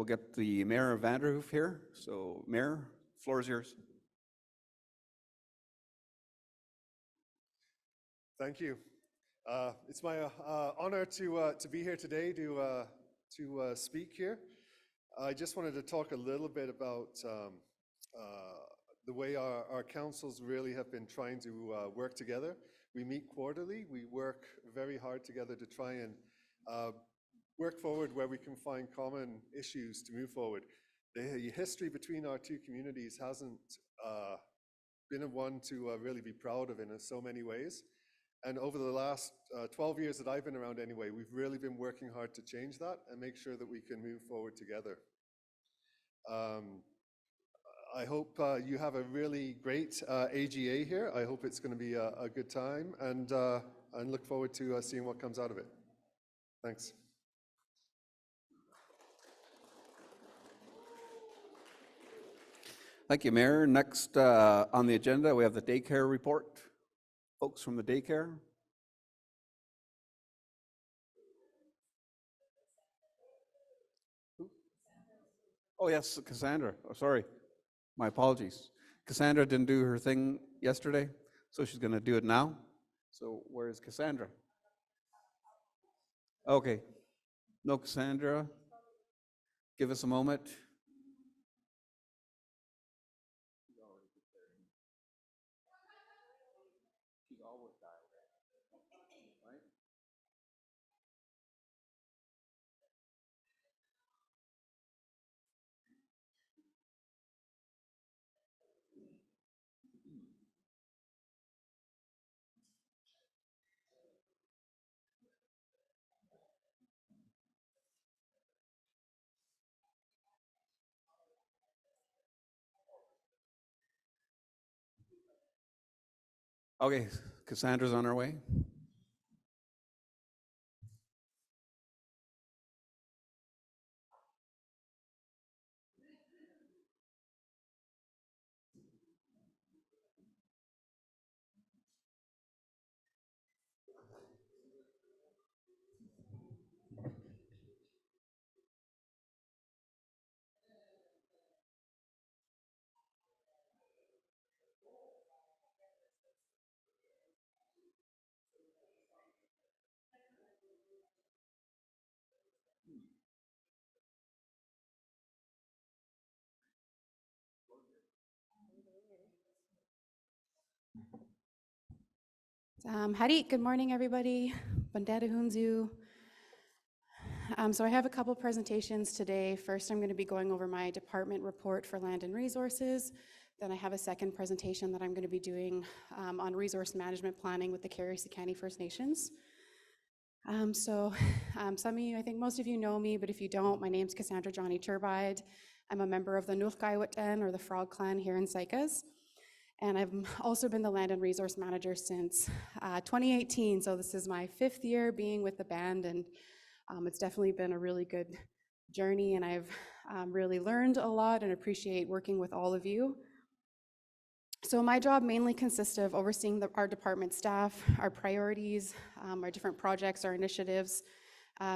we'll get the Mayor of Vanderhoof here. So Mayor, floor is yours. Thank you. It's my honor to be here today to speak here. I just wanted to talk a little bit about the way our councils really have been trying to work together. We meet quarterly. We work very hard together to try and work forward where we can find common issues to move forward. The history between our two communities hasn't been one to really be proud of in so many ways. And over the last 12 years that I've been around anyway, we've really been working hard to change that and make sure that we can move forward together. I hope you have a really great AGA here. I hope it's going to be a good time, and look forward to seeing what comes out of it. Thanks. Thank you, Mayor. Next on the agenda, we have the daycare report. Folks from the daycare. Oh yes, Cassandra. Oh, sorry, my apologies. Cassandra didn't do her thing yesterday, so she's going to do it now. So where is Cassandra? Okay, no Cassandra. Give us a moment. Okay, Cassandra's on her way. Howdy, good morning, everybody. Bandada Hunzu. So I have a couple presentations today. First, I'm going to be going over my department report for land and resources. Then I have a second presentation that I'm going to be doing on resource management planning with the Carrie-Sicani First Nations. Some of you, I think most of you know me, but if you don't, my name's Cassandra Johnny Turbide. I'm a member of the Nulkaiwatan, or the Frog Clan, here in Saik'uz. And I've also been the land and resource manager since 2018, so this is my 5th year being with the band, and it's definitely been a really good journey, and I've really learned a lot and appreciate working with all of you. So my job mainly consists of overseeing our department staff, our priorities, our different projects, our initiatives,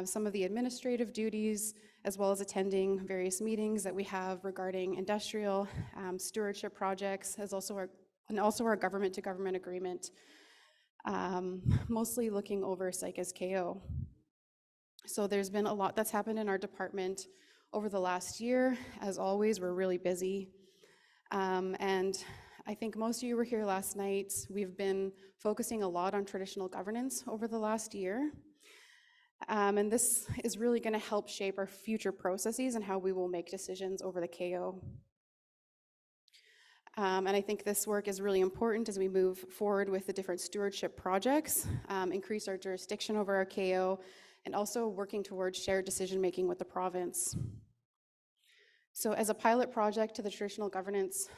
some of the administrative duties, as well as attending various meetings that we have regarding industrial stewardship projects, and also our government-to-government agreement, mostly looking over Saik'uz KO. So there's been a lot that's happened in our department over the last year. As always, we're really busy. And I think most of you were here last night. We've been focusing a lot on traditional governance over the last year. And this is really going to help shape our future processes and how we will make decisions over the KO. And I think this work is really important as we move forward with the different stewardship projects, increase our jurisdiction over our KO, and also working towards shared decision-making with the province. So as a pilot project to the traditional governance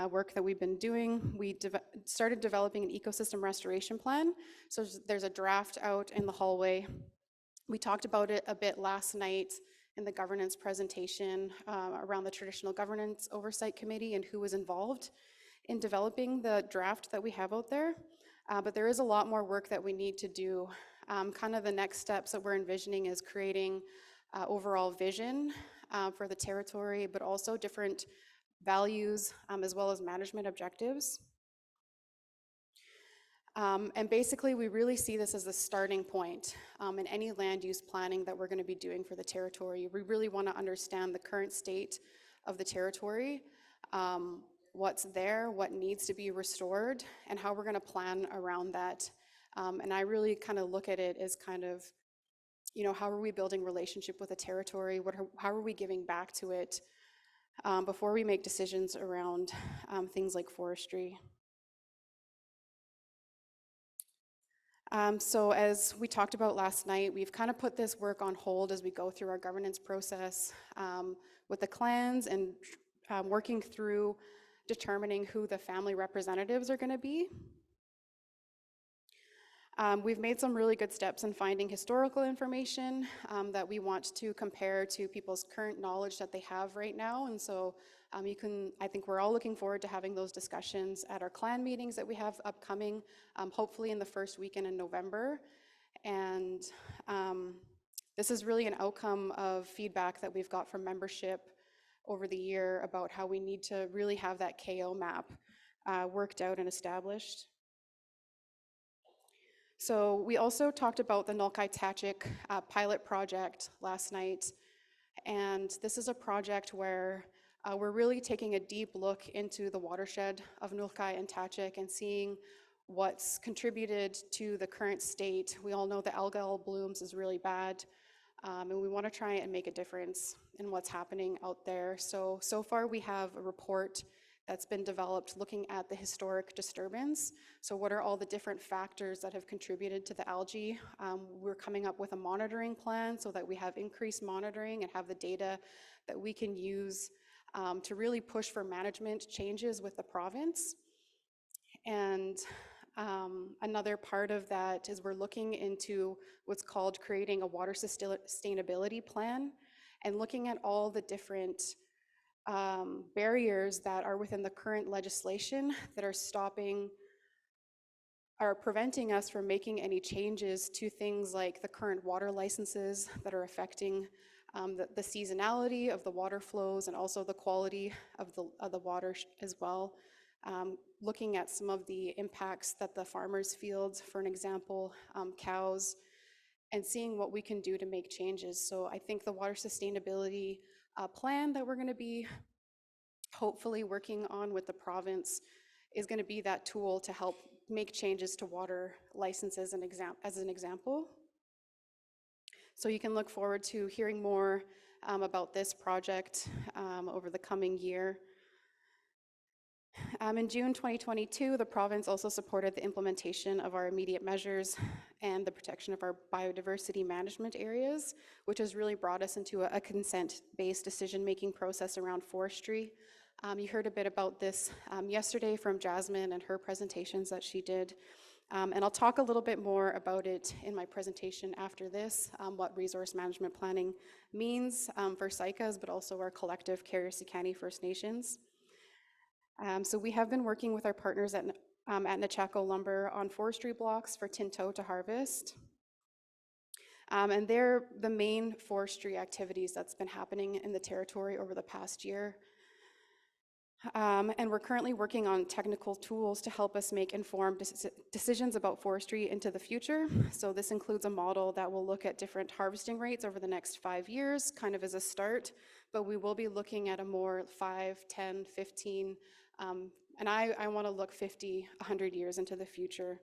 work that we've been doing, we started developing an ecosystem restoration plan. So there's a draft out in the hallway. We talked about it a bit last night in the governance presentation around the Traditional Governance Oversight Committee and who was involved in developing the draft that we have out there. But there is a lot more work that we need to do. Kind of the next steps that we're envisioning is creating overall vision for the territory, but also different values as well as management objectives. And basically, we really see this as the starting point in any land use planning that we're going to be doing for the territory. We really want to understand the current state of the territory, what's there, what needs to be restored, and how we're going to plan around that. And I really kind of look at it as kind of, you know, how are we building relationship with the territory? How are we giving back to it before we make decisions around things like forestry? So as we talked about last night, we've kind of put this work on hold as we go through our governance process with the clans and working through determining who the family representatives are going to be. We've made some really good steps in finding historical information that we want to compare to people's current knowledge that they have right now. And so I think we're all looking forward to having those discussions at our clan meetings that we have upcoming, hopefully in the first weekend in November. And this is really an outcome of feedback that we've got from membership over the year about how we need to really have that KO map worked out and established. So we also talked about the Nulkai-Tachik pilot project last night, and this is a project where we're really taking a deep look into the watershed of Nulkai and Tachik and seeing what's contributed to the current state. We all know the algal blooms is really bad, and we want to try and make a difference in what's happening out there. So far we have a report that's been developed looking at the historic disturbance. So what are all the different factors that have contributed to the algae? We're coming up with a monitoring plan so that we have increased monitoring and have the data that we can use to really push for management changes with the province. And another part of that is we're looking into what's called creating a water sustainability plan and looking at all the different barriers that are within the current legislation that are preventing us from making any changes to things like the current water licenses that are affecting the seasonality of the water flows and also the quality of the water as well. Looking at some of the impacts that the farmers' fields, for an example, cows, and seeing what we can do to make changes. So I think the water sustainability plan that we're going to be hopefully working on with the province is going to be that tool to help make changes to water licenses as an example. So you can look forward to hearing more about this project over the coming year. In June 2022, the province also supported the implementation of our immediate measures and the protection of our biodiversity management areas, which has really brought us into a consent-based decision-making process around forestry. You heard a bit about this yesterday from Jasmine and her presentations that she did. And I'll talk a little bit more about it in my presentation after this, what resource management planning means for Saik'uz, but also our collective Carrier-Sicani First Nations. So we have been working with our partners at Nechako Lumber on forestry blocks for Tinto to harvest. And they're the main forestry activities that's been happening in the territory over the past year. And we're currently working on technical tools to help us make informed decisions about forestry into the future. So this includes a model that will look at different harvesting rates over the next 5 years, kind of as a start, but we will be looking at a more 5, 10, 15, and I want to look 50, 100 years into the future.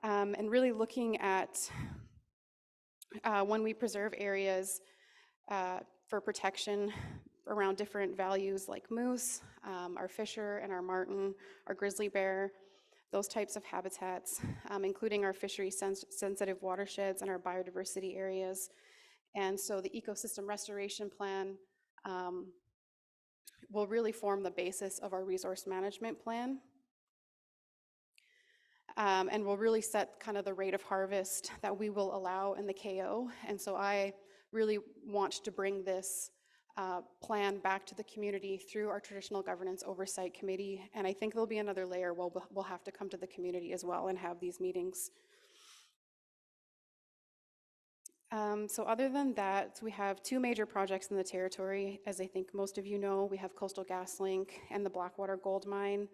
And really looking at when we preserve areas for protection around different values like moose, our fisher and our marten, our grizzly bear, those types of habitats, including our fishery sensitive watersheds and our biodiversity areas. And so the ecosystem restoration plan will really form the basis of our resource management plan. And will really set kind of the rate of harvest that we will allow in the KO. And so I really want to bring this plan back to the community through our traditional governance oversight committee. And I think there'll be another layer where we'll have to come to the community as well and have these meetings. So other than that, we have two major projects in the territory. As I think most of you know, we have Coastal GasLink and the Blackwater Gold Mine.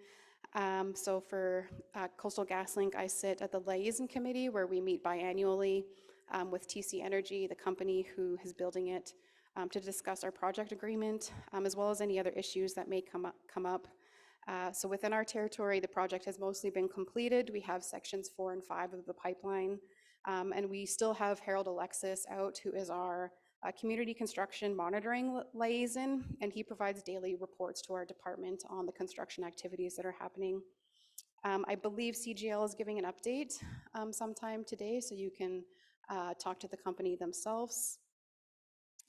So for Coastal GasLink, I sit at the liaison committee where we meet biannually with TC Energy, the company who is building it, to discuss our project agreement, as well as any other issues that may come up. So within our territory, the project has mostly been completed. We have sections 4 and 5 of the pipeline. And we still have Harold Alexis out, who is our community construction monitoring liaison, and he provides daily reports to our department on the construction activities that are happening. I believe CGL is giving an update sometime today, so you can talk to the company themselves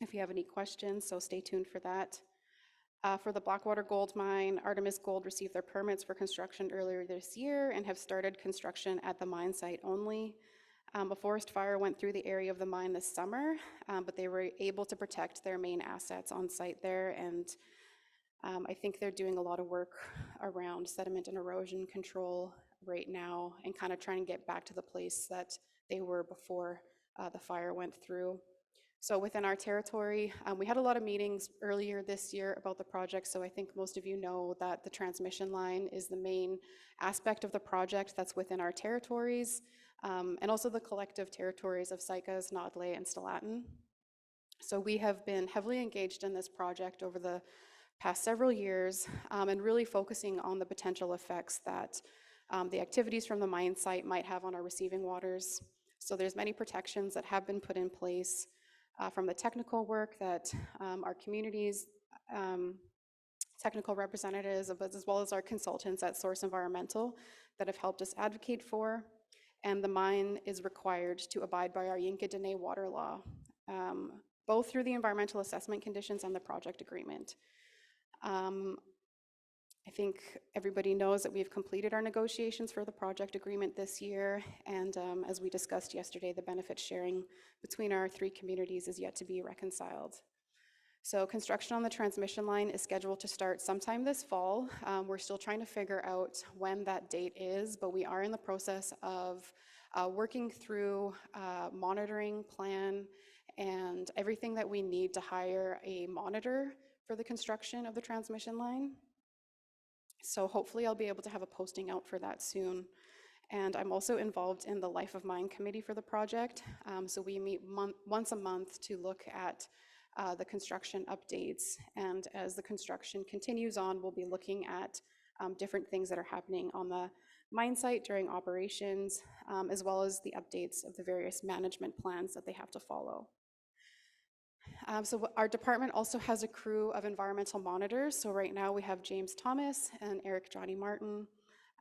if you have any questions, so stay tuned for that. For the Blackwater Gold Mine, Artemis Gold received their permits for construction earlier this year and have started construction at the mine site only. A forest fire went through the area of the mine this summer, but they were able to protect their main assets on site there, and I think they're doing a lot of work around sediment and erosion control right now and kind of trying to get back to the place that they were before the fire went through. So within our territory, we had a lot of meetings earlier this year about the project, so I think most of you know that the transmission line is the main aspect of the project that's within our territories, and also the collective territories of Saik'uz, Notlay, and Stalaten. So we have been heavily engaged in this project over the past several years, and really focusing on the potential effects that the activities from the mine site might have on our receiving waters. So there's many protections that have been put in place from the technical work that our communities, technical representatives, as well as our consultants at Source Environmental that have helped us advocate for. And the mine is required to abide by our Yinka Dene water law, both through the environmental assessment conditions and the project agreement. I think everybody knows that we've completed our negotiations for the project agreement this year, and as we discussed yesterday, the benefit sharing between our three communities is yet to be reconciled. So construction on the transmission line is scheduled to start sometime this fall. We're still trying to figure out when that date is, but we are in the process of working through monitoring plan and everything that we need to hire a monitor for the construction of the transmission line. So hopefully I'll be able to have a posting out for that soon. And I'm also involved in the Life of Mine committee for the project. So we meet once a month to look at the construction updates. And as the construction continues on, we'll be looking at different things that are happening on the mine site during operations, as well as the updates of the various management plans that they have to follow. So our department also has a crew of environmental monitors. So right now we have James Thomas and Eric Johnny Martin.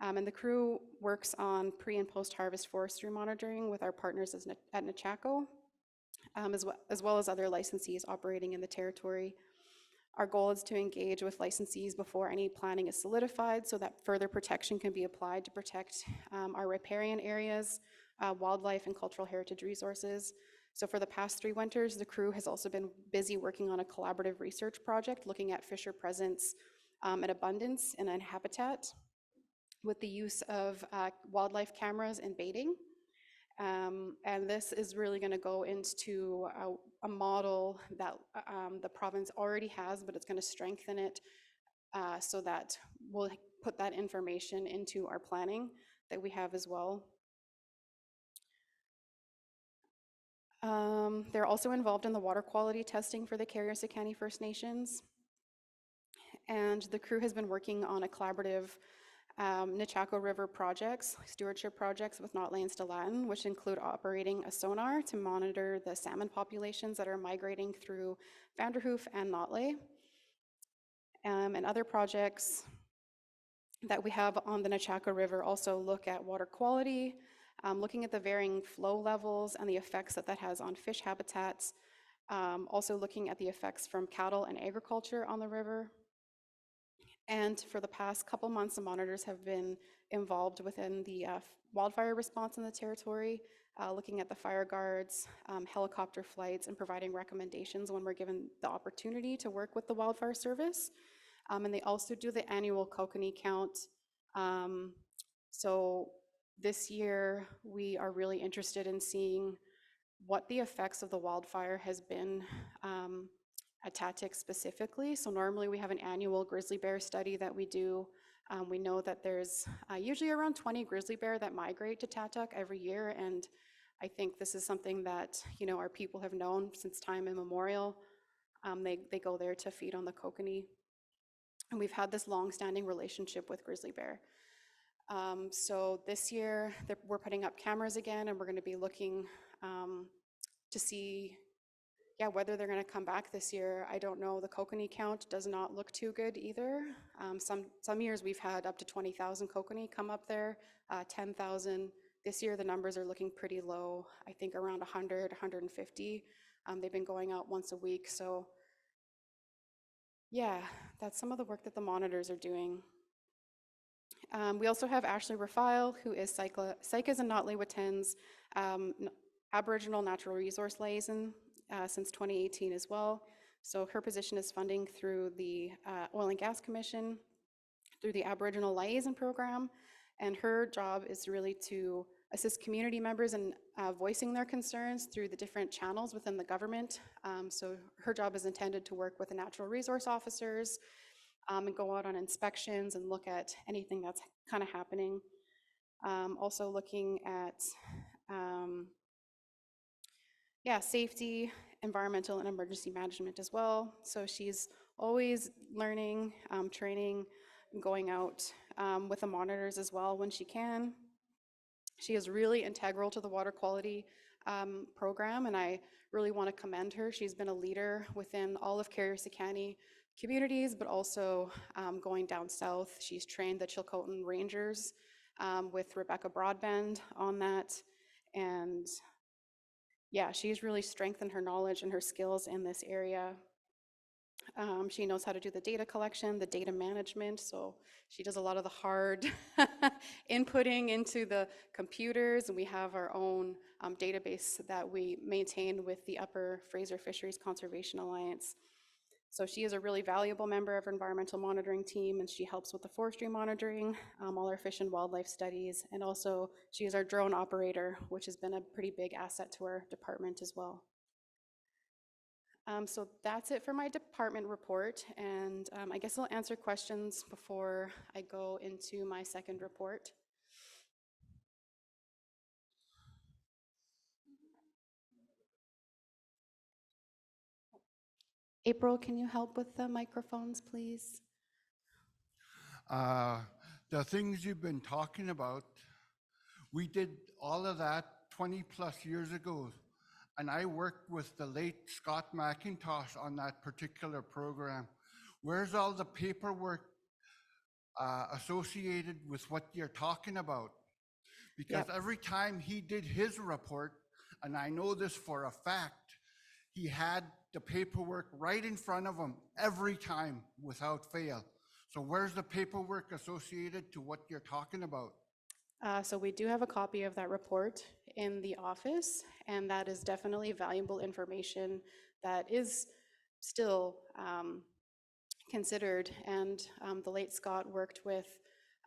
And the crew works on pre and post-harvest forestry monitoring with our partners at Nechako, as well as other licensees operating in the territory. Our goal is to engage with licensees before any planning is solidified so that further protection can be applied to protect our riparian areas, wildlife, and cultural heritage resources. So for the past 3 winters, the crew has also been busy working on a collaborative research project looking at fisher presence and abundance in a habitat with the use of wildlife cameras and baiting. And this is really going to go into a model that the province already has, but it's going to strengthen it so that we'll put that information into our planning that we have as well. They're also involved in the water quality testing for the Carrier-Sicani First Nations. And the crew has been working on a collaborative Nechako River projects, stewardship projects with Notlay and Stalaten, which include operating a sonar to monitor the salmon populations that are migrating through Vanderhoof and Notlay. And other projects that we have on the Nechako River also look at water quality, looking at the varying flow levels and the effects that has on fish habitats, also looking at the effects from cattle and agriculture on the river. And for the past couple months, the monitors have been involved within the wildfire response in the territory, looking at the fire guards, helicopter flights, and providing recommendations when we're given the opportunity to work with the wildfire service. And they also do the annual kokanee count. So this year, we are really interested in seeing what the effects of the wildfire has been at Tatic specifically. So normally we have an annual grizzly bear study that we do. We know that there's usually around 20 grizzly bear that migrate to Tatic every year, and I think this is something that, you know, our people have known since time immemorial. They go there to feed on the kokanee, and we've had this long-standing relationship with grizzly bear. So this year we're putting up cameras again, and we're going to be looking to see, yeah, whether they're going to come back this year. I don't know. The kokanee count does not look too good either. Some years we've had up to 20,000 kokanee come up there, 10,000. This year the numbers are looking pretty low. I think around 100, 150. They've been going out once a week. So yeah, that's some of the work that the monitors are doing. We also have Ashley Rafile, who is Saik'uz and Notley-Waten's Aboriginal Natural Resource Liaison since 2018 as well. So her position is funding through the Oil and Gas Commission, through the Aboriginal Liaison Program, and her job is really to assist community members in voicing their concerns through the different channels within the government. So her job is intended to work with the natural resource officers and go out on inspections and look at anything that's kind of happening. Also looking at safety, environmental and emergency management as well. So she's always learning, training, going out with the monitors as well when she can. She is really integral to the water quality program, and I really want to commend her. She's been a leader within all of Carrier-Sicani communities, but also going down south. She's trained the Chilcotin Rangers with Rebecca Broadbent on that. And yeah, she's really strengthened her knowledge and her skills in this area. She knows how to do the data collection, the data management, so she does a lot of the hard inputting into the computers, and we have our own database that we maintain with the Upper Fraser Fisheries Conservation Alliance. So she is a really valuable member of our environmental monitoring team, and she helps with the forestry monitoring, all our fish and wildlife studies, and also she is our drone operator, which has been a pretty big asset to our department as well. So that's it for my department report, and I guess I'll answer questions before I go into my second report. April, can you help with the microphones, please? The things you've been talking about, we did all of that 20 plus years ago, and I worked with the late Scott McIntosh on that particular program. Where's all the paperwork associated with what you're talking about? Because every time he did his report, and I know this for a fact, he had the paperwork right in front of him every time without fail. So where's the paperwork associated to what you're talking about? So we do have a copy of that report in the office, and that is definitely valuable information that is still considered. And the late Scott worked with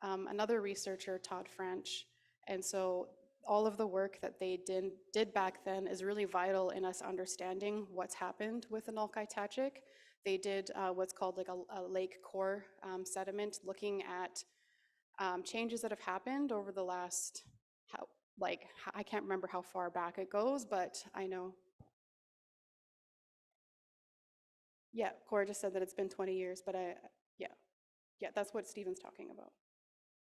another researcher, Todd French, and so all of the work that they did back then is really vital in us understanding what's happened with the Nalkai-Tachic. They did what's called like a lake core sediment, looking at changes that have happened over the last, I can't remember how far back it goes, but I know. Yeah, Cora just said that it's been 20 years, but yeah, that's what Stephen's talking about.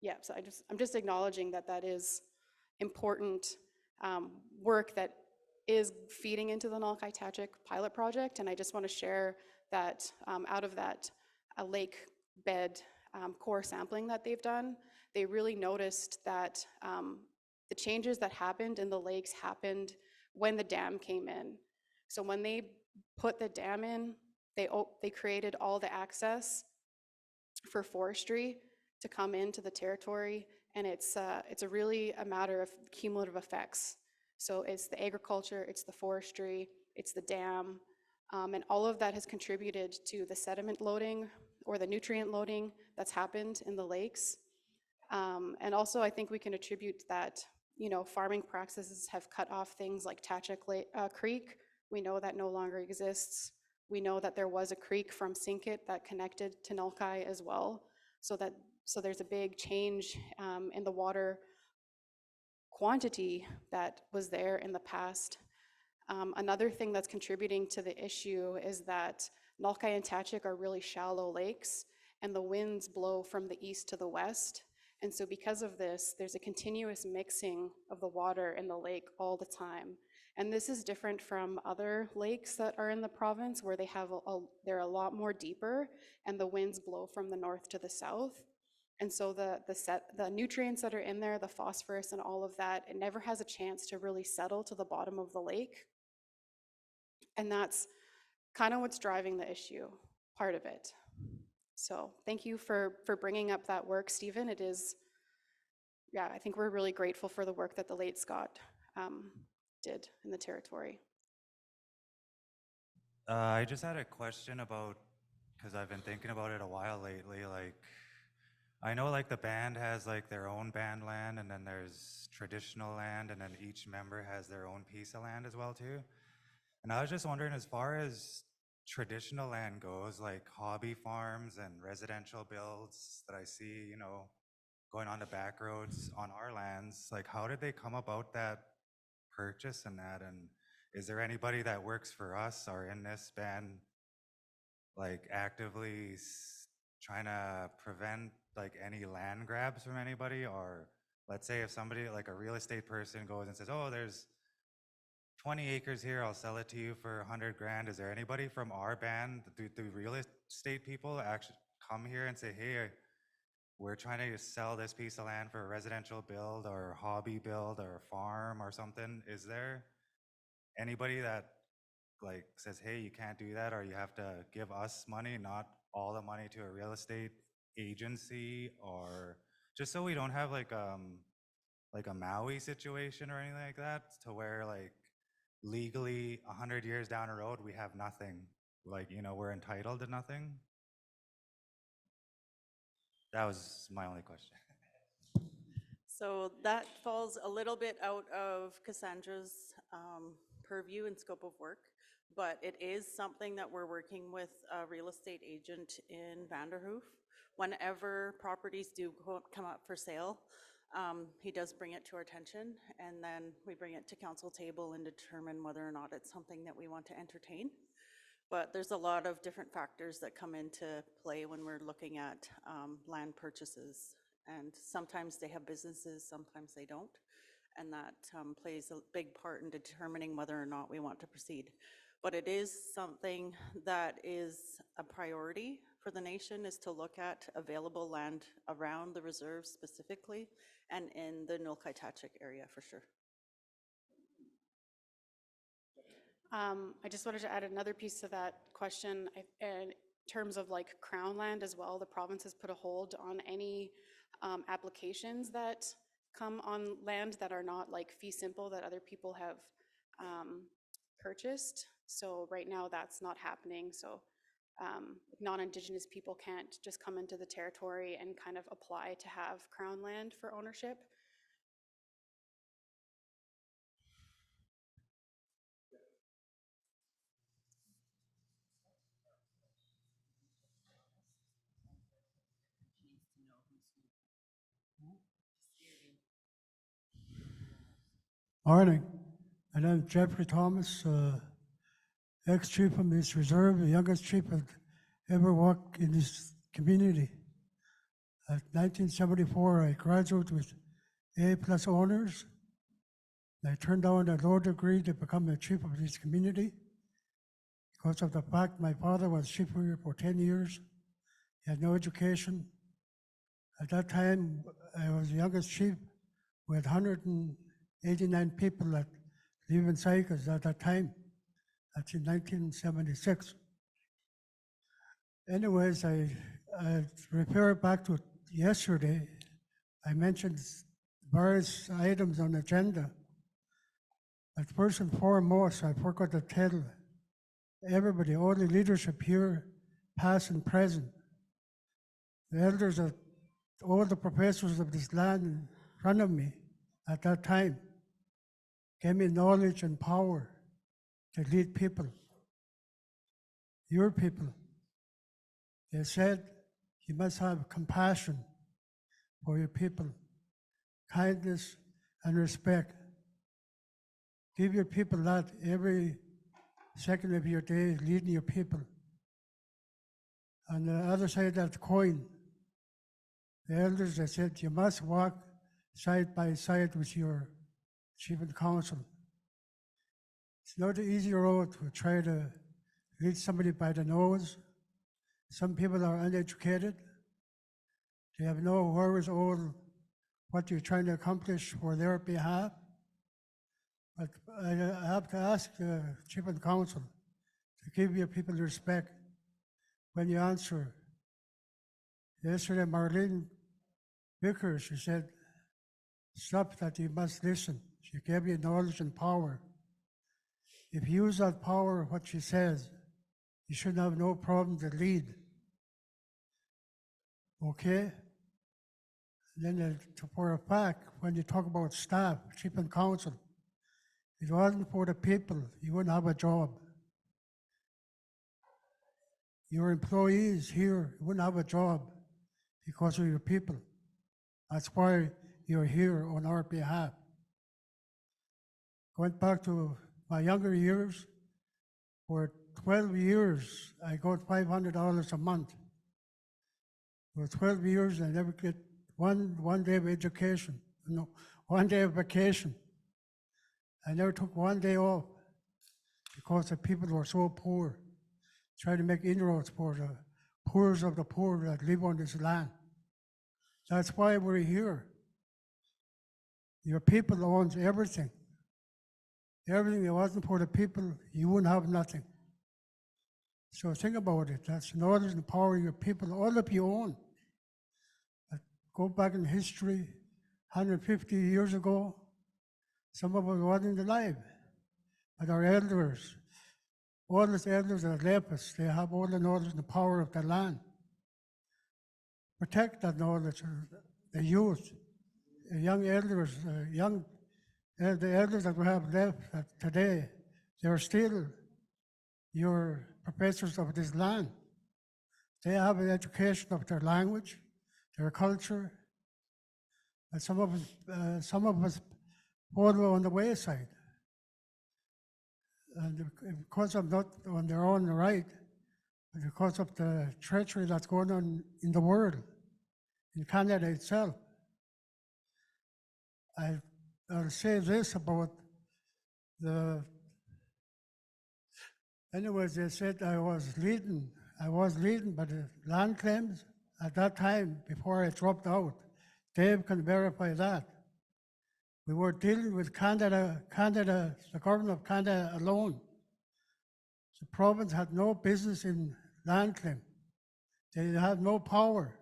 Yeah, so I'm just acknowledging that that is important work that is feeding into the Nalkai-Tachic pilot project, and I just want to share that out of that lake bed core sampling that they've done, they really noticed that the changes that happened in the lakes happened when the dam came in. So when they put the dam in, they created all the access for forestry to come into the territory, and it's really a matter of cumulative effects. So it's the agriculture, it's the forestry, it's the dam, and all of that has contributed to the sediment loading or the nutrient loading that's happened in the lakes. And also I think we can attribute that, farming practices have cut off things like Creek. We know that no longer exists. We know that there was a creek from Sinkit that connected to Nulkai as well. So there's a big change in the water quantity that was there in the past. Another thing that's contributing to the issue is that Nulkai and Tachik are really shallow lakes, and the winds blow from the east to the west. And so because of this, there's a continuous mixing of the water in the lake all the time. And this is different from other lakes that are in the province where they're a lot more deeper and the winds blow from the north to the south. And so the nutrients that are in there, the phosphorus and all of that, it never has a chance to really settle to the bottom of the lake. And that's kind of what's driving the issue, part of it. So thank you for bringing up that work, Stephen. It is, yeah, I think we're really grateful for the work that the late Scott did in the territory. I just had a question about, because I've been thinking about it a while lately, like, I know like the band has like their own band land, and then there's traditional land, and then each member has their own piece of land as well too. And I was just wondering, as far as traditional land goes, like hobby farms and residential builds that I see, going on the back roads on our lands, like how did they come about that purchase and that? And is there anybody that works for us or in this band like actively trying to prevent like any land grabs from anybody? Or let's say if somebody like a real estate person goes and says, oh, there's 20 acres here, I'll sell it to you for 100 grand. Is there anybody from our band, do real estate people actually come here and say, hey, we're trying to sell this piece of land for a residential build or a hobby build or a farm or something? Is there anybody that like says, hey, you can't do that, or you have to give us money, not all the money to a real estate agency? Or just so we don't have like a Maui situation or anything like that, to where like legally 100 years down the road we have nothing, like we're entitled to nothing. That was my only question. So that falls a little bit out of Cassandra's purview and scope of work, but it is something that we're working with a real estate agent in Vanderhoof. Whenever properties do come up for sale, he does bring it to our attention, and then we bring it to council table and determine whether or not it's something that we want to entertain. But there's a lot of different factors that come into play when we're looking at land purchases. And sometimes they have businesses, sometimes they don't. And that plays a big part in determining whether or not we want to proceed. But it is something that is a priority for the nation, is to look at available land around the reserve specifically, and in the Nulkai-Tachik area for sure. I just wanted to add another piece to that question. In terms of like Crown land as well, the province has put a hold on any applications that come on land that are not like fee simple that other people have purchased. So right now that's not happening. So non-Indigenous people can't just come into the territory and kind of apply to have Crown land for ownership. Morning. My name is Jeffrey Thomas, ex-chief of this reserve, the youngest chief that ever walked in this community. In 1974, I graduated with A+ honors. I turned down a low degree to become the chief of this community because of the fact my father was chief here for 10 years. He had no education. At that time, I was the youngest chief. We had 189 people that live in Saik'uz at that time. That's in 1976. Anyways, I refer back to yesterday. I mentioned various items on the agenda. But first and foremost, I forgot to tell everybody, all the leadership here, past and present, the elders of all the professors of this land in front of me, at that time gave me knowledge and power to lead people, your people. They said you must have compassion for your people, kindness and respect. Give your people that every second of your day, leading your people. On the other side of that coin, the elders, they said, you must walk side by side with your chief and council. It's not an easy road to try to lead somebody by the nose. Some people are uneducated. They have no worries on what you're trying to accomplish for their behalf. But I have to ask the chief and council to give your people respect when you answer. Yesterday, Marlene Vickers, she said, stop that, you must listen. She gave you knowledge and power. If you use that power, what she says, you should have no problem to lead. Okay? And then for a fact, when you talk about staff, chief and council, if it wasn't for the people, you wouldn't have a job. Your employees here wouldn't have a job because of your people. That's why you're here on our behalf. Going back to my younger years, for 12 years, I got $500 a month. For 12 years, I never get one day of education, no, 1 day of vacation. I never took 1 day off because the people were so poor, trying to make inroads for the poorest of the poor that live on this land. That's why we're here. Your people owns everything. Everything that wasn't for the people, you wouldn't have nothing. So think about it. That's knowledge and power of your people, all of you own. Go back in history, 150 years ago, some of us wasn't alive. But our elders, all these elders that left us, they have all the knowledge and the power of the land. Protect that knowledge, the youth, the young elders, the elders that we have left today, they're still your professors of this land. They have an education of their language, their culture, and some of us follow on the wayside. And because of not on their own right, but because of the treachery that's going on in the world, in Canada itself. I'll say this about anyways, they said I was leading by the land claims at that time before I dropped out. Dave can verify that. We were dealing with Canada, the government of Canada alone. The province had no business in land claim. They had no power.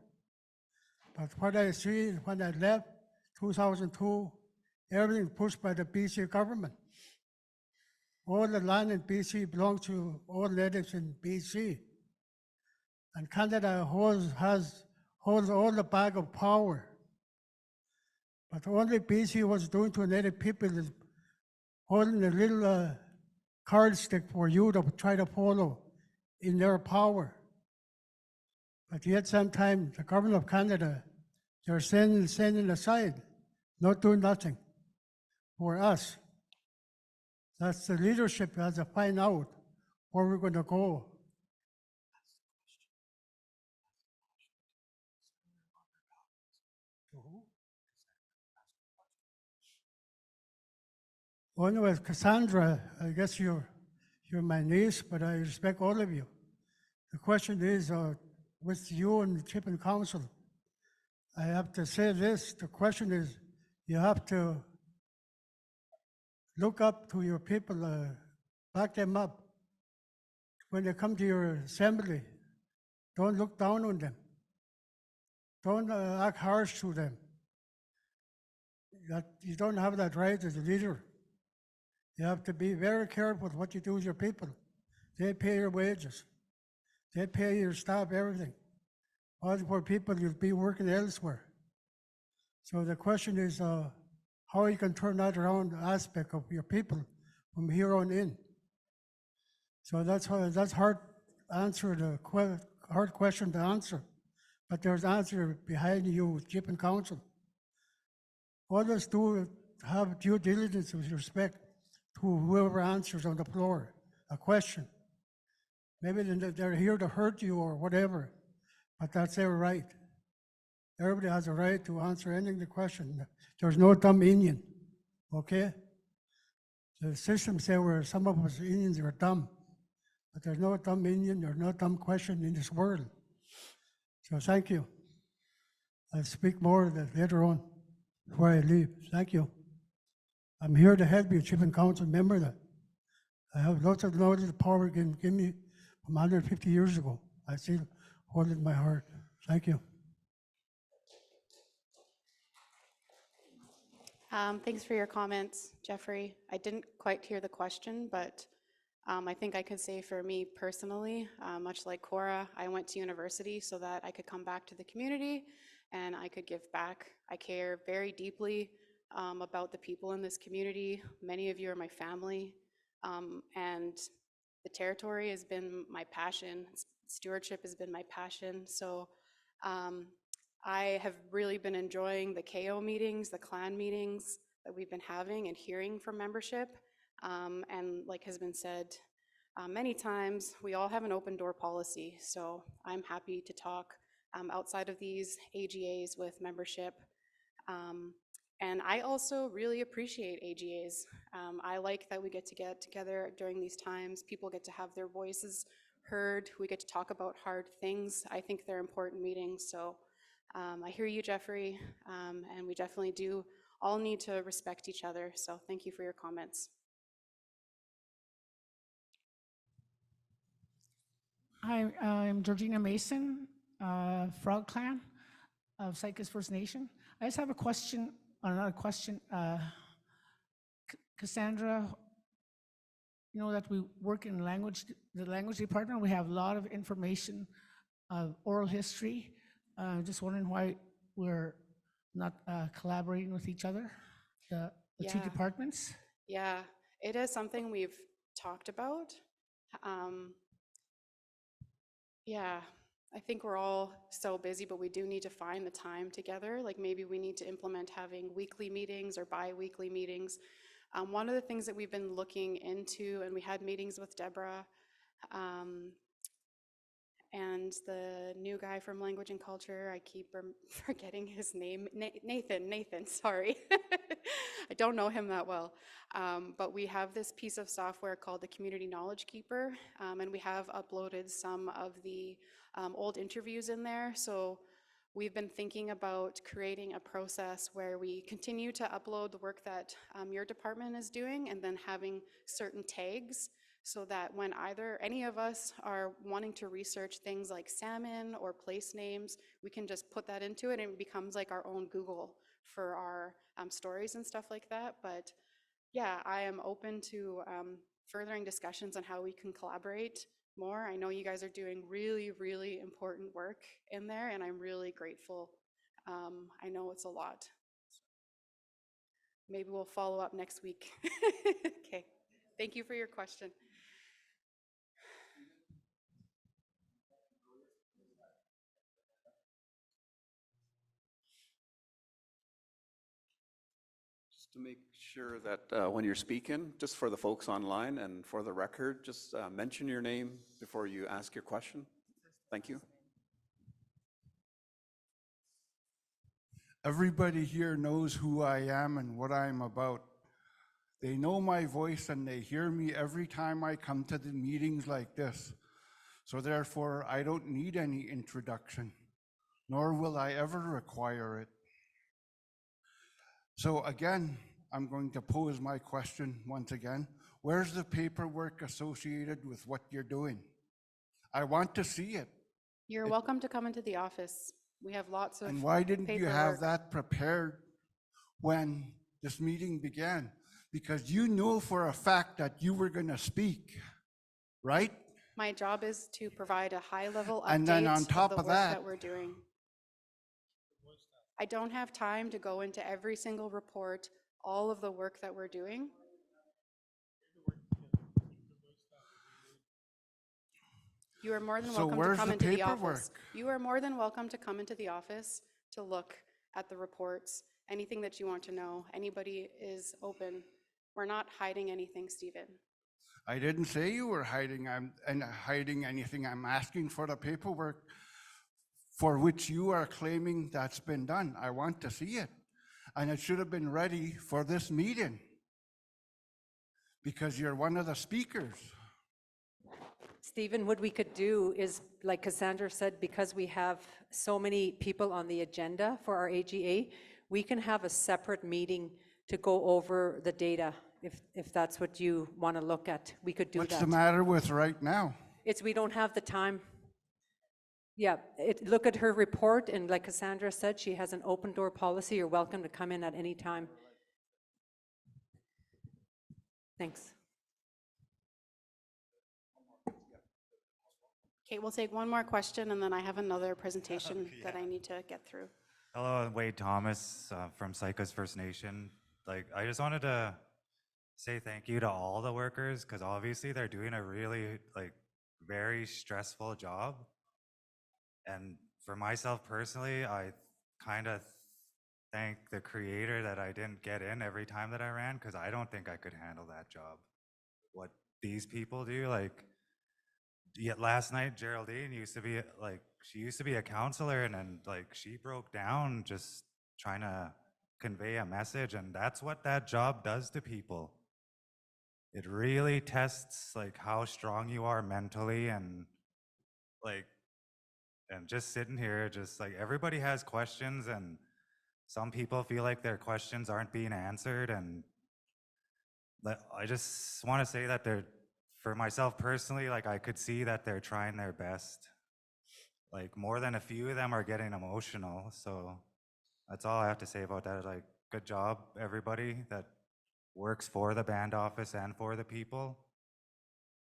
But what I see when I left 2002, everything pushed by the BC government. All the land in BC belongs to all natives in BC. And Canada holds all the bag of power. But only BC was doing to native people is holding a little card stick for you to try to follow in their power. But yet sometimes the government of Canada, they're standing aside, not doing nothing for us. That's the leadership that has to find out where we're going to go. Well, anyways, Cassandra, I guess you're my niece, but I respect all of you. The question is, with you and the chief and council, I have to say this, the question is, you have to look up to your people, back them up. When they come to your assembly, don't look down on them. Don't act harsh to them. You don't have that right as a leader. You have to be very careful with what you do with your people. They pay your wages. They pay your staff everything. Other poor people, you'll be working elsewhere. So the question is, how you can turn that around aspect of your people from here on in. So that's hard answer, hard question to answer. But there's answer behind you, Chief and Council. All us do have due diligence with respect to whoever answers on the floor a question. Maybe they're here to hurt you or whatever, but that's their right. Everybody has a right to answer any of the question. There's no dumb Indian, okay? The system say where some of us Indians are dumb, but there's no dumb Indian, there's no dumb question in this world. So thank you. I'll speak more of that later on before I leave. Thank you. I'm here to help you, Chief and Council. Remember that. I have lots of knowledge the power can give me from 150 years ago. I still hold it in my heart. Thank you. Thanks for your comments, Jeffrey. I didn't quite hear the question, but I think I could say for me personally, much like Cora, I went to university so that I could come back to the community and I could give back. I care very deeply about the people in this community. Many of you are my family, and the territory has been my passion. Stewardship has been my passion. So I have really been enjoying the KO meetings, the clan meetings that we've been having and hearing from membership. And like has been said many times, we all have an open door policy. So I'm happy to talk outside of these AGAs with membership. And I also really appreciate AGAs. I like that we get together during these times. People get to have their voices heard. We get to talk about hard things. I think they're important meetings. So I hear you, Jeffrey, and we definitely do all need to respect each other. So thank you for your comments. Hi, I'm Georgina Mason, Frog Clan of Saik'uz First Nation. I just have a question, another question. Cassandra, you know that we work in the language department. We have a lot of information of oral history. Just wondering why we're not collaborating with each other, the two Yeah. departments. Yeah, it is something we've talked about. Yeah, I think we're all so busy, but we do need to find the time together. Like maybe we need to implement having weekly meetings or bi-weekly meetings. One of the things that we've been looking into, and we had meetings with Deborah and the new guy from Language and Culture, I keep forgetting his name, Nathan, sorry. I don't know him that well. But we have this piece of software called the Community Knowledge Keeper, and we have uploaded some of the old interviews in there. So we've been thinking about creating a process where we continue to upload the work that your department is doing and then having certain tags so that when either any of us are wanting to research things like salmon or place names, we can just put that into it and it becomes like our own Google for our stories and stuff like that. But yeah, I am open to furthering discussions on how we can collaborate more. I know you guys are doing really, really important work in there and I'm really grateful. I know it's a lot. Maybe we'll follow up next week. Okay, thank you for your question. Just to make sure that when you're speaking, just for the folks online and for the record, just mention your name before you ask your question. Thank you. Everybody here knows who I am and what I'm about. They know my voice and they hear me every time I come to the meetings like this. So therefore, I don't need any introduction, nor will I ever require it. So again, I'm going to pose my question once again. Where's the paperwork associated with what you're doing? I want to see it. You're welcome to come into the office. We have lots of And why didn't you have paperwork. that prepared when this meeting began? Because you know for a fact that you were going to speak, right? My job is to provide a high-level And then on update top of the of work that- that we're doing. I don't have time to go into every single report all of the work that we're doing. You are more than So welcome to where's come the into the paperwork? office. You are more than welcome to come into the office to look at the reports, anything that you want to know. Anybody is open. We're not hiding anything, Stephen. I didn't say you were hiding anything. I'm asking for the paperwork for which you are claiming that's been done. I want to see it. And it should have been ready for this meeting because you're one of the speakers. Stephen, what we could do is, like Cassandra said, because we have so many people on the agenda for our AGA, we can have a separate meeting to go over the data. If that's what you want to look at, we could do that. What's the matter with right now? It's we don't have the time. Yeah, look at her report, and like Cassandra said, she has an open door policy. You're welcome to come in at any time. Thanks. Okay, we'll take one more question, and then I have another presentation that I need to get through. Hello, I'm Wade Thomas from Saik'uz First Nation. I just wanted to say thank you to all the workers because obviously they're doing a really very stressful job. And for myself personally, I kind of thank the creator that I didn't get in every time that I ran because I don't think I could handle that job. What these people do, yet last night Geraldine used to be she used to be a counselor, and then she broke down just trying to convey a message, and that's what that job does to people. It really tests how strong you are mentally, and and just sitting here, just everybody has questions, and some people feel like their questions aren't being answered, and I just want to say that for myself personally, I could see that they're trying their best. More than a few of them are getting emotional, so that's all I have to say about that. Good job, everybody that works for the band office and for the people.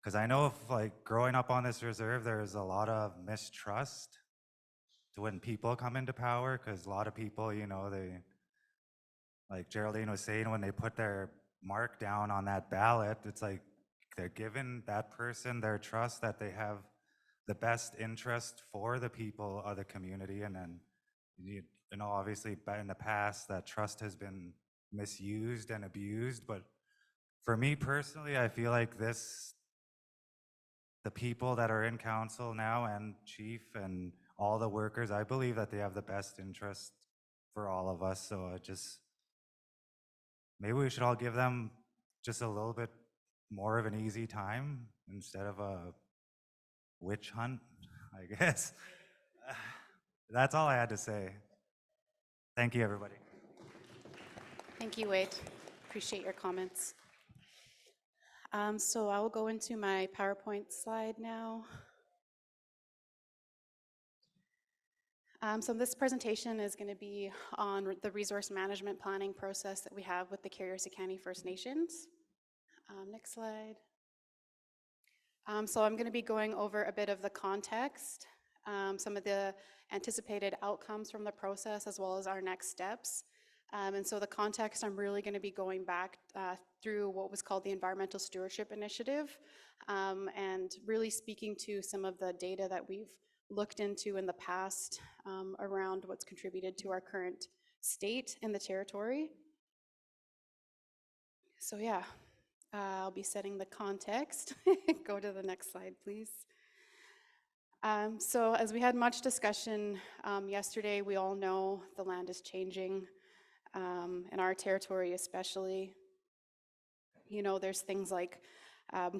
Because I know growing up on this reserve, there's a lot of mistrust to when people come into power, because a lot of people, they, like Geraldine was saying, when they put their mark down on that ballot, it's they're giving that person their trust that they have the best interest for the people of the community. And then, obviously in the past, that trust has been misused and abused. But for me personally, I feel like the people that are in council now and chief and all the workers, I believe that they have the best interest for all of us. So maybe we should all give them just a little bit more of an easy time instead of a witch hunt, I guess. That's all I had to say. Thank you, everybody. Thank you, Wade. Appreciate your comments. So I will go into my PowerPoint slide now. So this presentation is going to be on the resource management planning process that we have with the Carrier-Sicani First Nations. Next slide. So I'm going to be going over a bit of the context, some of the anticipated outcomes from the process, as well as our next steps. And so the context, I'm really going to be going back through what was called the Environmental Stewardship Initiative, and really speaking to some of the data that we've looked into in the past around what's contributed to our current state in the territory. So yeah, I'll be setting the context. Go to the next slide, please. So as we had much discussion yesterday, we all know the land is changing. In our territory especially, there's things like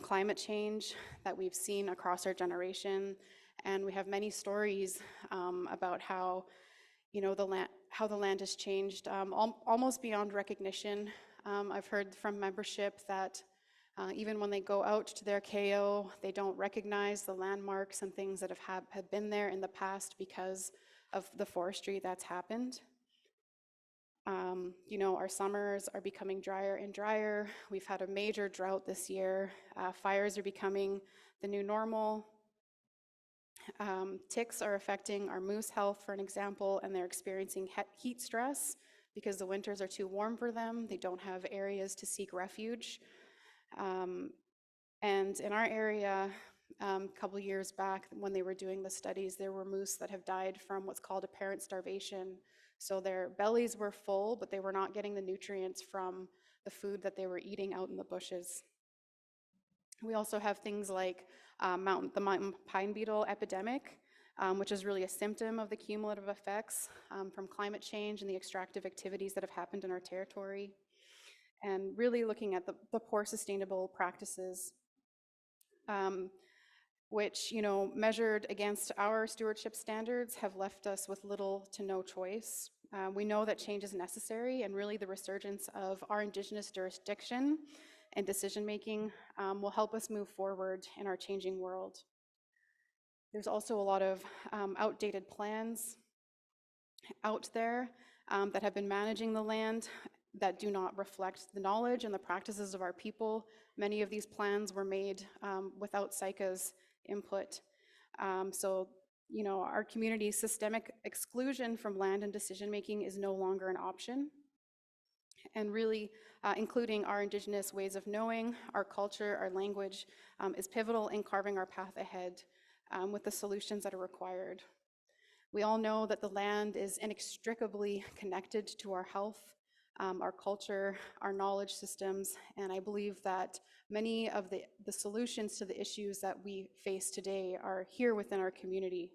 climate change that we've seen across our generation, and we have many stories about how the land has changed almost beyond recognition. I've heard from membership that even when they go out to their KO, they don't recognize the landmarks and things that have been there in the past because of the forestry that's happened. Our summers are becoming drier and drier. We've had a major drought this year. Fires are becoming the new normal. Ticks are affecting our moose health, for an example, and they're experiencing heat stress. because the winters are too warm for them. They don't have areas to seek refuge. And in our area, a couple years back, when they were doing the studies, there were moose that have died from what's called apparent starvation. So their bellies were full, but they were not getting the nutrients from the food that they were eating out in the bushes. We also have things like the mountain pine beetle epidemic, which is really a symptom of the cumulative effects from climate change and the extractive activities that have happened in our territory. And really looking at the poor sustainable practices, which, measured against our stewardship standards, have left us with little to no choice. We know that change is necessary, and really the resurgence of our Indigenous jurisdiction and decision-making will help us move forward in our changing world. There's also a lot of outdated plans out there that have been managing the land that do not reflect the knowledge and the practices of our people. Many of these plans were made without Saik'uz input. So, our community's systemic exclusion from land and decision-making is no longer an option. And really, including our Indigenous ways of knowing, our culture, our language, is pivotal in carving our path ahead with the solutions that are required. We all know that the land is inextricably connected to our health, our culture, our knowledge systems, and I believe that many of the solutions to the issues that we face today are here within our community.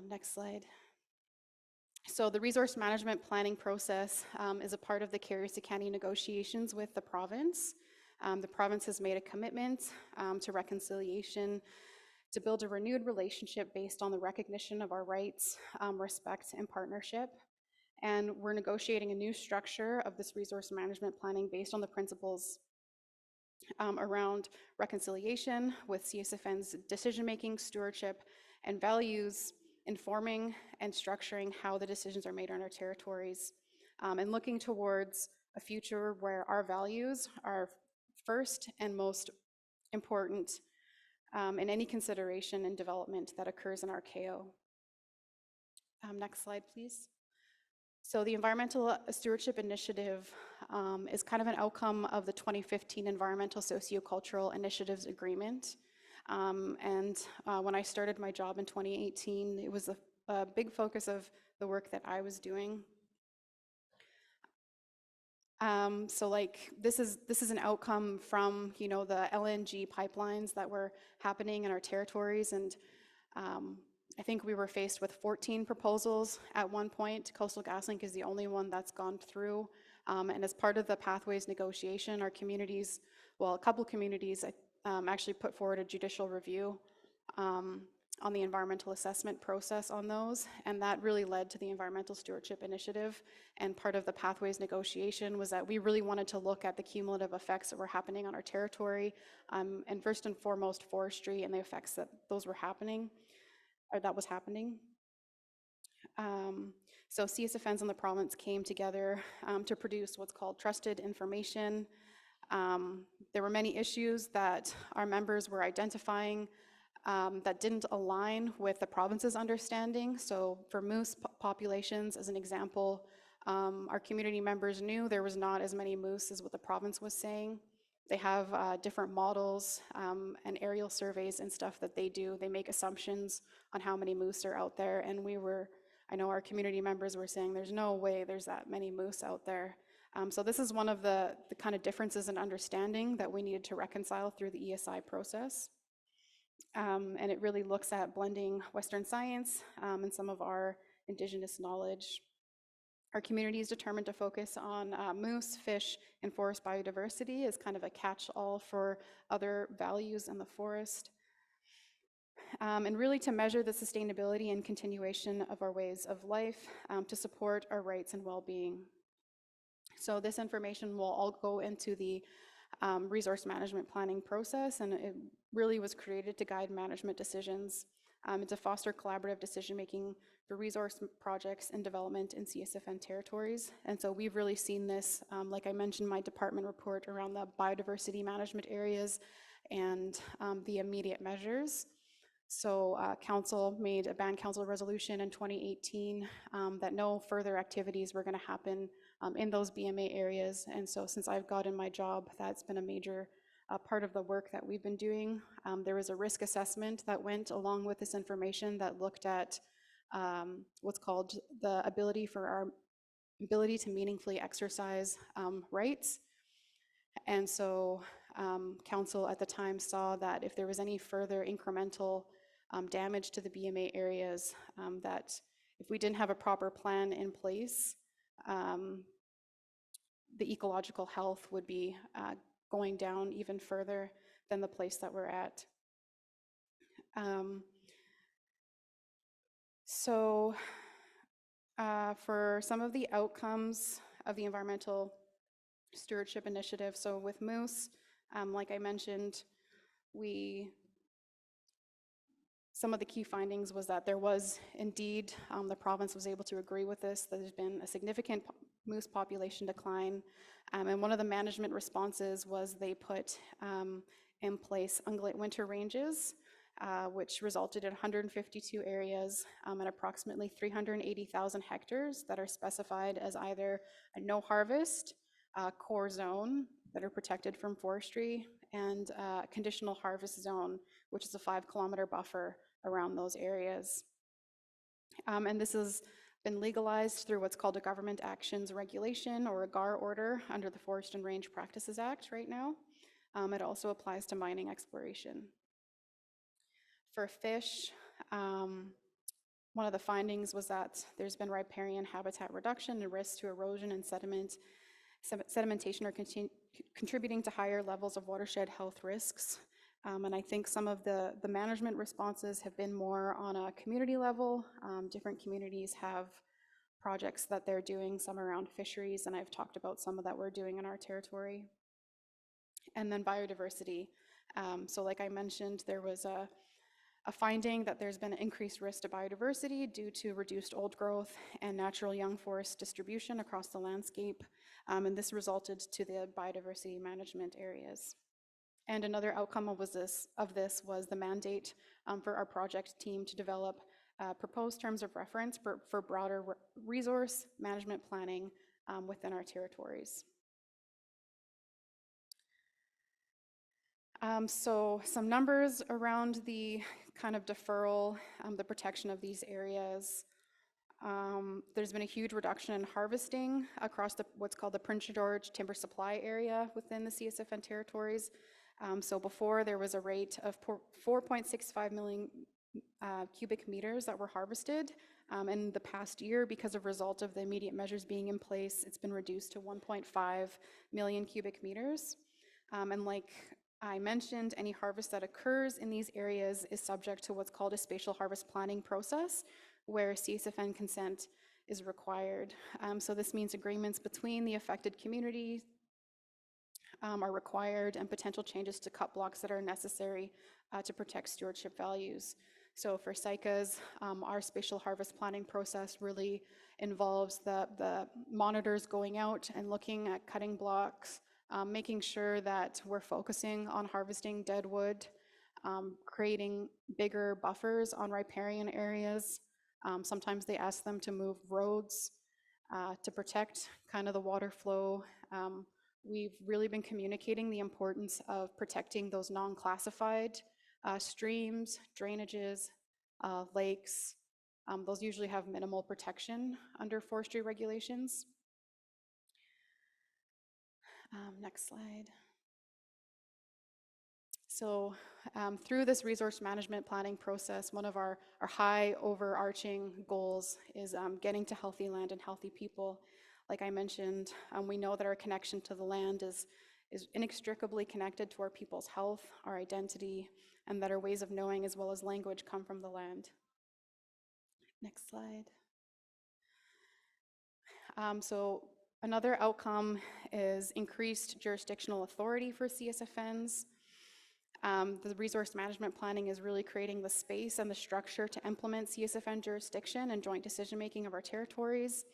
Next slide. So the resource management planning process is a part of the Carrier County negotiations with the province. The province has made a commitment to reconciliation, to build a renewed relationship based on the recognition of our rights, respect, and partnership. And we're negotiating a new structure of this resource management planning based on the principles around reconciliation with CSFN's decision-making, stewardship, and values, informing and structuring how the decisions are made on our territories, and looking towards a future where our values are first and most important in any consideration and development that occurs in our KO. Next slide, please. So the Environmental Stewardship Initiative is kind of an outcome of the 2015 Environmental Sociocultural Initiatives Agreement. And when I started my job in 2018, it was a big focus of the work that I was doing. So like this is an outcome from the LNG pipelines that were happening in our territories, and I think we were faced with 14 proposals at one point. Coastal GasLink is the only one that's gone through. And as part of the pathways negotiation, our communities, well, a couple communities actually put forward a judicial review on the environmental assessment process on those. And that really led to the Environmental Stewardship Initiative. And part of the pathways negotiation was that we really wanted to look at the cumulative effects that were happening on our territory, and first and foremost forestry and the effects that those were happening. That was happening. So CSFNs in the province came together to produce what's called trusted information. There were many issues that our members were identifying that didn't align with the province's understanding. So for moose populations, as an example, our community members knew there was not as many moose as what the province was saying. They have different models and aerial surveys and stuff that they do. They make assumptions on how many moose are out there. And I know our community members were saying there's no way there's that many moose out there. So this is one of the kind of differences in understanding that we needed to reconcile through the ESI process. And it really looks at blending Western science and some of our Indigenous knowledge. Our community is determined to focus on moose, fish, and forest biodiversity as kind of a catch-all for other values in the forest. And really to measure the sustainability and continuation of our ways of life to support our rights and well-being. So this information will all go into the resource management planning process, and it really was created to guide management decisions and to foster collaborative decision-making for resource projects and development in CSFN territories. And so we've really seen this, like I mentioned, my department report around the biodiversity management areas and the immediate measures. So council made a band council resolution in 2018 that no further activities were going to happen in those BMA areas. And so since I've gotten my job, that's been a major part of the work that we've been doing. There was a risk assessment that went along with this information that looked at what's called the ability to meaningfully exercise rights. And so council at the time saw that if there was any further incremental damage to the BMA areas, that if we didn't have a proper plan in place, the ecological health would be going down even further than the place that we're at. So for some of the outcomes of the environmental stewardship initiative, so with moose, like I mentioned, some of the key findings was that there was indeed, the province was able to agree with this, that there's been a significant moose population decline. And one of the management responses was they put in place ungulate winter ranges, which resulted in 152 areas and approximately 380,000 hectares that are specified as either a no harvest, core zone that are protected from forestry, and conditional harvest zone, which is a 5-kilometer buffer around those areas. And this has been legalized through what's called a Government Actions Regulation, or a GAR order, under the Forest and Range Practices Act right now. It also applies to mining exploration. For fish, one of the findings was that there's been riparian habitat reduction and risks to erosion and sedimentation are contributing to higher levels of watershed health risks. And I think some of the management responses have been more on a community level. Different communities have projects that they're doing, some around fisheries, and I've talked about some of that we're doing in our territory. And then biodiversity. So like I mentioned, there was a finding that there's been an increased risk to biodiversity due to reduced old growth and natural young forest distribution across the landscape. And this resulted to the biodiversity management areas. And another outcome of this was the mandate for our project team to develop proposed terms of reference for broader resource management planning within our territories. So some numbers around the kind of deferral, the protection of these areas. There's been a huge reduction in harvesting across what's called the Prince George Timber Supply Area within the CSFN territories. So before, there was a rate of 4.65 million cubic meters that were harvested. In the past year, because of result of the immediate measures being in place, it's been reduced to 1.5 million cubic meters. And like I mentioned, any harvest that occurs in these areas is subject to what's called a spatial harvest planning process, where CSFN consent is required. So this means agreements between the affected community are required, and potential changes to cut blocks that are necessary to protect stewardship values. So for Saik'uz, our spatial harvest planning process really involves the monitors going out and looking at cutting blocks, making sure that we're focusing on harvesting dead wood, creating bigger buffers on riparian areas. Sometimes they ask them to move roads to protect kind of the water flow. We've really been communicating the importance of protecting those non-classified streams, drainages, lakes. Those usually have minimal protection under forestry regulations. Next slide. So through this resource management planning process, one of our high overarching goals is getting to healthy land and healthy people. Like I mentioned, we know that our connection to the land is inextricably connected to our people's health, our identity, and that our ways of knowing as well as language come from the land. Next slide. So another outcome is increased jurisdictional authority for CSFNs. The resource management planning is really creating the space and the structure to implement CSFN jurisdiction and joint decision-making of our territories.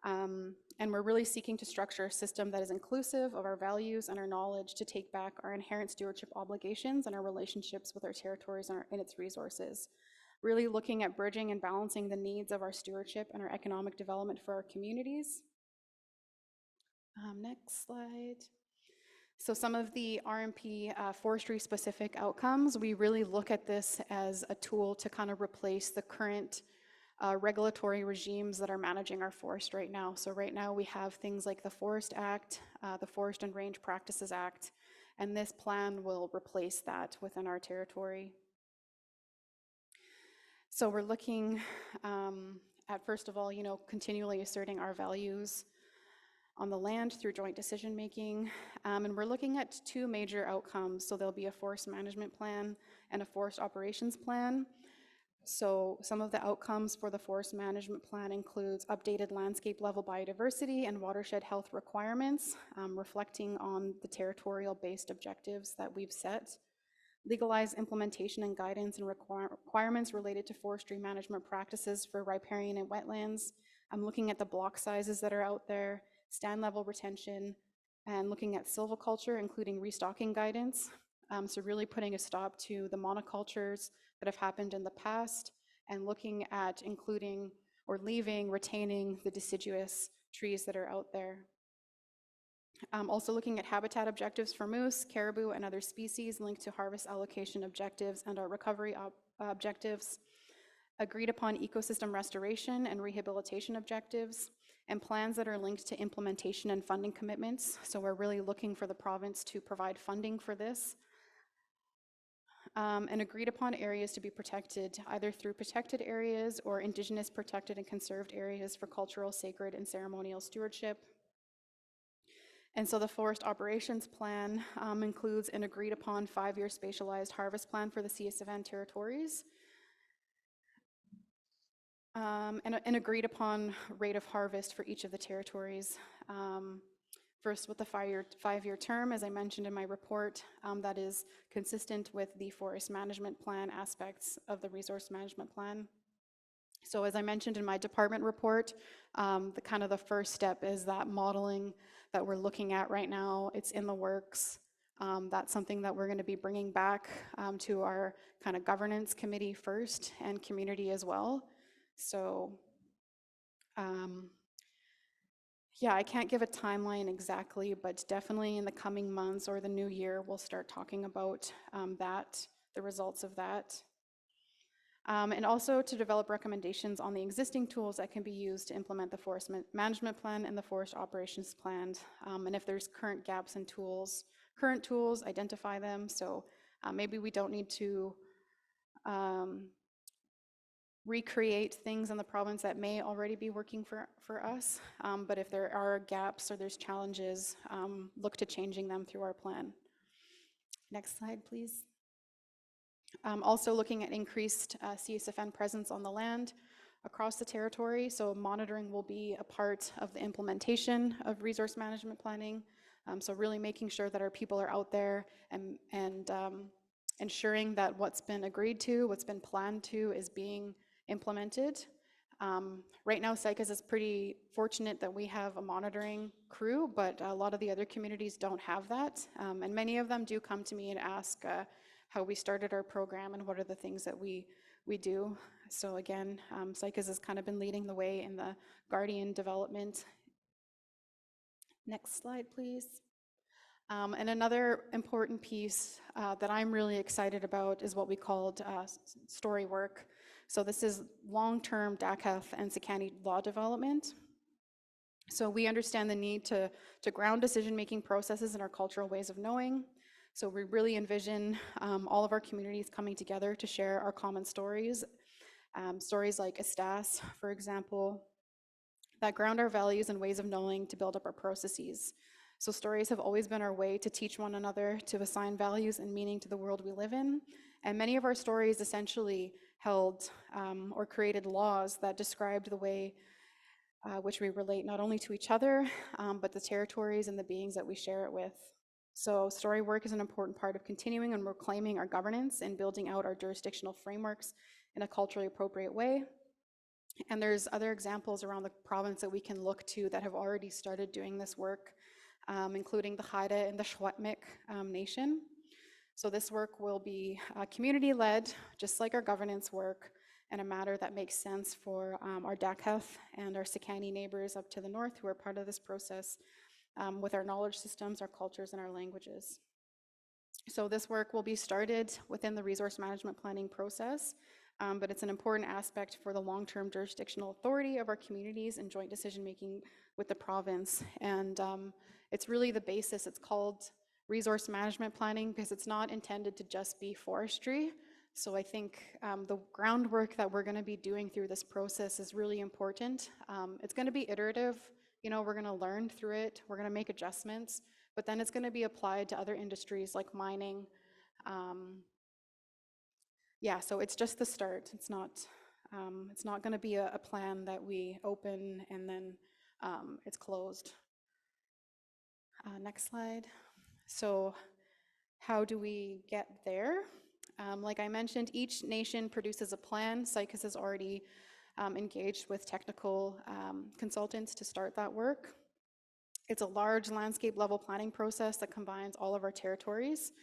And we're really seeking to structure a system that is inclusive of our values and our knowledge to take back our inherent stewardship obligations and our relationships with our territories and its resources. Really looking at bridging and balancing the needs of our stewardship and our economic development for our communities. Next slide. So some of the RMP forestry specific outcomes, we really look at this as a tool to kind of replace the current regulatory regimes that are managing our forest right now. So right now we have things like the Forest Act, the Forest and Range Practices Act, and this plan will replace that within our territory. So we're looking at, first of all, continually asserting our values on the land through joint decision making. And we're looking at two major outcomes. So there'll be a forest management plan and a forest operations plan. So some of the outcomes for the forest management plan includes updated landscape level biodiversity and watershed health requirements, reflecting on the territorial based objectives that we've set. Legalized implementation and guidance and requirements related to forestry management practices for riparian and wetlands. I'm looking at the block sizes that are out there, stand level retention, and looking at silviculture, including restocking guidance. So really putting a stop to the monocultures that have happened in the past and looking at including or retaining the deciduous trees that are out there. Also looking at habitat objectives for moose, caribou, and other species linked to harvest allocation objectives and our recovery objectives. Agreed upon ecosystem restoration and rehabilitation objectives, and plans that are linked to implementation and funding commitments. So we're really looking for the province to provide funding for this. And agreed upon areas to be protected, either through protected areas or Indigenous protected and conserved areas for cultural, sacred, and ceremonial stewardship. And so the forest operations plan includes an agreed upon 5-year spatialized harvest plan for the SFN territories, and an agreed upon rate of harvest for each of the territories. First, with the 5-year term, as I mentioned in my report, that is consistent with the forest management plan aspects of the resource management plan. So as I mentioned in my department report, the first step is that modeling that we're looking at right now. It's in the works. That's something that we're going to be bringing back to our kind of governance committee first and community as well. So yeah, I can't give a timeline exactly, but definitely in the coming months or the new year, we'll start talking about the results of that. And also to develop recommendations on the existing tools that can be used to implement the forest management plan and the forest operations plan. And if there's current gaps in current tools, identify them. So maybe we don't need to recreate things in the province that may already be working for us. But if there are gaps or there's challenges, look to changing them through our plan. Next slide, please. Also looking at increased CSFN presence on the land across the territory. So monitoring will be a part of the implementation of resource management planning. So really making sure that our people are out there and ensuring that what's been agreed to, what's been planned to is being implemented. Right now, Saik'uz is pretty fortunate that we have a monitoring crew, but a lot of the other communities don't have that. And many of them do come to me and ask how we started our program and what are the things that we do. So again, Saik'uz has kind of been leading the way in the Guardian development. Next slide, please. And another important piece that I'm really excited about is what we called story work. So this is long-term Dakheth and Sekani law development. So we understand the need to ground decision-making processes in our cultural ways of knowing. So we really envision all of our communities coming together to share our common stories. Stories like Estas, for example, that ground our values and ways of knowing to build up our processes. So stories have always been our way to teach one another, to assign values and meaning to the world we live in. And many of our stories essentially held or created laws that described the way which we relate not only to each other, but the territories and the beings that we share it with. So story work is an important part of continuing and reclaiming our governance and building out our jurisdictional frameworks in a culturally appropriate way. And there's other examples around the province that we can look to that have already started doing this work, including the Haida and the Shwetmik Nation. So this work will be community-led, just like our governance work, and a matter that makes sense for our Dakheth and our Sekani neighbors up to the north who are part of this process with our knowledge systems, our cultures, and our languages. So this work will be started within the resource management planning process, but it's an important aspect for the long-term jurisdictional authority of our communities and joint decision-making with the province. And it's really the basis. It's called resource management planning because it's not intended to just be forestry. So I think the groundwork that we're going to be doing through this process is really important. It's going to be iterative. You know, we're going to learn through it. We're going to make adjustments, but then it's going to be applied to other industries like mining. Yeah, so it's just the start. It's not going to be a plan that we open and then it's closed. Next slide. So how do we get there? Like I mentioned, each nation produces a plan. Saik'uz has already engaged with technical consultants to start that work. It's a large landscape level planning process that combines all of our territories,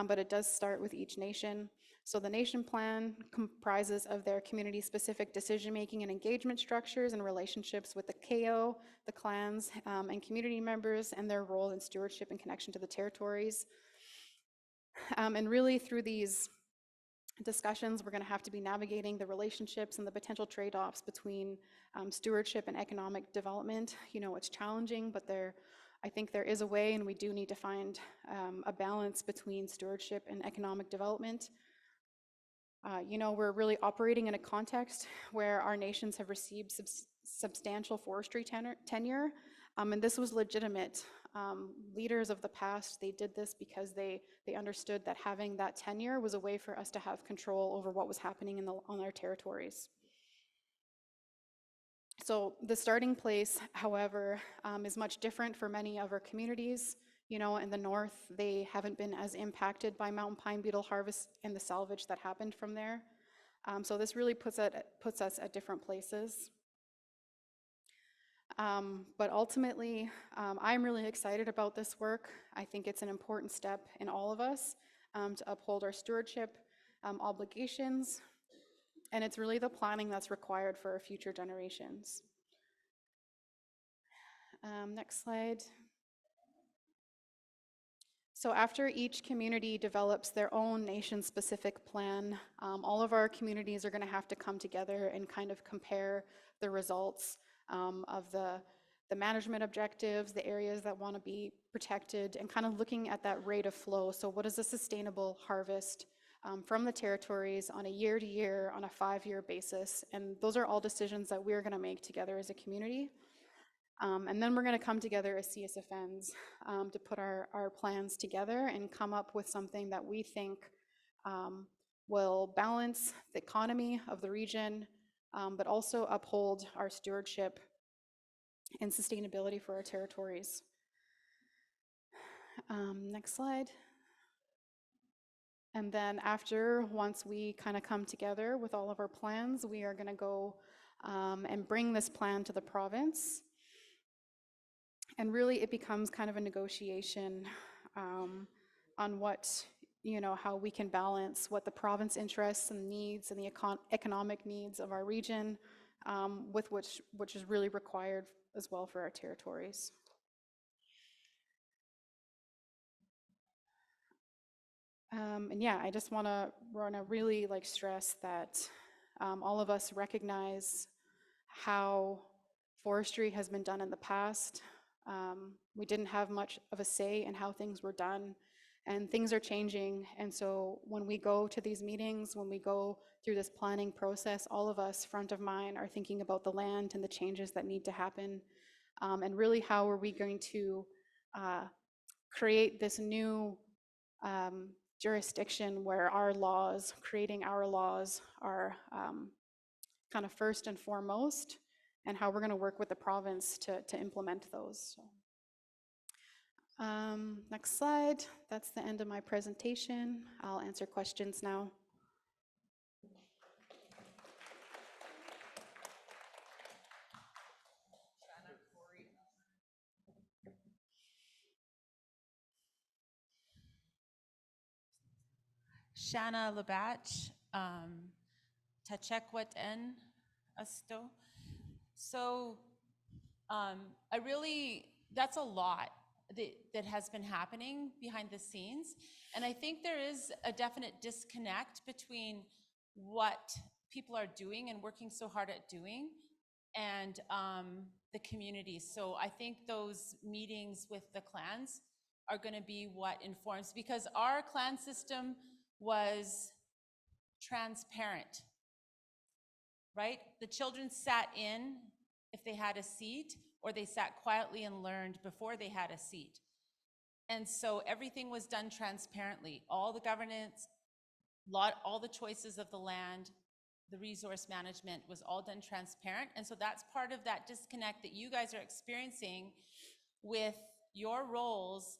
but it does start with each nation. So the nation plan comprises of their community-specific decision-making and engagement structures and relationships with the KO, the clans, and community members, and their role in stewardship and connection to the territories. And really through these discussions, we're going to have to be navigating the relationships and the potential trade-offs between stewardship and economic development. You know, it's challenging, but I think there is a way, and we do need to find a balance between stewardship and economic development. You know, we're really operating in a context where our nations have received substantial forestry tenure, and this was legitimate. Leaders of the past, they did this because they understood that having that tenure was a way for us to have control over what was happening on our territories. So the starting place, however, is much different for many of our communities. You know, in the north, they haven't been as impacted by mountain pine beetle harvest and the salvage that happened from there. So this really puts us at different places. But ultimately, I'm really excited about this work. I think it's an important step in all of us to uphold our stewardship obligations, and it's really the planning that's required for our future generations. Next slide. So after each community develops their own nation-specific plan, all of our communities are going to have to come together and kind of compare the results of the management objectives, the areas that want to be protected, and kind of looking at that rate of flow. So what is a sustainable harvest from the territories on a year-to-year, on a 5-year basis? And those are all decisions that we're going to make together as a community. And then we're going to come together as CSFNs to put our plans together and come up with something that we think will balance the economy of the region, but also uphold our stewardship and sustainability for our territories. Next slide. And then once we kind of come together with all of our plans, we are going to go and bring this plan to the province. And really it becomes kind of a negotiation on what, you know, how we can balance what the province interests and needs and the economic needs of our region with which is really required as well for our territories. And yeah, I just want to really like stress that all of us recognize how forestry has been done in the past. We didn't have much of a say in how things were done, and things are changing. And so when we go to these meetings, when we go through this planning process, all of us front of mind are thinking about the land and the changes that need to happen. And really, how are we going to create this new jurisdiction where creating our laws are kind of first and foremost, and how we're going to work with the province to implement those. So, next slide. That's the end of my presentation. I'll answer questions now. Shanna Labatch, Tachekwat-en Asto. So I really, that's a lot that has been happening behind the scenes. And I think there is a definite disconnect between what people are doing and working so hard at doing and the community. So I think those meetings with the clans are going to be what informs, because our clan system was transparent, right? The children sat in if they had a seat, or they sat quietly and learned before they had a seat. And so everything was done transparently. All the governance, all the choices of the land, the resource management was all done transparent. And so that's part of that disconnect that you guys are experiencing with your roles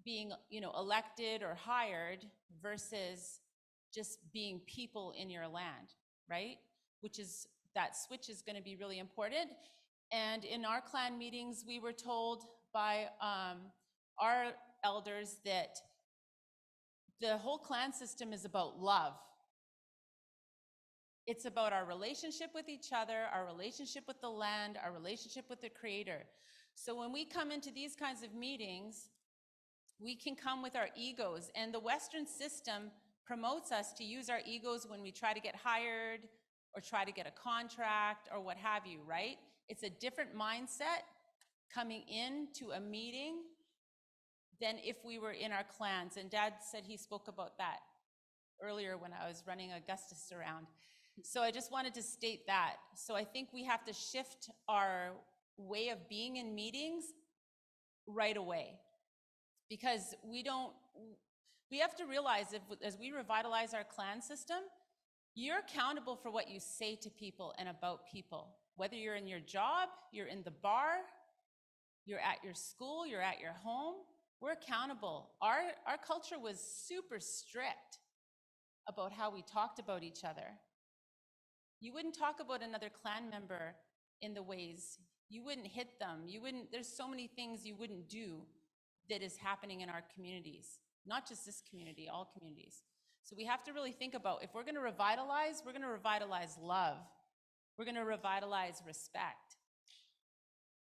being, elected or hired versus just being people in your land, right? That switch is going to be really important. And in our clan meetings, we were told by our elders that the whole clan system is about love. It's about our relationship with each other, our relationship with the land, our relationship with the Creator. So when we come into these kinds of meetings, we can come with our egos, and the Western system promotes us to use our egos when we try to get hired or try to get a contract or what have you, right? It's a different mindset coming into a meeting than if we were in our clans. And Dad said he spoke about that earlier when I was running Augustus around. So I just wanted to state that. So I think we have to shift our way of being in meetings right away, because we have to realize as we revitalize our clan system, you're accountable for what you say to people and about people. Whether you're in your job, you're in the bar, you're at your school, you're at your home, we're accountable. Our culture was super strict about how we talked about each other. You wouldn't talk about another clan member in the ways, you wouldn't hit them, there's so many things you wouldn't do that is happening in our communities, not just this community, all communities. So we have to really think about, if we're going to revitalize love. We're going to revitalize respect,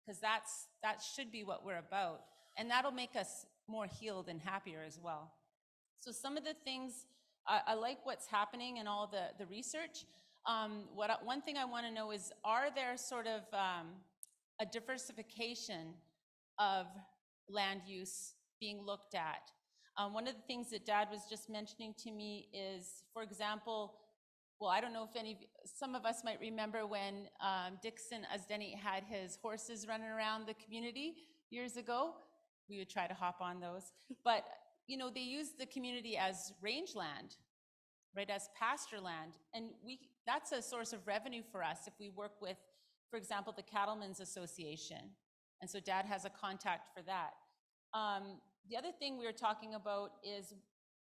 because that should be what we're about. And that'll make us more healed and happier as well. So some of the things, I like what's happening in all the research. One thing I want to know is, are there sort of a diversification of land use being looked at? One of the things that Dad was just mentioning to me is, for example, well, I don't know if some of us might remember when Dixon Asdeni had his horses running around the community years ago. We would try to hop on those. But, they used the community as rangeland, right, as pasture land. And that's a source of revenue for us if we work with, for example, the Cattlemen's Association. And so Dad has a contact for that. The other thing we were talking about is,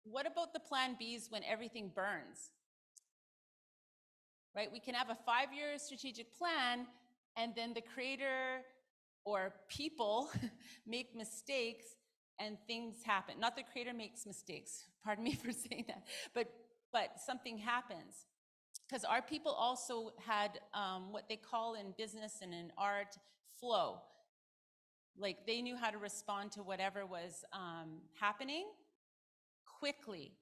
what about the Plan Bs when everything burns? Right, we can have a 5-year strategic plan, and then the Creator or people make mistakes and things happen. Not the Creator makes mistakes, pardon me for saying that, but something happens. Because our people also had what they call in business and in art, flow. Like, they knew how to respond to whatever was happening quickly,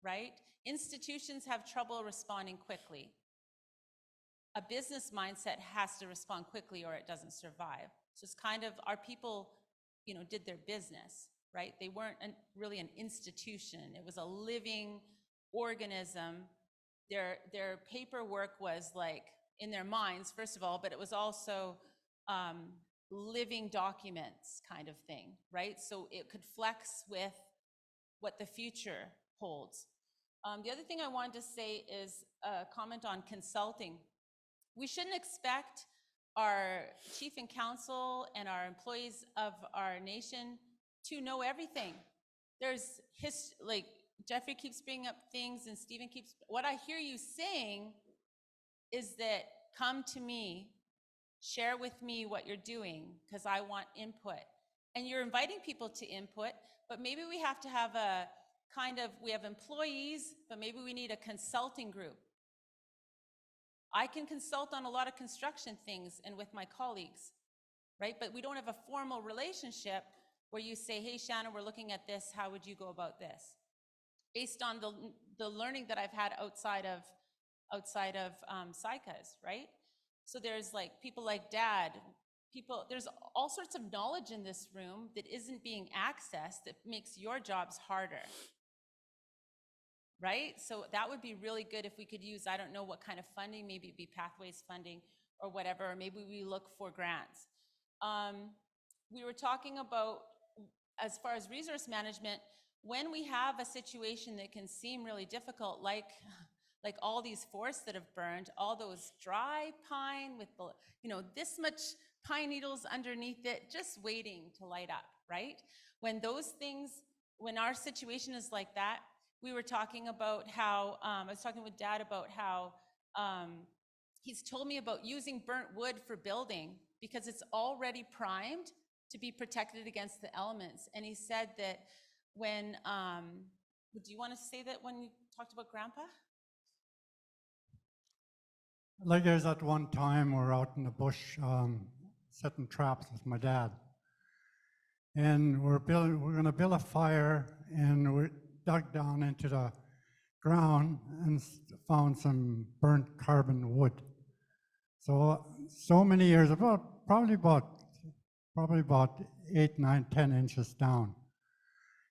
right? Institutions have trouble responding quickly. A business mindset has to respond quickly or it doesn't survive. So it's kind of, our people, did their business, right? They weren't really an institution. It was a living organism. Their paperwork was like in their minds, first of all, but it was also living documents kind of thing, right? So it could flex with what the future holds. The other thing I wanted to say is a comment on consulting. We shouldn't expect our chief and council and our employees of our nation to know everything. There's like Jeffrey keeps bringing up things and Stephen keeps, what I hear you saying is that, come to me, share with me what you're doing, because I want input. And you're inviting people to input, but maybe we have to have we have employees, but maybe we need a consulting group. I can consult on a lot of construction things and with my colleagues, right? But we don't have a formal relationship where you say, hey, Shannon, we're looking at this, how would you go about this? Based on the learning that I've had outside of Saik'uz, right? So there's like people like Dad, there's all sorts of knowledge in this room that isn't being accessed that makes your jobs harder, right? So that would be really good if we could use, I don't know what kind of funding, maybe it'd be Pathways funding or whatever, or maybe we look for grants. We were talking about, as far as resource management, when we have a situation that can seem really difficult, like all these forests that have burned, all those dry pine with the, this much pine needles underneath it, just waiting to light up, right? When our situation is like that, we were talking about how, I was talking with Dad about how he's told me about using burnt wood for building because it's already primed to be protected against the elements. And he said that when, do you want to say that when you talked about Grandpa? Like there's that one time we're out in the bush setting traps with my dad. And we're going to build a fire, and we dug down into the ground and found some burnt carbon wood. So many years, probably about 8, 9, 10 inches down.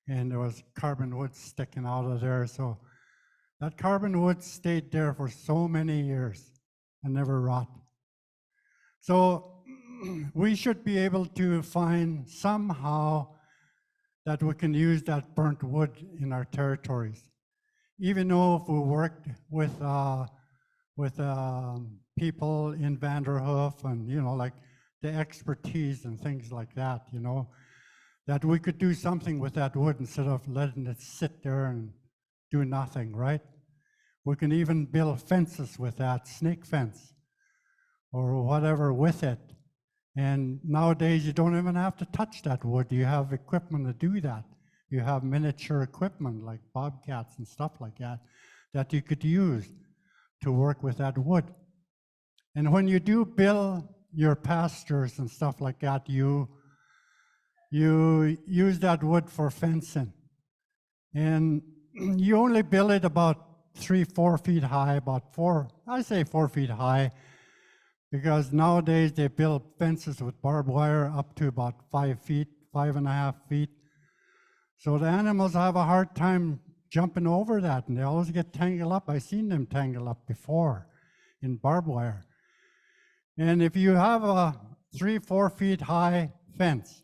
And there was carbon wood sticking out of there. So that carbon wood stayed there for so many years and never rot. So we should be able to find somehow that we can use that burnt wood in our territories. Even though if we worked with people in Vanderhoof and, like the expertise and things like that, that we could do something with that wood instead of letting it sit there and do nothing, right? We can even build fences with that, snake fence or whatever with it. And nowadays you don't even have to touch that wood. You have equipment to do that. You have miniature equipment like bobcats and stuff like that that you could use to work with that wood. And when you do build your pastures and stuff like that, you use that wood for fencing. And you only build it about 3-4 feet high, I say 4 feet high, because nowadays they build fences with barbed wire up to about 5 feet, 5.5 feet. So the animals have a hard time jumping over that, and they always get tangled up. I've seen them tangled up before in barbed wire. And if you have a 3-4 feet high fence,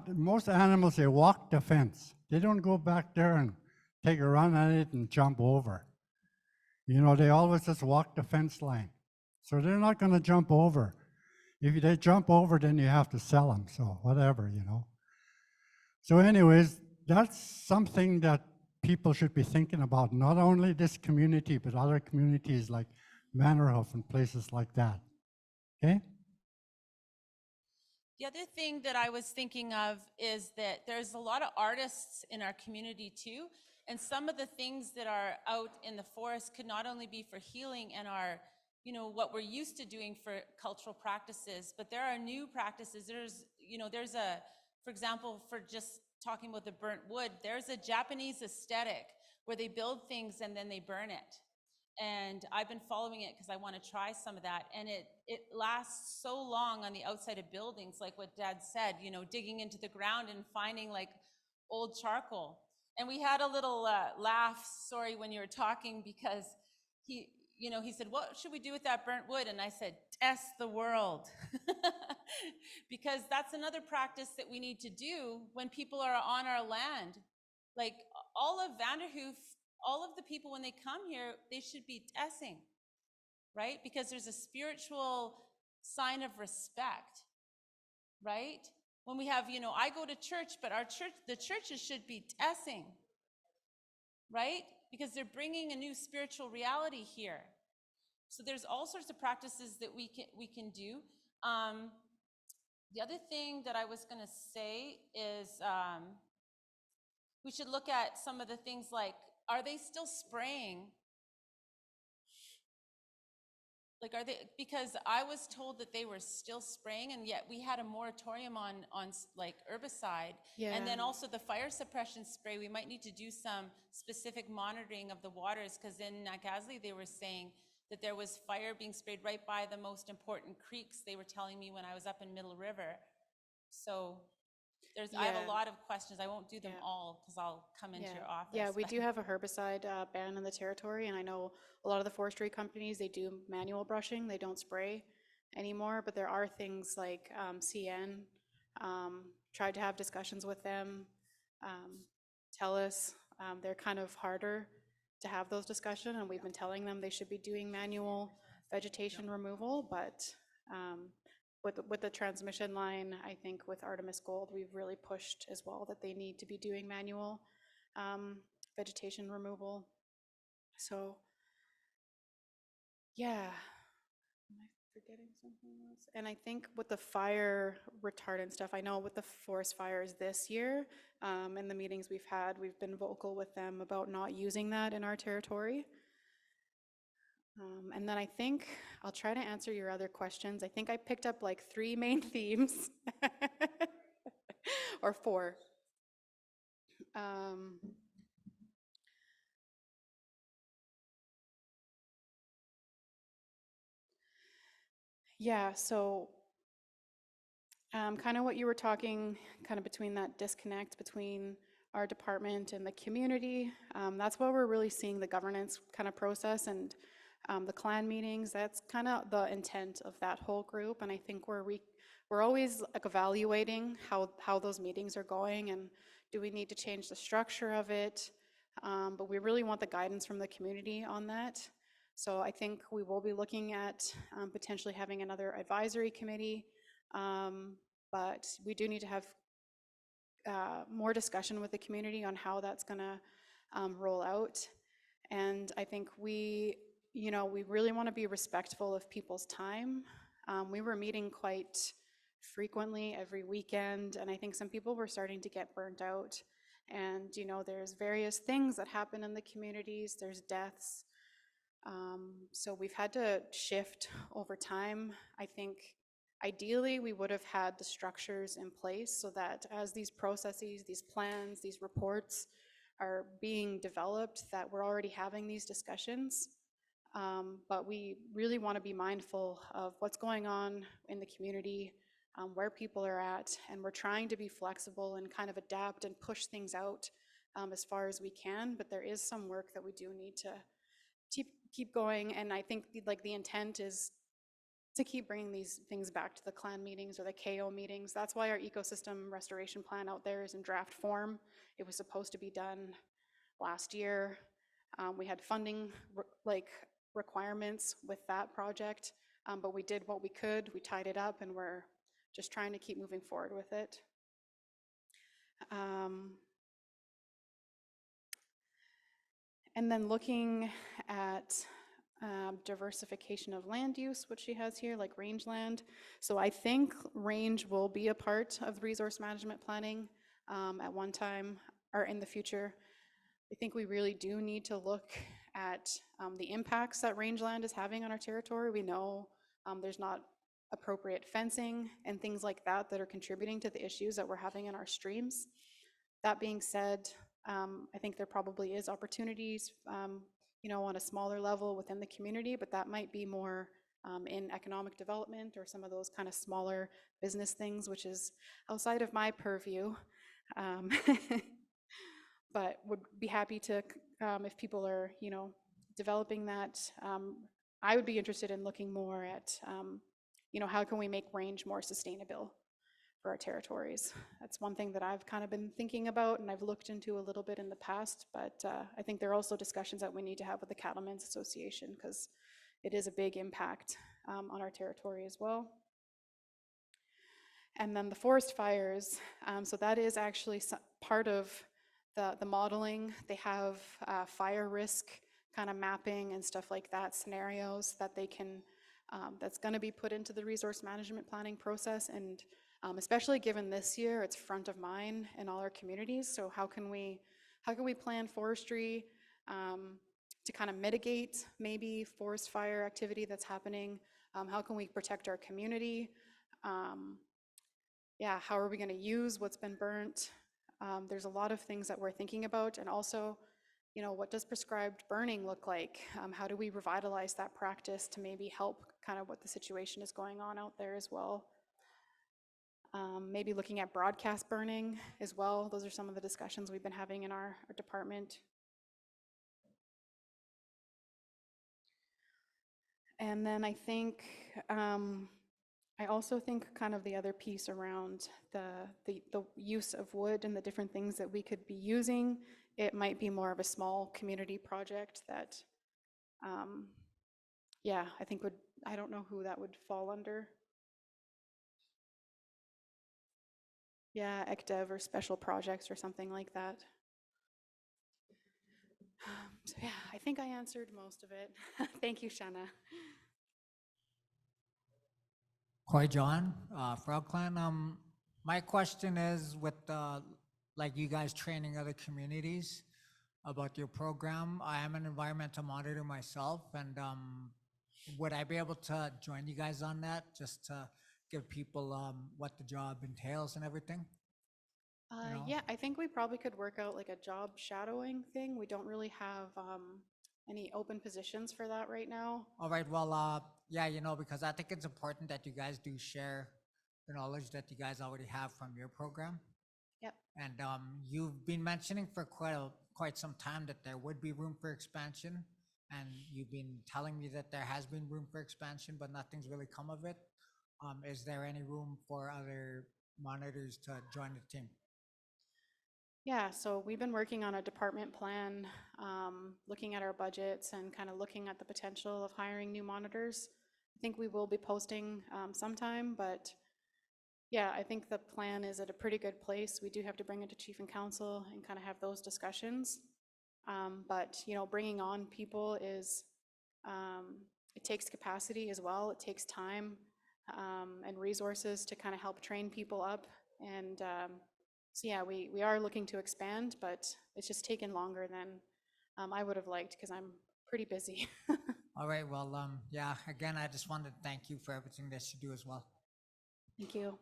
most animals, they walk the fence. They don't go back there and take a run at it and jump over. They always just walk the fence line. So they're not going to jump over. If they jump over, then you have to sell them, so whatever, So anyways, that's something that people should be thinking about, not only this community, but other communities like Vanderhoof and places like that, okay? The other thing that I was thinking of is that there's a lot of artists in our community too, and some of the things that are out in the forest could not only be for healing and our, what we're used to doing for cultural practices, but there are new practices. There's for example, for just talking about the burnt wood, there's a Japanese aesthetic where they build things and then they burn it. And I've been following it because I want to try some of that. And it lasts so long on the outside of buildings, like what Dad said, digging into the ground and finding like old charcoal. And we had a little laugh, sorry, when you were talking, because he said, what should we do with that burnt wood? And I said, test the world. Because that's another practice that we need to do when people are on our land. Like all of Vanderhoof, all of the people, when they come here, they should be testing, right? Because there's a spiritual sign of respect, right? When we have, I go to church, but the churches should be testing, right? Because they're bringing a new spiritual reality here. So there's all sorts of practices that we can do. The other thing that I was going to say is we should look at some of the things like, are they still spraying? Like, are they, because I was told that they were still spraying, and yet we had a moratorium on like herbicide. And then Yeah. also the fire suppression spray, we might need to do some specific monitoring of the waters, because in Nagasley, they were saying that there was fire being sprayed right by the most important creeks, they were telling me when I was up in Middle River. So I have a Yeah. lot of questions. I won't do them Yeah. all, because I'll come into your office. Yeah, we but- do have a herbicide ban in the territory, and I know a lot of the forestry companies, they do manual brushing, they don't spray anymore, but there are things like CN, tried to have discussions with them, TELUS, they're kind of harder to have those discussions, and we've been telling them they should be doing manual vegetation removal, but with the transmission line, I think with Artemis Gold, we've really pushed as well that they need to be doing manual vegetation removal. So, yeah. Am I forgetting something else? And I think with the fire retardant stuff, I know with the forest fires this year, in the meetings we've had, we've been vocal with them about not using that in our territory. And then I think I'll try to answer your other questions. I think I picked up like 3 main themes or 4. Yeah, so kind of what you were talking, kind of between that disconnect between our department and the community. That's where we're really seeing the governance kind of process and the clan meetings. That's kind of the intent of that whole group. And I think we're always like evaluating how those meetings are going and do we need to change the structure of it. But we really want the guidance from the community on that. So I think we will be looking at potentially having another advisory committee. But we do need to have more discussion with the community on how that's going to roll out. And I think we really want to be respectful of people's time. We were meeting quite frequently every weekend, and I think some people were starting to get burnt out. And, there's various things that happen in the communities, there's deaths. So we've had to shift over time. I think ideally we would have had the structures in place so that as these processes, these plans, these reports are being developed, that we're already having these discussions. But we really want to be mindful of what's going on in the community, where people are at, and we're trying to be flexible and kind of adapt and push things out as far as we can, but there is some work that we do need to keep going, and I think like the intent is to keep bringing these things back to the clan meetings or the KO meetings. That's why our ecosystem restoration plan out there is in draft form. It was supposed to be done last year. We had funding requirements with that project, but we did what we could. We tied it up, and we're just trying to keep moving forward with it. And then looking at diversification of land use, which she has here, like rangeland. So I think range will be a part of resource management planning at one time or in the future. I think we really do need to look at the impacts that rangeland is having on our territory. We know there's not appropriate fencing and things like that that are contributing to the issues that we're having in our streams. That being said, I think there probably is opportunities, on a smaller level within the community, but that might be more in economic development or some of those kind of smaller business things, which is outside of my purview. But would be happy to, if people are, developing that, I would be interested in looking more at, how can we make range more sustainable for our territories. That's one thing that I've kind of been thinking about and I've looked into a little bit in the past, but I think there are also discussions that we need to have with the Cattlemen's Association because it is a big impact on our territory as well. And then the forest fires, so that is actually part of the modeling. They have fire risk kind of mapping and stuff like that, scenarios that they can, that's going to be put into the resource management planning process. And especially given this year, it's front of mind in all our communities. So how can we how can we plan forestry to kind of mitigate maybe forest fire activity that's happening? How can we protect our community? Yeah, how are we going to use what's been burnt? There's a lot of things that we're thinking about, and also, you know, what does prescribed burning look like? How do we revitalize that practice to maybe help kind of what the situation is going on out there as well? Maybe looking at broadcast burning as well. Those are some of the discussions we've been having in our department. And then I think, I also think kind of the other piece around the use of wood and the different things that we could be using, it might be more of a small community project that, yeah, I think I don't know who that would fall under. Yeah, ECDEV or special projects or something like that. So yeah, I think I answered most of it. Thank you, Shanna. Koi John, Frog Clan. My question is with like you guys training other communities about your program. I am an environmental monitor myself, and would I be able to join you guys on that just to give people what the job entails and everything? know? Yeah, I think we probably could work out like a job shadowing thing. We don't really have any open positions for that right now. All right, well, yeah, you know, because I think it's important that you guys do share the knowledge that you guys already have from your program. Yep. And you've been mentioning for quite some time that there would be room for expansion, and you've been telling me that there has been room for expansion, but nothing's really come of it. Is there any room for other monitors to join the team? Yeah, so we've been working on a department plan, looking at our budgets and kind of looking at the potential of hiring new monitors. I think we will be posting sometime, but yeah, I think the plan is at a pretty good place. We do have to bring it to chief and council and kind of have those discussions. But you know, bringing on people is, it takes capacity as well. It takes time and resources to kind of help train people up. And so yeah, we are looking to expand, but it's just taken longer than I would have liked because I'm pretty busy. All right, well, yeah, again, I just wanted to thank you for everything that you do as well. Thank you.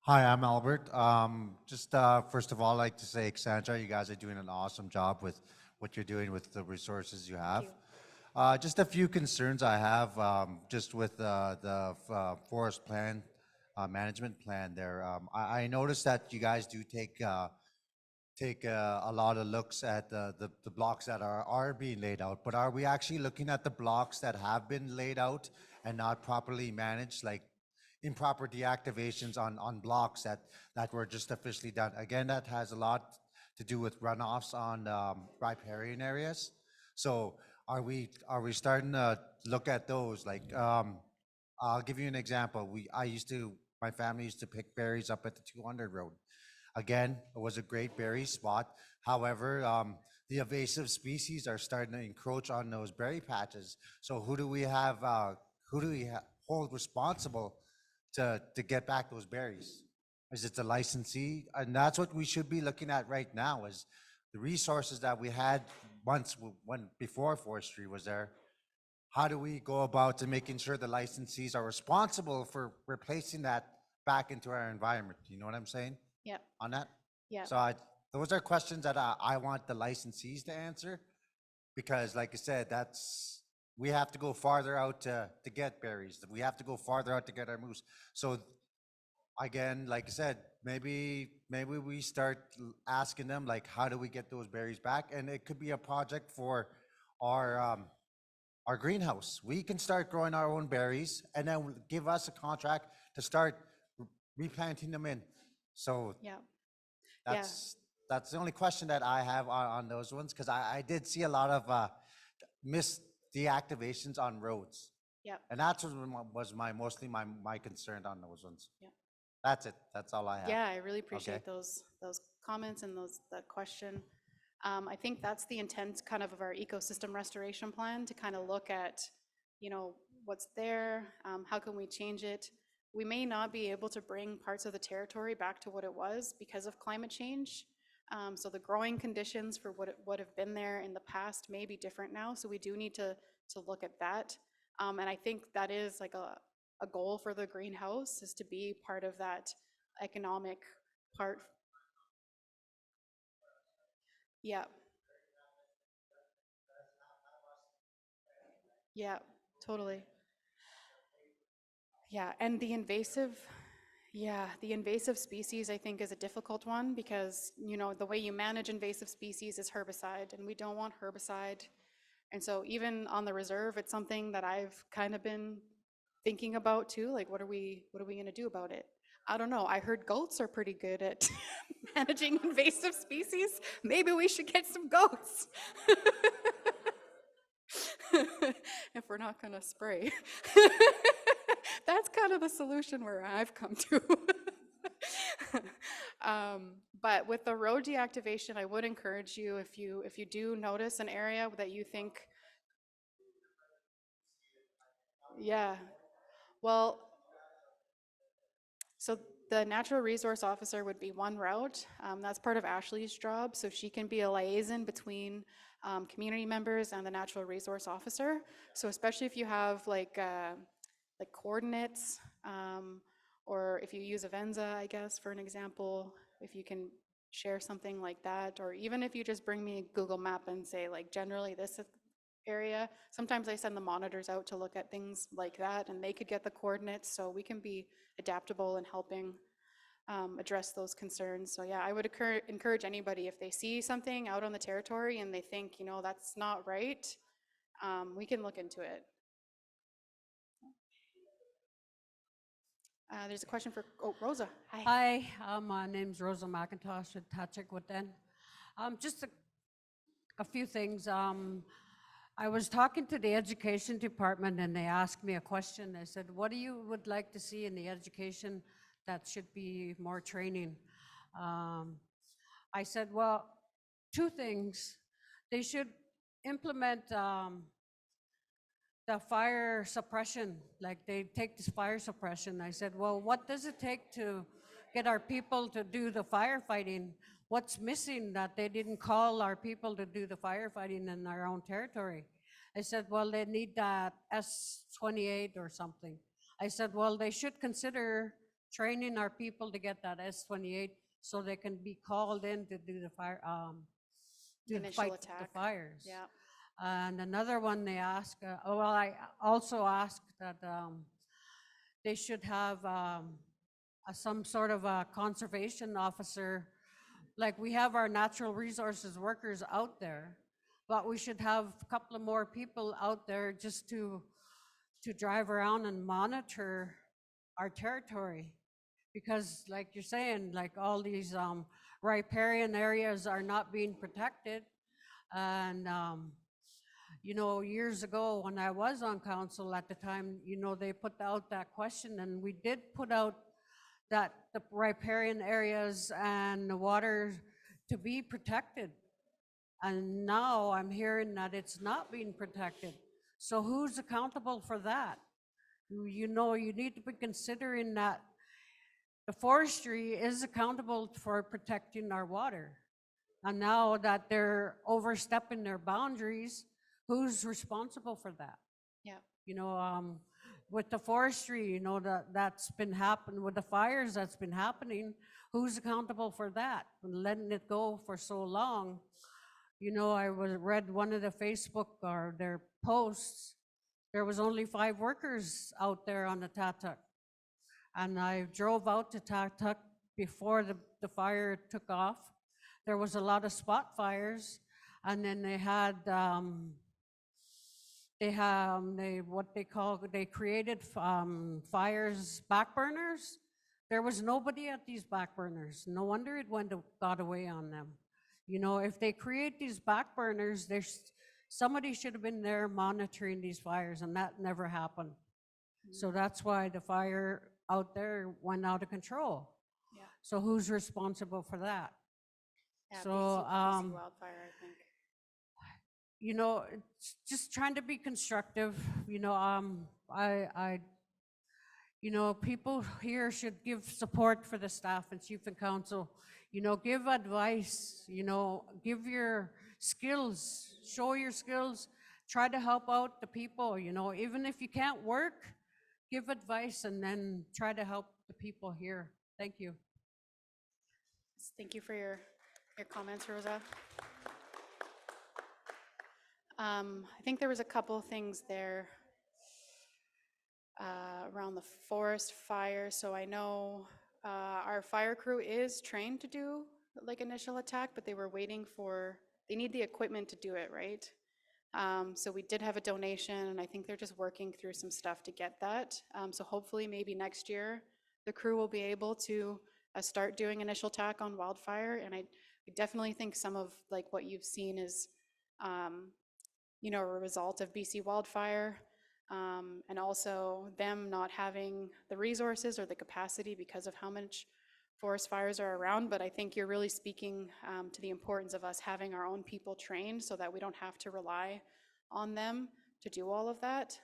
Hi, I'm Albert. Just first of all, I'd like to say, Cassandra, you guys are doing an awesome job with what you're doing with the resources you have. Just a few concerns I have just with the forest plan, management plan there. I noticed that you guys do take a lot of looks at the blocks that are being laid out, but are we actually looking at the blocks that have been laid out and not properly managed, like improper deactivations on blocks that were just officially done? Again, that has a lot to do with runoffs on riparian areas. So are we starting to look at those? Like, I'll give you an example. My family used to pick berries up at the 200 road. Again, it was a great berry spot. However, the invasive species are starting to encroach on those berry patches. So who do we have? Hold responsible to get back those berries? Is it the licensee? And that's what we should be looking at right now, is the resources that we had when before forestry was there. How do we go about to making sure the licensees are responsible for replacing that back into our environment? You know what I'm saying? Yeah. On that? Yeah. So those are questions that I want the licensees to answer, because like I said, we have to go farther out to get berries. We have to go farther out to get our moose. So again, like I said, maybe we start asking them, like, how do we get those berries back? And it could be a project for our greenhouse. We can start growing our own berries and then give us a contract to start replanting them in. So Yeah. that's the only question that I have on those ones, because I did see a lot of missed deactivations on roads. Yeah. And that's what was mostly my concern on those ones. Yeah. That's it. That's all I have. Yeah, I really appreciate Okay. those comments and that question. I think that's the intent kind of our ecosystem restoration plan, to kind of look at, you know, what's there, how can we change it. We may not be able to bring parts of the territory back to what it was because of climate change. So the growing conditions for what have been there in the past may be different now. So we do need to look at that. And I think that is like a goal for the greenhouse, is to be part of that economic part. Yeah. Yeah, totally. Yeah, and the invasive species, I think, is a difficult one because, you know, the way you manage invasive species is herbicide, and we don't want herbicide. And so even on the reserve, it's something that I've kind of been thinking about too, like what are we gonna do about it? I don't know. I heard goats are pretty good at managing invasive species. Maybe we should get some goats. If we're not gonna spray. That's kind of the solution where I've come to. But with the road deactivation, I would encourage you, if you do notice an area that you think, yeah, well, so the natural resource officer would be one route. That's part of Ashley's job, so she can be a liaison between community members and the natural resource officer. So especially if you have like coordinates, or if you use Avenza, I guess, for an example, if you can share something like that, or even if you just bring me a Google map and say like generally this area, sometimes I send the monitors out to look at things like that, and they could get the coordinates, so we can be adaptable in helping address those concerns. So yeah, I would encourage anybody, if they see something out on the territory and they think, you know, that's not right, we can look into it. There's a question for, Rosa. Hi. Hi, my name's Rosa McIntosh at Tachik-Witten. Just a few things. I was talking to the education department and they asked me a question. They said, what do you would like to see in the education that should be more training? I said, well, two things. They should implement the fire suppression, like they take this fire suppression. I said, well, what does it take to get our people to do the firefighting? What's missing that they didn't call our people to do the firefighting in our own territory? I said, well, they need that S28 or something. I said, well, they should consider training our people to get that S28 so they can be called in to do the fire, to fight the fires. Yeah. And another one they ask, well, I also asked that they should have some sort of a conservation officer. Like we have our natural resources workers out there, but we should have a couple of more people out there just to drive around and monitor our territory. Because like you're saying, like all these riparian areas are not being protected. And you know, years ago when I was on council at the time, you know, they put out that question, and we did put out that the riparian areas and the water to be protected. And now I'm hearing that it's not being protected. So who's accountable for that? You know, you need to be considering that the forestry is accountable for protecting our water. And now that they're overstepping their boundaries, who's responsible for that? Yeah. You know, with the forestry, you know, that's been happening, with the fires that's been happening, who's accountable for that? And letting it go for so long. You know, I read one of the Facebook or their posts, there was only 5 workers out there on the Tatuk. And I drove out to Tatuk before the fire took off. There was a lot of spot fires, and then they had they created fires, back burners. There was nobody at these back burners. No wonder it got away on them. You know, if they create these back burners, somebody should have been there monitoring these fires, and that never happened. So that's why the fire out there went out of control. Yeah. So who's responsible for that? Yeah, So BC wildfire, I think. you know, it's just trying to be constructive, you know, people here should give support for the staff and chief and council, give advice, give your skills, show your skills, try to help out the people, even if you can't work, give advice and then try to help the people here. Thank you. Thank you for your comments, Rosa. I think there was a couple things there around the forest fire. So I know our fire crew is trained to do like initial attack, but they were waiting they need the equipment to do it, right? So we did have a donation, and I think they're just working through some stuff to get that. So hopefully maybe next year, the crew will be able to start doing initial attack on wildfire. And I definitely think some of like what you've seen is, a result of BC wildfire, and also them not having the resources or the capacity because of how much forest fires are around. But I think you're really speaking to the importance of us having our own people trained so that we don't have to rely on them to do all of that.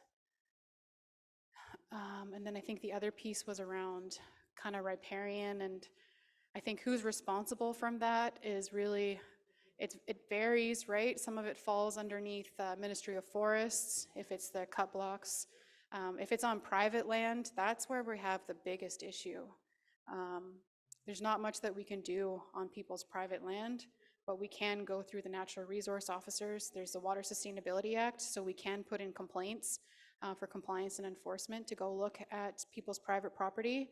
And then I think the other piece was around kind of riparian, and I think who's responsible from that is really, it varies, right? Some of it falls underneath Ministry of Forests, if it's the cut blocks. If it's on private land, that's where we have the biggest issue. There's not much that we can do on people's private land, but we can go through the natural resource officers. There's the Water Sustainability Act, so we can put in complaints for compliance and enforcement to go look at people's private property.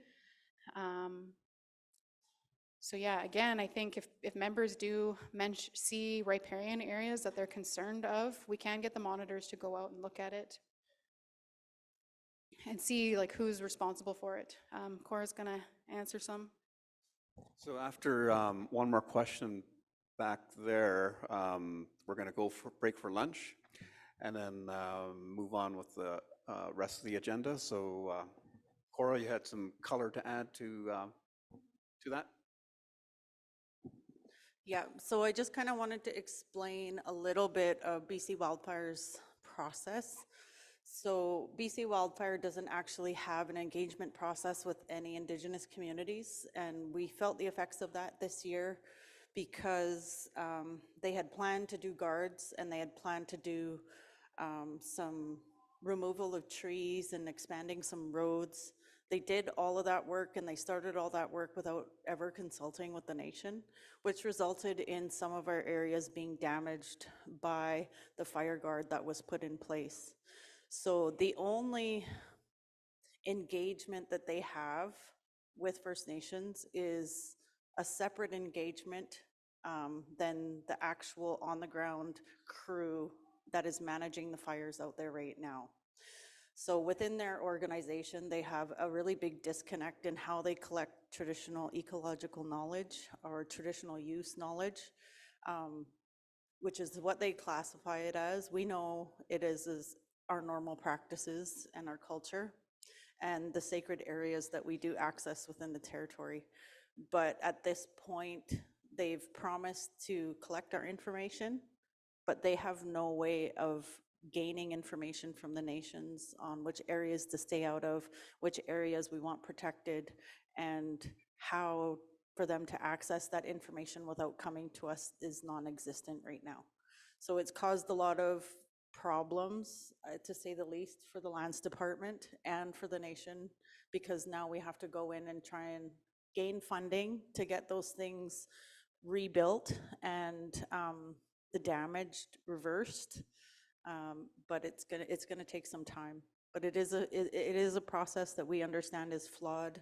So yeah, again, I think if members do see riparian areas that they're concerned of, we can get the monitors to go out and look at it and see like who's responsible for it. Cora's gonna answer some. So after one more question back there, we're going to go for break for lunch and then move on with the rest of the agenda. So Cora, you had some color to add to that? Yeah, so I just kind of wanted to explain a little bit of BC Wildfire's process. So BC Wildfire doesn't actually have an engagement process with any Indigenous communities, and we felt the effects of that this year because they had planned to do guards and they had planned to do some removal of trees and expanding some roads. They did all of that work and they started all that work without ever consulting with the nation, which resulted in some of our areas being damaged by the fire guard that was put in place. So the only engagement that they have with First Nations is a separate engagement than the actual on-the-ground crew that is managing the fires out there right now. So within their organization, they have a really big disconnect in how they collect traditional ecological knowledge or traditional use knowledge, which is what they classify it as. We know it is our normal practices and our culture and the sacred areas that we do access within the territory. But at this point, they've promised to collect our information, but they have no way of gaining information from the nations on which areas to stay out of, which areas we want protected, and how for them to access that information without coming to us is non-existent right now. So it's caused a lot of problems, to say the least, for the lands department and for the nation, because now we have to go in and try and gain funding to get those things rebuilt and the damage reversed. But it's gonna take some time. But it is a process that we understand is flawed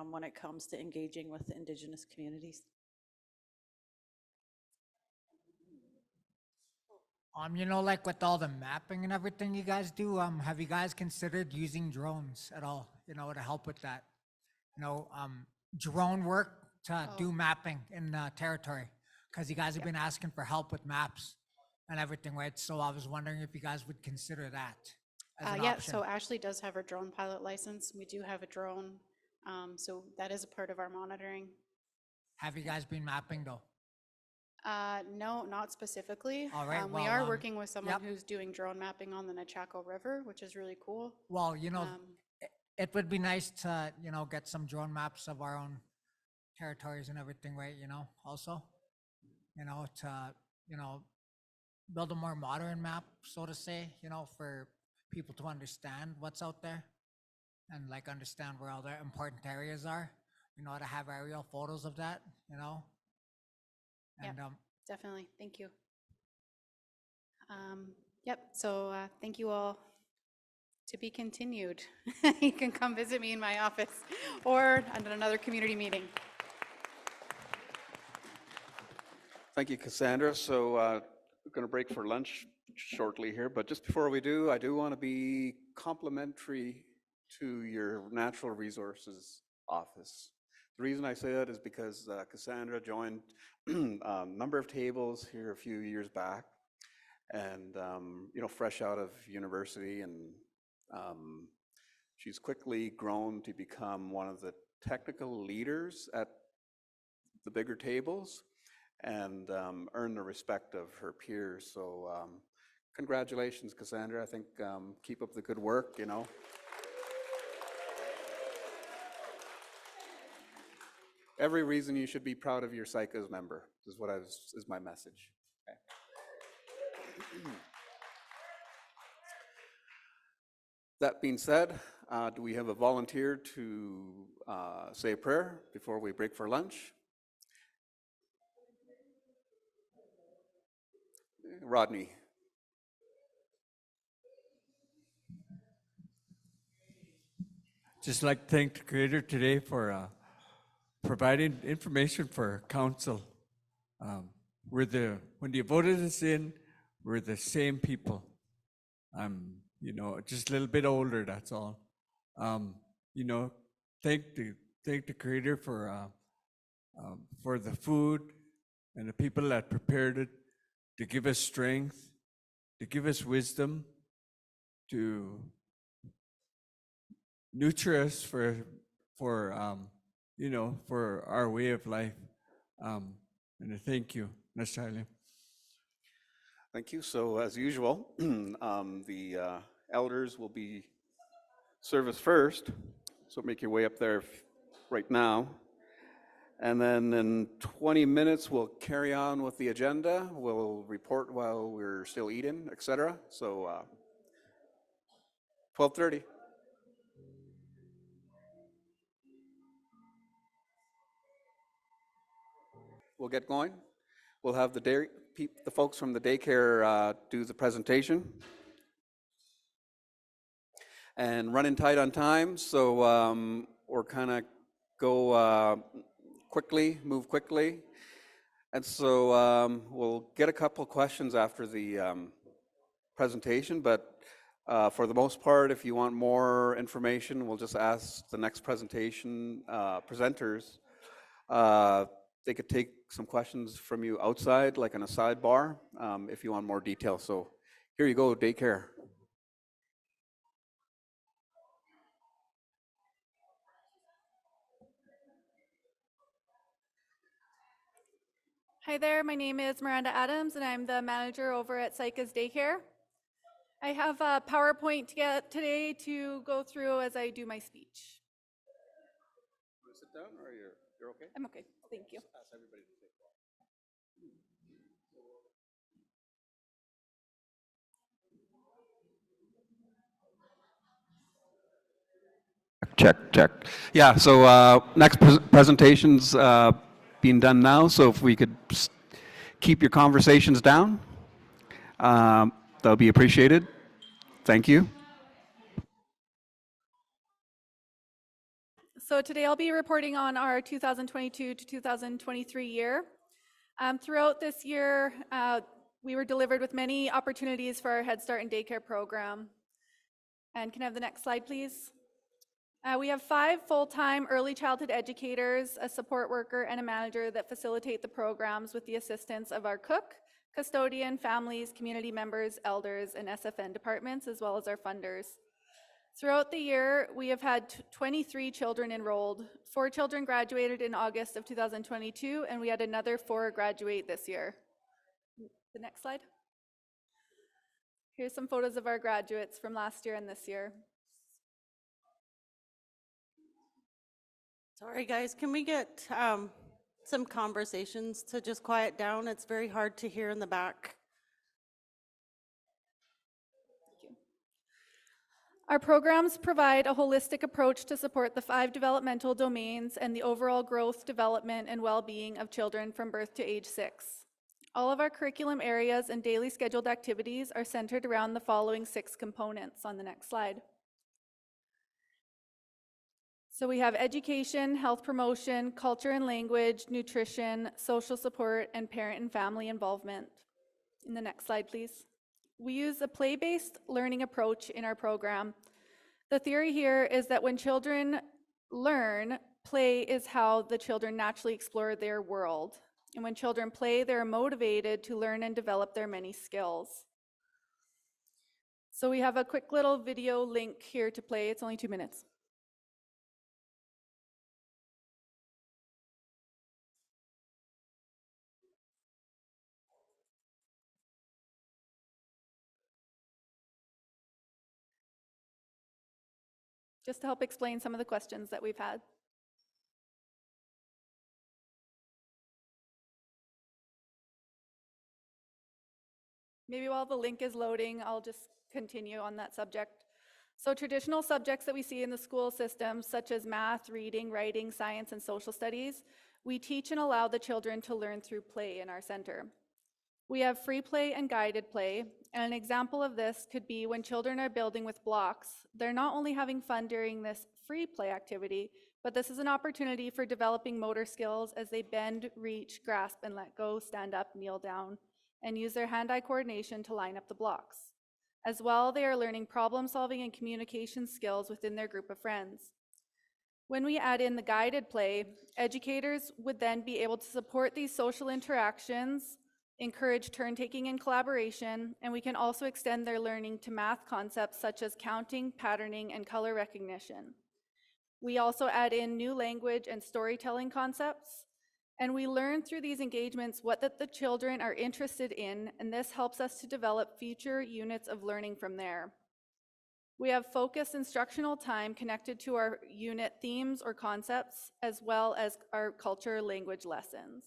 when it comes to engaging with Indigenous communities. Like with all the mapping and everything you guys do, have you guys considered using drones at all, to help with that? Drone work to do mapping in territory, because you guys have been asking for help with maps and everything, right? So I was wondering if you guys would consider that as an Yeah, option. so Ashley does have her drone pilot license. We do have a drone, so that is a part of our monitoring. Have you guys been mapping though? No, not specifically. All right, We well, are working with someone yep. who's doing drone mapping on the Nechaco River, which is really cool. Well, you know, Um, it would be nice to, you know, get some drone maps of our own territories and everything, right, you know, also, you know, to, you know, build a more modern map, so to say, you know, for people to understand what's out there and like understand where all the important areas are, you know, to have aerial photos of that, you know. Yeah. And Definitely, thank you. Yep, so thank you all. To be continued. You can come visit me in my office or at another community meeting. Thank you, Cassandra. So we're going to break for lunch shortly here, but just before we do, I do want to be complimentary to your Natural Resources Office. The reason I say that is because Cassandra joined a number of tables here a few years back, and you know, fresh out of university, and she's quickly grown to become one of the technical leaders at the bigger tables, and earn the respect of her peers. So congratulations, Cassandra. I think keep up the good work, you know. Every reason you should be proud of your Saik'uz member is what is my message. Okay. That being said, do we have a volunteer to say a prayer before we break for lunch? Rodney. Just like to thank the Creator today for providing information for council. When you voted us in, we're the same people. I'm, you know, just a little bit older, that's all. You know, thank the Creator for the food and the people that prepared it, to give us strength, to give us wisdom, to nurture us for you know, for our way of life. And I thank you, Ms. Charlie. Thank you. So as usual, the elders will be service first. So make your way up there right now. And then in 20 minutes, we'll carry on with the agenda. We'll report while we're still eating, etc. So 12:30. We'll get going. We'll have the folks from the daycare do the presentation. And running tight on time, so we're kind of go quickly, move quickly. And so we'll get a couple of questions after the presentation, but for the most part, if you want more information, we'll just ask the next presentation presenters. They could take some questions from you outside, like in a sidebar, if you want more detail. So here you go, daycare. Hi there, my name is Miranda Adams and I'm the manager over at Saik'uz Daycare. I have a PowerPoint to get today to go through as I do my speech. Want to sit down or you're okay? I'm okay, thank you. Ask everybody to take Check, check. Yeah, so next presentation's being done now, so if we could keep your conversations down, that'll be appreciated. Thank you. So today I'll be reporting on our 2022 to 2023 year. Throughout this year, we were delivered with many opportunities for our Head Start and Daycare program. And can I have the next slide, please? We have 5 full-time early childhood educators, a support worker, and a manager that facilitate the programs with the assistance of our cook, custodian, families, community members, elders, and SFN departments, as well as our funders. Throughout the year, we have had 23 children enrolled. 4 children graduated in August of 2022, and we had another 4 graduate this year. The next slide. Here's some photos of our graduates from last year and this year. Sorry, guys, can we get some conversations to just quiet down? It's very hard to hear in the back. Our programs provide a holistic approach to support the 5 developmental domains and the overall growth, development, and well-being of children from birth to age 6. All of our curriculum areas and daily scheduled activities are centered around the following 6 components on the next slide. So we have education, health promotion, culture and language, nutrition, social support, and parent and family involvement. In the next slide, please. We use a play-based learning approach in our program. The theory here is that when children learn, play is how the children naturally explore their world. And when children play, they're motivated to learn and develop their many skills. So we have a quick little video link here to play. It's only 2 minutes. Just to help explain some of the questions that we've had. Maybe while the link is loading, I'll just continue on that subject. So traditional subjects that we see in the school system, such as math, reading, writing, science, and social studies, we teach and allow the children to learn through play in our center. We have free play and guided play, and an example of this could be when children are building with blocks. They're not only having fun during this free play activity, but this is an opportunity for developing motor skills as they bend, reach, grasp, and let go, stand up, kneel down, and use their hand-eye coordination to line up the blocks. As well, they are learning problem-solving and communication skills within their group of friends. When we add in the guided play, educators would then be able to support these social interactions, encourage turn-taking and collaboration, and we can also extend their learning to math concepts such as counting, patterning, and color recognition. We also add in new language and storytelling concepts, and we learn through these engagements what the children are interested in, and this helps us to develop future units of learning from there. We have focused instructional time connected to our unit themes or concepts, as well as our culture language lessons.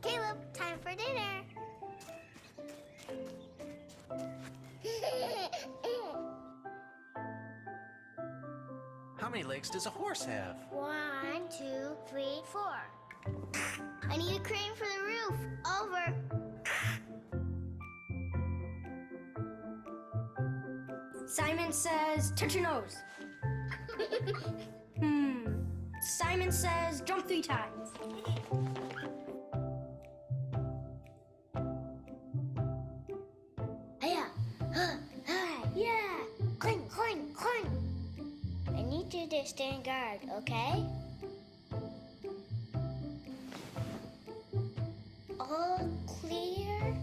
Caleb, time for dinner. How many legs does a horse have? 1, 2, 3, 4. I need a crane for the roof. Over. Simon says, touch your nose. Simon says, jump 3 times. Yeah. Cling, cling, cling. I need you to stand guard, okay? All clear?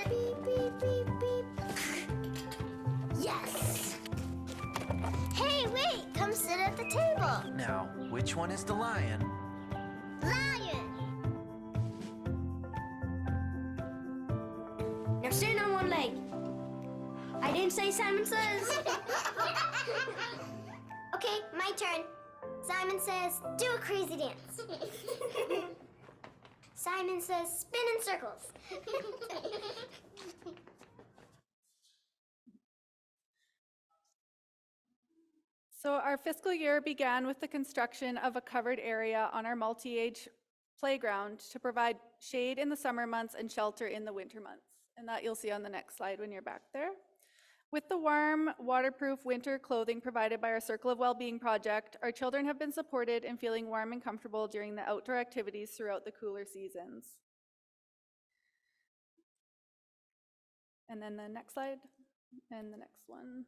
Beep, beep, beep, beep. Yes! Hey, wait! Come sit at the table. Now, which one is the lion? Lion! Now stand on one leg. I didn't say Simon says. Okay, my turn. Simon says, do a crazy dance. Simon says, spin in circles. So our fiscal year began with the construction of a covered area on our multi-age playground to provide shade in the summer months and shelter in the winter months. And that you'll see on the next slide when you're back there. With the warm, waterproof winter clothing provided by our Circle of Wellbeing project, our children have been supported in feeling warm and comfortable during the outdoor activities throughout the cooler seasons. And then the next slide, and the next one.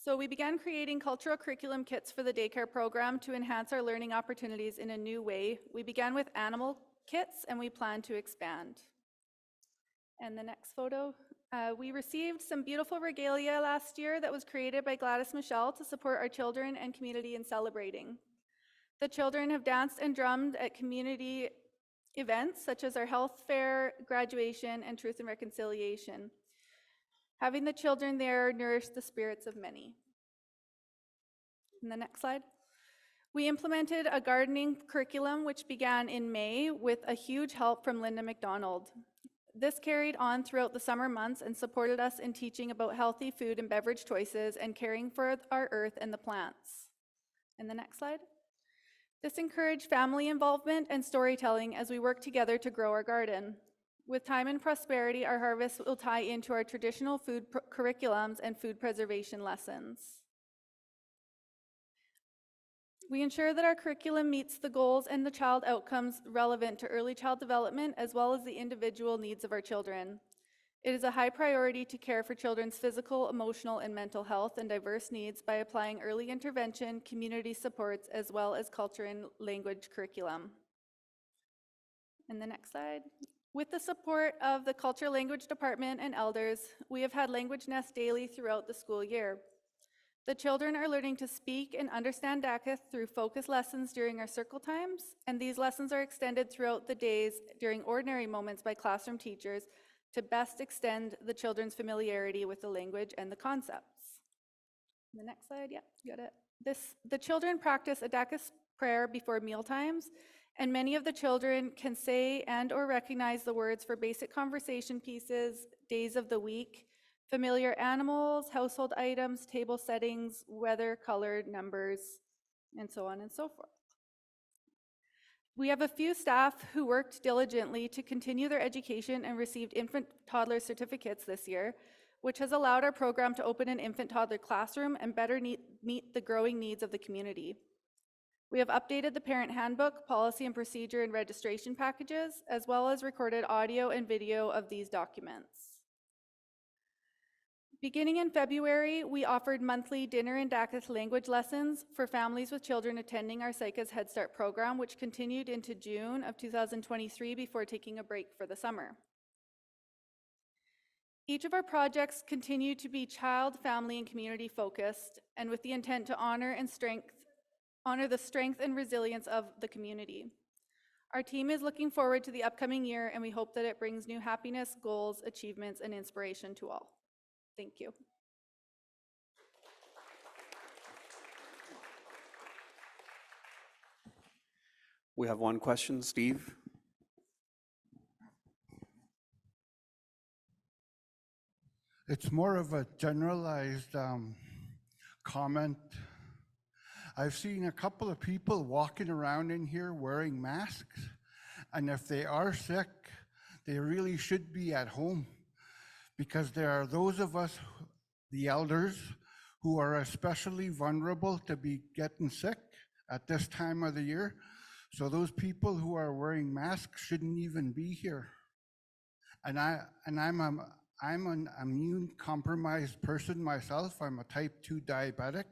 So we began creating cultural curriculum kits for the daycare program to enhance our learning opportunities in a new way. We began with animal kits, and we plan to expand. And the next photo. We received some beautiful regalia last year that was created by Gladys Michelle to support our children and community in celebrating. The children have danced and drummed at community events such as our health fair, graduation, and Truth and Reconciliation. Having the children there nourished the spirits of many. In the next slide. We implemented a gardening curriculum which began in May with a huge help from Linda McDonald. This carried on throughout the summer months and supported us in teaching about healthy food and beverage choices and caring for our earth and the plants. And the next slide. This encouraged family involvement and storytelling as we work together to grow our garden. With time and prosperity, our harvest will tie into our traditional food curriculums and food preservation lessons. We ensure that our curriculum meets the goals and the child outcomes relevant to early child development as well as the individual needs of our children. It is a high priority to care for children's physical, emotional, and mental health and diverse needs by applying early intervention, community supports, as well as culture and language curriculum. And the next slide. With the support of the Culture Language Department and elders, we have had language nests daily throughout the school year. The children are learning to speak and understand Dakith through focus lessons during our circle times, and these lessons are extended throughout the days during ordinary moments by classroom teachers to best extend the children's familiarity with the language and the concepts. The next slide, yeah, you got it. The children practice a Dakith prayer before meal times, and many of the children can say and or recognize the words for basic conversation pieces, days of the week, familiar animals, household items, table settings, weather, color, numbers, and so on and so forth. We have a few staff who worked diligently to continue their education and received infant toddler certificates this year, which has allowed our program to open an infant toddler classroom and better meet the growing needs of the community. We have updated the parent handbook, policy and procedure and registration packages, as well as recorded audio and video of these documents. Beginning in February, we offered monthly dinner and Dakith language lessons for families with children attending our Saik'uz Head Start program, which continued into June of 2023 before taking a break for the summer. Each of our projects continue to be child, family, and community focused, and with the intent to honor the strength and resilience of the community. Our team is looking forward to the upcoming year, and we hope that it brings new happiness, goals, achievements, and inspiration to all. Thank you. We have one question, Steve. It's more of a generalized comment. I've seen a couple of people walking around in here wearing masks, and if they are sick, they really should be at home, because there are those of us, the elders, who are especially vulnerable to be getting sick at this time of the year. So those people who are wearing masks shouldn't even be here. And I'm an immune compromised person myself. I'm a type 2 diabetic.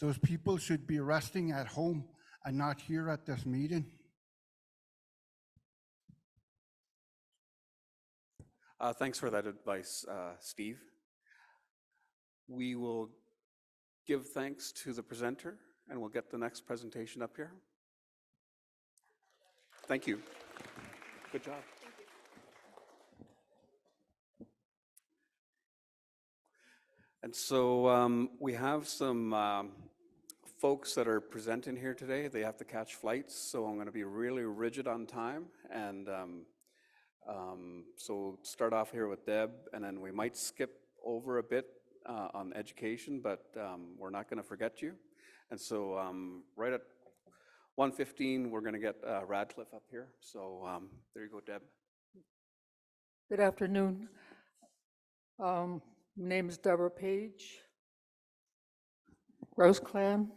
Those people should be resting at home and not here at this meeting. Thanks for that advice, Steve. We will give thanks to the presenter, and we'll get the next presentation up here. Thank you. Good job. And so we have some folks that are presenting here today. They have to catch flights, so I'm going to be really rigid on time. And so start off here with Deb, and then we might skip over a bit on education, but we're not going to forget you. And so right at 1:15, we're going to get Radcliffe up here. So there you go, Deb. Good afternoon. My name is Deborah Page, Grouse Clan.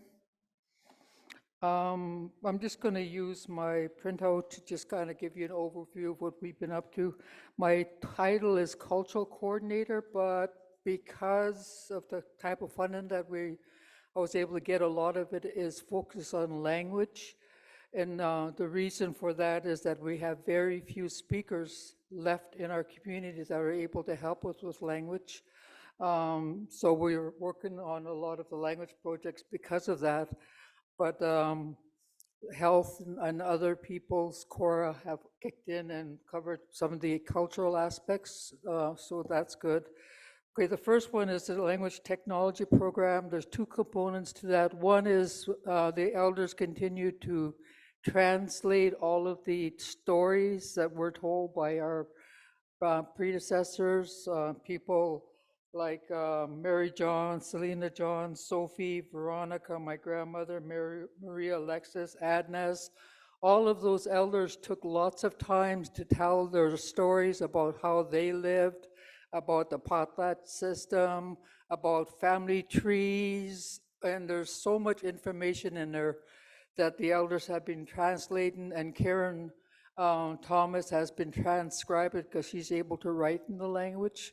I'm just going to use my printout to just kind of give you an overview of what we've been up to. My title is Cultural Coordinator, but because of the type of funding that I was able to get, a lot of it is focused on language. And the reason for that is that we have very few speakers left in our community that are able to help us with language. So we're working on a lot of the language projects because of that. But health and other people's Cora have kicked in and covered some of the cultural aspects, so that's good. Okay, the first one is the language technology program. There's two components to that. One is the elders continue to translate all of the stories that were told by our predecessors, people like Mary John, Selena John, Sophie, Veronica, my grandmother, Maria Alexis, Adnes. All of those elders took lots of time to tell their stories about how they lived, about the potlatch system, about family trees, and there's so much information in there that the elders have been translating, and Karen Thomas has been transcribing because she's able to write in the language.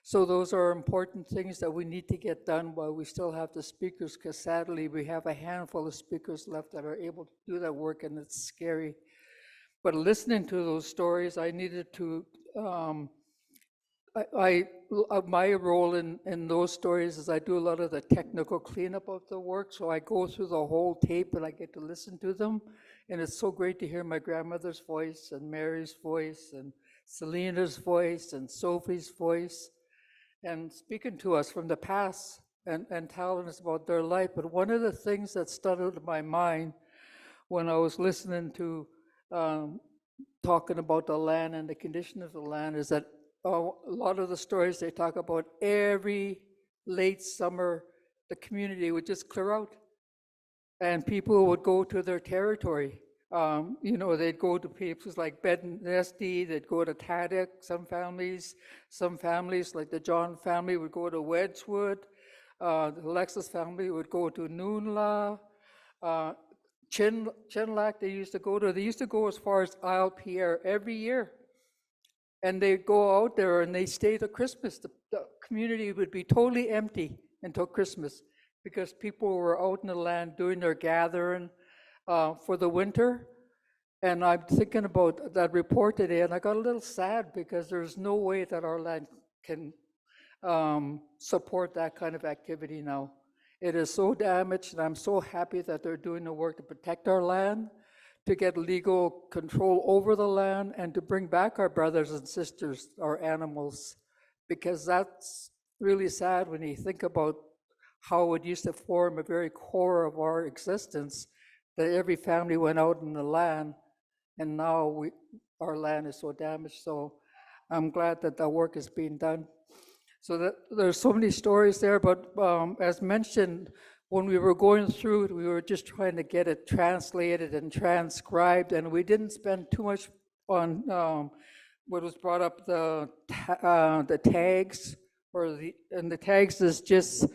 So those are important things that we need to get done while we still have the speakers, because sadly we have a handful of speakers left that are able to do that work, and it's scary. But listening to those stories, I needed to, my role in those stories is I do a lot of the technical cleanup of the work, so I go through the whole tape and I get to listen to them. And it's so great to hear my grandmother's voice and Mary's voice and Selena's voice and Sophie's voice, and speaking to us from the past and telling us about their life. But one of the things that stood out in my mind when I was listening to talking about the land and the condition of the land is that a lot of the stories they talk about, every late summer, the community would just clear out and people would go to their territory. You know, they'd go to places like Bed and Nesty, they'd go to Taddock, some families like the John family would go to Wedgwood, the Alexis family would go to Noonla, Chinlac they used to go as far as Isle Pierre every year. And they'd go out there and they stay to Christmas. The community would be totally empty until Christmas because people were out in the land doing their gathering for the winter. And I'm thinking about that report today, and I got a little sad because there's no way that our land can support that kind of activity now. It is so damaged, and I'm so happy that they're doing the work to protect our land, to get legal control over the land, and to bring back our brothers and sisters, our animals, because that's really sad when you think about how it used to form a very core of our existence, that every family went out in the land, and now our land is so damaged. So I'm glad that that work is being done. So that there's so many stories there, but as mentioned, when we were going through it, we were just trying to get it translated and transcribed, and we didn't spend too much on what was brought up, the tags, and the tags is just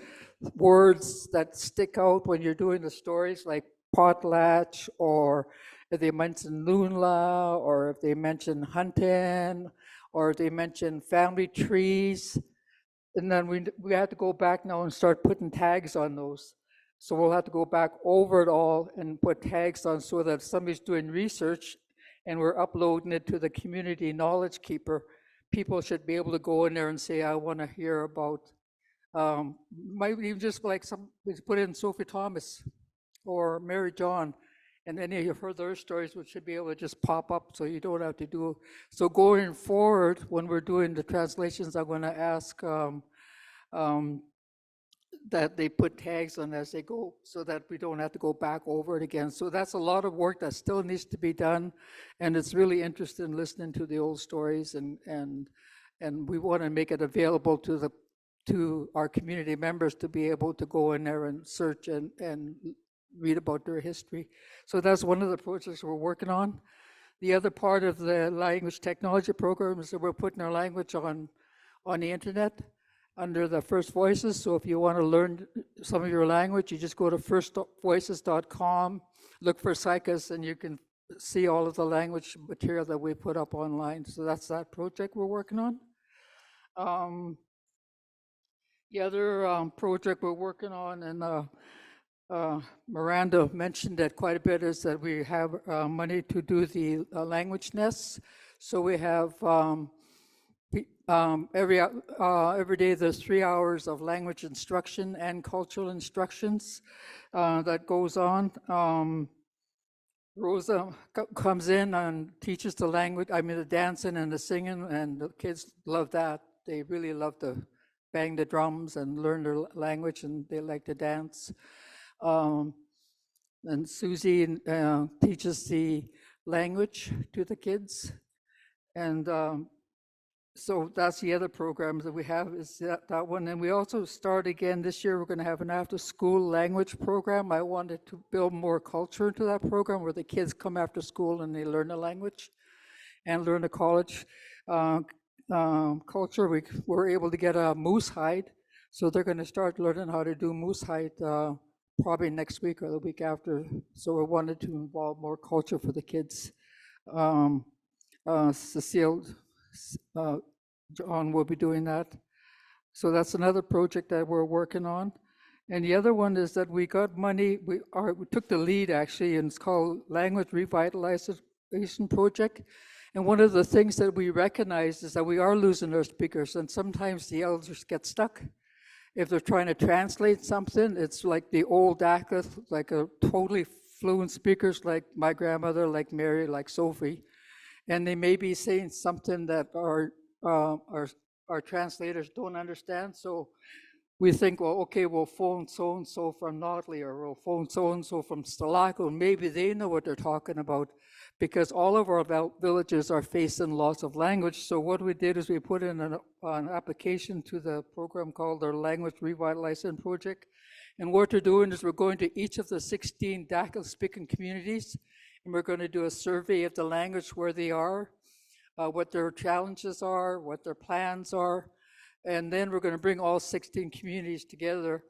words that stick out when you're doing the stories, like potlatch, or if they mention Noonla, or if they mention hunting, or if they mention family trees. And then we had to go back now and start putting tags on those. So we'll have to go back over it all and put tags on so that if somebody's doing research and we're uploading it to the community knowledge keeper, people should be able to go in there and say, I want to hear about, might even just like somebody's put in Sophie Thomas or Mary John, and any of her stories which should be able to just pop up so you don't have to do. So going forward, when we're doing the translations, I'm going to ask that they put tags on as they go so that we don't have to go back over it again. So that's a lot of work that still needs to be done, and it's really interesting listening to the old stories, and we want to make it available to our community members to be able to go in there and search and read about their history. So that's one of the projects we're working on. The other part of the language technology program is that we're putting our language on the internet. under the First Voices. So if you want to learn some of your language, you just go to firstvoices.com, look for Saik'uz, and you can see all of the language material that we put up online. So that's that project we're working on. The other project we're working on, and Miranda mentioned that quite a bit, is that we have money to do the language nests. So we have every day there's 3 hours of language instruction and cultural instructions that goes on. Rosa comes in and teaches the language, the dancing and the singing, and the kids love that. They really love to bang the drums and learn their language, and they like to dance. And Susie teaches the language to the kids. And so that's the other programs that we have, is that one. And we also start again this year, we're going to have an after-school language program. I wanted to build more culture into that program, where the kids come after school and they learn the language and learn the college culture. We were able to get a moose hide, so they're going to start learning how to do moose hide probably next week or the week after. So we wanted to involve more culture for the kids. Cecile, John will be doing that. So that's another project that we're working on. And the other one is that we got money, we took the lead actually, and it's called Language Revitalization Project. And one of the things that we recognize is that we are losing our speakers, and sometimes the elders get stuck. If they're trying to translate something, it's like the old DACA, like a totally fluent speakers, like my grandmother, like Mary, like Sophie. And they may be saying something that our translators don't understand. So we think, well, okay, we'll phone so-and-so from Notley, or we'll phone so-and-so from Stalaco. Maybe they know what they're talking about, because all of our villages are facing loss of language. So what we did is we put in an application to the program called our Language Revitalization Project. And what we're doing is we're going to each of the 16 DACA-speaking communities, and we're going to do a survey of the language, where they are, what their challenges are, what their plans are. And then we're going to bring all 16 communities together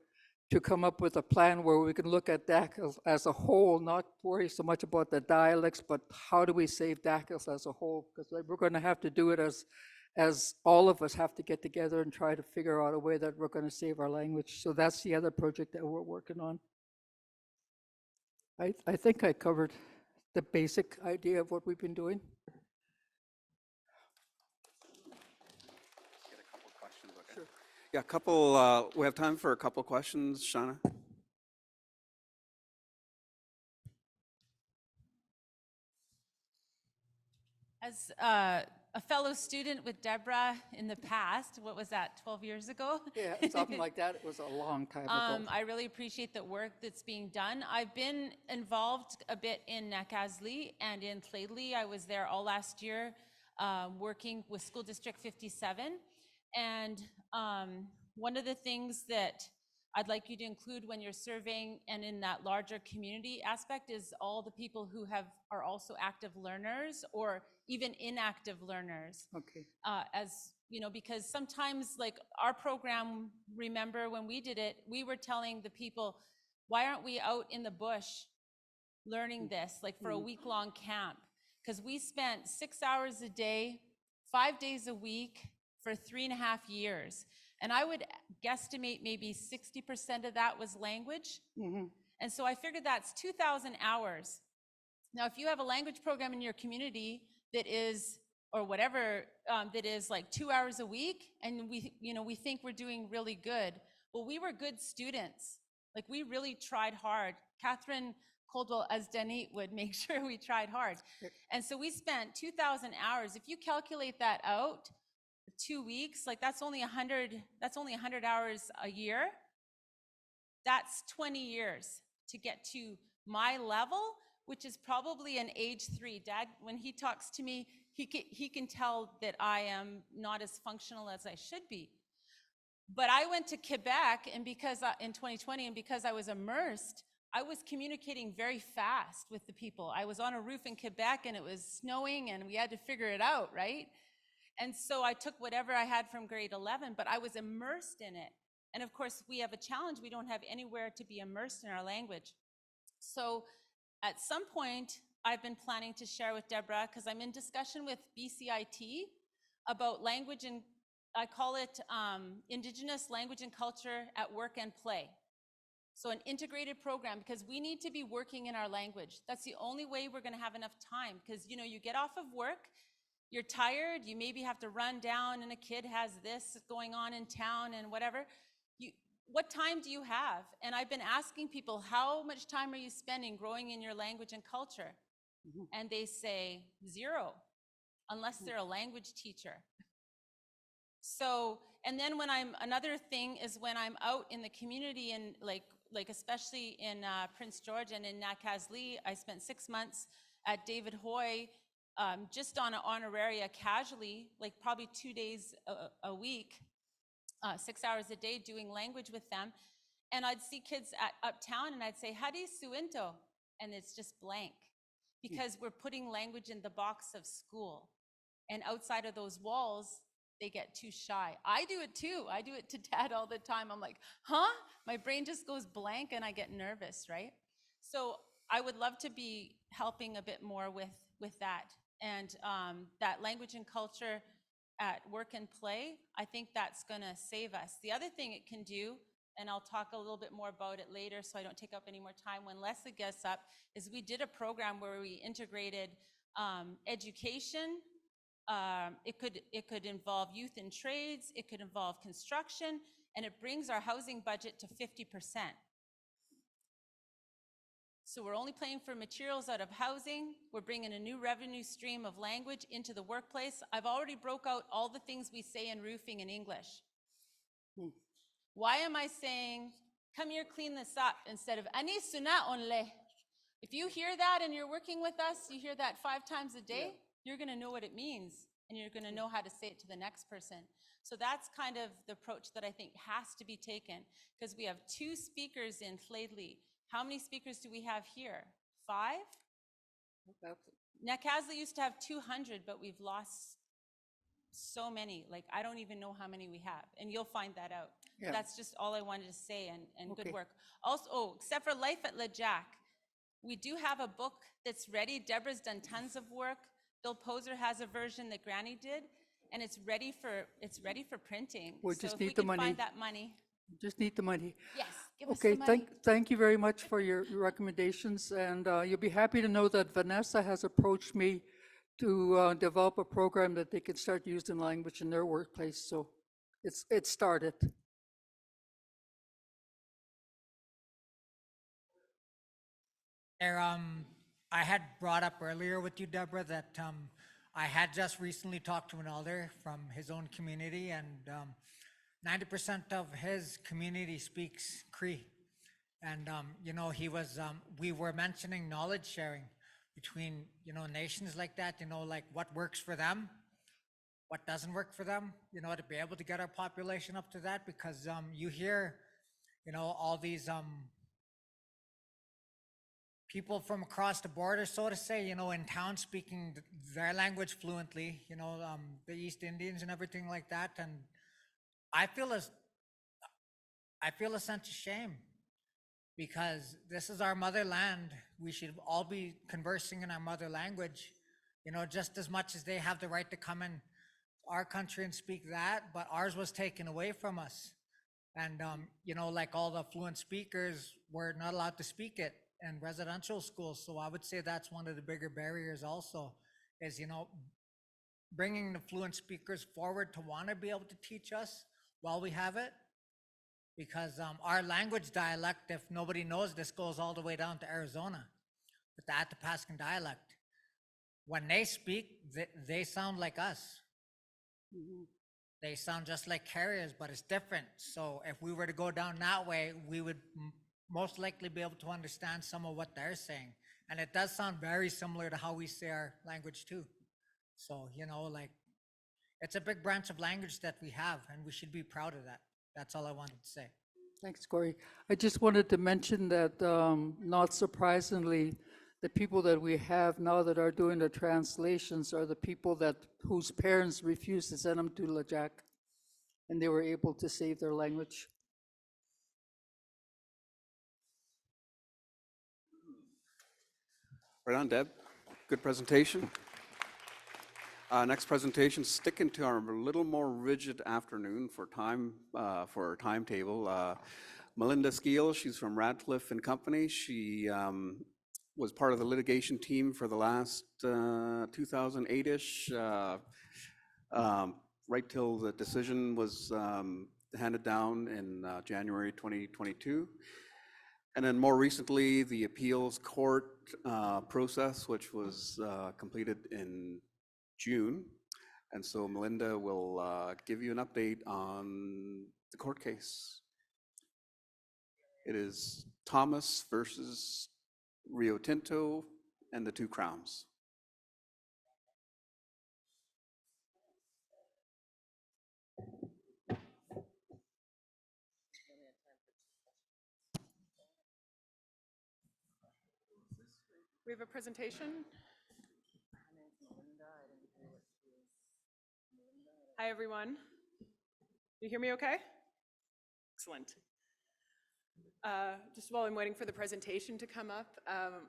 to come up with a plan where we can look at DACA as a whole, not worry so much about the dialects, but how do we save DACA as a whole? Because we're going to have to do it as all of us have to get together and try to figure out a way that we're going to save our language. So that's the other project that we're working on. I think I covered the basic idea of what we've been doing. Sure. Yeah, a couple, we have time for a couple questions, Shauna. As a fellow student with Deborah in the past, what was that, 12 years ago? Yeah, something like that. It was a long time ago. I really appreciate the work that's being done. I've been involved a bit in Nakazli and in Tlaidli. I was there all last year working with School District 57. And one of the things that I'd like you to include when you're surveying and in that larger community aspect is all the people who are also active learners or even inactive learners. Okay. As you know, because sometimes like our program, remember when we did it, we were telling the people, why aren't we out in the bush learning this, like for a week-long camp? Because we spent 6 hours a day, 5 days a week for 3.5 years. And I would guesstimate maybe 60% of that was language. And so I figured that's 2,000 hours. Now, if you have a language program in your community that is, or whatever, that is like 2 hours a week, and we think we're doing really good. Well, we were good students. Like we really tried hard. Catherine Coldwell, as Denny would make sure we tried hard. And so we spent 2,000 hours. If you calculate that out, 2 weeks, like that's only 100 hours a year. That's 20 years to get to my level, which is probably an age 3. Dad, when he talks to me, he can tell that I am not as functional as I should be. But I went to Quebec, and because in 2020, and because I was immersed, I was communicating very fast with the people. I was on a roof in Quebec, and it was snowing, and we had to figure it out, right? And so I took whatever I had from grade 11, but I was immersed in it. And of course, we have a challenge. We don't have anywhere to be immersed in our language. So at some point, I've been planning to share with Deborah, because I'm in discussion with BCIT about language, and I call it Indigenous Language and Culture at Work and Play. So an integrated program, because we need to be working in our language. That's the only way we're gonna have enough time, because you know, you get off of work, you're tired, you maybe have to run down and a kid has this going on in town and whatever. What time do you have? And I've been asking people, how much time are you spending growing in your language and culture? And they say 0, unless they're a language teacher. So, and then another thing is when I'm out in the community and like especially in Prince George and in Nakaslea, I spent 6 months at David Hoy, just on an honoraria casually, like probably 2 days a week, 6 hours a day doing language with them. And I'd see kids uptown and I'd say, Hadi Suinto, and it's just blank, because we're putting language in the box of school. And outside of those walls, they get too shy. I do it too. I do it to Dad all the time. I'm like, huh? My brain just goes blank and I get nervous, right? So I would love to be helping a bit more with that. And that language and culture at work and play, I think that's gonna save us. The other thing it can do, and I'll talk a little bit more about it later so I don't take up any more time when Leslie gets up, is we did a program where we integrated education. It could involve youth in trades, it could involve construction, and it brings our housing budget to 50%. So we're only paying for materials out of housing. We're bringing a new revenue stream of language into the workplace. I've already broke out all the things we say in roofing in English. Why am I saying, come here, clean this up, instead of, ani suna onle? If you hear that and you're working with us, you hear that 5 times a day, you're gonna know what it means, and you're gonna know how to say it to the next person. So that's kind of the approach that I think has to be taken, because we have 2 speakers in Llanelli. How many speakers do we have here? 5? Nakaslea used to have 200, but we've lost so many. Like, I don't even know how many we have, and you'll find that out. Yeah. That's just all I wanted to say, and Okay. good work. Also, except for Life at Le Jack, we do have a book that's ready. Deborah's done tons of work. Bill Poser has a version that Granny did, and it's ready for printing. We So just if we need the can money. find that money. Just need the money. Yes, give us Okay, the money. thank you very much for your recommendations, and you'll be happy to know that Vanessa has approached me to develop a program that they can start using language in their workplace, so it's started. There, I had brought up earlier with you, Deborah, that I had just recently talked to an elder from his own community, and 90% of his community speaks Cree. And, you know, we were mentioning knowledge sharing between, you know, nations like that, you know, like what works for them, what doesn't work for them, you know, to be able to get our population up to that, because you hear, you know, all these people from across the border, so to say, you know, in town speaking their language fluently, you know, the East Indians and everything like that. And I feel a sense of shame, because this is our motherland. We should all be conversing in our mother language, you know, just as much as they have the right to come in our country and speak that, but ours was taken away from us. And, you know, like all the fluent speakers were not allowed to speak it in residential schools. So I would say that's one of the bigger barriers also, is, you know, bringing the fluent speakers forward to want to be able to teach us while we have it. Because our language dialect, if nobody knows, this goes all the way down to Arizona with the Athabascan dialect. When they speak, they sound like us. They sound just like carriers, but it's different. So if we were to go down that way, we would most likely be able to understand some of what they're saying. And it does sound very similar to how we say our language too. So, you know, like, it's a big branch of language that we have, and we should be proud of that. That's all I wanted to say. Thanks, Corey. I just wanted to mention that, not surprisingly, the people that we have now that are doing the translations are the people whose parents refused to send them to Lajak, and they were able to save their language. Right on, Deb. Good presentation. Next presentation, sticking to our little more rigid afternoon for time, for our timetable. Melinda Skeel, she's from Radcliffe and Company. She was part of the litigation team for the last 2008-ish, right till the decision was handed down in January 2022. And then more recently, the appeals court process, which was completed in June. And so Melinda will give you an update on the court case. It is Thomas versus Rio Tinto and the two Crowns. We have a presentation. Hi, everyone. You hear me okay? Excellent. Just while I'm waiting for the presentation to come up,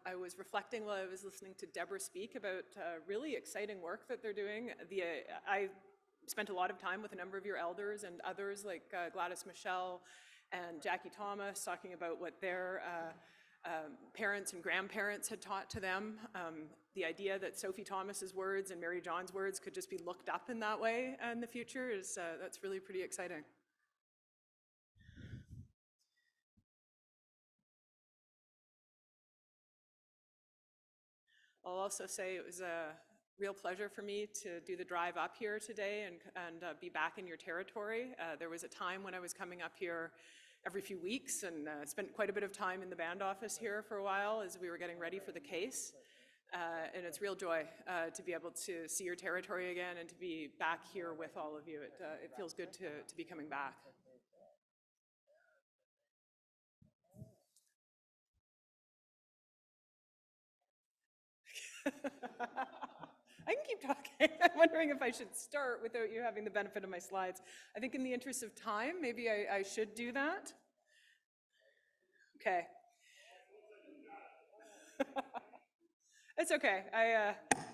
I was reflecting while I was listening to Deborah speak about really exciting work that they're doing. I spent a lot of time with a number of your elders and others like Gladys Michelle and Jackie Thomas talking about what their parents and grandparents had taught to them. The idea that Sophie Thomas's words and Mary John's words could just be looked up in that way in the future is that's really pretty exciting. I'll also say it was a real pleasure for me to do the drive up here today and be back in your territory. There was a time when I was coming up here every few weeks and spent quite a bit of time in the band office here for a while as we were getting ready for the case. And it's real joy to be able to see your territory again and to be back here with all of you. It feels good to be coming back. I can keep talking. I'm wondering if I should start without you having the benefit of my slides. I think in the interest of time, maybe I should do that. Okay. It's okay.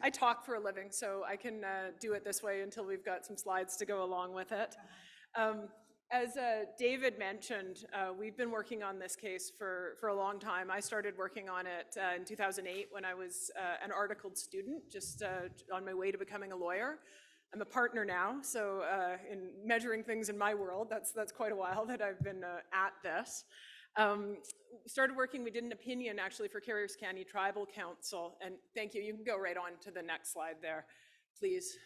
I talk for a living, so I can do it this way until we've got some slides to go along with it. As David mentioned, we've been working on this case for a long time. I started working on it in 2008 when I was an articled student, just on my way to becoming a lawyer. I'm a partner now, so in measuring things in my world, that's quite a while that I've been at this. Started working, we did an opinion actually for Carriers County Tribal Council, and thank you, you can go right on to the next slide there, please.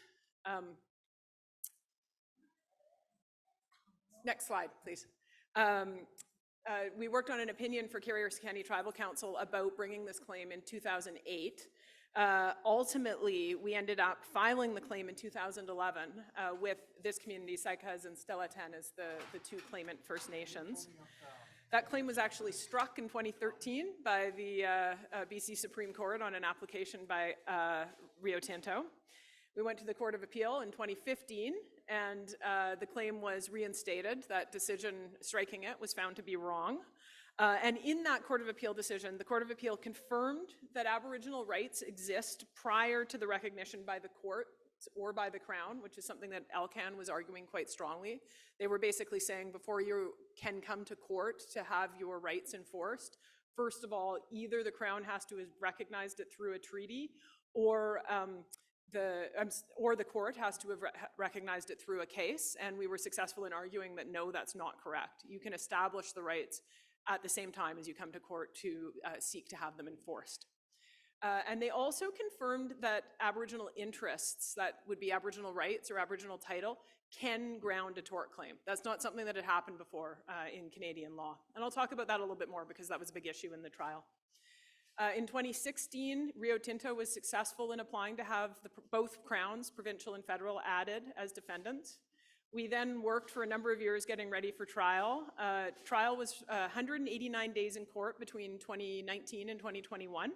Next slide, please. We worked on an opinion for Carriers County Tribal Council about bringing this claim in 2008. Ultimately, we ended up filing the claim in 2011 with this community, Saik'uz and Stellatan, as the two claimant First Nations. That claim was actually struck in 2013 by the BC Supreme Court on an application by Rio Tinto. We went to the Court of Appeal in 2015, and the claim was reinstated. That decision striking it was found to be wrong. And in that Court of Appeal decision, the Court of Appeal confirmed that Aboriginal rights exist prior to the recognition by the court or by the Crown, which is something that LCAN was arguing quite strongly. They were basically saying before you can come to court to have your rights enforced, first of all, either the Crown has to have recognized it through a treaty, or the court has to have recognized it through a case, and we were successful in arguing that no, that's not correct. You can establish the rights at the same time as you come to court to seek to have them enforced. And they also confirmed that Aboriginal interests, that would be Aboriginal rights or Aboriginal title, can ground a tort claim. That's not something that had happened before in Canadian law. And I'll talk about that a little bit more because that was a big issue in the trial. In 2016, Rio Tinto was successful in applying to have both Crowns, provincial and federal, added as defendants. We then worked for a number of years getting ready for trial. Trial was 189 days in court between 2019 and 2021.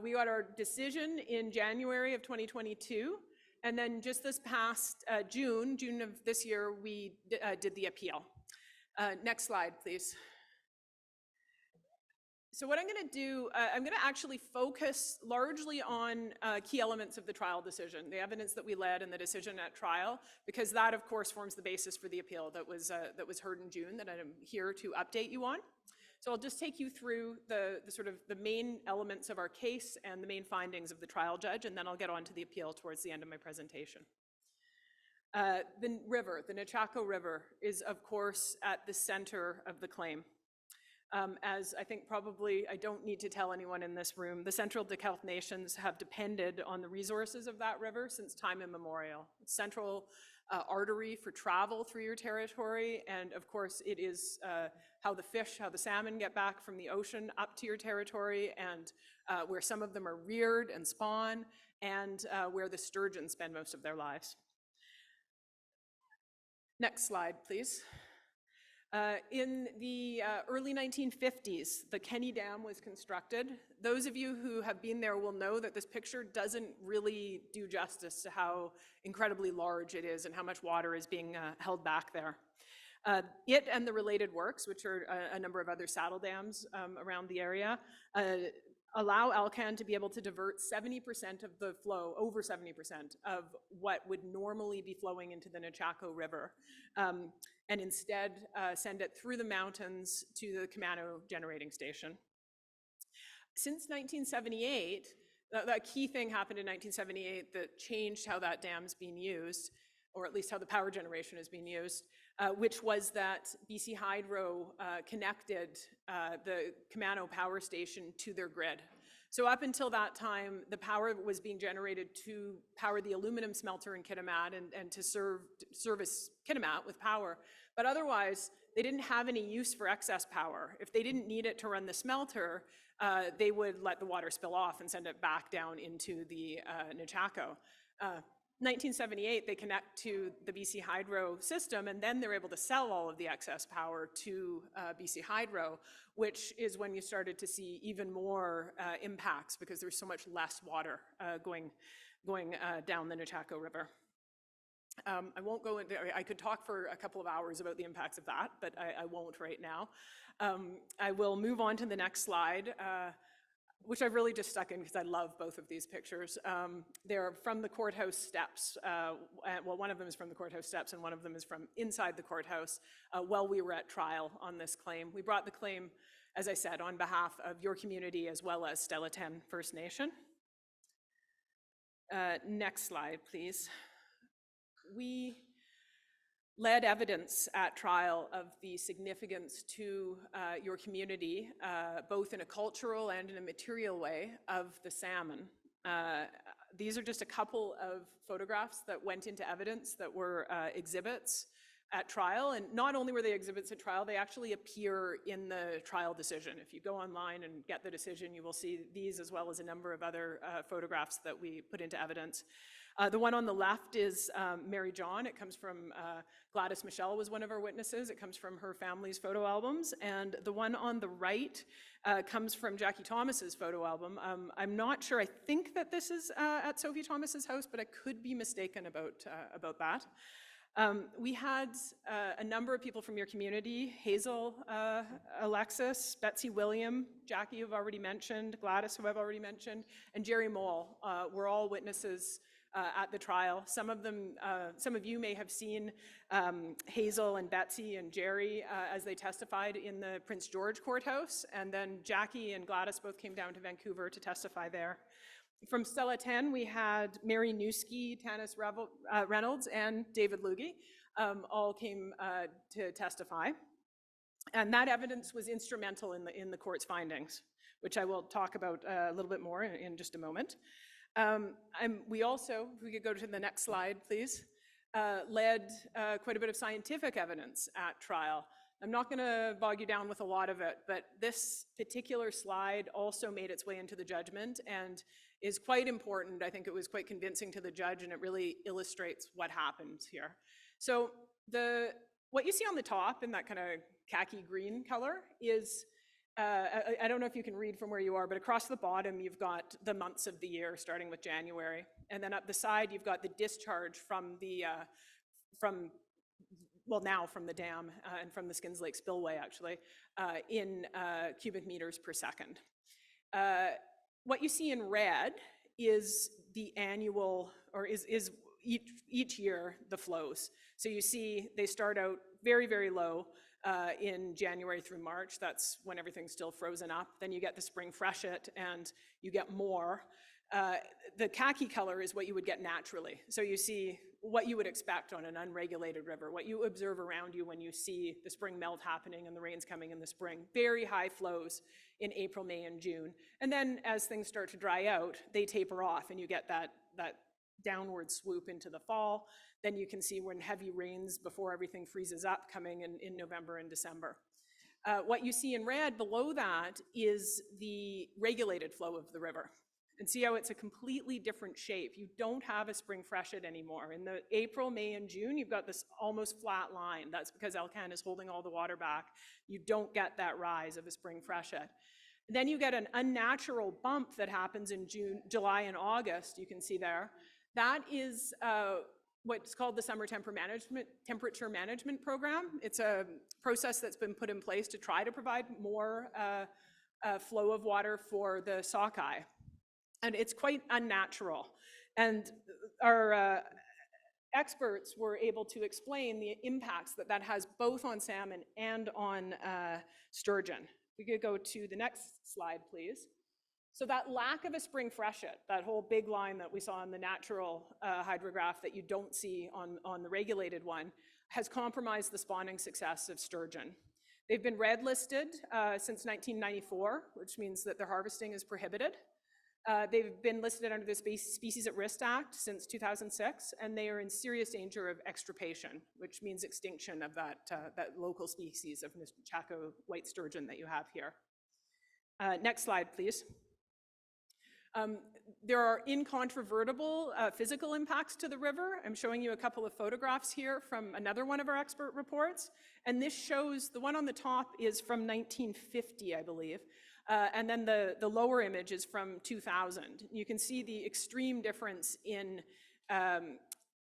We got our decision in January of 2022, and then just this past June of this year, we did the appeal. Next slide, please. So what I'm going to do, I'm going to actually focus largely on key elements of the trial decision, the evidence that we led and the decision at trial, because that, of course, forms the basis for the appeal that was heard in June that I'm here to update you on. So I'll just take you through the sort of the main elements of our case and the main findings of the trial judge, and then I'll get on to the appeal towards the end of my presentation. The river, the Nechako River, is, of course, at the center of the claim. As I think probably I don't need to tell anyone in this room, the Central DeKalb Nations have depended on the resources of that river since time immemorial. It's central artery for travel through your territory, and of course it is how the salmon get back from the ocean up to your territory, and where some of them are reared and spawn, and where the sturgeon spend most of their lives. Next slide, please. In the early 1950s, the Kenny Dam was constructed. Those of you who have been there will know that this picture doesn't really do justice to how incredibly large it is and how much water is being held back there. It and the related works, which are a number of other saddle dams around the area, allow Alcan to be able to divert 70% of the flow, over 70% of what would normally be flowing into the Nechako River, and instead send it through the mountains to the Camano generating station. Since 1978, that key thing happened in 1978 that changed how that dam's being used, or at least how the power generation is being used, which was that BC Hydro connected the Camano power station to their grid. So up until that time, the power was being generated to power the aluminum smelter in Kitimat and to service Kitimat with power. But otherwise, they didn't have any use for excess power. If they didn't need it to run the smelter, they would let the water spill off and send it back down into the Nechako. 1978, they connect to the BC Hydro system, and then they're able to sell all of the excess power to BC Hydro, which is when you started to see even more impacts because there's so much less water going down the Nechako River. I won't go into, I could talk for a couple of hours about the impacts of that, but I won't right now. I will move on to the next slide, which I've really just stuck in because I love both of these pictures. They're from the courthouse steps. Well, one of them is from the courthouse steps and one of them is from inside the courthouse while we were at trial on this claim. We brought the claim, as I said, on behalf of your community as well as Stella 10 First Nation. Next slide, please. We led evidence at trial of the significance to your community, both in a cultural and in a material way, of the salmon. These are just a couple of photographs that went into evidence that were exhibits at trial, and not only were they exhibits at trial, they actually appear in the trial decision. If you go online and get the decision, you will see these as well as a number of other photographs that we put into evidence. The one on the left is Mary John. It comes from Gladys Michelle was one of our witnesses. It comes from her family's photo albums. And the one on the right comes from Jackie Thomas's photo album. I'm not sure. I think that this is at Sophie Thomas's house, but I could be mistaken about that. We had a number of people from your community: Hazel, Alexis, Betsy William, Jackie, who I've already mentioned, Gladys, who I've already mentioned, and Jerry Mole were all witnesses at the trial. Some of you may have seen Hazel and Betsy and Jerry as they testified in the Prince George courthouse, and then Jackie and Gladys both came down to Vancouver to testify there. From Stella 10, we had Mary Newski, Tanis Reynolds, and David Lugie all came to testify. And that evidence was instrumental in the court's findings, which I will talk about a little bit more in just a moment. We also, if we could go to the next slide, please, led quite a bit of scientific evidence at trial. I'm not going to bog you down with a lot of it, but this particular slide also made its way into the judgment and is quite important. I think it was quite convincing to the judge, and it really illustrates what happened here. So what you see on the top in that kind of khaki green color is I don't know if you can read from where you are, but across the bottom, you've got the months of the year, starting with January. And then up the side, you've got the discharge from the, now from the dam and from the Skins Lake spillway, actually, in cubic meters per second. What you see in red is the annual, or is each year, the flows. So you see they start out very, very low in January through March. That's when everything's still frozen up. Then you get the spring freshet and you get more. The khaki color is what you would get naturally. So you see what you would expect on an unregulated river, what you observe around you when you see the spring melt happening and the rains coming in the spring. Very high flows in April, May, and June. And then as things start to dry out, they taper off and you get that downward swoop into the fall. Then you can see when heavy rains before everything freezes up coming in November and December. What you see in red below that is the regulated flow of the river. And see how it's a completely different shape. You don't have a spring freshet anymore. In the April, May, and June, you've got this almost flat line. That's because Alcan is holding all the water back. You don't get that rise of a spring freshet. Then you get an unnatural bump that happens in June, July, and August, you can see there. That is what's called the Summer Temperature Management Program. It's a process that's been put in place to try to provide more flow of water for the sockeye. And it's quite unnatural. And our experts were able to explain the impacts that has both on salmon and on sturgeon. We could go to the next slide, please. So that lack of a spring freshet, that whole big line that we saw in the natural hydrograph that you don't see on the regulated one, has compromised the spawning success of sturgeon. They've been red listed since 1994, which means that their harvesting is prohibited. They've been listed under the Species at Risk Act since 2006, and they are in serious danger of extirpation, which means extinction of that local species of Chaco white sturgeon that you have here. Next slide, please. There are incontrovertible physical impacts to the river. I'm showing you a couple of photographs here from another one of our expert reports. And this shows, the one on the top is from 1950, I believe. And then the lower image is from 2000. You can see the extreme difference in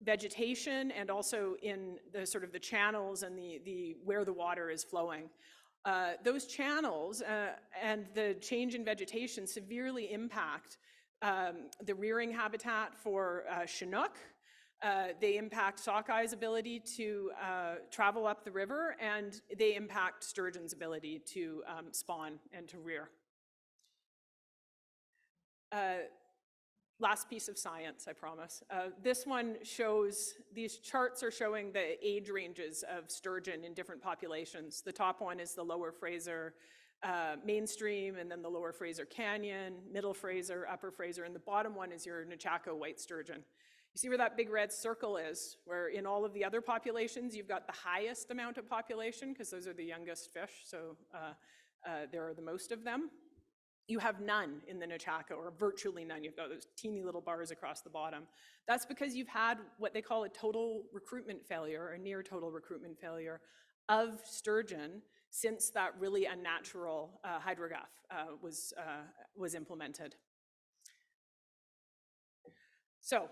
vegetation and also in the sort of the channels and the where the water is flowing. Those channels and the change in vegetation severely impact the rearing habitat for Chinook. They impact sockeyes' ability to travel up the river, and they impact sturgeon's ability to spawn and to rear. Last piece of science, I promise. This one shows, these charts are showing the age ranges of sturgeon in different populations. The top one is the Lower Fraser mainstream, and then the Lower Fraser Canyon, Middle Fraser, Upper Fraser, and the bottom one is your Nechako white sturgeon. You see where that big red circle is, where in all of the other populations, you've got the highest amount of population, because those are the youngest fish, so there are the most of them. You have none in the Nechako, or virtually none. You've got those teeny little bars across the bottom. That's because you've had what they call a total recruitment failure, or near total recruitment failure, of sturgeon since that really unnatural hydrograph was implemented. So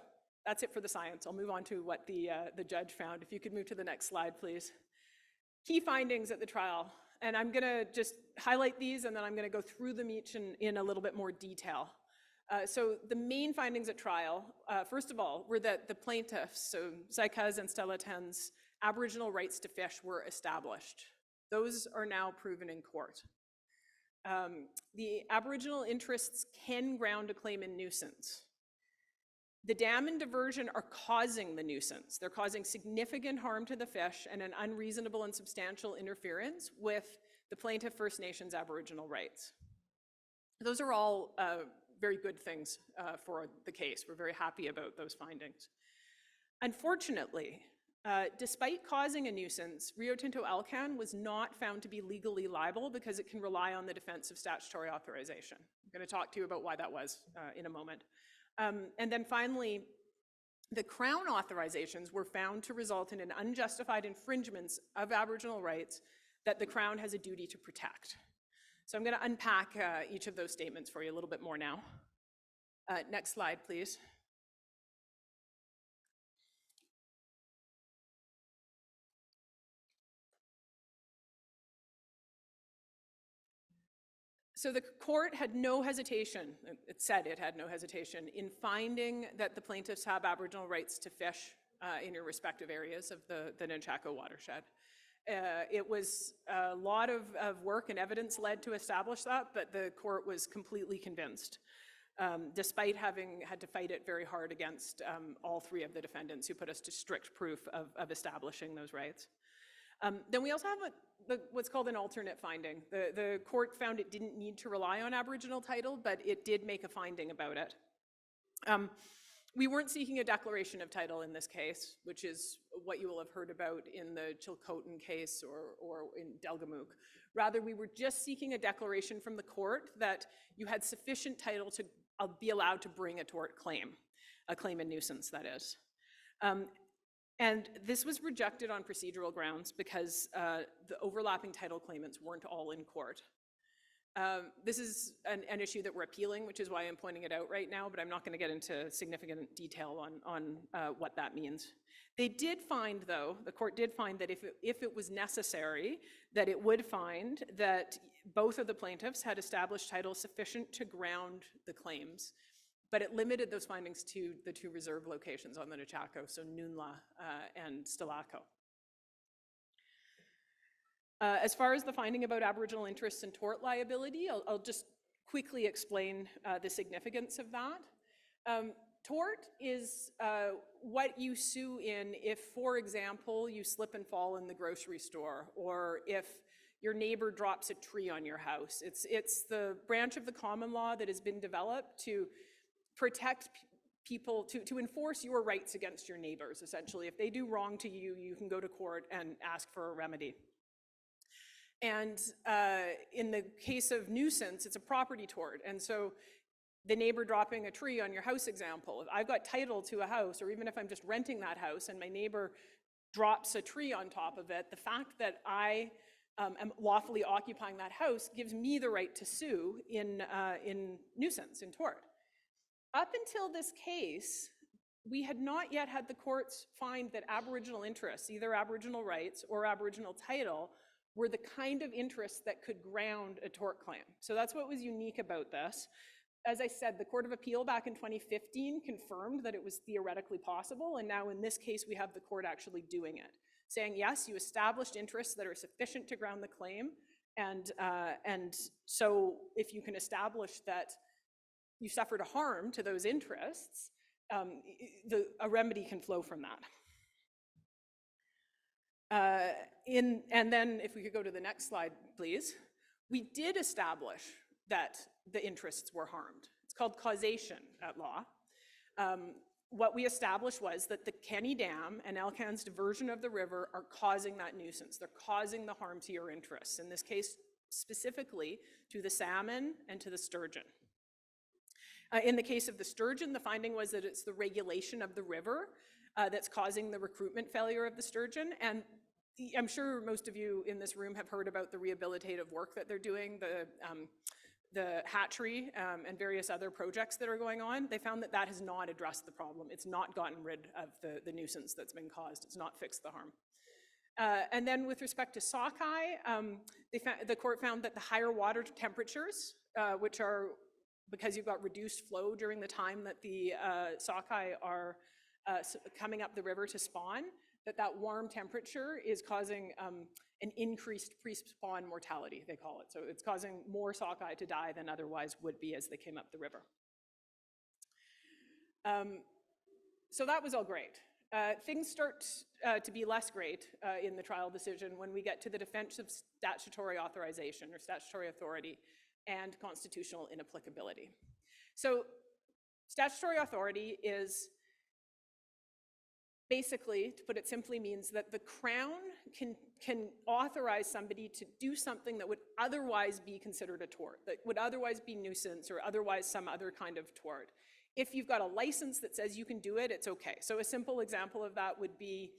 that's it for the science. I'll move on to what the judge found. If you could move to the next slide, please. Key findings at the trial. And I'm gonna just highlight these, and then I'm gonna go through them each in a little bit more detail. So the main findings at trial, first of all, were that the plaintiffs, so Saik'uz and Stella Ten's Aboriginal rights to fish were established. Those are now proven in court. The Aboriginal interests can ground a claim in nuisance. The dam and diversion are causing the nuisance. They're causing significant harm to the fish and an unreasonable and substantial interference with the plaintiff First Nations Aboriginal rights. Those are all very good things for the case. We're very happy about those findings. Unfortunately, despite causing a nuisance, Rio Tinto Alcan was not found to be legally liable because it can rely on the defense of statutory authorization. I'm going to talk to you about why that was in a moment. And then finally, the Crown authorizations were found to result in an unjustified infringements of Aboriginal rights that the Crown has a duty to protect. So I'm going to unpack each of those statements for you a little bit more now. Next slide, please. So the court had no hesitation, it said it had no hesitation, in finding that the plaintiffs have Aboriginal rights to fish in your respective areas of the Nunchako watershed. It was a lot of work and evidence led to establish that, but the court was completely convinced, despite having had to fight it very hard against all three of the defendants who put us to strict proof of establishing those rights. Then we also have what's called an alternate finding. The court found it didn't need to rely on Aboriginal title, but it did make a finding about it. We weren't seeking a declaration of title in this case, which is what you will have heard about in the Chilcotin case or in Delgamuukw. Rather, we were just seeking a declaration from the court that you had sufficient title to be allowed to bring a tort claim, a claim in nuisance, that is. And this was rejected on procedural grounds because the overlapping title claimants weren't all in court. This is an issue that we're appealing, which is why I'm pointing it out right now, but I'm not going to get into significant detail on what that means. They did find, though, the court did find that if it was necessary, that it would find that both of the plaintiffs had established title sufficient to ground the claims, but it limited those findings to the two reserve locations on the Nunchako, so Noonlah and Stelako. As far as the finding about Aboriginal interests and tort liability, I'll just quickly explain the significance of that. Tort is what you sue in if, for example, you slip and fall in the grocery store, or if your neighbor drops a tree on your house. It's the branch of the common law that has been developed to protect people, to enforce your rights against your neighbors, essentially. If they do wrong to you, you can go to court and ask for a remedy. And in the case of nuisance, it's a property tort. And so the neighbor dropping a tree on your house example, if I've got title to a house, or even if I'm just renting that house and my neighbor drops a tree on top of it, the fact that I am lawfully occupying that house gives me the right to sue in nuisance, in tort. Up until this case, we had not yet had the courts find that Aboriginal interests, either Aboriginal rights or Aboriginal title, were the kind of interests that could ground a tort claim. So that's what was unique about this. As I said, the Court of Appeal back in 2015 confirmed that it was theoretically possible, and now in this case we have the court actually doing it, saying yes, you established interests that are sufficient to ground the claim, and so if you can establish that you suffered a harm to those interests, a remedy can flow from that. And then if we could go to the next slide, please. We did establish that the interests were harmed. It's called causation at law. What we established was that the Kenny Dam and Elkan's diversion of the river are causing that nuisance. They're causing the harm to your interests. In this case, specifically to the salmon and to the sturgeon. In the case of the sturgeon, the finding was that it's the regulation of the river that's causing the recruitment failure of the sturgeon. And I'm sure most of you in this room have heard about the rehabilitative work that they're doing, the hatchery and various other projects that are going on. They found that that has not addressed the problem. It's not gotten rid of the nuisance that's been caused. It's not fixed the harm. And then with respect to sockeye, the court found that the higher water temperatures, which are because you've got reduced flow during the time that the sockeye are coming up the river to spawn, that warm temperature is causing an increased pre-spawn mortality, they call it. So it's causing more sockeye to die than otherwise would be as they came up the river. So that was all great. Things start to be less great in the trial decision when we get to the defense of statutory authorization or statutory authority and constitutional inapplicability. So statutory authority is basically, to put it simply, means that the Crown can authorize somebody to do something that would otherwise be considered a tort, that would otherwise be nuisance or otherwise some other kind of tort. If you've got a license that says you can do it, it's okay. So a simple example of that would be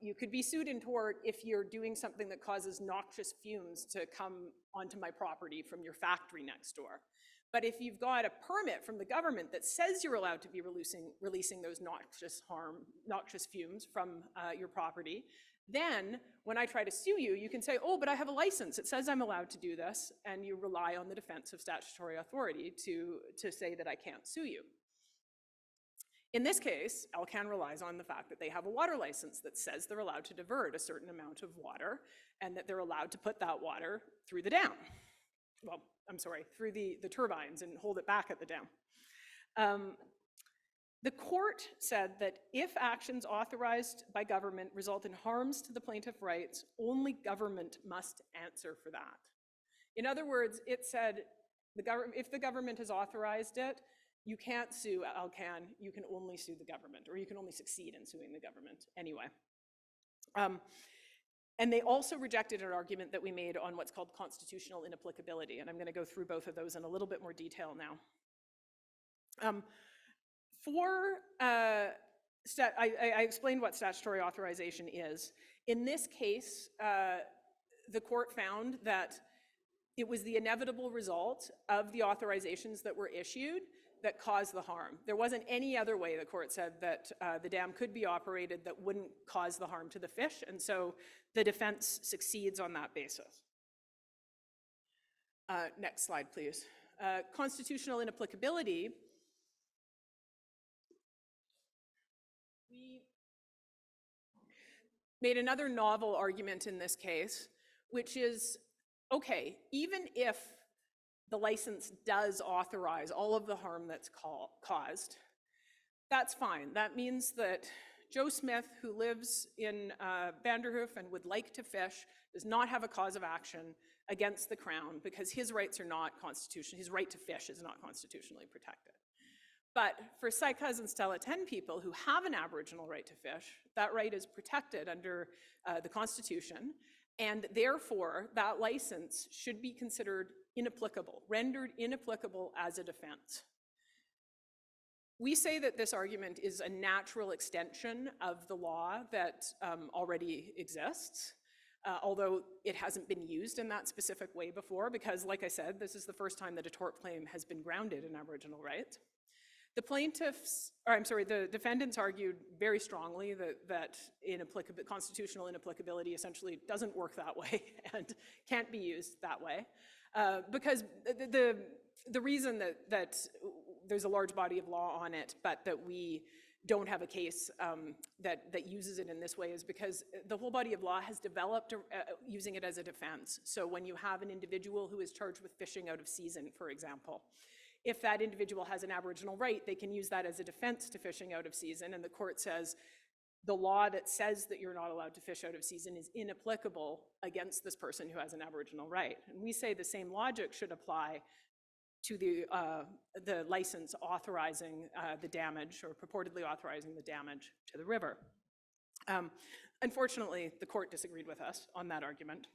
you could be sued in tort if you're doing something that causes noxious fumes to come onto my property from your factory next door. But if you've got a permit from the government that says you're allowed to be releasing those noxious fumes from your property, then when I try to sue you, you can say, oh, but I have a license. It says I'm allowed to do this, and you rely on the defense of statutory authority to say that I can't sue you. In this case, Alcan relies on the fact that they have a water license that says they're allowed to divert a certain amount of water and that they're allowed to put that water through the dam. Well, I'm sorry, through the turbines and hold it back at the dam. The court said that if actions authorized by government result in harms to the plaintiff rights, only government must answer for that. In other words, it said if the government has authorized it, you can't sue Alcan, you can only sue the government, or you can only succeed in suing the government anyway. And they also rejected an argument that we made on what's called constitutional inapplicability, and I'm going to go through both of those in a little bit more detail now. I explained what statutory authorization is. In this case, the court found that it was the inevitable result of the authorizations that were issued that caused the harm. There wasn't any other way, the court said, that the dam could be operated that wouldn't cause the harm to the fish, and so the defense succeeds on that basis. Next slide, please. Constitutional inapplicability. We made another novel argument in this case, which is, okay, even if the license does authorize all of the harm that's caused, that's fine. That means that Joe Smith, who lives in Vanderhoof and would like to fish, does not have a cause of action against the Crown because his rights are not constitutional. His right to fish is not constitutionally protected. But for Saik'uz and Stella 10 people who have an Aboriginal right to fish, that right is protected under the Constitution, and therefore that license should be considered inapplicable, rendered inapplicable as a defense. We say that this argument is a natural extension of the law that already exists, although it hasn't been used in that specific way before, because like I said, this is the first time that a tort claim has been grounded in Aboriginal rights. The defendants argued very strongly that constitutional inapplicability essentially doesn't work that way and can't be used that way, because the reason that there's a large body of law on it, but that we don't have a case that uses it in this way is because the whole body of law has developed using it as a defense. So when you have an individual who is charged with fishing out of season, for example, if that individual has an Aboriginal right, they can use that as a defense to fishing out of season, and the court says the law that says that you're not allowed to fish out of season is inapplicable against this person who has an Aboriginal right. And we say the same logic should apply to the license authorizing the damage, or purportedly authorizing the damage to the river. Unfortunately, the court disagreed with us on that argument.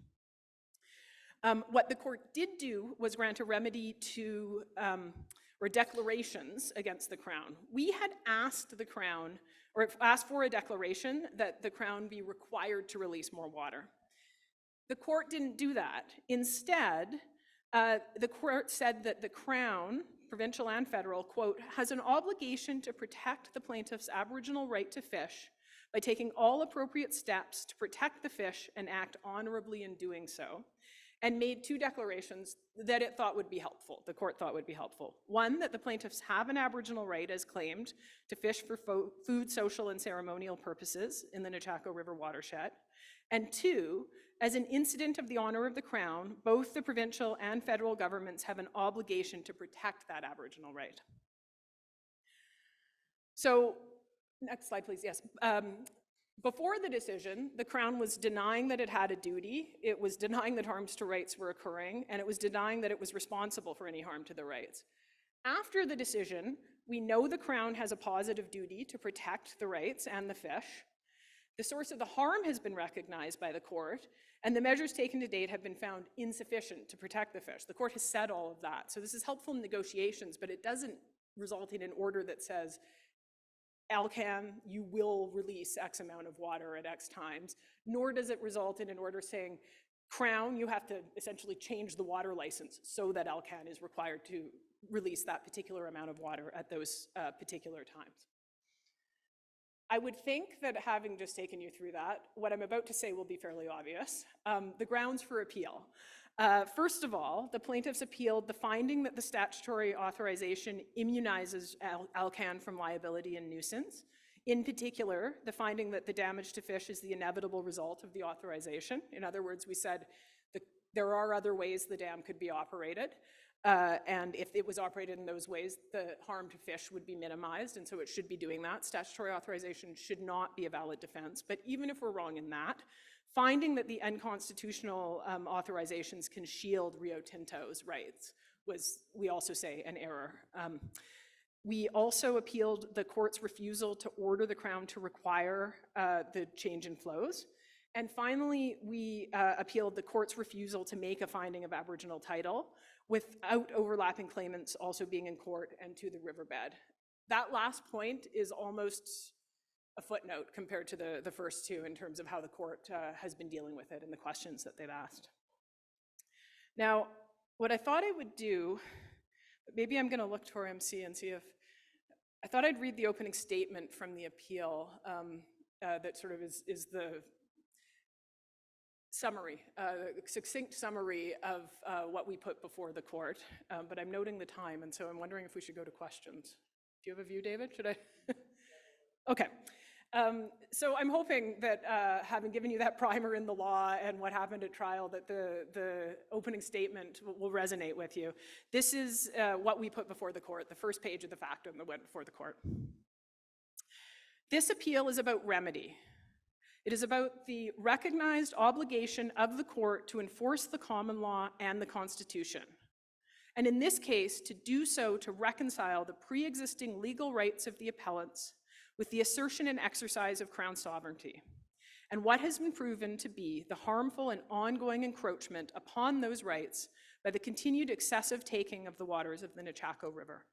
What the court did do was grant a remedy to, or declarations against the Crown. We had asked the Crown, or asked for a declaration that the Crown be required to release more water. The court didn't do that. Instead, the court said that the Crown, provincial and federal, quote, has an obligation to protect the plaintiff's Aboriginal right to fish by taking all appropriate steps to protect the fish and act honorably in doing so, and made two declarations that it thought would be helpful, the court thought would be helpful. One, that the plaintiffs have an Aboriginal right as claimed to fish for food, social, and ceremonial purposes in the Nechako River watershed. And two, as an incident of the honor of the Crown, both the provincial and federal governments have an obligation to protect that Aboriginal right. So, next slide, please, yes. Before the decision, the Crown was denying that it had a duty, it was denying that harms to rights were occurring, and it was denying that it was responsible for any harm to the rights. After the decision, we know the Crown has a positive duty to protect the rights and the fish. The source of the harm has been recognized by the court, and the measures taken to date have been found insufficient to protect the fish. The court has said all of that. So this is helpful in negotiations, but it doesn't result in an order that says Alcan, you will release X amount of water at X times, nor does it result in an order saying, Crown, you have to essentially change the water license so that Alcan is required to release that particular amount of water at those particular times. I would think that having just taken you through that, what I'm about to say will be fairly obvious. The grounds for appeal. First of all, the plaintiffs appealed the finding that the statutory authorization immunizes Alcan from liability and nuisance. In particular, the finding that the damage to fish is the inevitable result of the authorization. In other words, we said that there are other ways the dam could be operated. And if it was operated in those ways, the harm to fish would be minimized, and so it should be doing that. Statutory authorization should not be a valid defense, but even if we're wrong in that, finding that the unconstitutional authorizations can shield Rio Tinto's rights was, we also say, an error. We also appealed the court's refusal to order the Crown to require the change in flows. And finally, we appealed the court's refusal to make a finding of Aboriginal title without overlapping claimants also being in court and to the riverbed. That last point is almost a footnote compared to the first two in terms of how the court has been dealing with it and the questions that they've asked. Now, what I thought I would do, maybe I'm going to look to our MC and see if, I thought I'd read the opening statement from the appeal that sort of is the summary, succinct summary of what we put before the court, but I'm noting the time, and so I'm wondering if we should go to questions. Do you have a view, David? Should I? Okay. So I'm hoping that having given you that primer in the law and what happened at trial, that the opening statement will resonate with you. This is what we put before the court, the first page of the factum that went before the court. This appeal is about remedy. It is about the recognized obligation of the court to enforce the common law and the Constitution. And in this case, to do so to reconcile the pre-existing legal rights of the appellants with the assertion and exercise of Crown sovereignty, and what has been proven to be the harmful and ongoing encroachment upon those rights by the continued excessive taking of the waters of the Nechako River.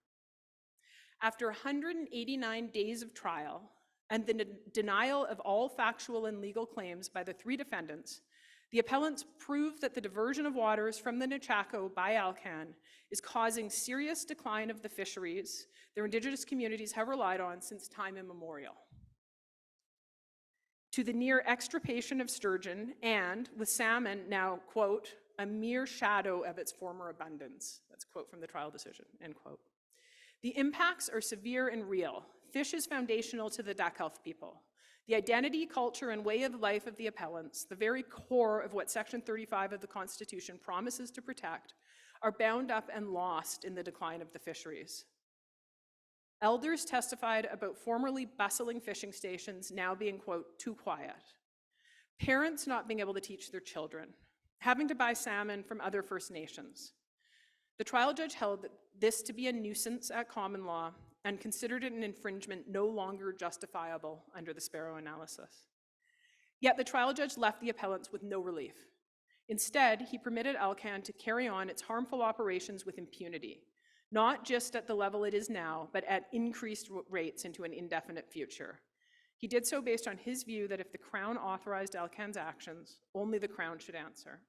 After 189 days of trial, and the denial of all factual and legal claims by the three defendants, the appellants proved that the diversion of waters from the Nechako by Alcan is causing serious decline of the fisheries their Indigenous communities have relied on since time immemorial, to the near extirpation of sturgeon, and with salmon now, quote, a mere shadow of its former abundance. That's a quote from the trial decision, end quote. The impacts are severe and real. Fish is foundational to the Dakelf people. The identity, culture, and way of life of the appellants, the very core of what Section 35 of the Constitution promises to protect, are bound up and lost in the decline of the fisheries. Elders testified about formerly bustling fishing stations now being, quote, too quiet. Parents not being able to teach their children, having to buy salmon from other First Nations. The trial judge held this to be a nuisance at common law and considered it an infringement no longer justifiable under the Sparrow analysis. Yet the trial judge left the appellants with no relief. Instead, he permitted Alcan to carry on its harmful operations with impunity, not just at the level it is now, but at increased rates into an indefinite future. He did so based on his view that if the Crown authorized Alcan's actions, only the Crown should answer.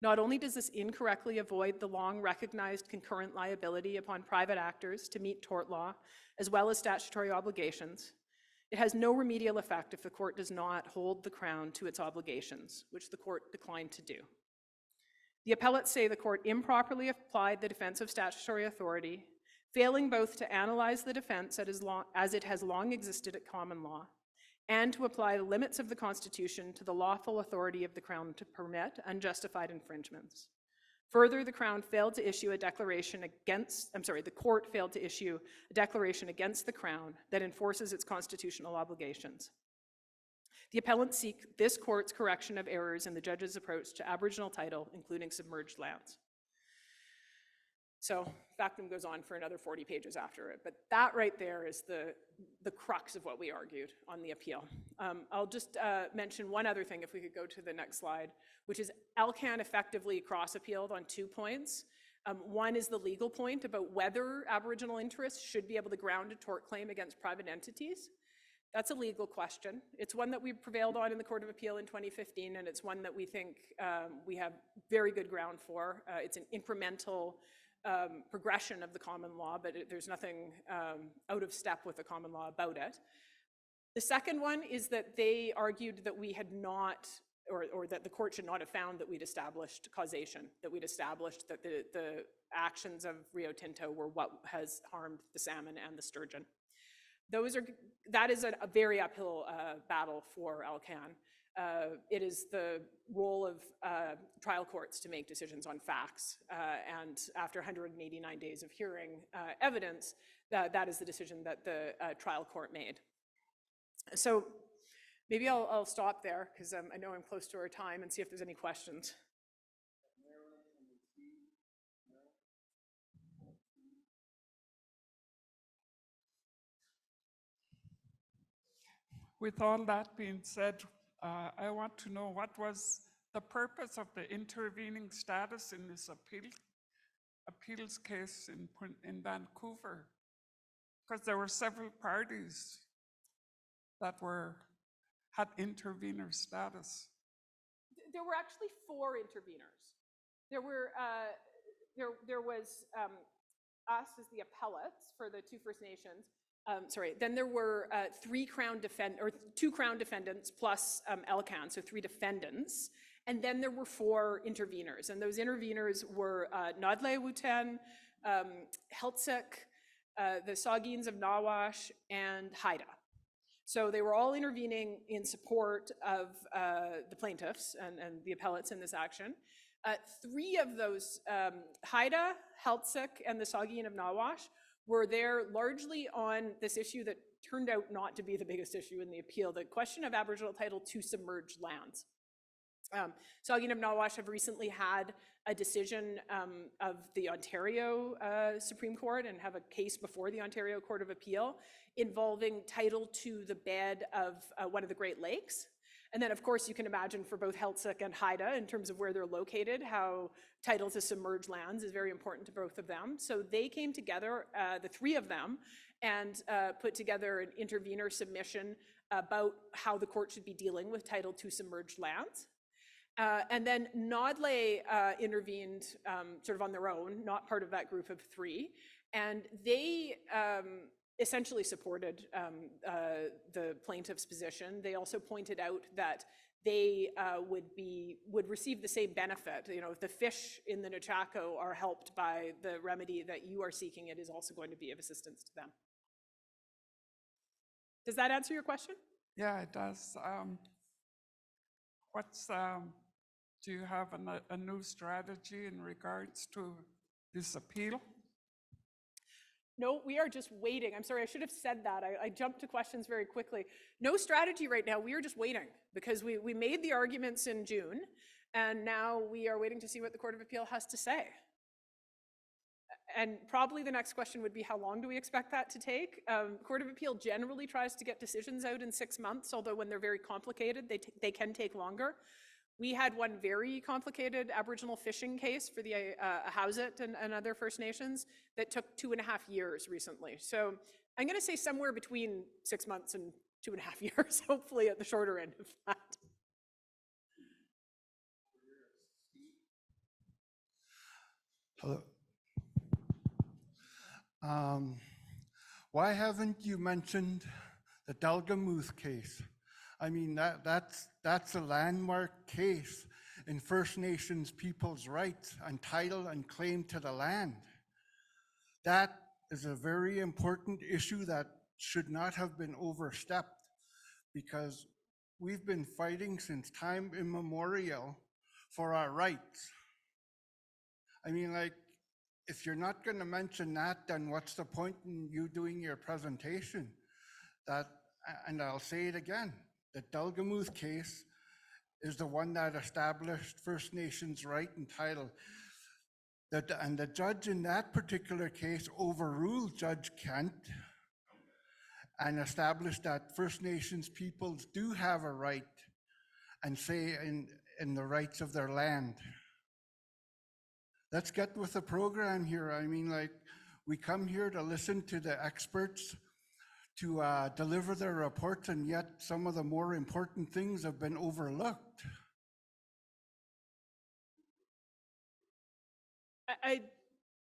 Not only does this incorrectly avoid the long-recognized concurrent liability upon private actors to meet tort law, as well as statutory obligations, it has no remedial effect if the court does not hold the Crown to its obligations, which the court declined to do. The appellates say the court improperly applied the defense of statutory authority, failing both to analyze the defense as it has long existed at common law, and to apply the limits of the Constitution to the lawful authority of the Crown to permit unjustified infringements. Further, the Crown failed to issue a declaration against, the court failed to issue a declaration against the Crown that enforces its constitutional obligations. The appellants seek this court's correction of errors in the judge's approach to Aboriginal title, including submerged lands. So factum goes on for another 40 pages after it, but that right there is the crux of what we argued on the appeal. I'll just mention one other thing, if we could go to the next slide, which is Alcan effectively cross-appealed on 2 points. One is the legal point about whether Aboriginal interests should be able to ground a tort claim against private entities. That's a legal question. It's one that we prevailed on in the Court of Appeal in 2015, and it's one that we think we have very good ground for. It's an incremental progression of the common law, but there's nothing out of step with the common law about it. The second one is that they argued that we had not, or that the court should not have found that we'd established causation, that we'd established that the actions of Rio Tinto were what has harmed the salmon and the sturgeon. That is a very uphill battle for Alcan. It is the role of trial courts to make decisions on facts. And after 189 days of hearing evidence, that is the decision that the trial court made. So maybe I'll stop there because I know I'm close to our time and see if there's any questions. With all that being said, I want to know what was the purpose of the intervening status in this appeals case in Vancouver? Because there were several parties that had intervener status. There were actually 4 interveners. There was us as the appellates for the 2 First Nations. Then there were 2 Crown defendants plus Alcan, so 3 defendants. And then there were 4 interveners. And those interveners were Nodle Wuten, Heltzik, the Saik'uz of Nawash, and Haida. So they were all intervening in support of the plaintiffs and the appellates in this action. 3 of those, Haida, Heltzik, and the Saik'uz of Nawash, were there largely on this issue that turned out not to be the biggest issue in the appeal, the question of Aboriginal title to submerged lands. Saik'uz of Nawash have recently had a decision of the Ontario Supreme Court and have a case before the Ontario Court of Appeal involving title to the bed of one of the Great Lakes. And then, of course, you can imagine for both Heltzik and Haida, in terms of where they're located, how title to submerged lands is very important to both of them. So they came together, the 3 of them, and put together an intervener submission about how the court should be dealing with title to submerged lands. And then Nodle intervened sort of on their own, not part of that group of 3. And they essentially supported the plaintiff's position. They also pointed out that they would receive the same benefit. You know, if the fish in the Nechako are helped by the remedy that you are seeking, it is also going to be of assistance to them. Does that answer your question? Yeah, it does. Do you have a new strategy in regards to this appeal? No, we are just waiting. I'm sorry, I should have said that. I jumped to questions very quickly. No strategy right now. We are just waiting because we made the arguments in June, and now we are waiting to see what the Court of Appeal has to say. And probably the next question would be, how long do we expect that to take? Court of Appeal generally tries to get decisions out in 6 months, although when they're very complicated, they can take longer. We had one very complicated Aboriginal fishing case for the Howsett and other First Nations that took 2.5 years recently. So I'm going to say somewhere between 6 months and 2.5 years, hopefully at the shorter end of that. Hello. Why haven't you mentioned the Delgamuth case? I mean, that's a landmark case in First Nations people's rights and title and claim to the land. That is a very important issue that should not have been overstepped, because we've been fighting since time immemorial for our rights. I mean, like, if you're not going to mention that, then what's the point in you doing your presentation? And I'll say it again, the Delgamuth case is the one that established First Nations right and title. And the judge in that particular case overruled Judge Kent and established that First Nations peoples do have a right and say in the rights of their land. let's get with the program here. I mean, like, we come here to listen to the experts, to deliver their reports, and yet some of the more important things have been overlooked. I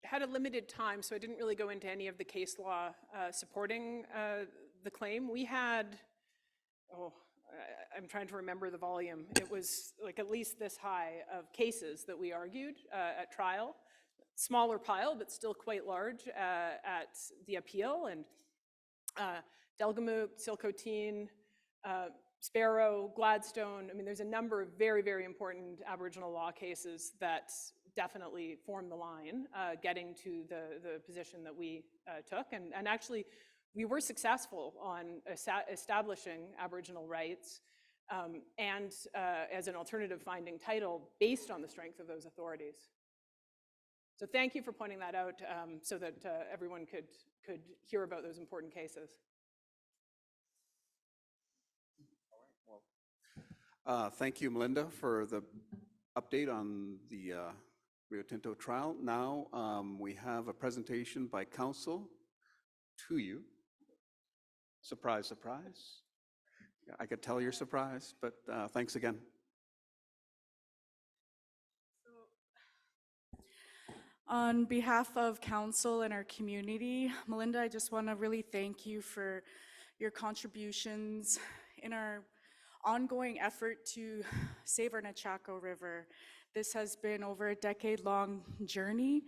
had a limited time, so I didn't really go into any of the case law supporting the claim. We had, I'm trying to remember the volume. It was like at least this high of cases that we argued at trial. Smaller pile, but still quite large at the appeal. And Delgamuukw, Silcoteen, Sparrow, Gladstone. I mean, there's a number of very, very important Aboriginal law cases that definitely form the line, getting to the position that we took. And actually, we were successful on establishing Aboriginal rights and as an alternative finding title based on the strength of those authorities. So thank you for pointing that out so that everyone could hear about those important cases. Thank you, Melinda, for the update on the Rio Tinto trial. Now we have a presentation by council to you. Surprise, surprise. I could tell you're surprised, but thanks again. On behalf of council and our community, Melinda, I just want to really thank you for your contributions in our ongoing effort to save our Nechako River. This has been over a decade-long journey,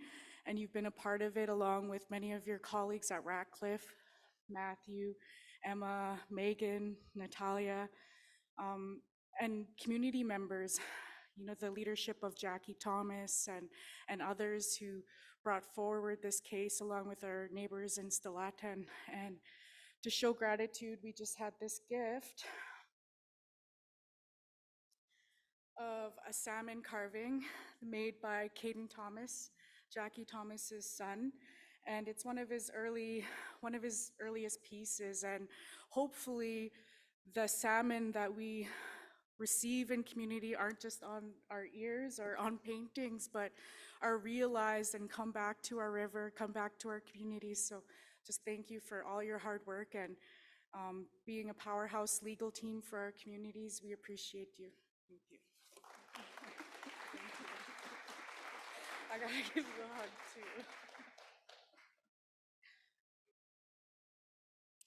and you've been a part of it along with many of your colleagues at Ratcliffe, Matthew, Emma, Megan, Natalia, and community members. You know, the leadership of Jackie Thomas and others who brought forward this case along with our neighbors in Stellatan. And to show gratitude, we just had this gift of a salmon carving made by Caden Thomas, Jackie Thomas's son. And it's one of his earliest pieces. And hopefully the salmon that we receive in community aren't just on our ears or on paintings, but are realized and come back to our river, come back to our communities. So just thank you for all your hard work and being a powerhouse legal team for our communities. We appreciate you. Thank you. I gotta give you a hug too.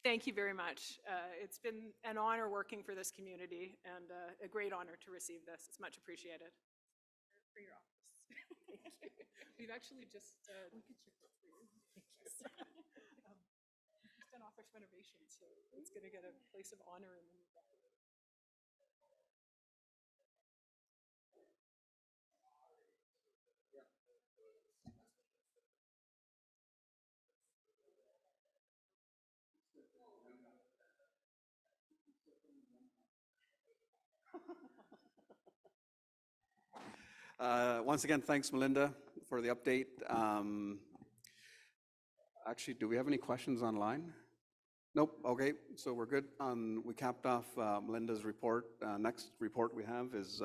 Thank you very much. It's been an honor working for this community and a great honor to receive this. It's much appreciated. For your office. Thank you. We've actually just, we could check that for you. Thank you. Just done office renovation, so it's gonna get a place of honor in the new building. Once again, thanks, Melinda, for the update. Actually, do we have any questions online? Nope. Okay, so we're good. We capped off Melinda's report. Next report we have is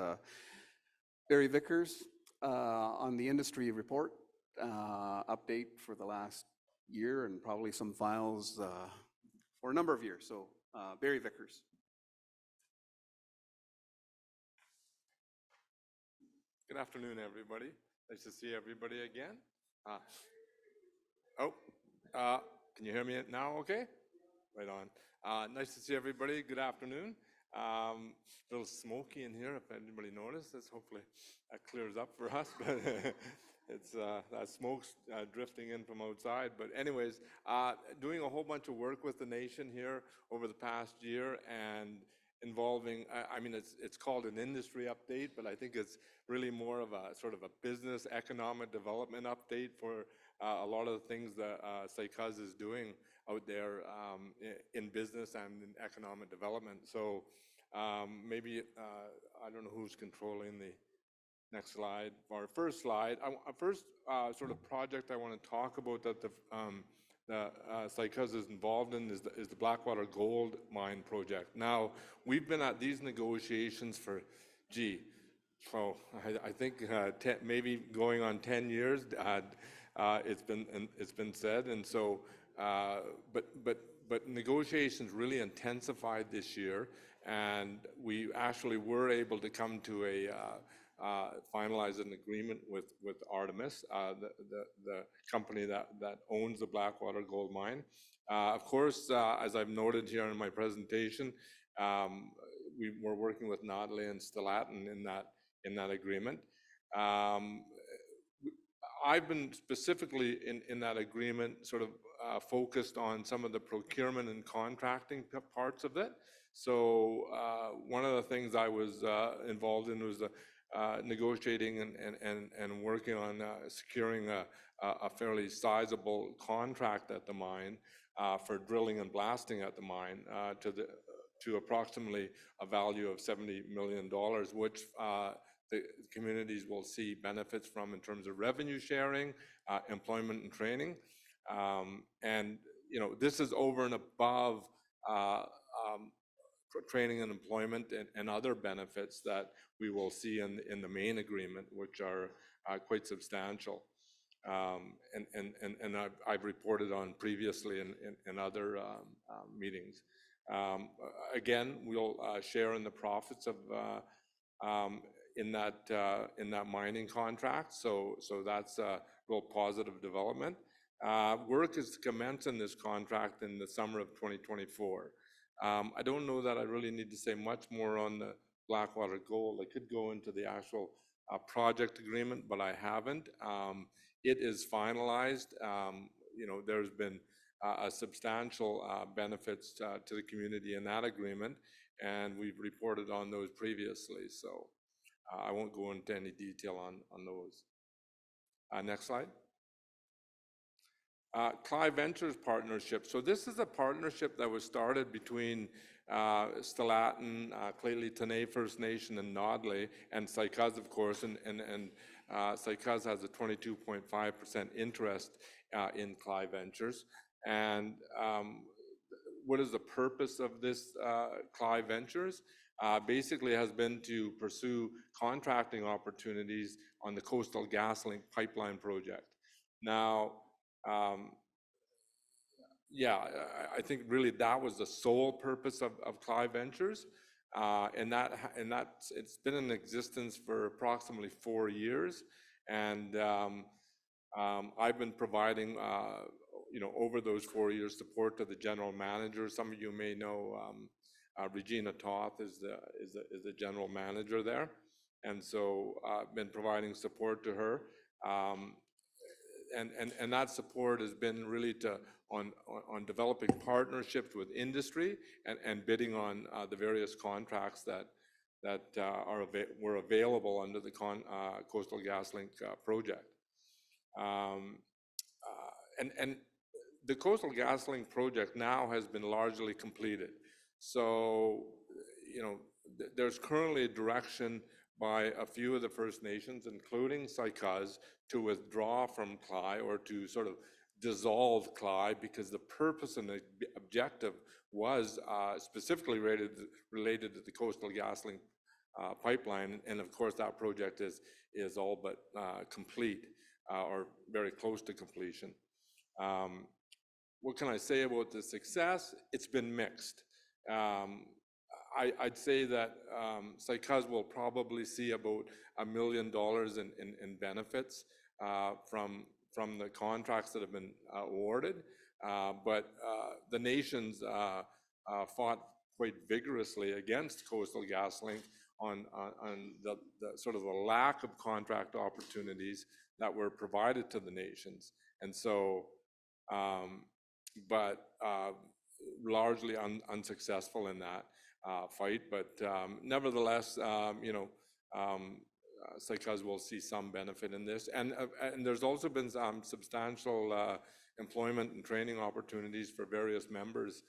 Barry Vickers on the industry report update for the last year and probably some files for a number of years. So Barry Vickers. Good afternoon, everybody. Nice to see everybody again. Can you hear me now okay? Right on. Nice to see everybody. Good afternoon. A little smoky in here, if anybody notices. Hopefully that clears up for us, but it's that smoke's drifting in from outside. But anyways, doing a whole bunch of work with the nation here over the past year and involving, I mean, it's called an industry update, but I think it's really more of a sort of a business economic development update for a lot of the things that Saik'uz is doing out there in business and in economic development. So maybe, I don't know who's controlling the next slide. Our first slide, first sort of project I want to talk about that the Saik'uz is involved in is the Blackwater Gold Mine project. Now, we've been at these negotiations for, So I think maybe going on 10 years, it's been said, and so but negotiations really intensified this year, and we actually were able to come to a finalize an agreement with Artemis, the company that owns the Blackwater gold mine. Of course, as I've noted here in my presentation, we were working with Notley and Stellatin in that agreement. I've been specifically in that agreement sort of focused on some of the procurement and contracting parts of it. So one of the things I was involved in was negotiating and working on securing a fairly sizable contract at the mine for drilling and blasting at the mine to approximately a value of $70 million, which the communities will see benefits from in terms of revenue sharing, employment and training. And, you know, this is over and above training and employment and other benefits that we will see in the main agreement, which are quite substantial. And I've reported on previously in other meetings. Again, we'll share in the profits of in that mining contract. So that's a real positive development. Work is to commence in this contract in the summer of 2024. I don't know that I really need to say much more on the Blackwater Gold. I could go into the actual project agreement, but I haven't. It is finalized. You know, there's been a substantial benefits to the community in that agreement, and we've reported on those previously. So I won't go into any detail on those. Next slide. Clive Ventures partnership. So this is a partnership that was started between Stellatin, Claylee Tenay First Nation, and Notley, and Saik'uz, of course, and Saik'uz has a 22.5% interest in Clive Ventures. And what is the purpose of this Clive Ventures? Basically has been to pursue contracting opportunities on the Coastal GasLink pipeline project. Now, yeah, I think really that was the sole purpose of Clive Ventures, and it's been in existence for approximately 4 years, and I've been providing, you know, over those 4 years, support to the general manager. Some of you may know Regina Toth is the general manager there, and so I've been providing support to her. And that support has been really on developing partnerships with industry and bidding on the various contracts that were available under the Coastal GasLink project. And the Coastal GasLink project now has been largely completed. So, you know, there's currently a direction by a few of the First Nations, including Saik'uz, to withdraw from CLI or to sort of dissolve CLI, because the purpose and the objective was specifically related to the Coastal GasLink pipeline. And of course, that project is all but complete or very close to completion. What can I say about the success? It's been mixed. I'd say that Saik'uz will probably see about $1 million in benefits from the contracts that have been awarded, but the nations fought quite vigorously against Coastal GasLink on the sort of the lack of contract opportunities that were provided to the nations, and so, but largely unsuccessful in that fight. But nevertheless, you know, Saik'uz will see some benefit in this, and there's also been some substantial employment and training opportunities for various members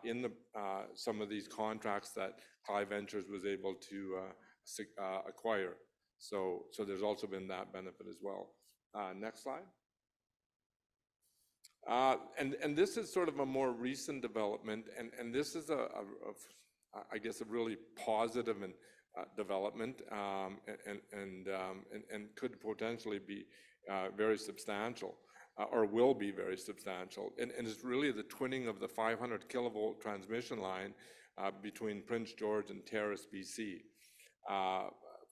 in some of these contracts that Clive Ventures was able to acquire. So there's also been that benefit as well. Next slide. And this is sort of a more recent development, and this is I guess a really positive and development and could potentially be very substantial, or will be very substantial. And it's really the twinning of the 500 kilovolt transmission line between Prince George and Terrace, BC.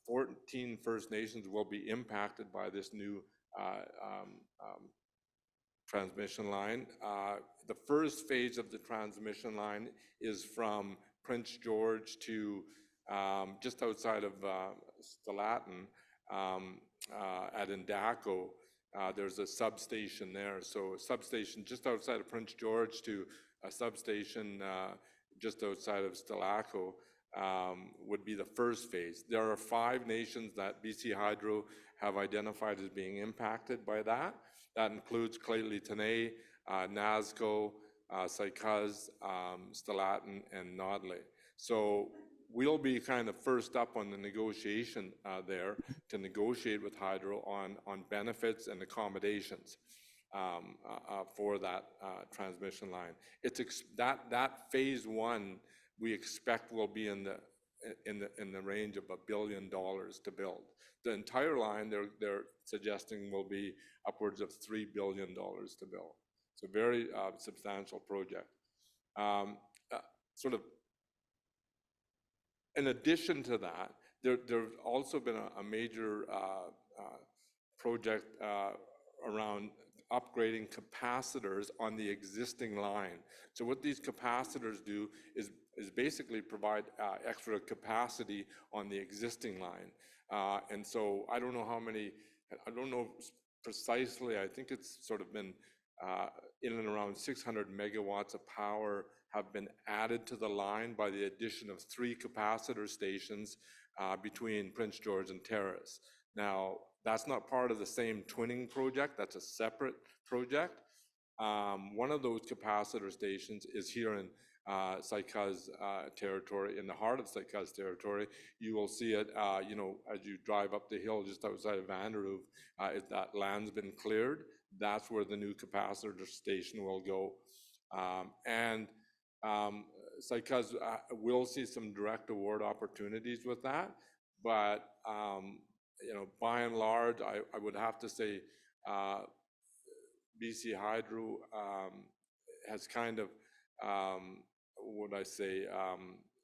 14 First Nations will be impacted by this new transmission line. The first phase of the transmission line is from Prince George to just outside of Stellaton at Indaco. There's a substation there. So a substation just outside of Prince George to a substation just outside of Stellaco would be the first phase. There are 5 nations that BC Hydro have identified as being impacted by that. That includes Clayton-Tenay, Nazco, Saik'uz, Stellaton, and Nodeley. So we'll be kind of first up on the negotiation there to negotiate with Hydro on benefits and accommodations for that transmission line. That phase 1 we expect will be in the range of $1 billion to build. The entire line they're suggesting will be upwards of $3 billion to build. It's a very substantial project. Sort of in addition to that, there's also been a major project around upgrading capacitors on the existing line. So what these capacitors do is basically provide extra capacity on the existing line. And so I don't know how many, I don't know precisely, I think it's sort of been in and around 600 megawatts of power have been added to the line by the addition of 3 capacitor stations between Prince George and Terrace. Now, that's not part of the same twinning project, that's a separate project. One of those capacitor stations is here in Saik'uz territory, in the heart of Saik'uz territory. You will see it, you know, as you drive up the hill just outside of Vanderhoof, that land's been cleared. That's where the new capacitor station will go. Saik'uz will see some direct award opportunities with that, but you know, by and large, I would have to say BC Hydro has kind of,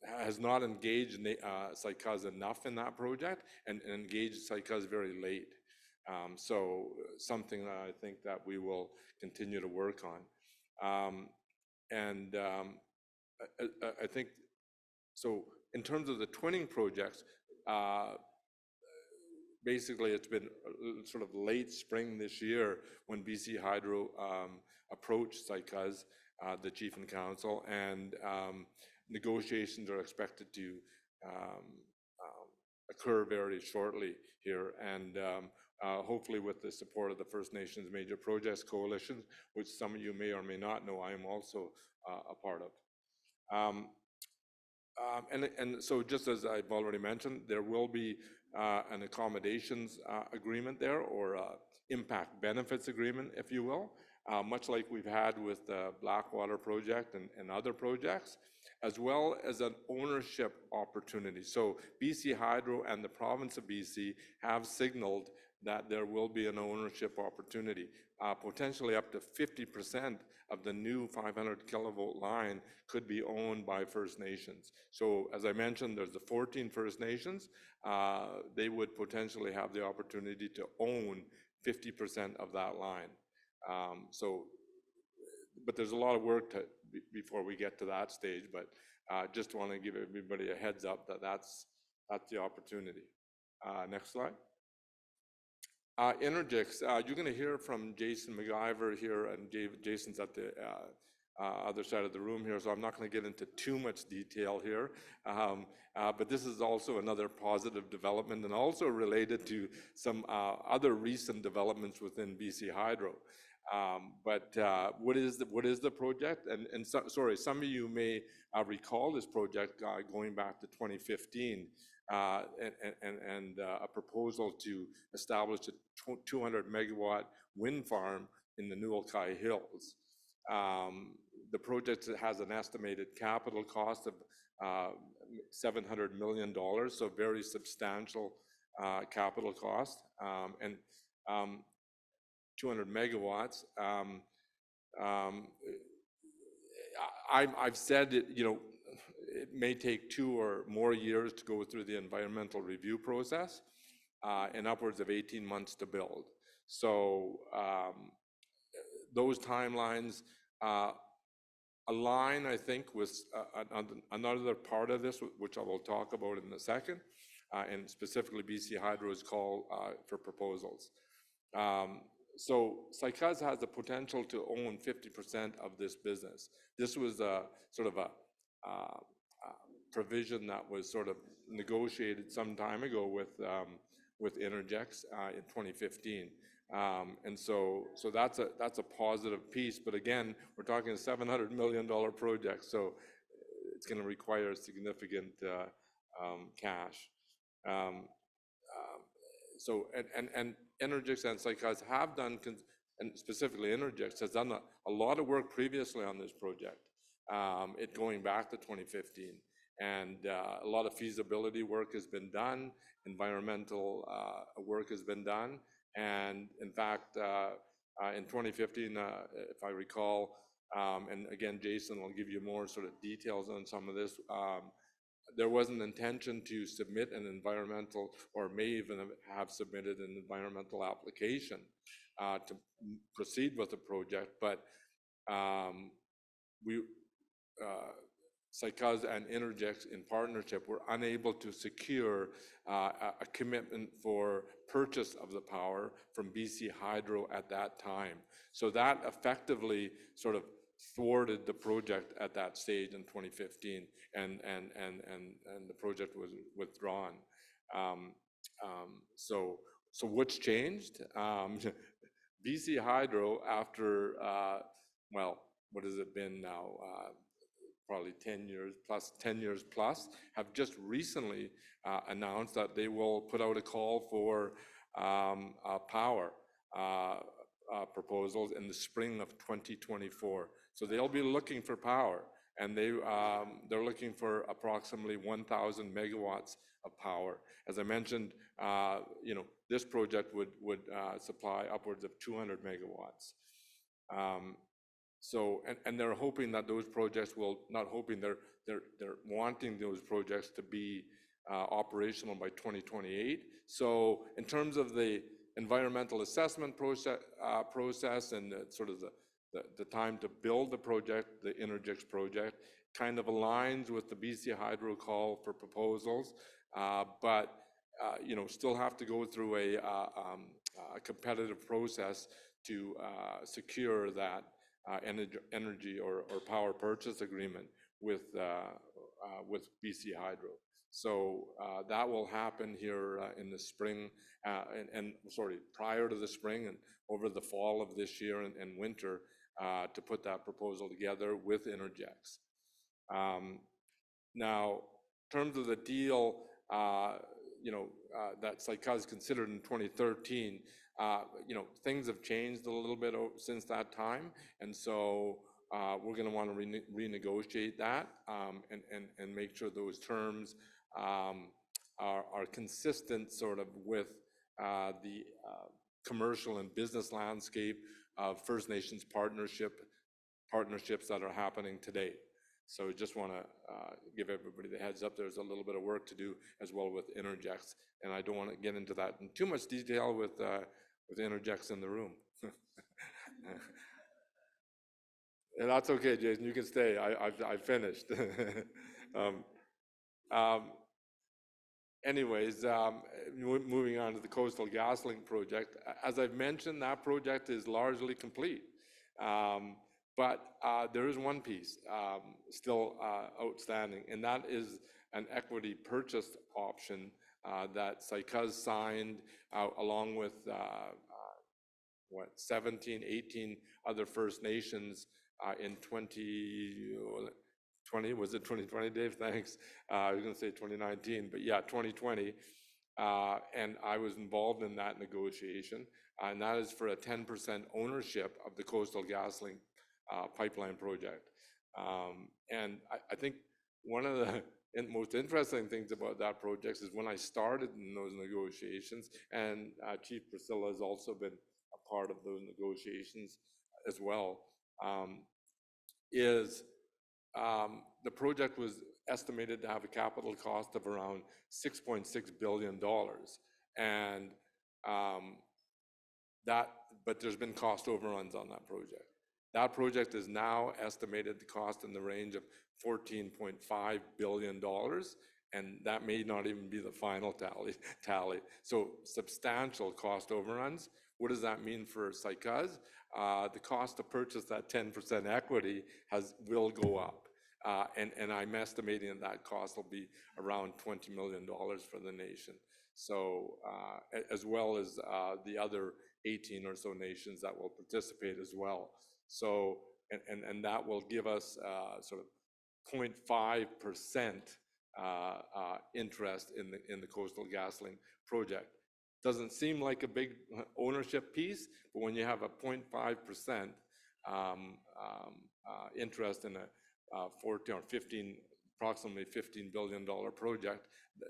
has not engaged Saik'uz enough in that project and engaged Saik'uz very late. So something that I think that we will continue to work on. I think, so in terms of the twinning projects, basically it's been sort of late spring this year when BC Hydro approached Saik'uz, the chief and council, and negotiations are expected to occur very shortly here, and hopefully with the support of the First Nations Major Projects Coalition, which some of you may or may not know I am also a part of. And so just as I've already mentioned, there will be an accommodations agreement there, or impact benefits agreement, if you will, much like we've had with the Blackwater project and other projects, as well as an ownership opportunity. So BC Hydro and the province of BC have signaled that there will be an ownership opportunity, potentially up to 50% of the new 500 kilovolt line could be owned by First Nations. So as I mentioned, there's the 14 First Nations. They would potentially have the opportunity to own 50% of that line. But there's a lot of work before we get to that stage, but just want to give everybody a heads up that that's the opportunity. Next slide. Energix, you're going to hear from Jason McIver here, and Jason's at the other side of the room here, so I'm not going to get into too much detail here. But this is also another positive development and also related to some other recent developments within BC Hydro. But what is the project? And sorry, some of you may recall this project going back to 2015. And a proposal to establish a 200 megawatt wind farm in the Newell-Kai Hills. The project has an estimated capital cost of $700 million, so very substantial capital cost, and 200 megawatts. I've said it, it may take 2 or more years to go through the environmental review process, and upwards of 18 months to build. So those timelines align, I think, with another part of this, which I will talk about in a second, and specifically BC Hydro's call for proposals. So Saik'uz has the potential to own 50% of this business. This was a sort of a provision that was sort of negotiated some time ago with Interjex in 2015. And so that's a positive piece, but again, we're talking a $700 million project, so it's going to require significant cash. So Interjex and Saik'uz have done, and specifically Interjex has done a lot of work previously on this project, it going back to 2015. And a lot of feasibility work has been done, environmental work has been done, and in fact, in 2015, if I recall, and again, Jason will give you more sort of details on some of this, there was an intention to submit an environmental, or may even have submitted an environmental application to proceed with the project, but Saik'uz and Interjex in partnership were unable to secure a commitment for purchase of the power from BC Hydro at that time. So that effectively sort of thwarted the project at that stage in 2015, and the project was withdrawn. So what's changed? BC Hydro, after well, what has it been now? Probably 10 years plus, have just recently announced that they will put out a call for power proposals in the spring of 2024. So they'll be looking for power, and they're looking for approximately 1,000 megawatts of power. As I mentioned, this project would supply upwards of 200 megawatts. So, and they're hoping that those projects will, not hoping, they're wanting those projects to be operational by 2028. So in terms of the environmental assessment process and sort of the time to build the project, the Interjex project, kind of aligns with the BC Hydro call for proposals, but still have to go through a competitive process to secure that energy or power purchase agreement with BC Hydro. So that will happen here in the spring, prior to the spring and over the fall of this year and winter, to put that proposal together with Interjex. Now, in terms of the deal, that Saik'uz considered in 2013, things have changed a little bit since that time, and so we're going to want to renegotiate that and make sure those terms are consistent sort of with the commercial and business landscape of First Nations partnerships that are happening today. So just want to give everybody the heads up. There's a little bit of work to do as well with Interjex, and I don't want to get into that in too much detail with Interjex in the room. And that's okay, Jason. You can stay. I finished. Anyways, moving on to the Coastal GasLink project. As I've mentioned, that project is largely complete. But there is one piece still outstanding, and that is an equity purchase option that Saik'uz signed along with 17, 18 other First Nations in 2020. Was it 2020, Dave? Thanks. I was going to say 2019, but yeah, 2020. And I was involved in that negotiation, and that is for a 10% ownership of the Coastal GasLink pipeline project. And I think one of the most interesting things about that project is when I started in those negotiations, and Chief Priscilla has also been a part of those negotiations as well, the project was estimated to have a capital cost of around $6.6 billion. And but there's been cost overruns on that project. That project is now estimated to cost in the range of $14.5 billion, and that may not even be the final tally. So substantial cost overruns. What does that mean for Saik'uz? The cost to purchase that 10% equity will go up. And I'm estimating that cost will be around $20 million for the nation. So as well as the other 18 or so nations that will participate as well. So, and that will give us sort of 0.5% interest in the Coastal GasLink project. Doesn't seem like a big ownership piece, but when you have a 0.5% interest in a 14 or 15, approximately $15 billion project,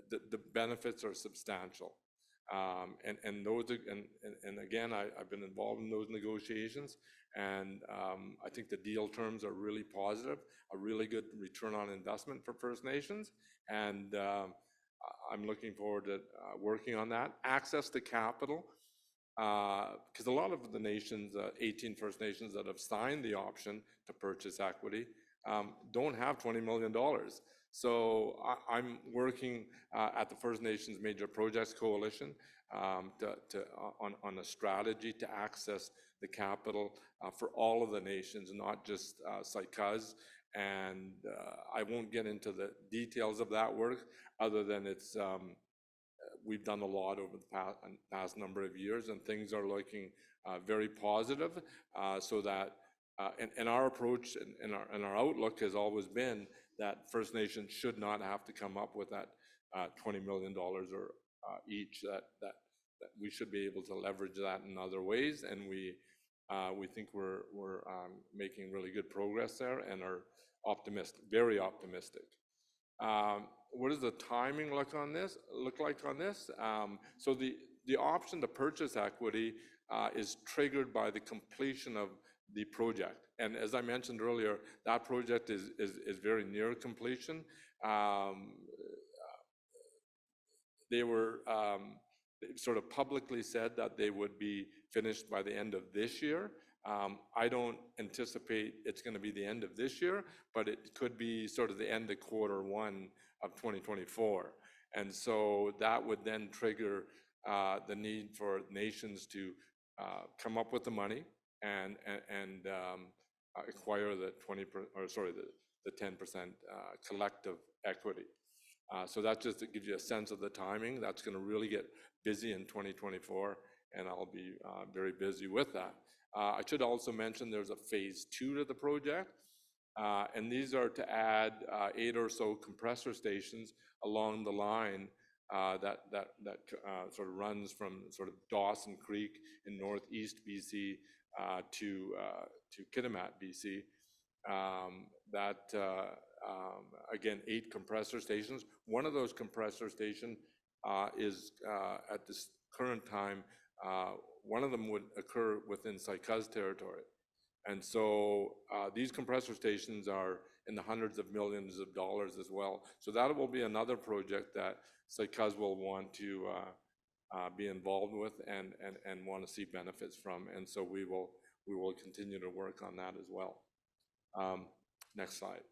the benefits are substantial. And those are, and again, I've been involved in those negotiations, and I think the deal terms are really positive, a really good return on investment for First Nations, and I'm looking forward to working on that. Access to capital, because a lot of the nations, 18 First Nations that have signed the option to purchase equity, don't have $20 million. So I'm working at the First Nations Major Projects Coalition on a strategy to access the capital for all of the nations, not just Saik'uz. And I won't get into the details of that work, other than it's we've done a lot over the past number of years, and things are looking very positive. So that and our approach and our outlook has always been that First Nations should not have to come up with that $20 million or each. That we should be able to leverage that in other ways, and we think we're making really good progress there, and are optimistic, very optimistic. What does the timing look like on this? So the option to purchase equity is triggered by the completion of the project. And as I mentioned earlier, that project is very near completion. They were sort of publicly said that they would be finished by the end of this year. I don't anticipate it's going to be the end of this year, but it could be sort of the end of Q1 of 2024. And so that would then trigger the need for nations to come up with the money and acquire the 10% collective equity. So that just gives you a sense of the timing. That's going to really get busy in 2024, and I'll be very busy with that. I should also mention there's a phase 2 to the project, and these are to add 8 or so compressor stations along the line that sort of runs from sort of Dawson Creek in northeast BC to Kitimat, BC. Again, 8 compressor stations. One of those compressor stations is at this current time, one of them would occur within Saik'uz territory. And so these compressor stations are in the hundreds of millions of dollars as well. So that will be another project that Saik'uz will want to be involved with and want to see benefits from. And so we will continue to work on that as well. Next slide.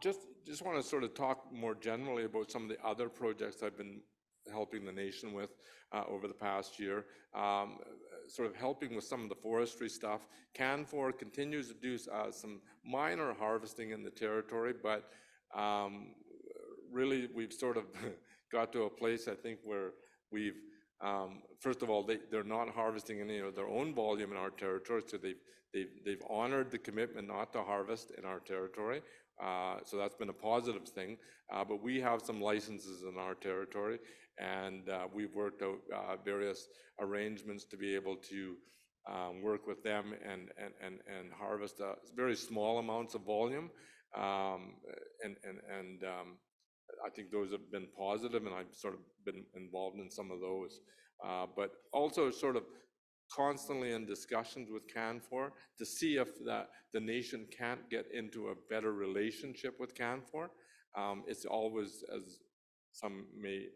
Just want to sort of talk more generally about some of the other projects I've been helping the nation with over the past year. Sort of helping with some of the forestry stuff. CANFOR continues to do some minor harvesting in the territory, but really we've sort of got to a place, I think, where we've, first of all, they're not harvesting any of their own volume in our territory, so they've honored the commitment not to harvest in our territory. So that's been a positive thing, but we have some licenses in our territory, and we've worked out various arrangements to be able to work with them and harvest very small amounts of volume. I think those have been positive, and I've sort of been involved in some of those. But also sort of constantly in discussions with CANFOR to see if the nation can't get into a better relationship with CANFOR. It's always, as some may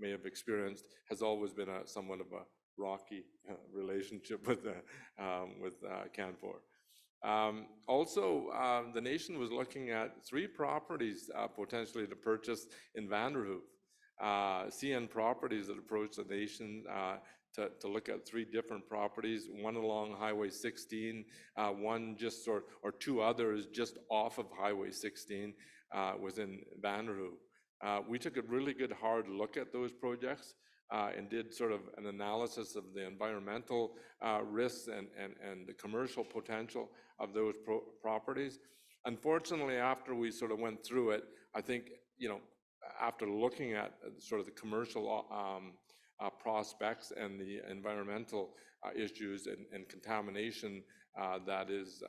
have experienced, has always been somewhat of a rocky relationship with CANFOR. Also, the nation was looking at 3 properties potentially to purchase in Vanderhoof. CN Properties had approached the nation to look at 3 different properties, one along Highway 16, one just or 2 others just off of Highway 16 within Vanderhoof. We took a really good hard look at those projects and did sort of an analysis of the environmental risks and the commercial potential of those properties. Unfortunately, after we sort of went through it, I think, after looking at sort of the commercial prospects and the environmental issues and contamination that is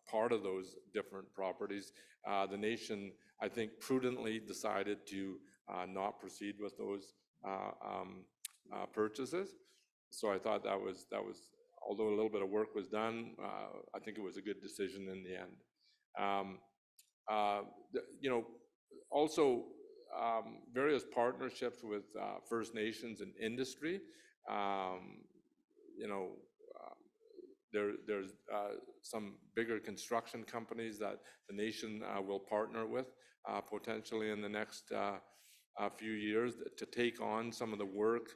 part of those different properties, the nation, I think, prudently decided to not proceed with those purchases. So I thought that was, although a little bit of work was done, I think it was a good decision in the end. Also, various partnerships with First Nations and industry. There's some bigger construction companies that the nation will partner with potentially in the next few years to take on some of the work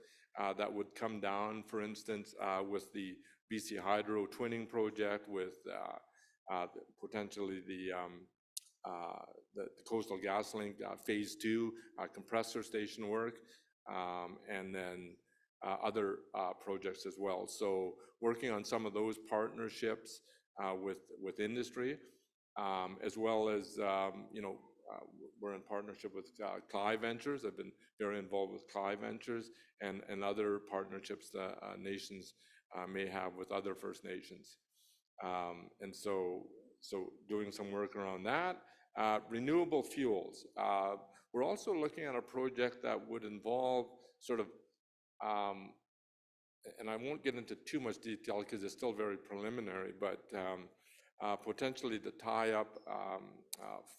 that would come down, for instance, with the BC Hydro twinning project, with potentially the Coastal GasLink Phase 2 compressor station work, and then other projects as well. So working on some of those partnerships with industry, as well as, we're in partnership with Clive Ventures. I've been very involved with Clive Ventures and other partnerships that nations may have with other First Nations. And so doing some work around that. Renewable fuels. We're also looking at a project that would involve sort of, and I won't get into too much detail because it's still very preliminary, but potentially to tie up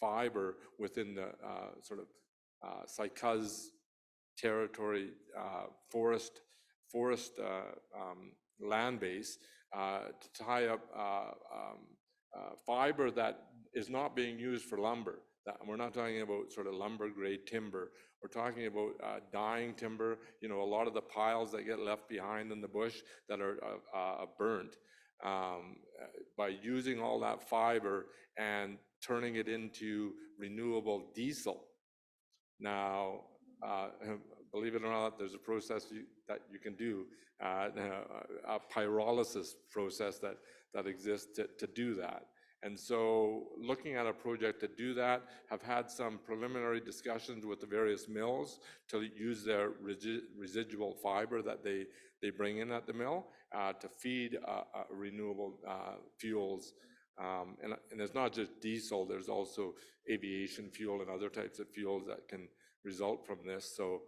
fiber within the sort of Saik'uz territory, forest land base, to tie up fiber that is not being used for lumber. We're not talking about sort of lumber grade timber. We're talking about dying timber, a lot of the piles that get left behind in the bush that are burnt. By using all that fiber and turning it into renewable diesel. Now, believe it or not, there's a process that you can do, a pyrolysis process that exists to do that. And so looking at a project to do that, have had some preliminary discussions with the various mills to use their residual fiber that they bring in at the mill to feed renewable fuels. And it's not just diesel, there's also aviation fuel and other types of fuels that can result from this. So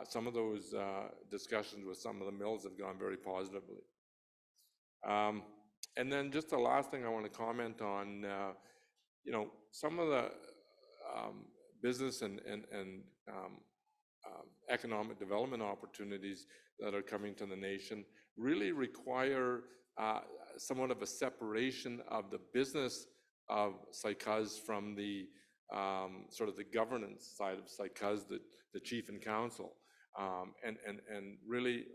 some of those discussions with some of the mills have gone very positively. And then just the last thing I want to comment on, some of the business and economic development opportunities that are coming to the nation really require somewhat of a separation of the business of Saik'uz from the sort of the governance side of Saik'uz, the chief and council. And really,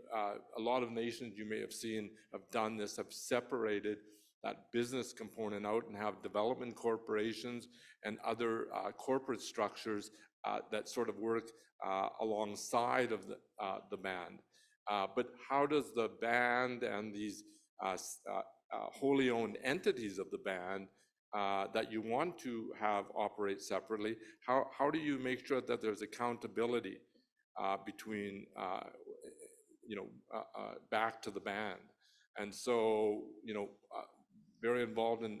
a lot of nations you may have seen have done this, have separated that business component out and have development corporations and other corporate structures that sort of work alongside of the band. But how does the band and these wholly owned entities of the band that you want to have operate separately, how do you make sure that there's accountability between, back to the band? And so, very involved in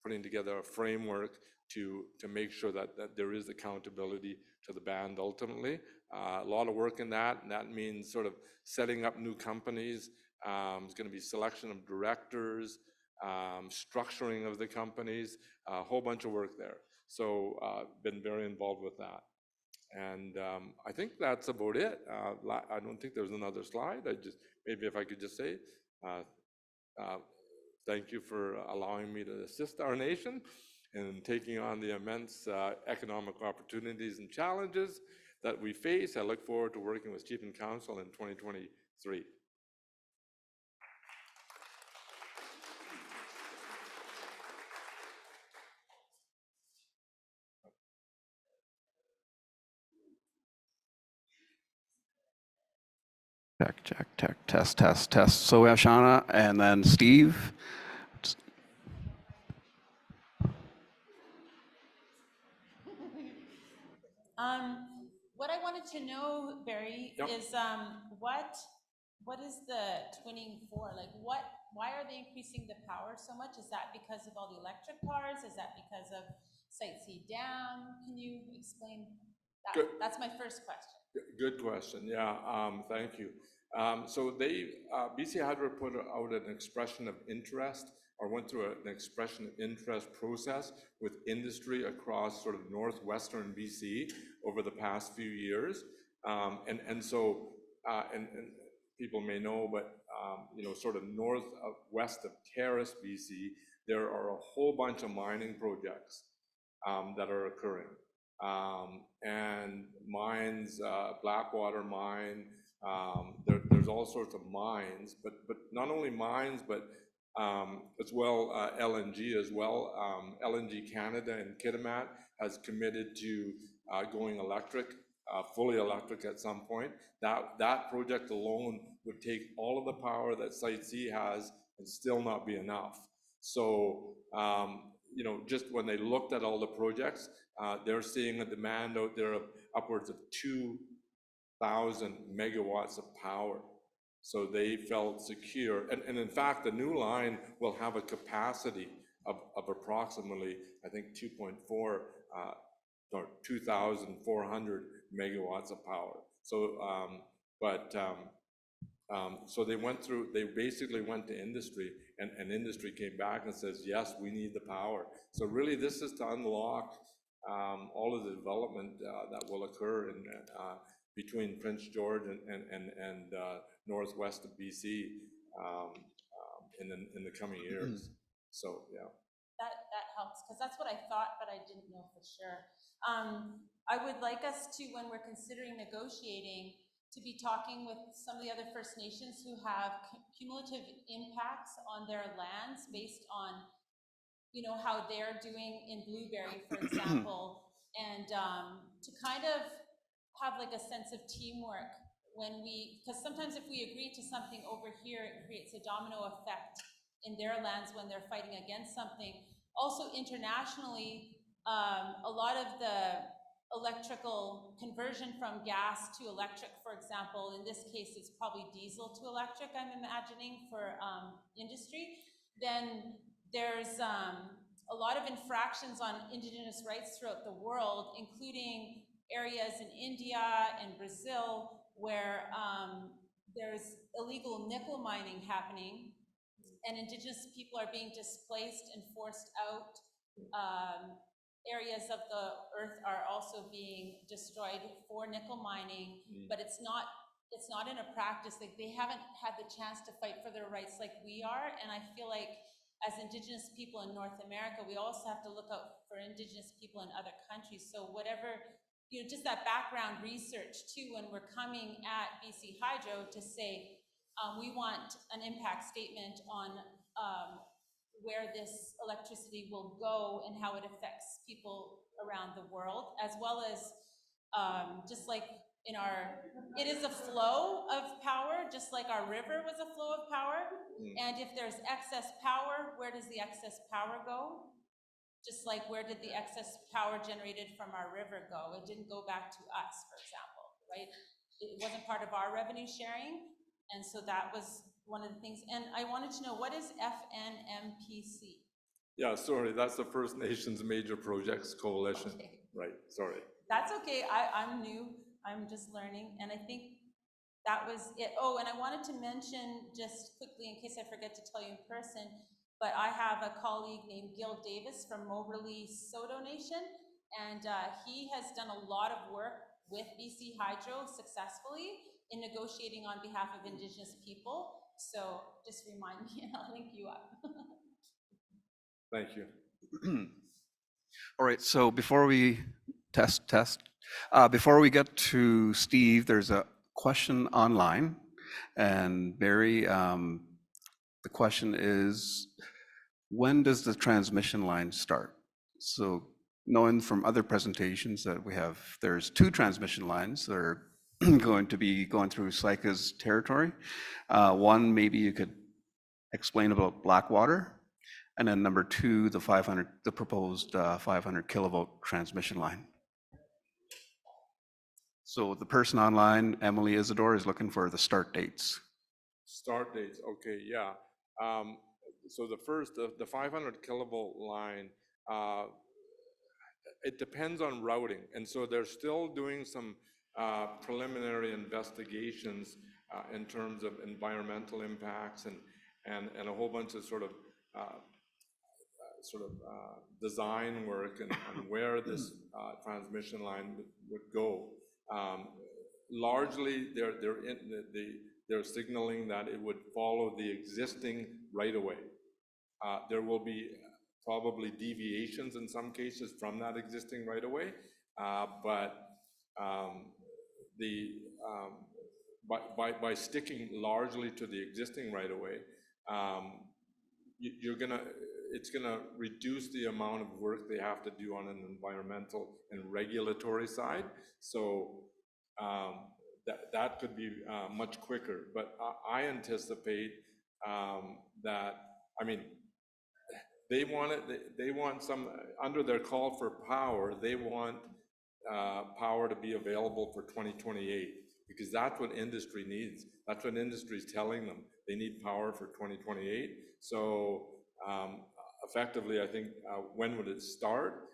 putting together a framework to make sure that there is accountability to the band ultimately. A lot of work in that, and that means sort of setting up new companies. It's going to be selection of directors, structuring of the companies, a whole bunch of work there. So been very involved with that. And I think that's about it. I don't think there's another slide. Maybe if I could just say, thank you for allowing me to assist our nation in taking on the immense economic opportunities and challenges that we face. I look forward to working with Chief and Council in 2023. Check, test. So we have Shauna and then Steve. What I wanted to know, Barry, Yep. is what is the twinning for? Like, why are they increasing the power so much? Is that because of all the electric cars? Is that because of Site C Dam? Can you explain that? Good. That's my first question. Good question. Yeah, thank you. So BC Hydro put out an expression of interest, or went through an expression of interest process with industry across sort of northwestern BC over the past few years. And people may know, but sort of west of Terrace, BC, there are a whole bunch of mining projects that are occurring. And mines, Blackwater mine, there's all sorts of mines, but not only mines, but as well LNG as well. LNG Canada and Kitimat has committed to going electric, fully electric at some point. That project alone would take all of the power that Site C has and still not be enough. So just when they looked at all the projects, they're seeing a demand out there of upwards of 2,000 megawatts of power. So they felt secure. And in fact, the new line will have a capacity of approximately, I think, 2.4 or 2,400 megawatts of power. So, so they basically went to industry, and industry came back and says, yes, we need the power. So really this is to unlock all of the development that will occur between Prince George and northwest of BC in the coming years. So yeah. That helps, because that's what I thought, but I didn't know for sure. I would like us to, when we're considering negotiating, to be talking with some of the other First Nations who have cumulative impacts on their lands based on, how they're doing in Blueberry, for example, and to kind of have like a sense of teamwork because sometimes if we agree to something over here, it creates a domino effect in their lands when they're fighting against something. Also internationally, a lot of the electrical conversion from gas to electric, for example, in this case, it's probably diesel to electric, I'm imagining, for industry. Then there's a lot of infractions on Indigenous rights throughout the world, including areas in India and Brazil where there's illegal nickel mining happening, and Indigenous people are being displaced and forced out. Areas of the earth are also being destroyed for nickel mining, but it's not in a practice. Like, they haven't had the chance to fight for their rights like we are, and I feel like as Indigenous people in North America, we also have to look out for Indigenous people in other countries. So whatever, just that background research too, when we're coming at BC Hydro to say, we want an impact statement on where this electricity will go and how it affects people around the world, as well as just like it is a flow of power, just like our river was a flow of power. And if there's excess power, where does the excess power go? Just like, where did the excess power generated from our river go? It didn't go back to us, for example, right? It wasn't part of our revenue sharing. And so that was one of the things. And I wanted to know, what is FNMPC? Yeah, sorry, that's the First Nations Major Projects Coalition. Okay. Right, sorry. That's okay, I'm new, I'm just learning, and I think that was it. Oh, and I wanted to mention, just quickly, in case I forget to tell you in person, but I have a colleague named Gil Davis from Moberly Soto Nation, and he has done a lot of work with BC Hydro successfully in negotiating on behalf of Indigenous people. So just remind me and I'll link you up. Thank you. All right, so before we before we get to Steve, there's a question online. And Barry, the question is, when does the transmission line start? So knowing from other presentations that we have, there's 2 transmission lines that are going to be going through Saik'uz territory. One, maybe you could explain about Blackwater. And then number 2, the proposed 500 kilovolt transmission line. So the person online, Emily Isidore, is looking for the start dates. Start dates, okay, yeah. So the 500 kilovolt line, it depends on routing. And so they're still doing some preliminary investigations in terms of environmental impacts and a whole bunch of sort of design work and where this transmission line would go. Largely, they're signaling that it would follow the existing right-of-way. There will be probably deviations in some cases from that existing right-of-way, but by sticking largely to the existing right-of-way, it's gonna reduce the amount of work they have to do on an environmental and regulatory side. So that could be much quicker. But I anticipate that, I mean, they want some, under their call for power, they want power to be available for 2028, because that's what industry needs. That's what industry is telling them. They need power for 2028. So effectively, I think, when would it start?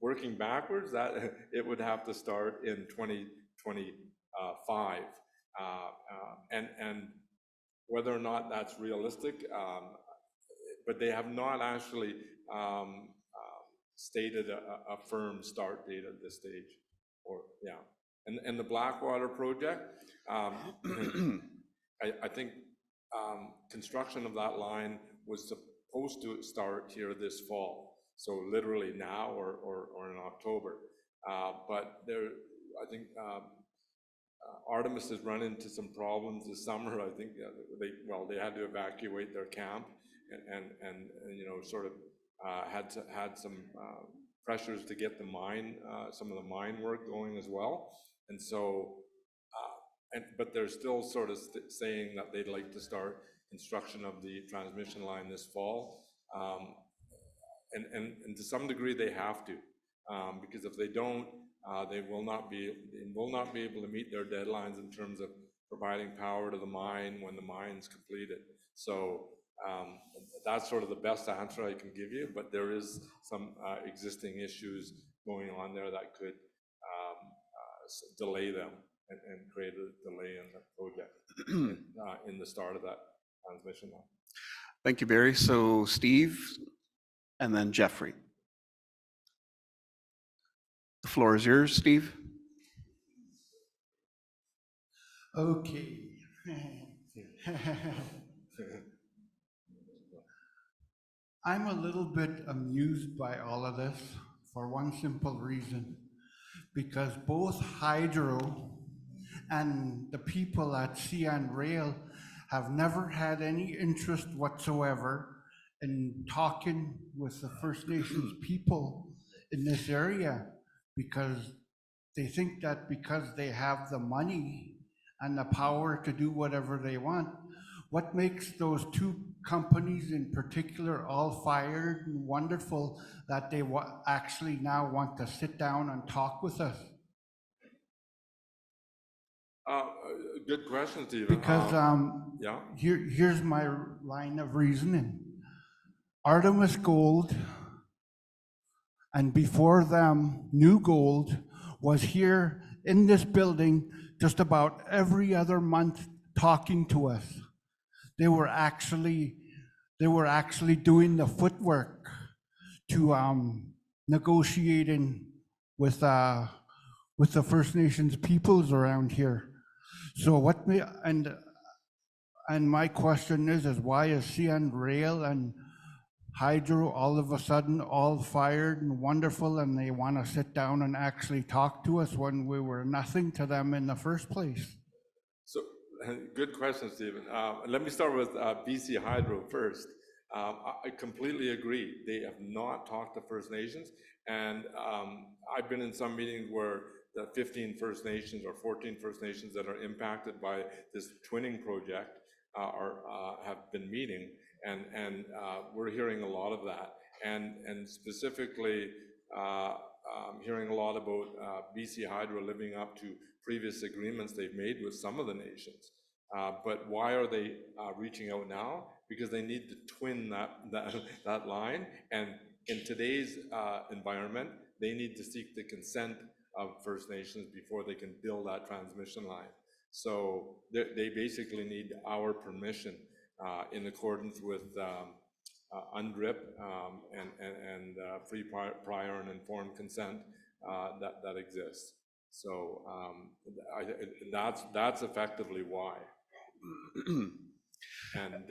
Working backwards, that it would have to start in 2025. And whether or not that's realistic, but they have not actually stated a firm start date at this stage. Or yeah, and the Blackwater project, I think construction of that line was supposed to start here this fall, so literally now or in October. But I think Artemis has run into some problems this summer. I think they had to evacuate their camp and you know, sort of had some pressures to get the mine, some of the mine work going as well. And so, but they're still sort of saying that they'd like to start construction of the transmission line this fall. And to some degree they have to, because if they don't, they will not be able to meet their deadlines in terms of providing power to the mine when the mine's completed. So that's sort of the best answer I can give you, but there is some existing issues going on there that could delay them and create a delay in the project in the start of that transmission line. Thank you, Barry. So Steve, and then Jeffrey. The floor is yours, Steve. Okay. I'm a little bit amused by all of this for one simple reason, because both Hydro and the people at CN Rail have never had any interest whatsoever in talking with the First Nations people in this area, because they think that because they have the money and the power to do whatever they want. What makes those 2 companies in particular all fired and wonderful that they actually now want to sit down and talk with us? Good question, Stephen. Because yeah. here's my line of reasoning. Artemis Gold, and before them, New Gold, was here in this building just about every other month talking to us. They were actually doing the footwork to negotiating with the First Nations peoples around here. So what me and my question is why is CN Rail and Hydro all of a sudden all fired and wonderful, and they want to sit down and actually talk to us when we were nothing to them in the first place? So, good question, Stephen. Let me start with BC Hydro first. I completely agree. They have not talked to First Nations, and I've been in some meetings where the 15 First Nations or 14 First Nations that are impacted by this twinning project have been meeting, and we're hearing a lot of that, and specifically hearing a lot about BC Hydro living up to previous agreements they've made with some of the nations. But why are they reaching out now? Because they need to twin that line, and in today's environment, they need to seek the consent of First Nations before they can build that transmission line. So they basically need our permission in accordance with UNDRIP and free, prior, and informed consent that exists. So that's effectively why. And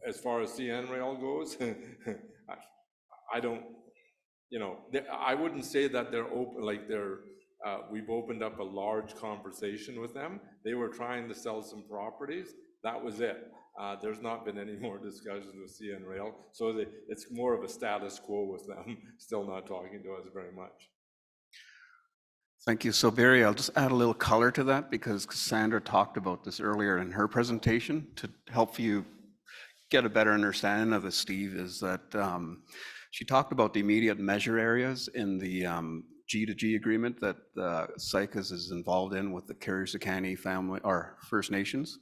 as far as CN Rail goes, I don't, I wouldn't say that they're open, like we've opened up a large conversation with them. They were trying to sell some properties. That was it. There's not been any more discussions with CN Rail. So it's more of a status quo with them, still not talking to us very much. Thank you. So Barry, I'll just add a little color to that because Cassandra talked about this earlier in her presentation to help you get a better understanding of this, Steve, is that she talked about the immediate measure areas in the G2G agreement that Saik'uz is involved in with the Carrier-Sakani family or First Nations,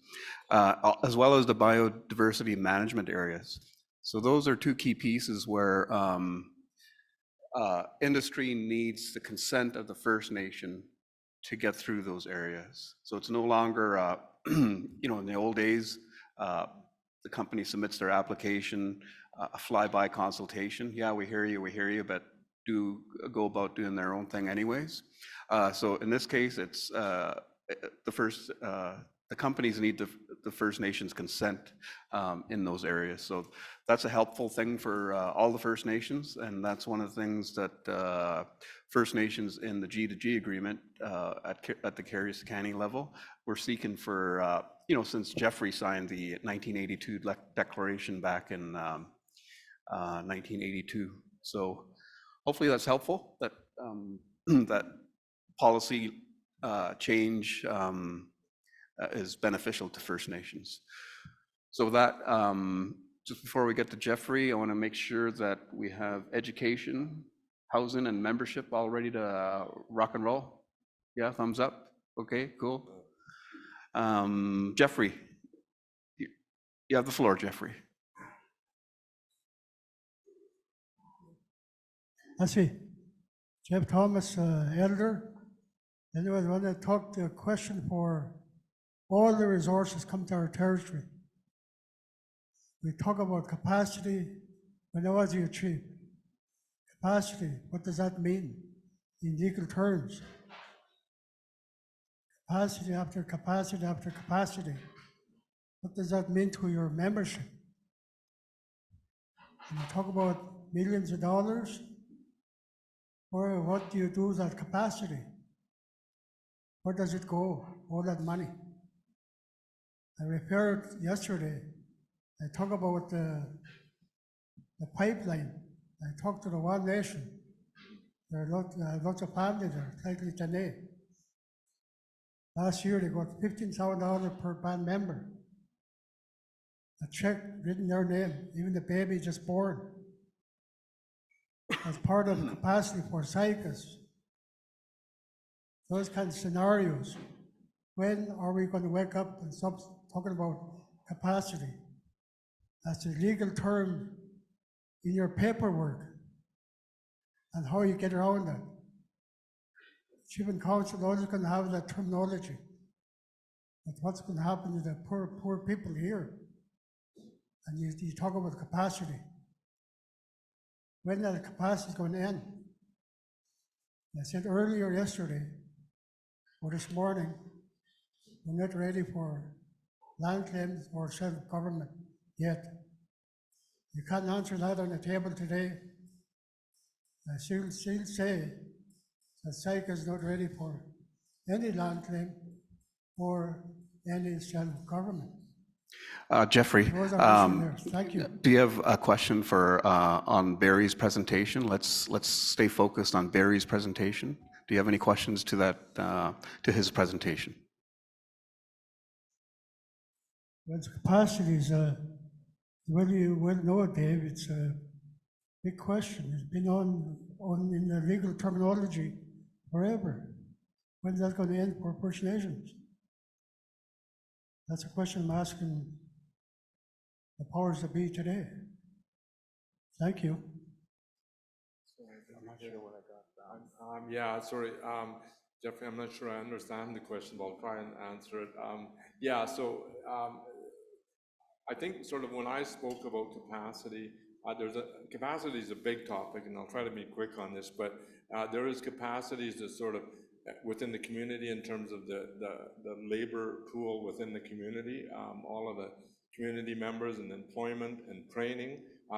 as well as the biodiversity management areas. So those are two key pieces where industry needs the consent of the First Nation to get through those areas. So it's no longer, in the old days, the company submits their application, a fly-by consultation. Yeah, we hear you, but do go about doing their own thing anyways. So in this case, it's the companies need the First Nations consent in those areas. So that's a helpful thing for all the First Nations, and that's one of the things that First Nations in the G2G agreement at the Carrier-Sakani level, we're seeking for, since Jeffrey signed the 1982 declaration back in 1982. So hopefully that's helpful, that that policy change is beneficial to First Nations. So that, just before we get to Jeffrey, I want to make sure that we have education, housing, and membership all ready to rock and roll. Yeah, thumbs up. Okay, cool. Jeffrey, you have the floor, Jeffrey. Let's see. Jeff Thomas, editor. Anyone want to talk to a question for all the resources come to our territory? We talk about capacity, but what was you achieve? Capacity, what does that mean in legal terms? Capacity after capacity after capacity. What does that mean to your membership? When you talk about millions of dollars, or what do you do with that capacity? Where does it go, all that money? I referred yesterday, I talked about the pipeline. I talked to the One Nation. There are lots of families there, tightly today. Last year they got $15,000 per band member. A check written their name, even the baby just born. As part of the capacity for Saik'uz. Those kinds of scenarios. When are we going to wake up and stop talking about capacity? That's a legal term in your paperwork and how you get around that. Chief and council always going to have that terminology. But what's going to happen to the poor people here? And you talk about capacity. When that capacity is going to end? I said earlier yesterday, or this morning, we're not ready for land claims or self-government yet. You can't answer that on the table today. I still say that Saik'uz is not ready for any land claim or any self-government. Jeffrey, Those are issues there. Thank you. do you have a question for on Barry's presentation? Let's stay focused on Barry's presentation. Do you have any questions to that to his presentation? Well, capacity is well, you well know, Dave, it's a big question. It's been on in the legal terminology forever. When is that going to end for First Nations? That's a question I'm asking the powers that be today. Thank you. I'm not sure what I got. Yeah, sorry, Jeffrey, I'm not sure I understand the question, but I'll try and answer it. Yeah, so I think sort of when I spoke about capacity, capacity is a big topic, and I'll try to be quick on this, but there is capacities that sort of within the community in terms of the labor pool within the community, all of the community members and employment and training.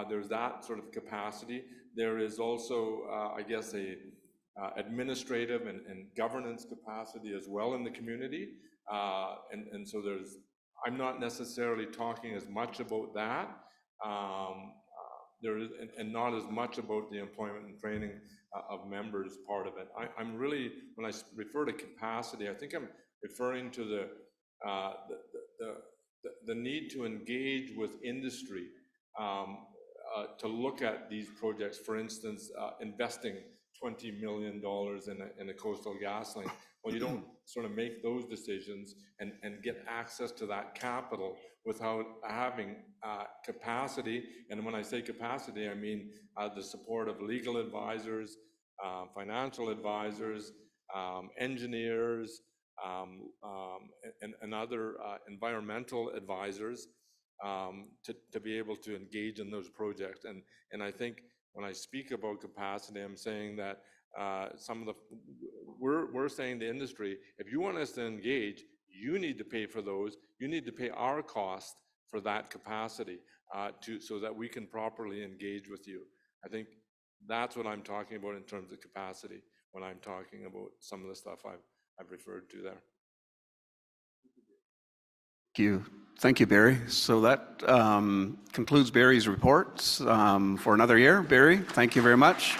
There's that sort of capacity. There is also, I guess, a administrative and governance capacity as well in the community. And so I'm not necessarily talking as much about that. There is, and not as much about the employment and training of members part of it. I'm really, when I refer to capacity, I think I'm referring to the need to engage with industry to look at these projects. For instance, investing $20 million in a coastal gas line. Well, you don't sort of make those decisions and get access to that capital without having capacity. And when I say capacity, I mean the support of legal advisors, financial advisors, engineers, and other environmental advisors to be able to engage in those projects. And I think when I speak about capacity, I'm saying that we're saying to industry, if you want us to engage, you need to pay for those. You need to pay our cost for that capacity so that we can properly engage with you. I think that's what I'm talking about in terms of capacity when I'm talking about some of the stuff I've referred to there. Thank you, Barry. So that concludes Barry's reports for another year. Barry, thank you very much.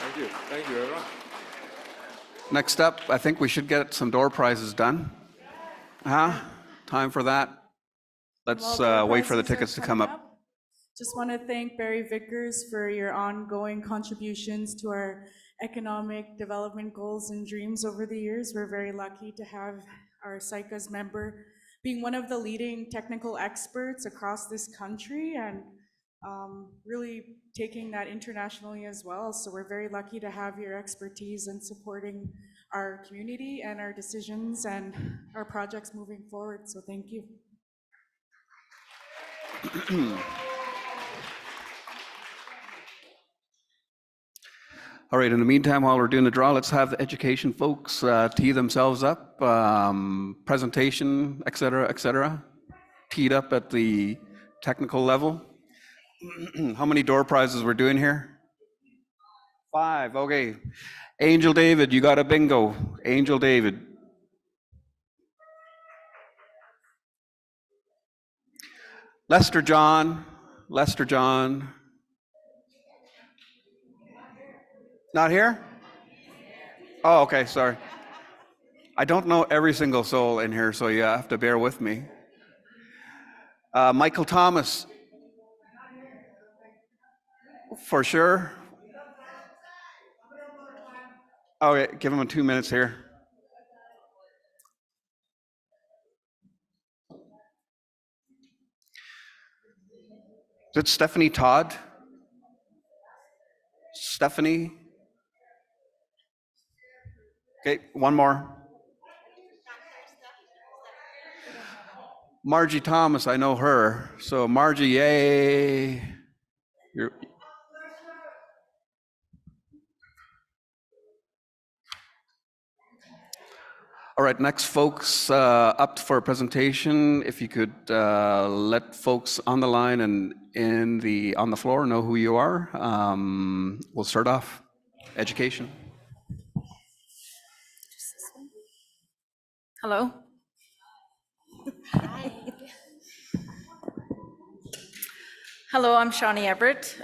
Thank you, everyone. Next up, I think we should get some door prizes done. Time for that. Let's wait for the tickets to come up. Just want to thank Barry Vickers for your ongoing contributions to our economic development goals and dreams over the years. We're very lucky to have our Saik'uz member being one of the leading technical experts across this country and really taking that internationally as well. So we're very lucky to have your expertise in supporting our community and our decisions and our projects moving forward. So thank you. All right, in the meantime, while we're doing the draw, let's have the education folks tee themselves up, presentation, et cetera, teed up at the technical level. How many door prizes we're doing here? 5, okay. Angel David, you got a bingo. Angel David. Lester John. Not here? Oh, okay, sorry. I don't know every single soul in here, so you have to bear with me. Michael Thomas. For sure. Okay, give him 2 minutes here. Is it Stephanie Todd? Stephanie? Okay, one more. Margie Thomas, I know her. So Margie, yay. You're, all right, next folks up for a presentation. If you could let folks on the line and on the floor know who you are. We'll start off. Education. Hello. Hello, I'm Shawnee Everett.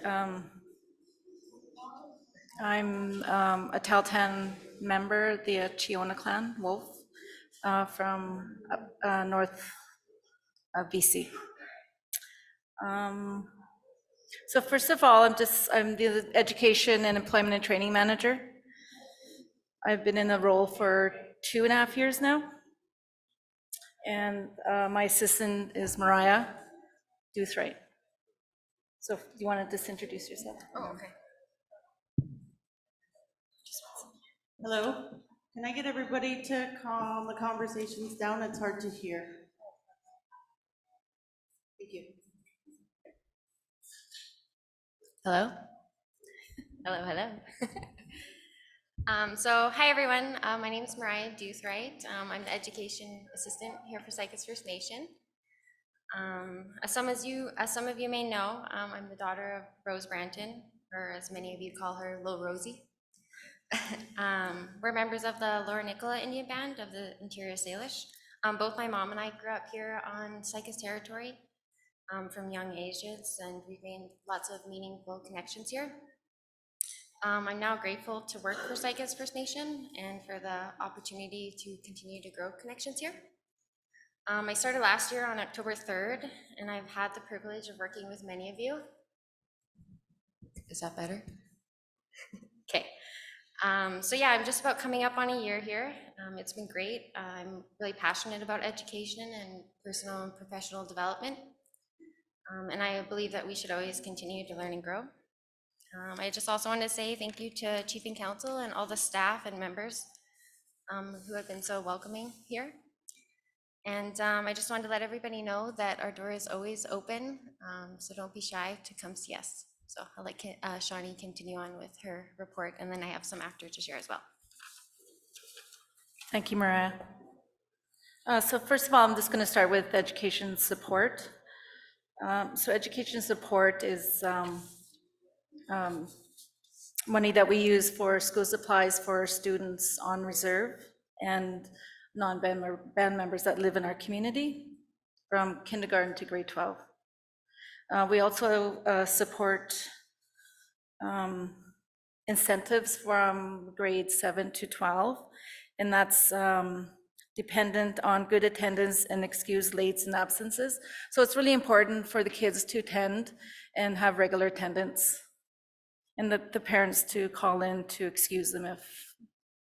I'm a Tahltan member, the Chiona clan, Wolf, from north of BC. So first of all, I'm the Education and Employment and Training Manager. I've been in the role for 2.5 years now. And my assistant is Mariah Doothright. So do you want to just introduce yourself? Oh, okay. Hello, can I get everybody to calm the conversations down? It's hard to hear. Thank you. Hello? Hello, hello. So hi everyone, my name is Mariah Doothright. I'm the education assistant here for Saik'uz First Nation. As some of you may know, I'm the daughter of Rose Branton, or as many of you call her, Lil Rosie. We're members of the Lower Nicola Indian Band of the Interior Salish. Both my mom and I grew up here on Saik'uz territory from young ages, and we've made lots of meaningful connections here. I'm now grateful to work for Saik'uz First Nation and for the opportunity to continue to grow connections here. I started last year on October 3rd, and I've had the privilege of working with many of you. Is that better? Okay. So yeah, I'm just about coming up on a year here. It's been great. I'm really passionate about education and personal and professional development. And I believe that we should always continue to learn and grow. I just also want to say thank you to Chief and Council and all the staff and members who have been so welcoming here. And I just wanted to let everybody know that our door is always open, so don't be shy to come see us. So I'll let Shawnee continue on with her report, and then I have some after to share as well. Thank you, Mariah. So first of all, I'm just going to start with education support. So education support is money that we use for school supplies for students on reserve and non-band members that live in our community from kindergarten to grade 12. We also support incentives from grades 7 to 12, and that's dependent on good attendance and excused lates and absences. So it's really important for the kids to attend and have regular attendance, and the parents to call in to excuse them if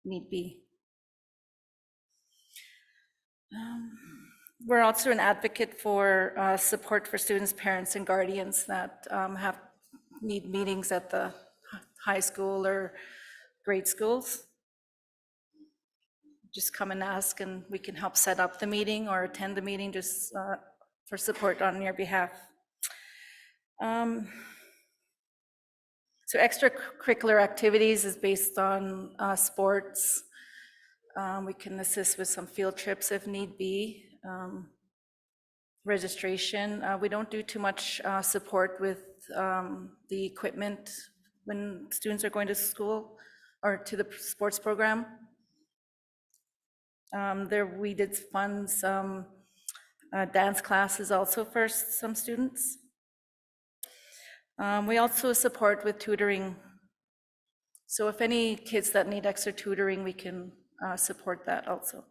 need be. We're also an advocate for support for students, parents, and guardians that need meetings at the high school or grade schools. Just come and ask, and we can help set up the meeting or attend the meeting just for support on your behalf. So extracurricular activities is based on sports. We can assist with some field trips if need be. Registration. We don't do too much support with the equipment when students are going to school or to the sports program. We did fund some dance classes also for some students. We also support with tutoring. So if any kids that need extra tutoring, we can support that also.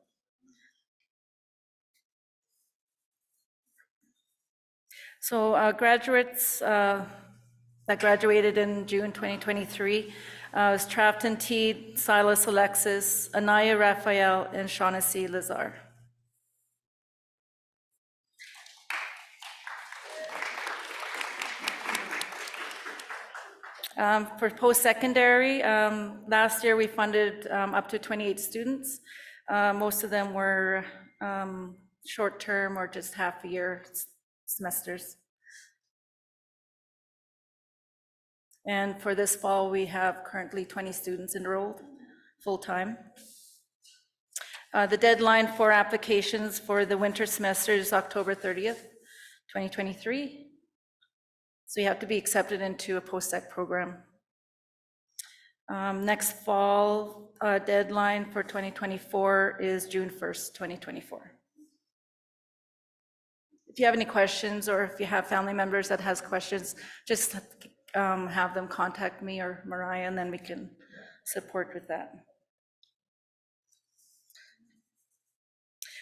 So graduates that graduated in June 2023 was Trafton T, Silas Alexis, Anaya Raphael, and Shaughnessy Lazar. For post-secondary, last year we funded up to 28 students. Most of them were short-term or just half-year semesters. And for this fall, we have currently 20 students enrolled full-time. The deadline for applications for the winter semester is October 30th, 2023. So you have to be accepted into a post-sec program. Next fall deadline for 2024 is June 1st, 2024. If you have any questions, or if you have family members that has questions, just have them contact me or Mariah, and then we can support with that.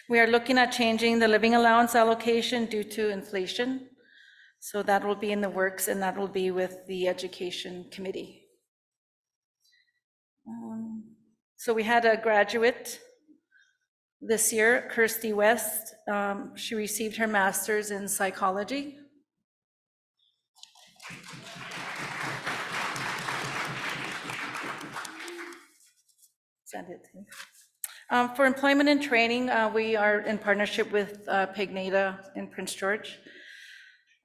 We are looking at changing the living allowance allocation due to inflation. So that will be in the works, and that will be with the Education Committee. So we had a graduate this year, Kirsty West. She received her master's in psychology. Send it to me. For employment and training, we are in partnership with PIGNATA in Prince George.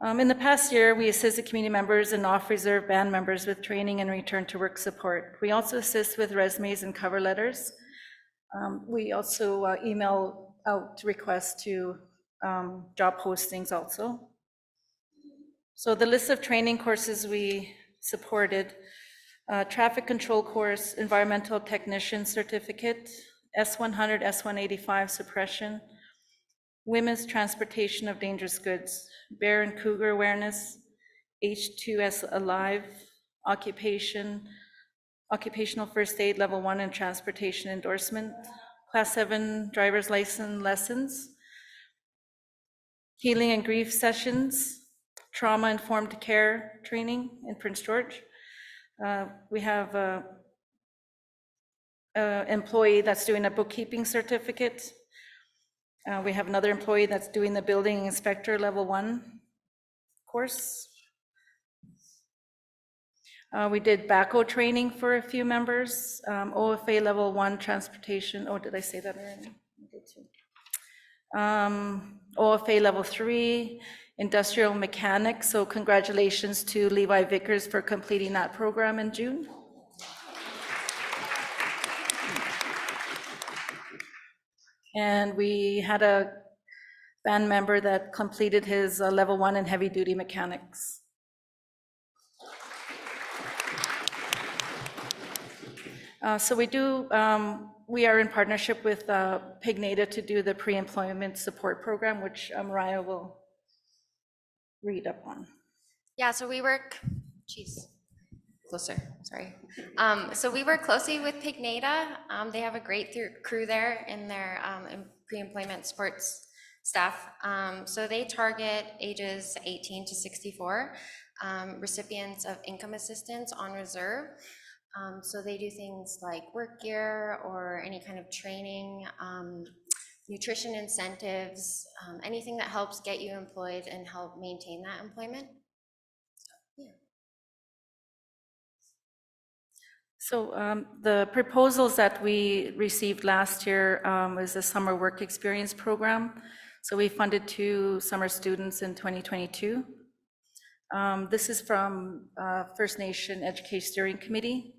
In the past year, we assisted community members and off-reserve band members with training and return to work support. We also assist with resumes and cover letters. We also email out requests to job postings also. So the list of training courses we supported: traffic control course, environmental technician certificate, S100, S185 suppression, women's transportation of dangerous goods, bear and cougar awareness, H2S Alive, occupational first aid level 1 and transportation endorsement, class 7 driver's license lessons, healing and grief sessions, trauma-informed care training in Prince George. We have an employee that's doing a bookkeeping certificate. We have another employee that's doing the building inspector level 1 course. We did BACO training for a few members, OFA level 1 transportation. Oh, did I say that already? I did too. OFA level 3 industrial mechanics. So congratulations to Levi Vickers for completing that program in June. And we had a band member that completed his level 1 in heavy duty mechanics. So we are in partnership with PIGNATA to do the pre-employment support program, which Mariah will read up on. Yeah, so we work, closer, sorry. So we work closely with PIGNATA. They have a great crew there in their pre-employment sports staff. So they target ages 18 to 64, recipients of income assistance on reserve. So they do things like work gear or any kind of training, nutrition incentives, anything that helps get you employed and help maintain that employment. So the proposals that we received last year was a summer work experience program. So we funded 2 summer students in 2022. This is from First Nation Education Steering Committee.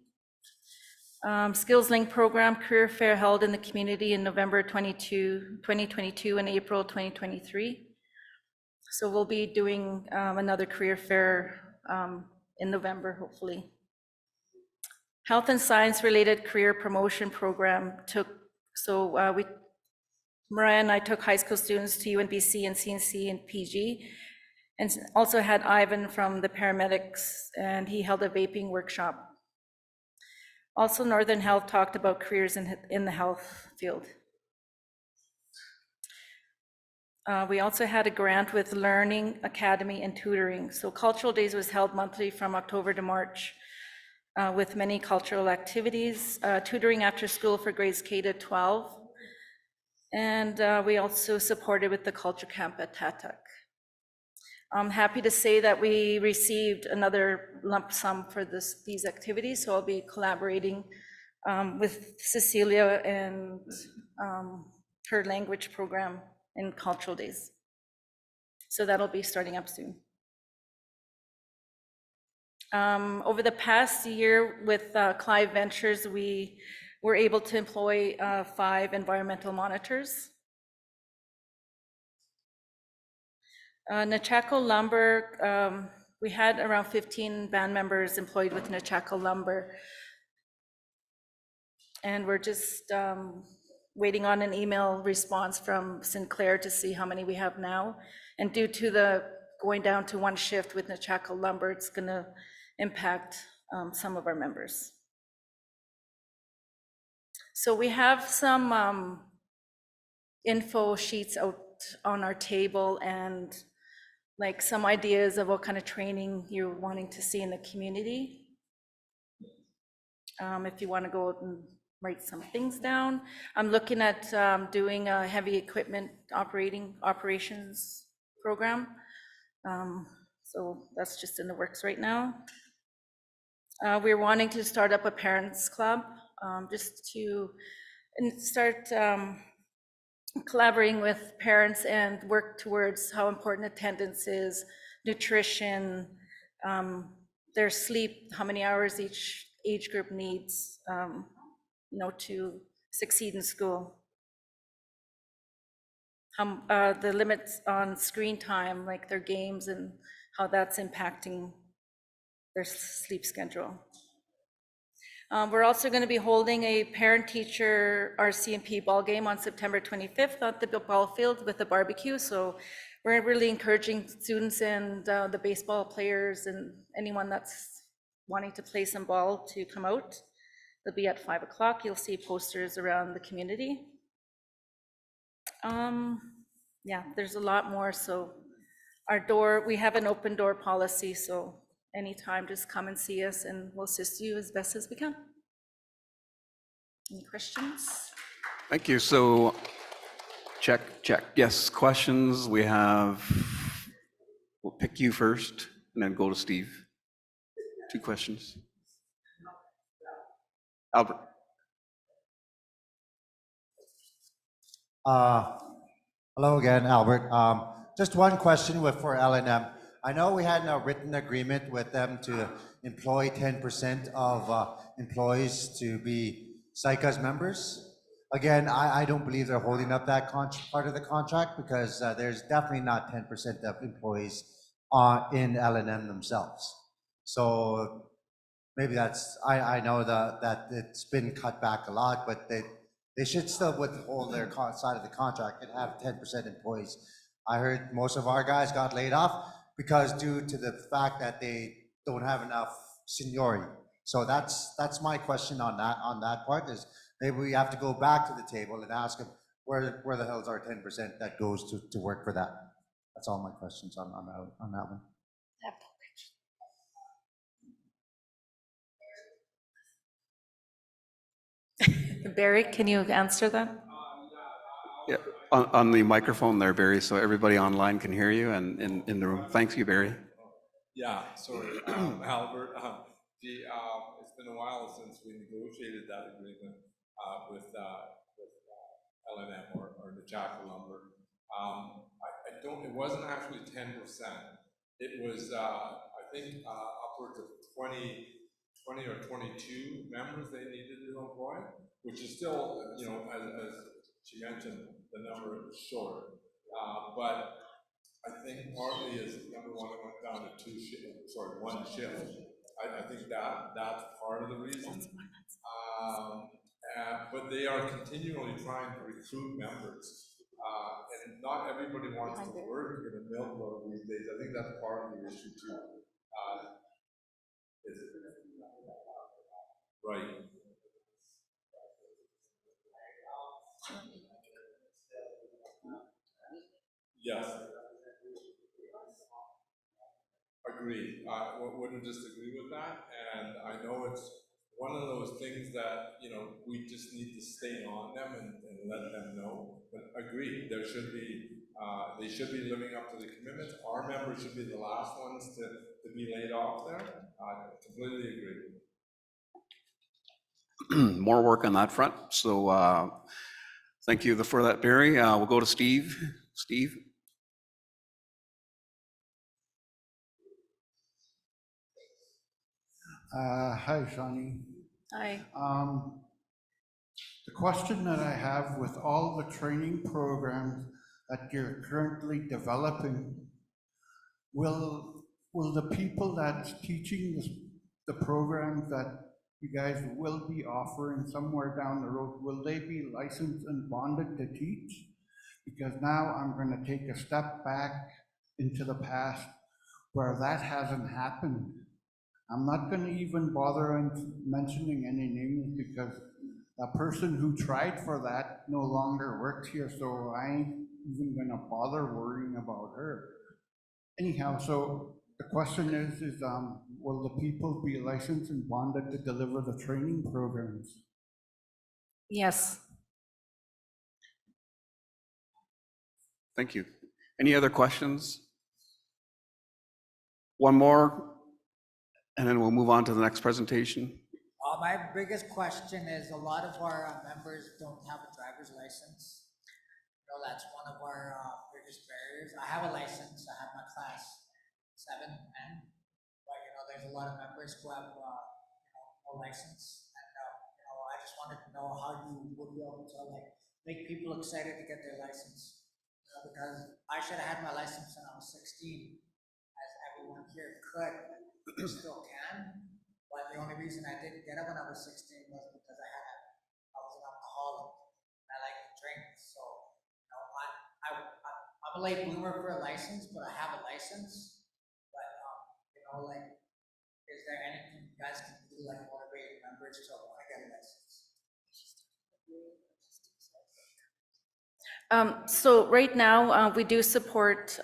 Skills Link program, career fair held in the community in November 2022 and April 2023. So we'll be doing another career fair in November, hopefully. Health and science related career promotion program Mariah and I took high school students to UNBC and CNC and PG, and also had Ivan from the paramedics, and he held a vaping workshop. Also, Northern Health talked about careers in the health field. We also had a grant with Learning Academy and tutoring. So Cultural Days was held monthly from October to March with many cultural activities, tutoring after school for grades K to 12. And we also supported with the culture camp at Tatuk. I'm happy to say that we received another lump sum for these activities, so I'll be collaborating with Cecilia and her language program in Cultural Days. So that'll be starting up soon. Over the past year with Clive Ventures, we were able to employ 5 environmental monitors. Nechako Lumber, we had around 15 band members employed with Nechako Lumber. And we're just waiting on an email response from Sinclair to see how many we have now. And due to the going down to 1 shift with Nechako Lumber, it's gonna impact some of our members. So we have some info sheets out on our table and like some ideas of what kind of training you're wanting to see in the community. If you want to go and write some things down. I'm looking at doing a heavy equipment operations program. So that's just in the works right now. We're wanting to start up a parents club just to start collaborating with parents and work towards how important attendance is, nutrition, their sleep, how many hours each age group needs, you know, to succeed in school. The limits on screen time, like their games and how that's impacting their sleep schedule. We're also going to be holding a parent-teacher RCMP ball game on September 25th at the ball field with a barbecue. So we're really encouraging students and the baseball players and anyone that's wanting to play some ball to come out. It'll be at 5 o'clock. You'll see posters around the community. Yeah, there's a lot more. So we have an open door policy. So anytime, just come and see us and we'll assist you as best as we can. Any questions? Thank you. So check. Yes, questions. We'll pick you first and then go to Steve. 2 questions. Albert. Hello again, Albert. Just one question for L&M. I know we had a written agreement with them to employ 10% of employees to be Saik'uz members. Again, I don't believe they're holding up that part of the contract because there's definitely not 10% of employees in L&M themselves. So maybe that's, I know that it's been cut back a lot, but they should still withhold their side of the contract and have 10% employees. I heard most of our guys got laid off because due to the fact that they don't have enough seniority. So that's my question on that part is maybe we have to go back to the table and ask them where the hell's our 10% that goes to work for that. That's all my questions on that one. Barry, can you answer that? Yeah, on the microphone there, Barry, so everybody online can hear you and in the room. Thanks you, Barry. Yeah, sorry, Albert. It's been a while since we negotiated that agreement with L&M or Nechako Lumber. It wasn't actually 10%. It was, I think, upwards of 20 or 22 members they needed to employ, which is still, you know, as she mentioned, the number is short. But I think partly is, number one, it went down to 1 shift. I think that's part of the reason. But they are continually trying to recruit members. And not everybody wants to work in a milk road these days. I think that's part of the issue too. Right. Yes. Agreed. Wouldn't disagree with that. And I know it's one of those things that, you know, we just need to stay on them and let them know. But agreed, there should be They should be living up to the commitments. Our members should be the last ones to be laid off there. I completely agree. More work on that front. So thank you for that, Barry. We'll go to Steve. Steve? Hi, Shawnee. Hi. The question that I have with all the training programs that you're currently developing, will the people that's teaching the programs that you guys will be offering somewhere down the road, will they be licensed and bonded to teach? Because now I'm going to take a step back into the past where that hasn't happened. I'm not going to even bother mentioning any names because the person who tried for that no longer works here, so I ain't even going to bother worrying about her. Anyhow, so the question is will the people be licensed and bonded to deliver the training programs? Yes. Thank you. Any other questions? One more, and then we'll move on to the next presentation. My biggest question is a lot of our members don't have a driver's license. That's one of our biggest barriers. I have a license. I have my class 7 N, but there's a lot of members who have no license, and I just wanted to know how you would be able to make people excited to get their license. Because I should have had my license when I was 16, as everyone here could, still can. But the only reason I didn't get it when I was 16 was because I was an alcoholic. I like to drink, so I'm a late bloomer for a license, but I have a license. But is there anything you guys can do motivate members to want to get a license? So right now, we do support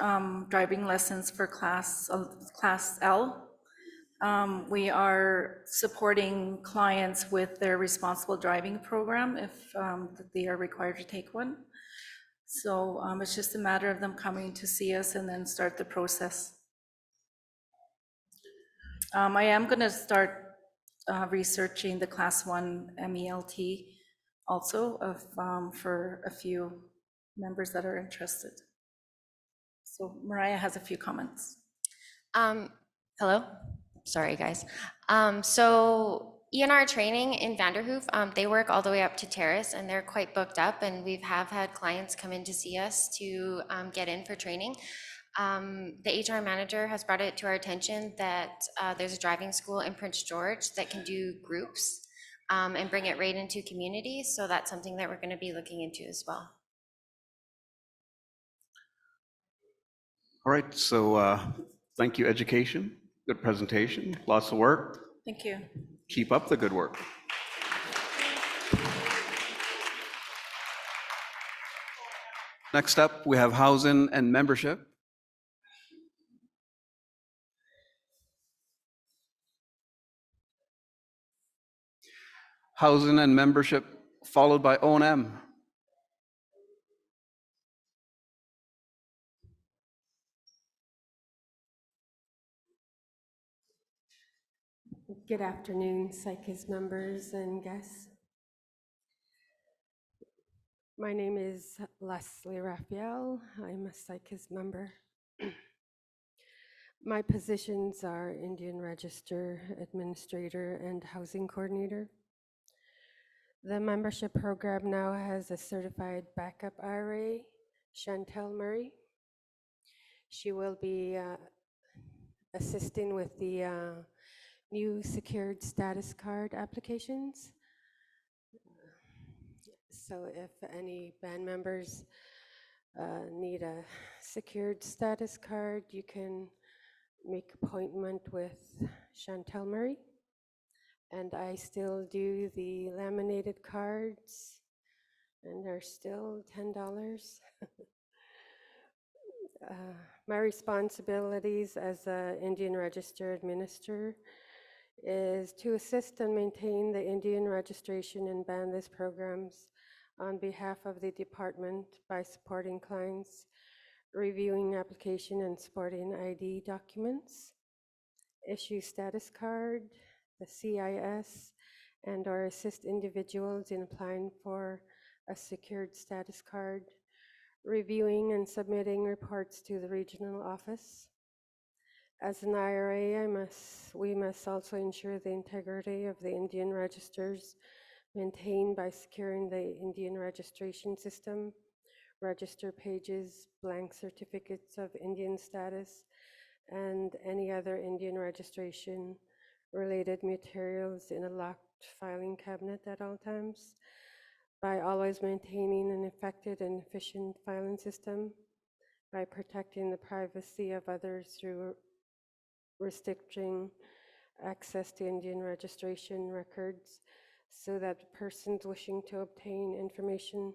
driving lessons for class L. We are supporting clients with their responsible driving program if they are required to take one. So it's just a matter of them coming to see us and then start the process. I am going to start researching the class 1 MELT also for a few members that are interested. So Mariah has a few comments. Hello? Sorry, guys. So ENR training in Vanderhoof, they work all the way up to Terrace, and they're quite booked up, and we have had clients come in to see us to get in for training. The HR manager has brought it to our attention that there's a driving school in Prince George that can do groups and bring it right into communities, so that's something that we're going to be looking into as well. All right, so thank you, education. Good presentation, lots of work. Thank you. Keep up the good work. Next up, we have housing and membership. Housing and membership, followed by O&M. Good afternoon, Saik'uz members and guests. My name is Leslie Raphael. I'm a Saik'uz member. My positions are Indian Register Administrator and Housing Coordinator. The membership program now has a certified backup RA, Chantel Murray. She will be assisting with the new secured status card applications. So if any band members need a secured status card, you can make appointment with Chantel Murray. And I still do the laminated cards, and they're still $10. My responsibilities as an Indian Register Administrator is to assist and maintain the Indian registration and ban list programs on behalf of the department by supporting clients reviewing application and supporting ID documents, issue status card, the CIS, and/or assist individuals in applying for a secured status card, reviewing and submitting reports to the regional office. As an IRA, we must also ensure the integrity of the Indian registers maintained by securing the Indian registration system, register pages, blank certificates of Indian status, and any other Indian registration related materials in a locked filing cabinet at all times, by always maintaining an effective and efficient filing system, by protecting the privacy of others through restricting access to Indian registration records so that persons wishing to obtain information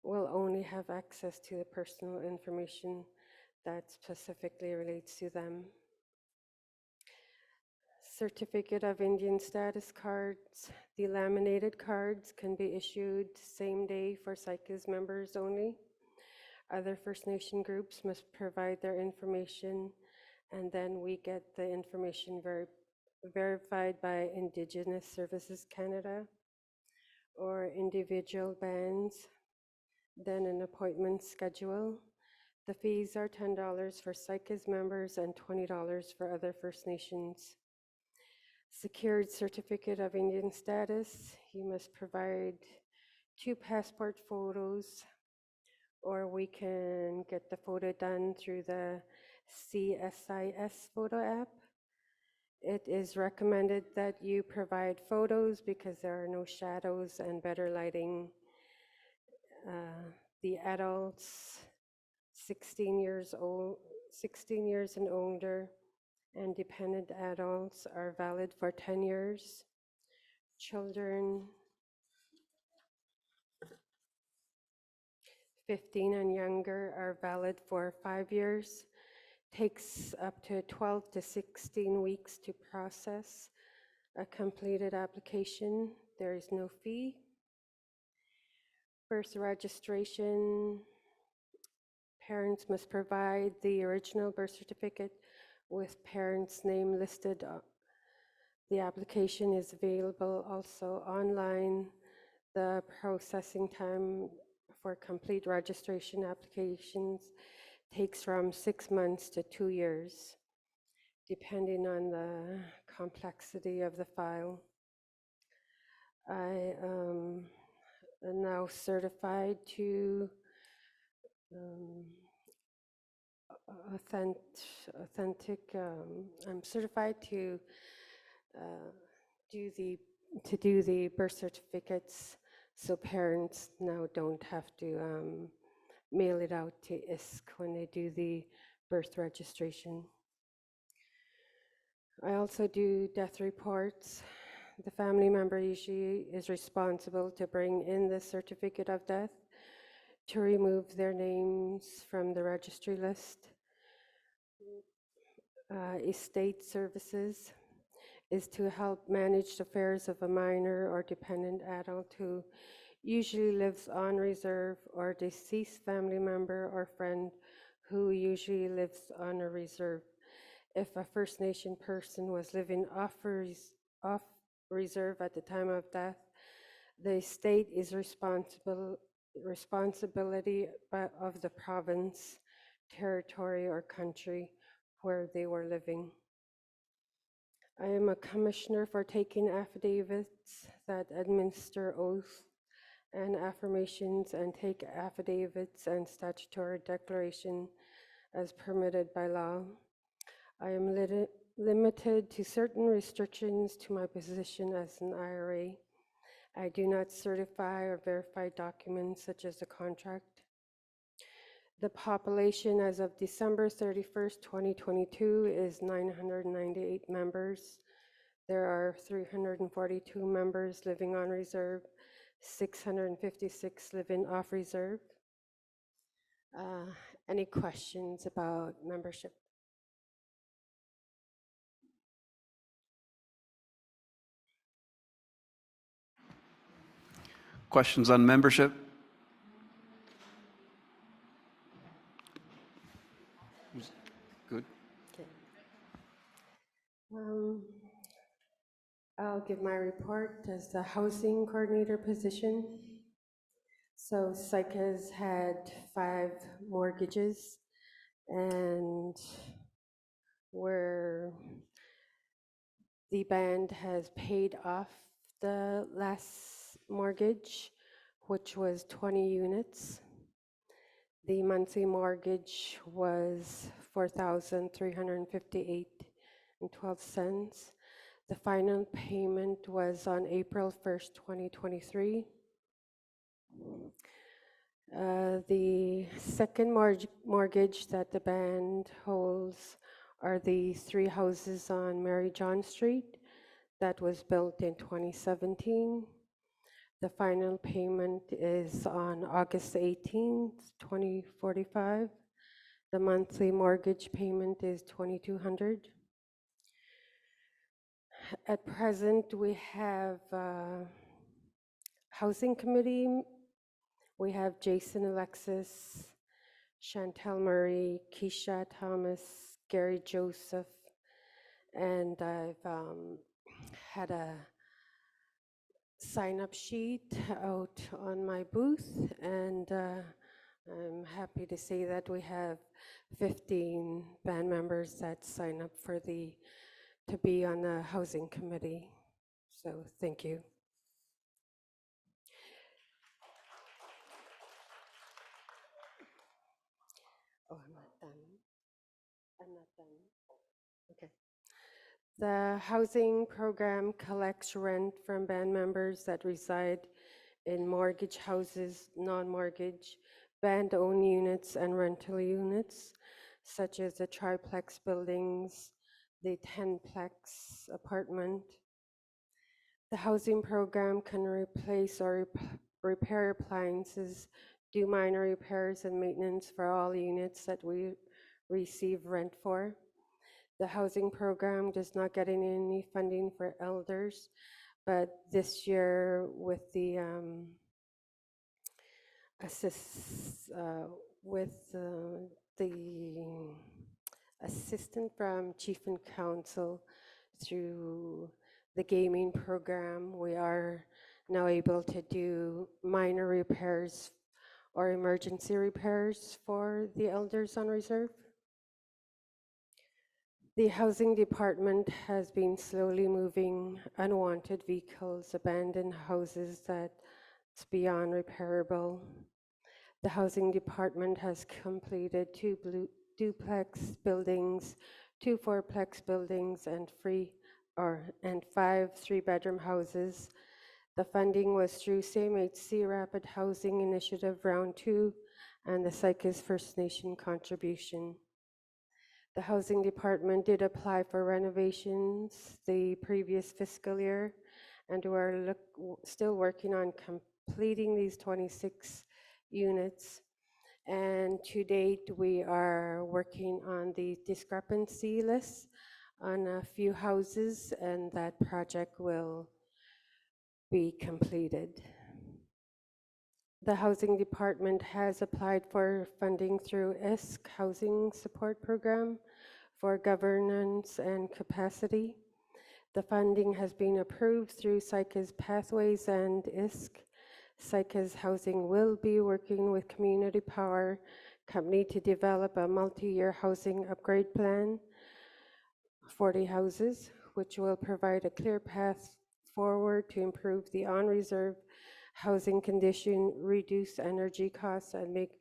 will only have access to the personal information that specifically relates to them. Certificate of Indian status cards. The laminated cards can be issued same day for Saik'uz members only. Other First Nation groups must provide their information, and then we get the information verified by Indigenous Services Canada or individual bands, then an appointment schedule. The fees are $10 for Saik'uz members and $20 for other First Nations. Secured certificate of Indian status, you must provide 2 passport photos, or we can get the photo done through the CSIS photo app. It is recommended that you provide photos because there are no shadows and better lighting. The adults 16 years and older, and dependent adults are valid for 10 years. Children 15 and younger are valid for 5 years. Takes up to 12 to 16 weeks to process a completed application. There is no fee. Birth registration, parents must provide the original birth certificate with parents' name listed. The application is available also online. The processing time for complete registration applications takes from 6 months to 2 years, depending on the complexity of the file. I am now certified to I'm certified to do the birth certificates, so parents now don't have to mail it out to ISK when they do the birth registration. I also do death reports. The family member usually is responsible to bring in the certificate of death to remove their names from the registry list. Estate services is to help manage the affairs of a minor or dependent adult who usually lives on reserve, or deceased family member or friend who usually lives on a reserve. If a First Nation person was living off reserve at the time of death, the state is responsibility of the province, territory, or country where they were living. I am a commissioner for taking affidavits that administer oaths and affirmations and take affidavits and statutory declaration as permitted by law. I am limited to certain restrictions to my position as an IRA. I do not certify or verify documents such as a contract. The population as of December 31st, 2022 is 998 members. There are 342 members living on reserve, 656 living off reserve. Any questions about membership? Questions on membership? Um, I'll give my report as the housing coordinator position. So Saik'uz had 5 mortgages, and where the band has paid off the last mortgage, which was 20 units. The monthly mortgage was $4,358.12. The final payment was on April 1st, 2023. The second mortgage that the band holds are the 3 houses on Mary John Street that was built in 2017. The final payment is on August 18th, 2045. The monthly mortgage payment is $2,200. At present, we have housing committee. We have Jason Alexis, Chantel Murray, Keisha Thomas, Gary Joseph, and I've had a sign-up sheet out on my booth, and I'm happy to say that we have 15 band members that sign up for to be on the housing committee. So thank you. Oh, I'm not done. I'm not done. Okay. The housing program collects rent from band members that reside in mortgage houses, non-mortgage, band-owned units and rental units, such as the triplex buildings, the 10-plex apartment. The housing program can replace or repair appliances, do minor repairs and maintenance for all units that we receive rent for. The housing program does not get any funding for elders, but this year with the the assistant from Chief and Council through the gaming program, we are now able to do minor repairs or emergency repairs for the elders on reserve. The housing department has been slowly moving unwanted vehicles, abandoned houses that's beyond repairable. The housing department has completed 2 duplex buildings, 2 fourplex buildings, and 5 3-bedroom houses. The funding was through CMHC Rapid Housing Initiative Round 2 and the Saik'uz First Nation contribution. The housing department did apply for renovations the previous fiscal year, and we're still working on completing these 26 units. And to date, we are working on the discrepancy list on a few houses, and that project will be completed. The housing department has applied for funding through ISK Housing Support Program for governance and capacity. The funding has been approved through Saik'uz Pathways and ISK. Saik'uz Housing will be working with Community Power Company to develop a multi-year housing upgrade plan, 40 houses, which will provide a clear path forward to improve the on-reserve housing condition, reduce energy costs, and make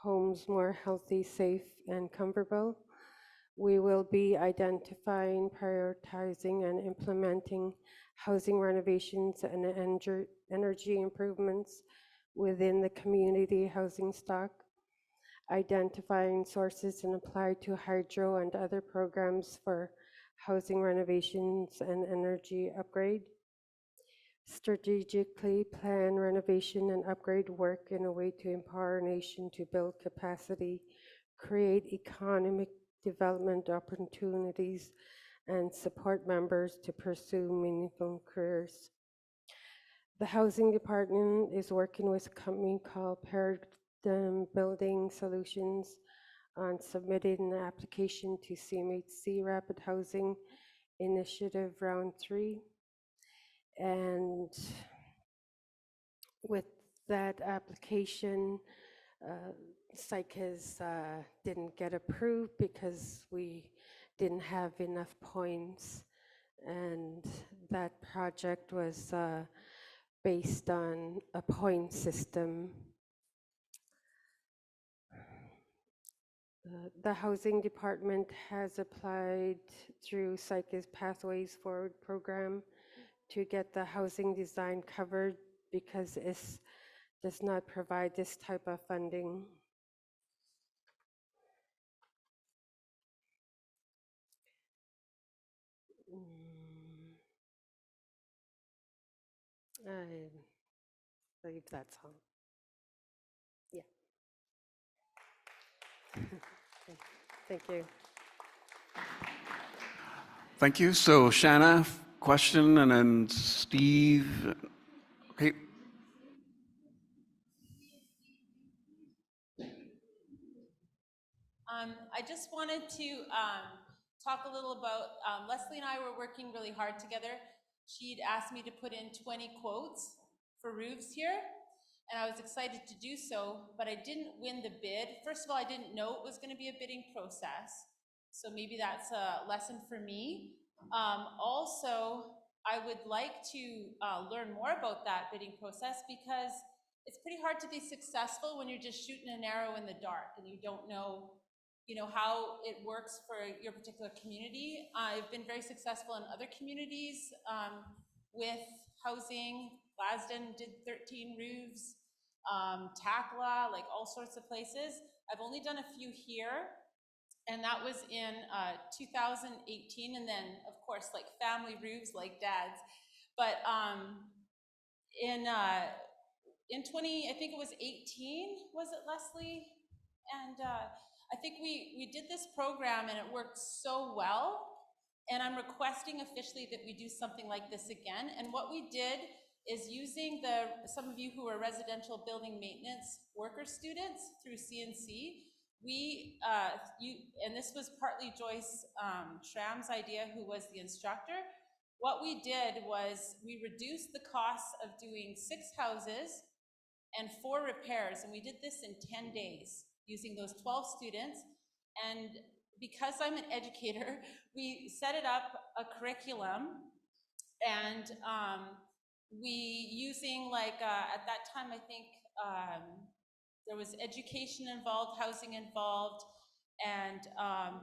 homes more healthy, safe, and comfortable. We will be identifying, prioritizing, and implementing housing renovations and energy improvements within the community housing stock, identifying sources and apply to hydro and other programs for housing renovations and energy upgrade, strategically plan renovation and upgrade work in a way to empower our nation to build capacity, create economic development opportunities, and support members to pursue meaningful careers. The housing department is working with a company called Paradigm Building Solutions on submitting an application to CMHC Rapid Housing initiative round 3. And with that application, Saik'uz didn't get approved because we didn't have enough points. And that project was based on a point system. The housing department has applied through Saik'uz Pathways Forward program to get the housing design covered because it does not provide this type of funding. I believe that's all. Yeah. Thank you. Thank you. So Shanna, question, and then Steve. Okay. I just wanted to talk a little about, Leslie and I were working really hard together. She'd asked me to put in 20 quotes for roofs here, and I was excited to do so, but I didn't win the bid. First of all, I didn't know it was going to be a bidding process, so maybe that's a lesson for me. Also, I would like to learn more about that bidding process because it's pretty hard to be successful when you're just shooting an arrow in the dark and you don't know, how it works for your particular community. I've been very successful in other communities with housing. Glasden did 13 roofs, Takla, like all sorts of places. I've only done a few here, and that was in 2018, and then of course like family roofs like Dad's. But in 20, I think it was 18, was it, Leslie? And I think we did this program and it worked so well, and I'm requesting officially that we do something like this again. And what we did is using some of you who are residential building maintenance worker students through CNC, and this was partly Joyce Schramm's idea, who was the instructor. What we did was we reduced the costs of doing 6 houses and 4 repairs, and we did this in 10 days using those 12 students. And because I'm an educator, we set it up a curriculum, and we using at that time, I think there was education involved, housing involved, and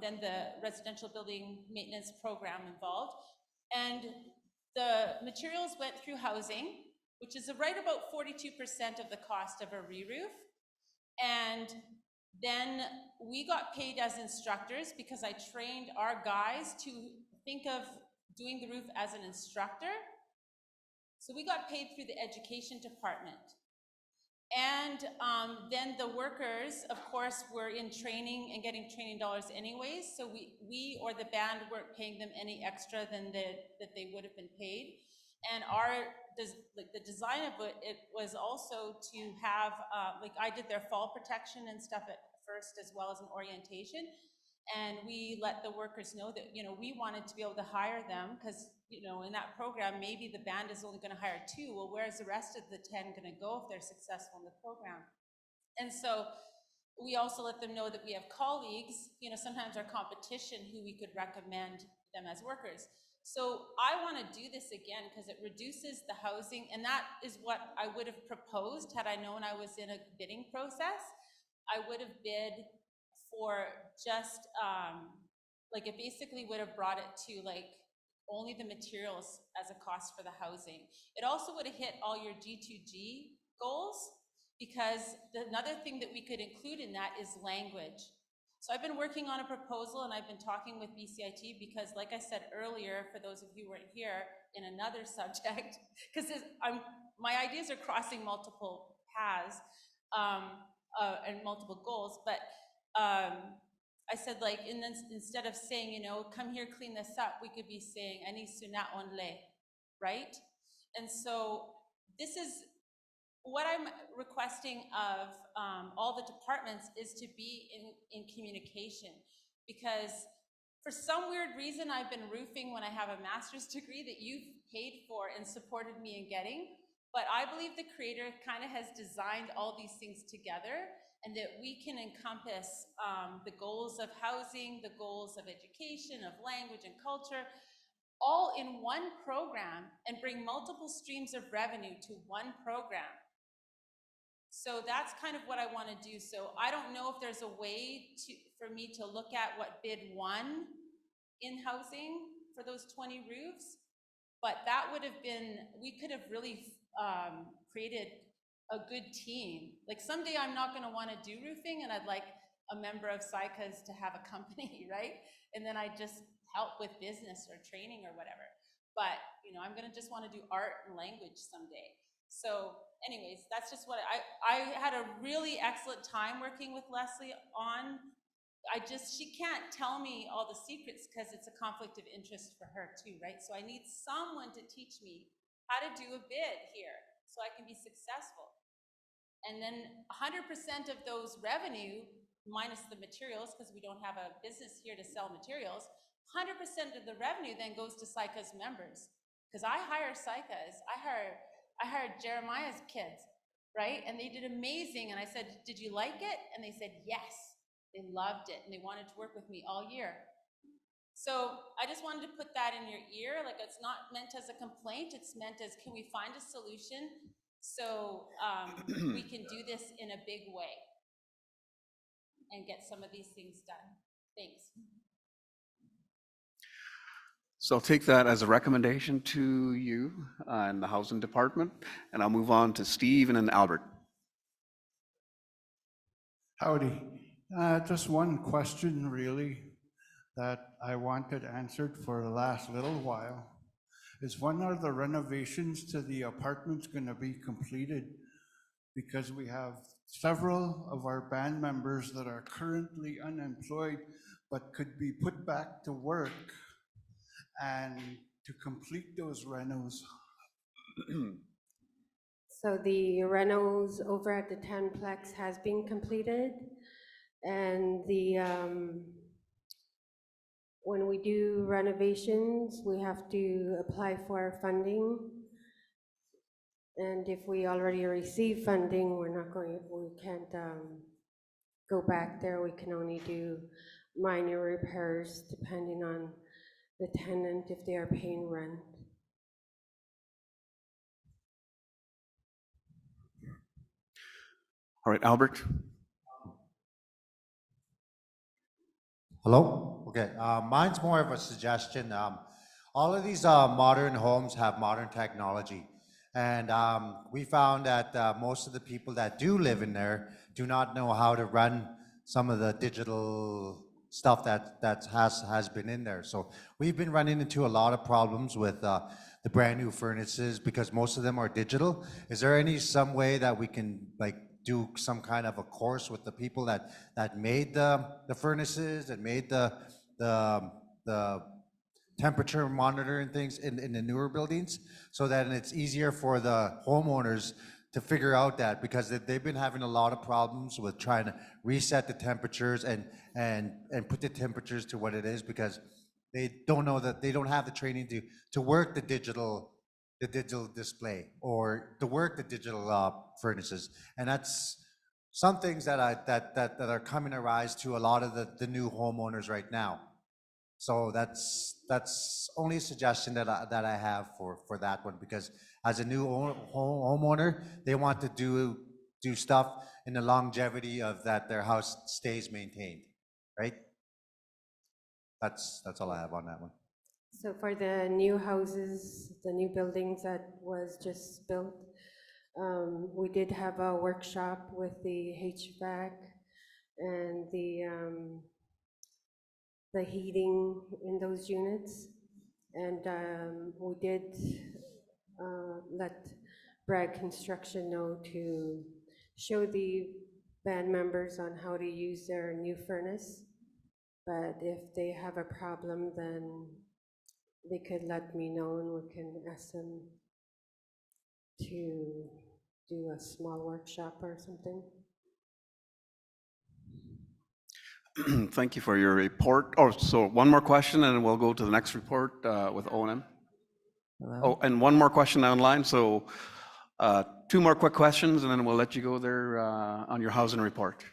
then the residential building maintenance program involved. And the materials went through housing, which is right about 42% of the cost of a re-roof. And then we got paid as instructors because I trained our guys to think of doing the roof as an instructor. So we got paid through the education department. And then the workers, of course, were in training and getting training dollars anyways. So we or the band weren't paying them any extra than that they would have been paid. And the design of it was also to have, I did their fall protection and stuff at first, as well as an orientation. And we let the workers know that, we wanted to be able to hire them because, in that program, maybe the band is only going to hire 2. Well, where's the rest of the 10 going to go if they're successful in the program? And so we also let them know that we have colleagues, sometimes our competition, who we could recommend them as workers. So I want to do this again because it reduces the housing, and that is what I would have proposed had I known I was in a bidding process. I would have bid for just, it basically would have brought it to only the materials as a cost for the housing. It also would have hit all your G2G goals, because another thing that we could include in that is language. So I've been working on a proposal, and I've been talking with BCIT because, like I said earlier, for those of you who weren't here, in another subject, because my ideas are crossing multiple paths and multiple goals, but I said, instead of saying, come here, clean this up, we could be saying, ani suna onle, right? And so this is what I'm requesting of all the departments, is to be in communication, because For some weird reason, I've been roofing when I have a master's degree that you've paid for and supported me in getting. But I believe the Creator kind of has designed all these things together, and that we can encompass the goals of housing, the goals of education, of language and culture, all in one program, and bring multiple streams of revenue to one program. So that's kind of what I want to do. So I don't know if there's a way for me to look at what bid won in housing for those 20 roofs, but that would have been, we could have really created a good team. Like someday I'm not going to want to do roofing, and I'd like a member of Saik'uz to have a company, right? And then I just help with business or training or whatever. But you know, I'm going to just want to do art and language someday. So anyways, that's just what I had a really excellent time working with Leslie on. She can't tell me all the secrets because it's a conflict of interest for her too, right? So I need someone to teach me how to do a bid here so I can be successful. And then 100% of those revenue, minus the materials, because we don't have a business here to sell materials, 100% of the revenue then goes to Saik'uz members. Because I hire Saik'uz, I hired Jeremiah's kids, right? And they did amazing. And I said, did you like it? And they said, yes. They loved it, and they wanted to work with me all year. So I just wanted to put that in your ear. Like, it's not meant as a complaint. It's meant as, can we find a solution so we can do this in a big way and get some of these things done? Thanks. So I'll take that as a recommendation to you in the housing department, and I'll move on to Steve and then Albert. Howdy. Just one question really that I wanted answered for the last little while is, when are the renovations to the apartments going to be completed? Because we have several of our band members that are currently unemployed but could be put back to work, and to complete those renos. So the renos over at the Tenplex has been completed, and when we do renovations, we have to apply for funding. And if we already receive funding, we can't go back there. We can only do minor repairs depending on the tenant, if they are paying rent. All right, Albert. Hello? Okay, mine's more of a suggestion. All of these modern homes have modern technology. And we found that most of the people that do live in there do not know how to run some of the digital stuff that has been in there. So we've been running into a lot of problems with the brand new furnaces because most of them are digital. Is there some way that we can do some kind of a course with the people that made the furnaces, that made the temperature monitoring things in the newer buildings, so that it's easier for the homeowners to figure out that, because they've been having a lot of problems with trying to reset the temperatures and put the temperatures to what it is, because they don't know that they don't have the training to work the digital display or to work the digital furnaces. And that's some things that are coming to rise to a lot of the new homeowners right now. So that's only a suggestion that I have for that one, because as a new homeowner, they want to do stuff in the longevity of that their house stays maintained, right? That's all I have on that one. So for the new houses, the new buildings that was just built, we did have a workshop with the HVAC and the heating in those units. And we did let Bragg Construction know to show the band members on how to use their new furnace. But if they have a problem, then they could let me know and we can ask them to do a small workshop or something. Thank you for your report. Oh, so one more question and then we'll go to the next report with O&M. Oh, and one more question online. So two more quick questions and then we'll let you go there on your housing report.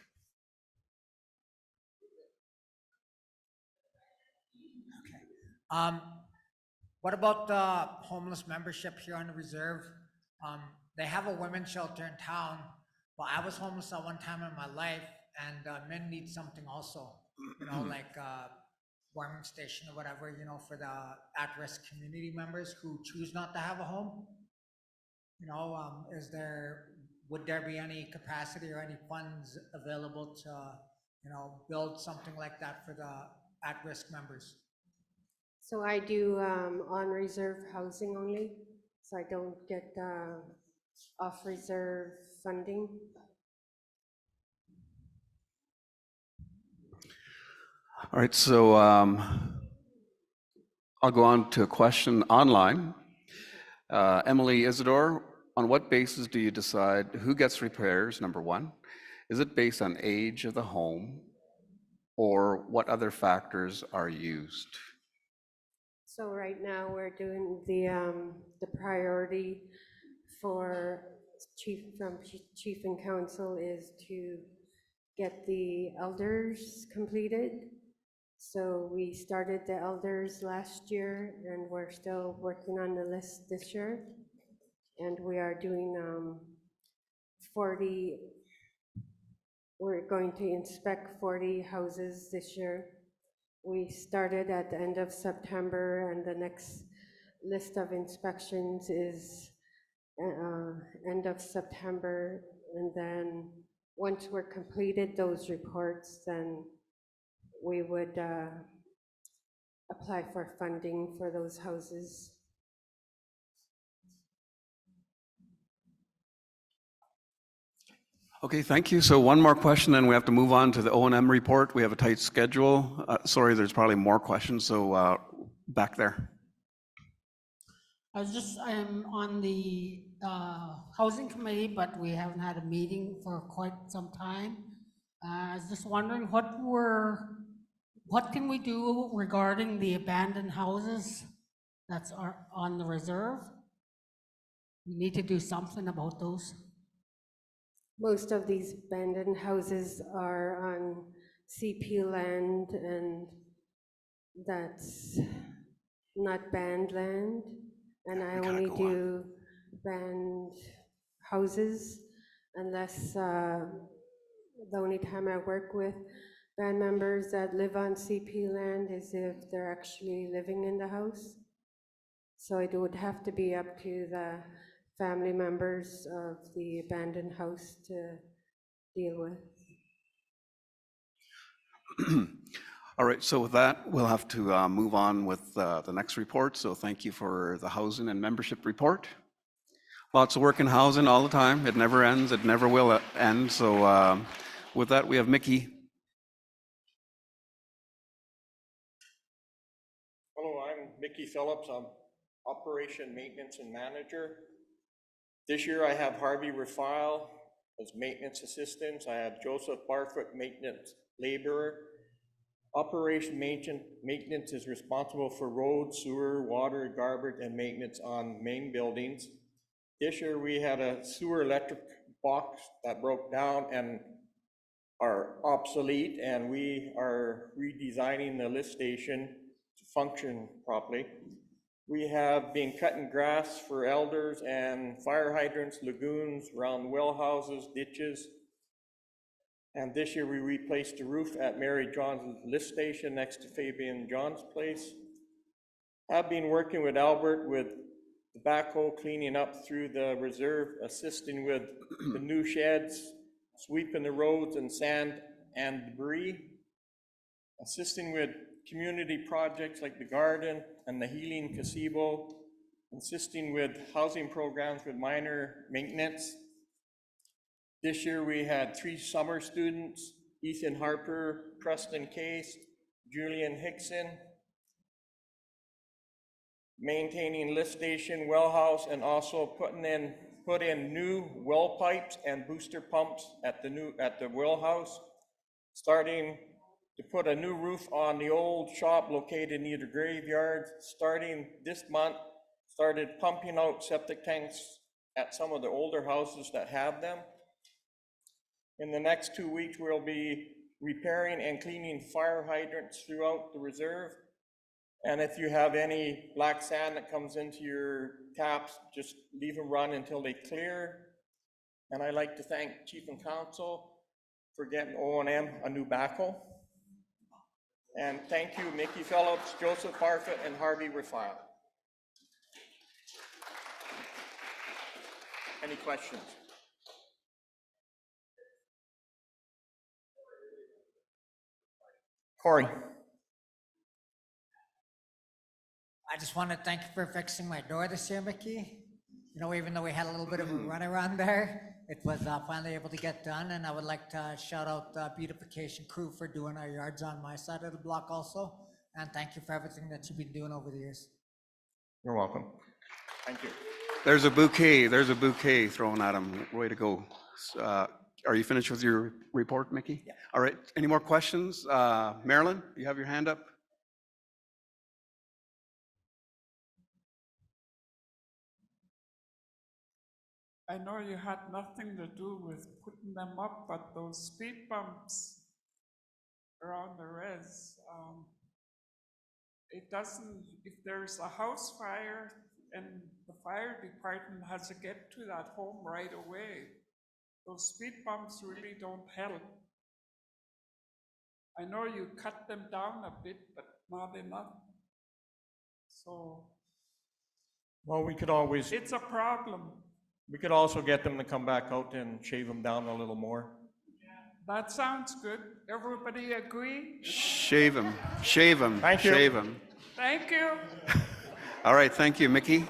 What about the homeless membership here on the reserve? They have a women's shelter in town, but I was homeless at one time in my life, and men need something also, you know, like warming station or whatever, you know, for the at-risk community members who choose not to have a home. You know, would there be any capacity or any funds available to, you know, build something like that for the at-risk members? So I do on reserve housing only, so I don't get off reserve funding. All right, so I'll go on to a question online. Emily Isidore, on what basis do you decide who gets repairs, number one? Is it based on age of the home, or what other factors are used? So right now we're doing the priority for chief and council is to get the elders completed. So we started the elders last year and we're still working on the list this year. And we are doing 40, we're going to inspect 40 houses this year. We started at the end of September, and the next list of inspections is end of September. And then once we're completed those reports, then we would apply for funding for those houses. Okay, thank you. So one more question, then we have to move on to the O&M report. We have a tight schedule. Sorry, there's probably more questions, so back there. I'm on the housing committee, but we haven't had a meeting for quite some time. I was just wondering what can we do regarding the abandoned houses that's on the reserve? We need to do something about those. Most of these abandoned houses are on CP land, and that's not banned land. And I only do banned houses unless the only time I work with band members that live on CP land is if they're actually living in the house. So it would have to be up to the family members of the abandoned house to deal with. All right, so with that, we'll have to move on with the next report. So thank you for the housing and membership report. Lots of work in housing all the time. It never ends. It never will end. So with that, we have Mickey. Hello, I'm Mickey Phillips. I'm Operation Maintenance and Manager. This year I have Harvey Rafile as Maintenance Assistant. I have Joseph Barfoot, Maintenance Laborer. Operation Maintenance is responsible for road, sewer, water, garbage, and maintenance on main buildings. This year we had a sewer electric box that broke down and are obsolete, and we are redesigning the lift station to function properly. We have been cutting grass for elders and fire hydrants, lagoons, around well houses, ditches. And this year we replaced the roof at Mary John's lift station next to Fabian John's place. I've been working with Albert with the backhoe cleaning up through the reserve, assisting with the new sheds, sweeping the roads and sand and debris, assisting with community projects like the garden and the healing gazebo, assisting with housing programs with minor maintenance. This year we had 3 summer students, Ethan Harper, Preston Case, Julian Hickson, maintaining lift station, well house, and also put in new well pipes and booster pumps at the well house. Starting to put a new roof on the old shop located near the graveyard. Starting this month, started pumping out septic tanks at some of the older houses that have them. In the next 2 weeks, we'll be repairing and cleaning fire hydrants throughout the reserve. And if you have any black sand that comes into your taps, just leave them run until they clear. And I'd like to thank Chief and Council for getting O&M a new backhoe. And thank you, Mickey Phillips, Joseph Barfoot, and Harvey Rafile. Any questions? Corey. I just want to thank you for fixing my door this year, Mickey. You know, even though we had a little bit of a runaround there, it was finally able to get done. And I would like to shout out the beautification crew for doing our yards on my side of the block also. And thank you for everything that you've been doing over the years. You're welcome. Thank you. There's a bouquet thrown at him. Way to go. Are you finished with your report, Mickey? Yeah. All right, any more questions? Marilyn, you have your hand up? I know you had nothing to do with putting them up, but those speed bumps around the res, it doesn't, if there's a house fire and the fire department has to get to that home right away, those speed bumps really don't help. I know you cut them down a bit, but not enough. So. Well, we could always. It's a problem. We could also get them to come back out and shave them down a little more. That sounds good. Everybody agree? Shave him. Thank you. Shave him. Thank you. All right, thank you, Mickey.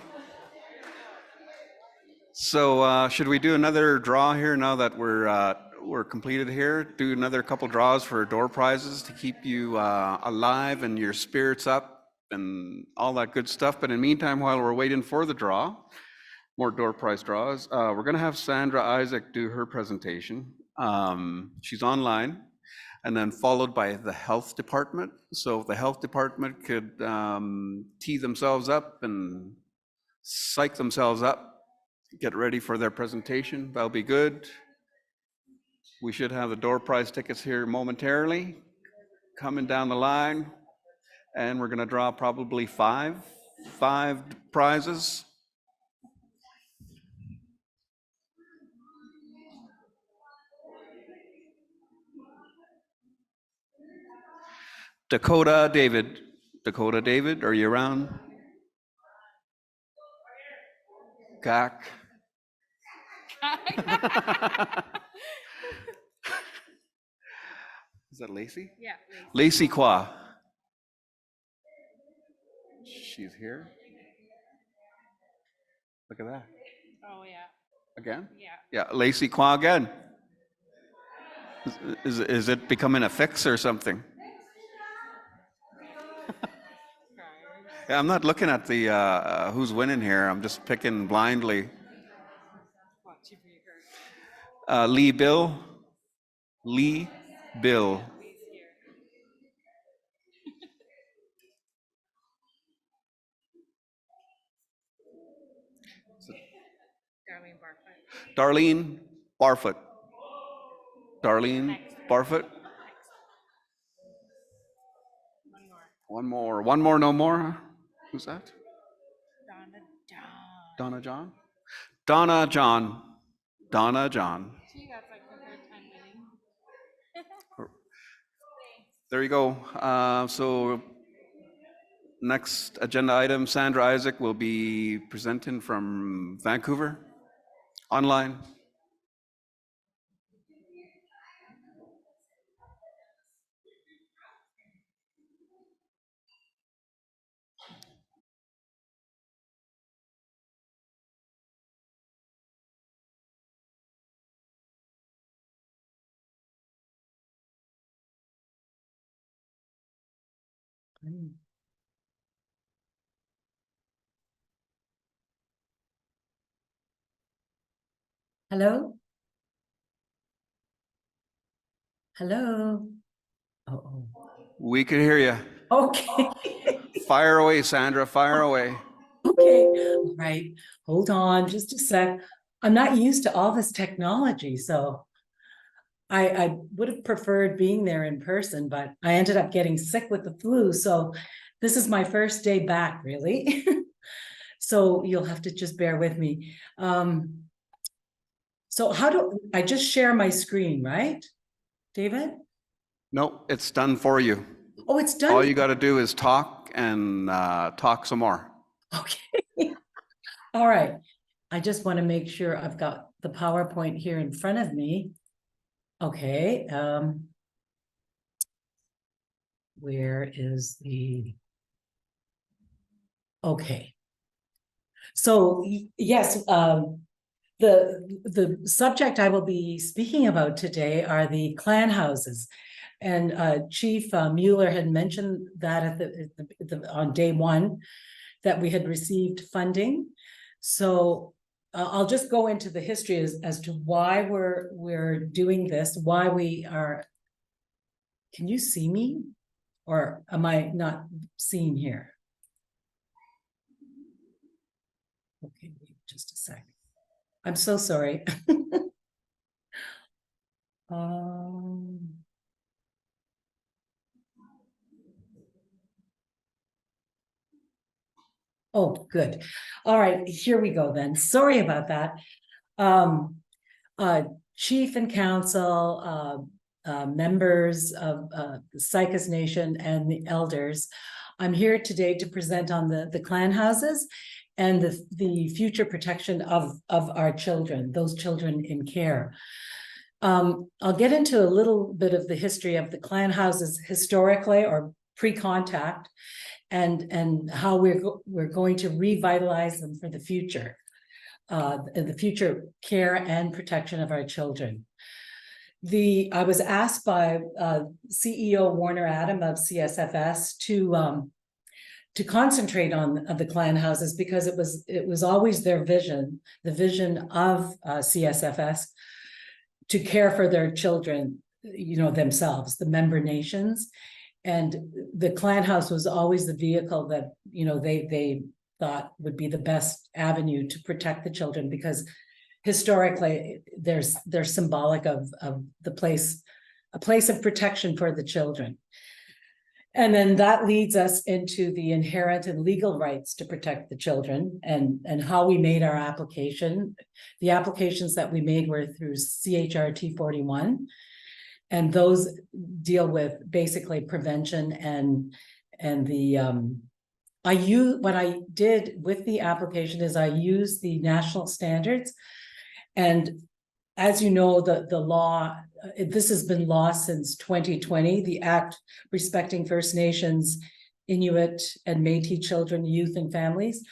So should we do another draw here now that we're completed here? Do another couple draws for door prizes to keep you alive and your spirits up and all that good stuff. But in the meantime, while we're waiting for the draw, more door prize draws, we're going to have Sandra Isaac do her presentation. She's online, and then followed by the health department. So if the health department could tee themselves up and psych themselves up, get ready for their presentation, that'll be good. We should have the door prize tickets here momentarily coming down the line, and we're going to draw probably five prizes. Dakota David, are you around? Gak. Is that Lacey? Yeah. Lacey Qua. She's here. Look at that. Oh, yeah. Again? Yeah. Yeah, Lacey Qua again. Is it becoming a fix or something? Yeah, I'm not looking at the who's winning here. I'm just picking blindly. Lee Bill. Darlene Barfoot. Darlene Barfoot. One more, no more. Who's that? Donna John. Donna John. Donna John. She got like the third time winning. There you go. So next agenda item, Sandra Isaac will be presenting from Vancouver, online. Hello? Hello? Uh-oh. We can hear you. Okay. Fire away, Sandra, fire away. Okay, all right, hold on just a sec. I'm not used to all this technology, so I would have preferred being there in person, but I ended up getting sick with the flu, so this is my first day back, really. So you'll have to just bear with me. So how do I just share my screen, right, David? No, it's done for you. Oh, it's done. All you got to do is talk and talk some more. Okay. All right. I just want to make sure I've got the PowerPoint here in front of me. Okay. Where is the... Okay. So yes, the subject I will be speaking about today are the clan houses. And Chief Mueller had mentioned that at on day one that we had received funding. So I'll just go into the history as to why we're doing this, why we are. Can you see me, or am I not seen here? Okay, wait just a sec. I'm so sorry. Oh, good. All right, here we go then. Sorry about that. Chief and council, members of the Saik'uz Nation and the elders, I'm here today to present on the clan houses and the future protection of our children, those children in care. I'll get into a little bit of the history of the clan houses historically or pre-contact, and how we're going to revitalize them for the future care and protection of our children. I was asked by CEO Warner Adam of CSFS to concentrate on the clan houses because it was always their vision, the vision of CSFS, to care for their children, themselves, the member nations. And the clan house was always the vehicle that, they thought would be the best avenue to protect the children, because historically they're symbolic of the place, a place of protection for the children. And then that leads us into the inherent and legal rights to protect the children and how we made our application. The applications that we made were through CHRT 41. And those deal with basically prevention and the, what I did with the application is I used the national standards. And as you know, the law, this has been law since 2020, the Act Respecting First Nations, Inuit and Métis Children, Youth and Families.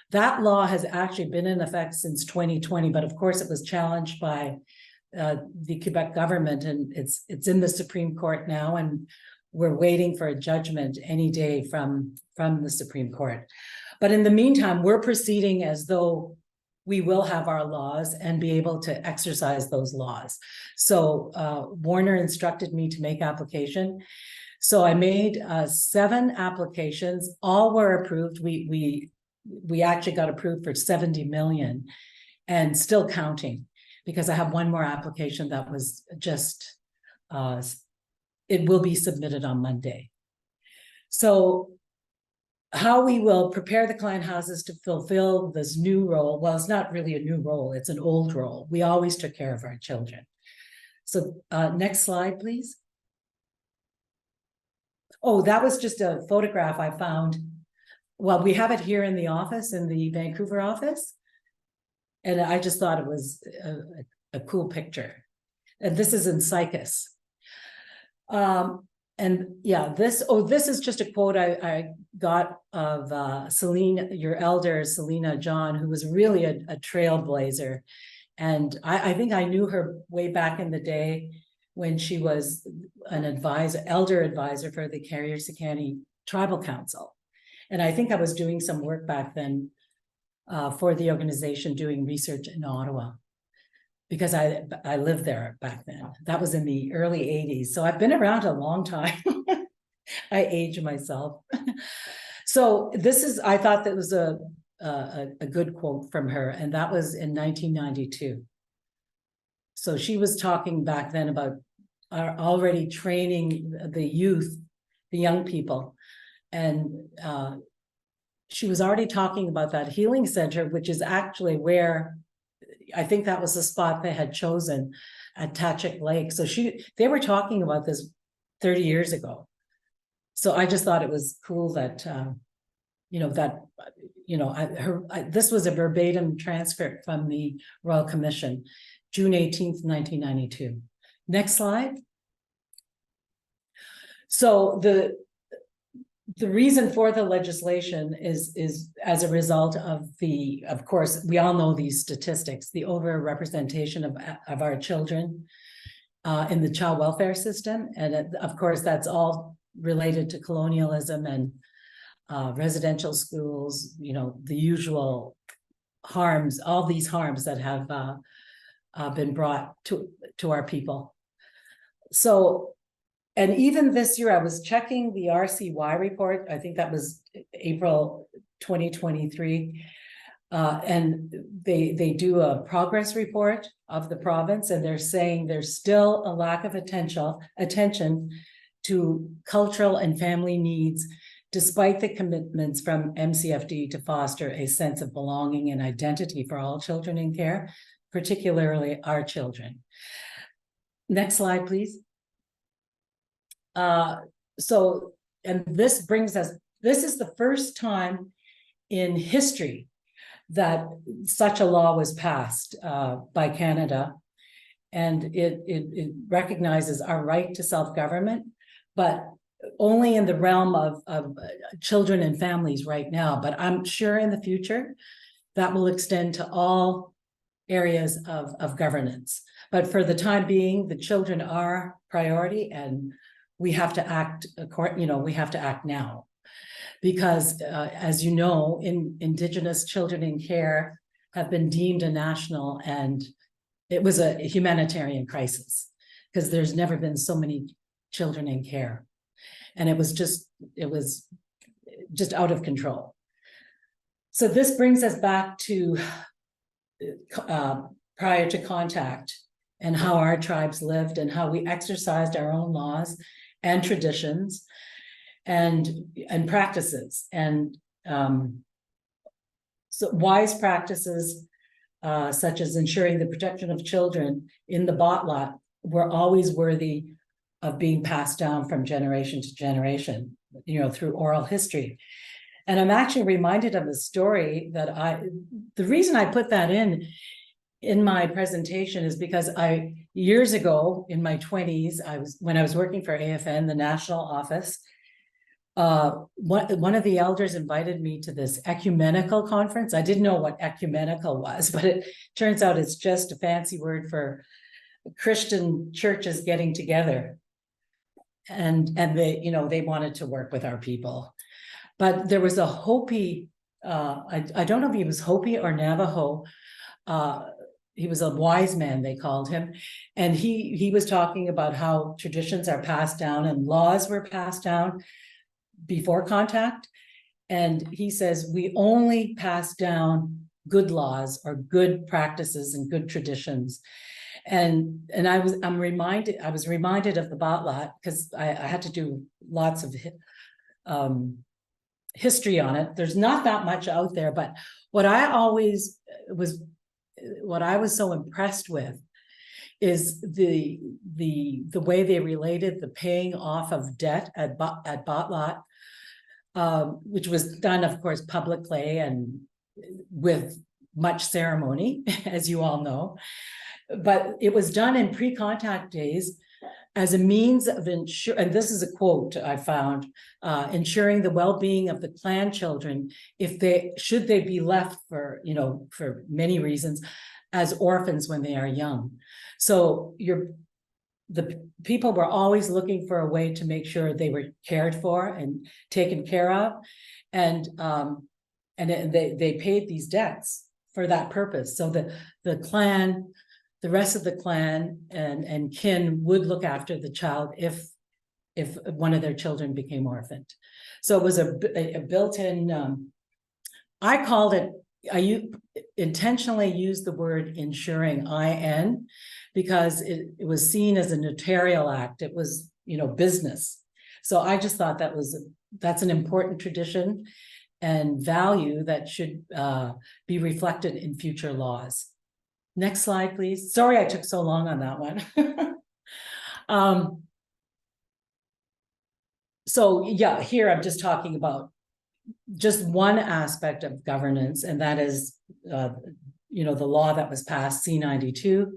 That law has actually been in effect since 2020, but of course it was challenged by the Quebec government, and it's in the Supreme Court now, and we're waiting for a judgment any day from the Supreme Court. But in the meantime, we're proceeding as though we will have our laws and be able to exercise those laws. So Warner instructed me to make application. So I made 7 applications. All were approved. We actually got approved for 70 million and still counting, because I have one more application that was just, it will be submitted on Monday. So how we will prepare the clan houses to fulfill this new role, well, it's not really a new role, it's an old role. We always took care of our children. So next slide, please. Oh, that was just a photograph I found. Well, we have it here in the office, in the Vancouver office. And I just thought it was a cool picture. And this is in Saik'uz. And yeah, this is just a quote I got of Selena, your elder, Selena John, who was really a trailblazer. And I think I knew her way back in the day when she was an elder advisor for the Carrier-Secani Tribal Council. And I think I was doing some work back then for the organization, doing research in Ottawa. because I lived there back then. That was in the early 80s. So I've been around a long time. I age myself. So this is, I thought that was a good quote from her, and that was in 1992. So she was talking back then about already training the youth, the young people. And she was already talking about that healing center, which is actually where, I think that was the spot they had chosen at Tachik Lake. So they were talking about this 30 years ago. So I just thought it was cool that, this was a verbatim transcript from the Royal Commission, June 18th, 1992. Next slide. So the reason for the legislation is as a result of course, we all know these statistics, the overrepresentation of our children in the child welfare system. And of course, that's all related to colonialism and residential schools, the usual harms, all these harms that have been brought to our people. So, and even this year, I was checking the RCY report. I think that was April 2023. And they do a progress report of the province, and they're saying there's still a lack of attention to cultural and family needs, despite the commitments from MCFD to foster a sense of belonging and identity for all children in care, particularly our children. Next slide, please. And this brings us, this is the first time in history that such a law was passed by Canada. And it recognizes our right to self-government, but only in the realm of children and families right now. But I'm sure in the future that will extend to all areas of governance. But for the time being, the children are priority, and we have to act, we have to act now. Because as you know, Indigenous children in care have been deemed a national, and it was a humanitarian crisis, because there's never been so many children in care. And it was just out of control. So this brings us back to prior to contact, and how our tribes lived and how we exercised our own laws and traditions and practices. And so wise practices such as ensuring the protection of children in the botlat were always worthy of being passed down from generation to generation, through oral history. And I'm actually reminded of a story that the reason I put that in my presentation is because years ago in my 20s, when I was working for AFN, the national office, one of the elders invited me to this ecumenical conference. I didn't know what ecumenical was, but it turns out it's just a fancy word for Christian churches getting together. And they wanted to work with our people. But there was a Hopi, I don't know if he was Hopi or Navajo. He was a wise man, they called him. And he was talking about how traditions are passed down and laws were passed down before contact. And he says, we only pass down good laws or good practices and good traditions. And I was reminded of the botlat, because I had to do lots of history on it. There's not that much out there, but what I was so impressed with is the way they related the paying off of debt at botlat, which was done, of course, publicly and with much ceremony, as you all know. But it was done in pre-contact days as a means of and this is a quote I found, ensuring the well-being of the clan children should they be left for many reasons as orphans when they are young. So the people were always looking for a way to make sure they were cared for and taken care of, and they paid these debts for that purpose. So the clan the rest of the clan and kin would look after the child if one of their children became orphaned. So it was a built-in, I called it, intentionally used the word ensuring, IN, because it was seen as a notarial act. It was, business. So I just thought that's an important tradition and value that should be reflected in future laws. Next slide, please. Sorry I took so long on that one. So yeah, here I'm just talking about just one aspect of governance, and that is, the law that was passed, C-92.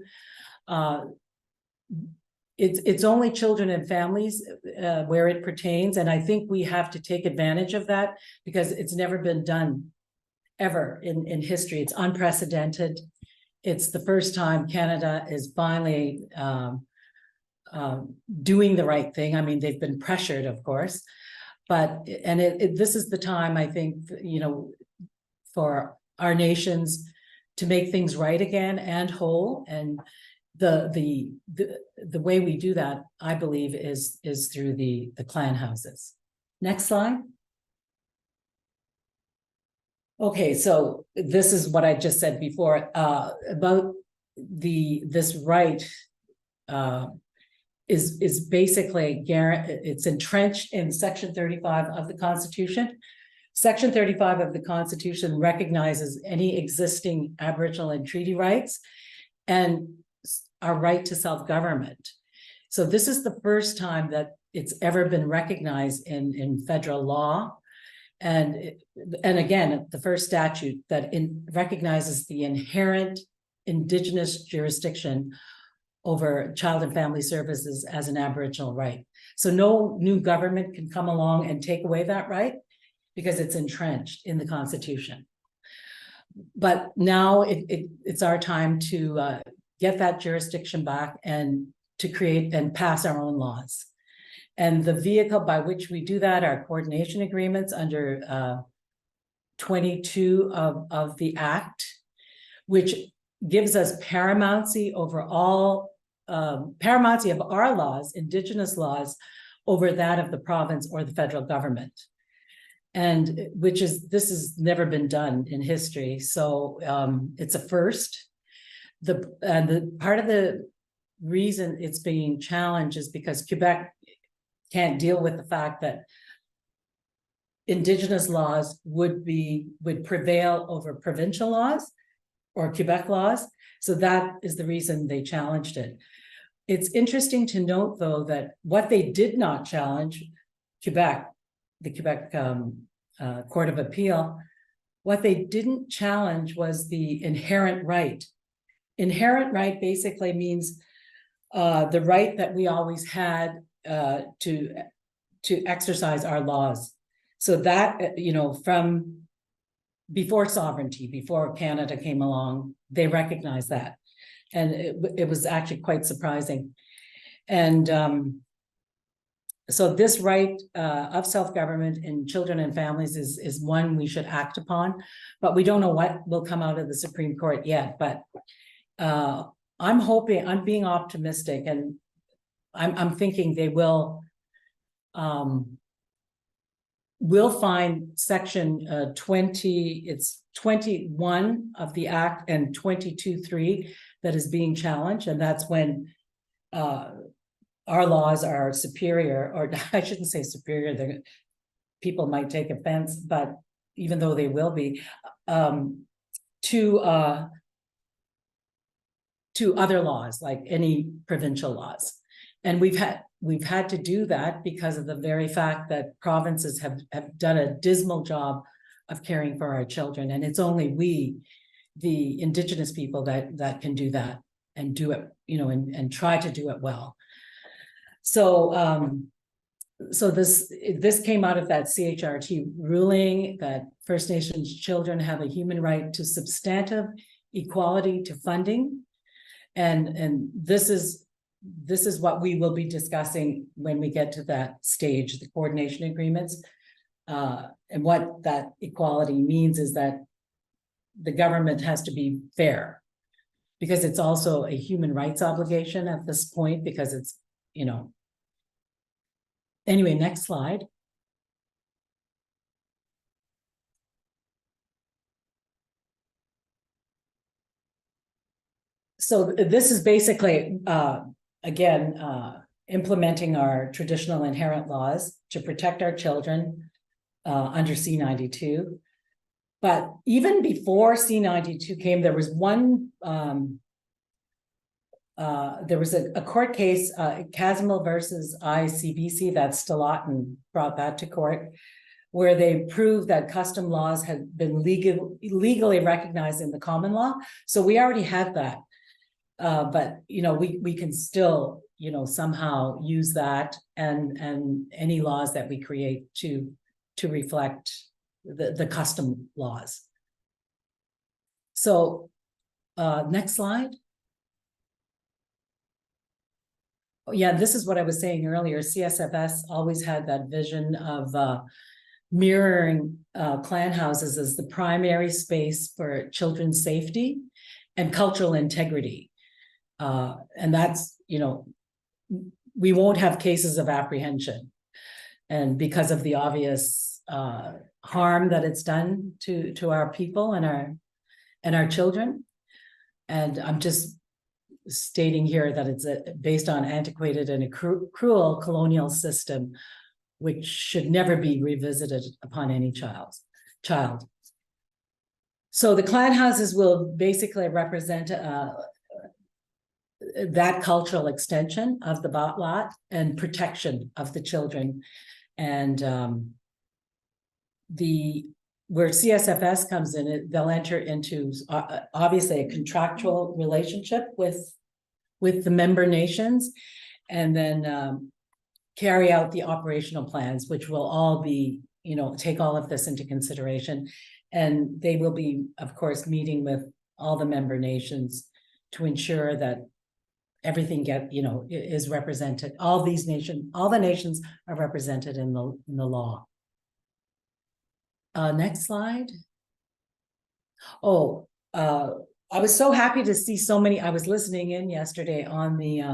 It's only children and families where it pertains, and I think we have to take advantage of that because it's never been done ever in history. It's unprecedented. It's the first time Canada is finally doing the right thing. I mean, they've been pressured, of course, but this is the time, I think, for our nations to make things right again and whole. And the way we do that, I believe, is through the clan houses. Next slide. Okay, so this is what I just said before about this right. Is basically it's entrenched in Section 35 of the Constitution. Section 35 of the Constitution recognizes any existing Aboriginal and treaty rights and our right to self-government. So this is the first time that it's ever been recognized in federal law. And again, the first statute that recognizes the inherent Indigenous jurisdiction over child and family services as an Aboriginal right. So no new government can come along and take away that right because it's entrenched in the Constitution. But now it's our time to get that jurisdiction back and to create and pass our own laws. And the vehicle by which we do that are coordination agreements under 22 of the Act, which gives us paramountcy over all, paramountcy of our laws, Indigenous laws, over that of the province or the federal government. And this has never been done in history. So it's a first. The part of the reason it's being challenged is because Quebec can't deal with the fact that Indigenous laws would prevail over provincial laws or Quebec laws. So that is the reason they challenged it. It's interesting to note, though, that what they did not challenge, the Quebec Court of Appeal, what they didn't challenge was the inherent right. Inherent right basically means the right that we always had to exercise our laws. So that, from before sovereignty, before Canada came along, they recognized that. And it was actually quite surprising. And so this right of self-government in children and families is one we should act upon, but we don't know what will come out of the Supreme Court yet. But I'm being optimistic, and I'm thinking they will find section 21 of the Act and 22.3 that is being challenged, and that's when our laws are superior, or I shouldn't say superior, people might take offense, but even though they will be, to other laws, like any provincial laws. And we've had to do that because of the very fact that provinces have done a dismal job of caring for our children. And it's only we, the Indigenous people, that can do that and do it, and try to do it well. So, so this came out of that CHRT ruling that First Nations children have a human right to substantive equality to funding. And this is what we will be discussing when we get to that stage, the coordination agreements. And what that equality means is that the government has to be fair. because it's also a human rights obligation at this point, because it's, you know. Anyway, next slide. So this is basically, again, implementing our traditional inherent laws to protect our children under C-92. But even before C-92 came, there was one, there was a court case, Casimil versus ICBC, that Stalaten brought that to court, where they proved that custom laws had been legally recognized in the common law. So we already had that. But, you know, we can still, you know, somehow use that and any laws that we create to reflect the custom laws. So, next slide. Oh, yeah, this is what I was saying earlier. CSFS always had that vision of mirroring clan houses as the primary space for children's safety and cultural integrity. And that's, you know, we won't have cases of apprehension. And because of the obvious harm that it's done to our people and our children. And I'm just stating here that it's based on antiquated and a cruel colonial system, which should never be revisited upon any child. So the clan houses will basically represent that cultural extension of the lot and protection of the children. And where CSFS comes in, they'll enter into obviously a contractual relationship with the member nations, and then carry out the operational plans, which will all be, you know, take all of this into consideration. And they will be, of course, meeting with all the member nations to ensure that everything is represented. All the nations are represented in the law. Next slide. Oh, I was so happy to see so many. I was listening in yesterday on the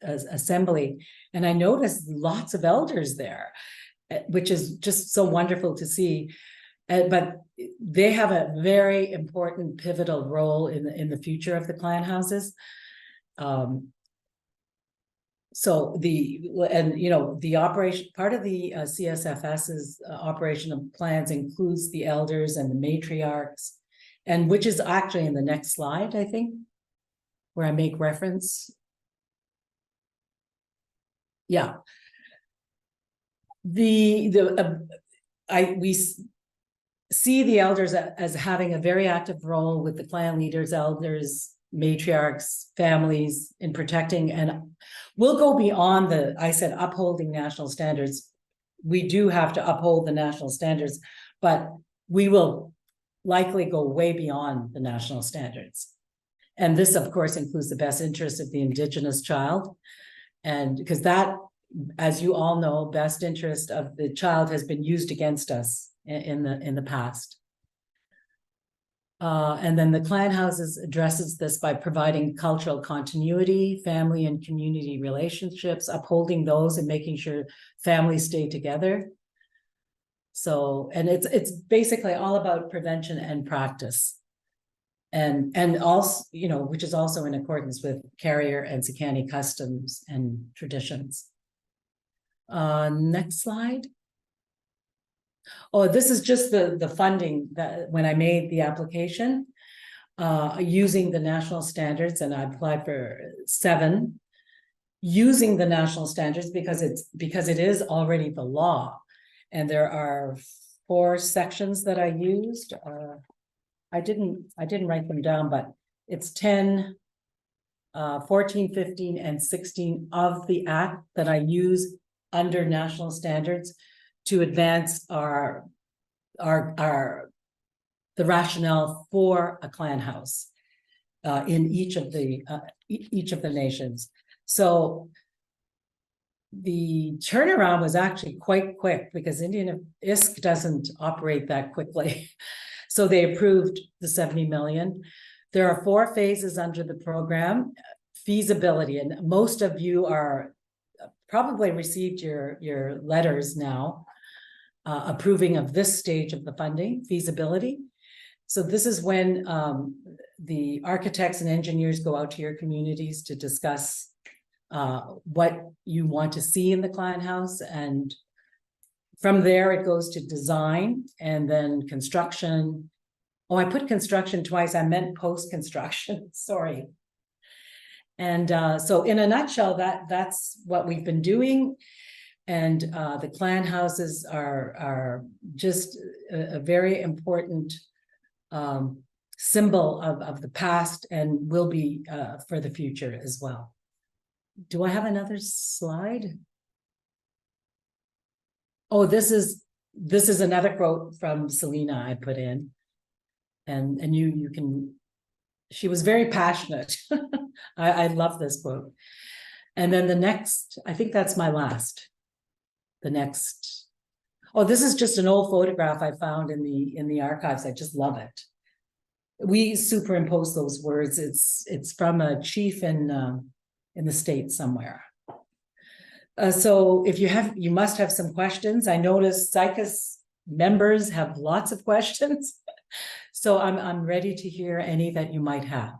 assembly, and I noticed lots of elders there, which is just so wonderful to see. But they have a very important pivotal role in the future of the clan houses. So the operation, part of the CSFS's operational plans includes the elders and the matriarchs, and which is actually in the next slide, I think, where I make reference. Yeah. We see the elders as having a very active role with the clan leaders, elders, matriarchs, families in protecting, and we'll go beyond I said upholding national standards. We do have to uphold the national standards, but we will likely go way beyond the national standards. And this, of course, includes the best interest of the Indigenous child. And because that, as you all know, best interest of the child has been used against us in the past. And then the clan houses addresses this by providing cultural continuity, family and community relationships, upholding those and making sure families stay together. So, and it's basically all about prevention and practice. And also, you know, which is also in accordance with Carrier and Saik'uz customs and traditions. Next slide. Oh, this is just the funding that when I made the application, using the national standards, and I applied for 7, using the national standards because it is already the law. And there are 4 sections that I used. I didn't write them down, but it's 10, 14, 15, and 16 of the act that I use under national standards to advance the rationale for a clan house in each of the nations. So the turnaround was actually quite quick because Indian ISK doesn't operate that quickly. So they approved the 70 million. There are 4 phases under the program. Feasibility, and most of you are probably received your letters now approving of this stage of the funding, feasibility. So this is when the architects and engineers go out to your communities to discuss what you want to see in the client house, and from there it goes to design and then construction. Oh, I put construction twice, I meant post-construction, sorry. And so in a nutshell, that's what we've been doing. And the clan houses are just a very important symbol of the past and will be for the future as well. Do I have another slide? Oh, this is another quote from Selena I put in. And you can, she was very passionate. I love this quote. And then the next, I think that's my last. The next, oh, this is just an old photograph I found in the archives. I just love it. We superimpose those words. It's from a chief in the States somewhere. So if you must have some questions. I noticed Saik'uz members have lots of questions. So I'm ready to hear any that you might have.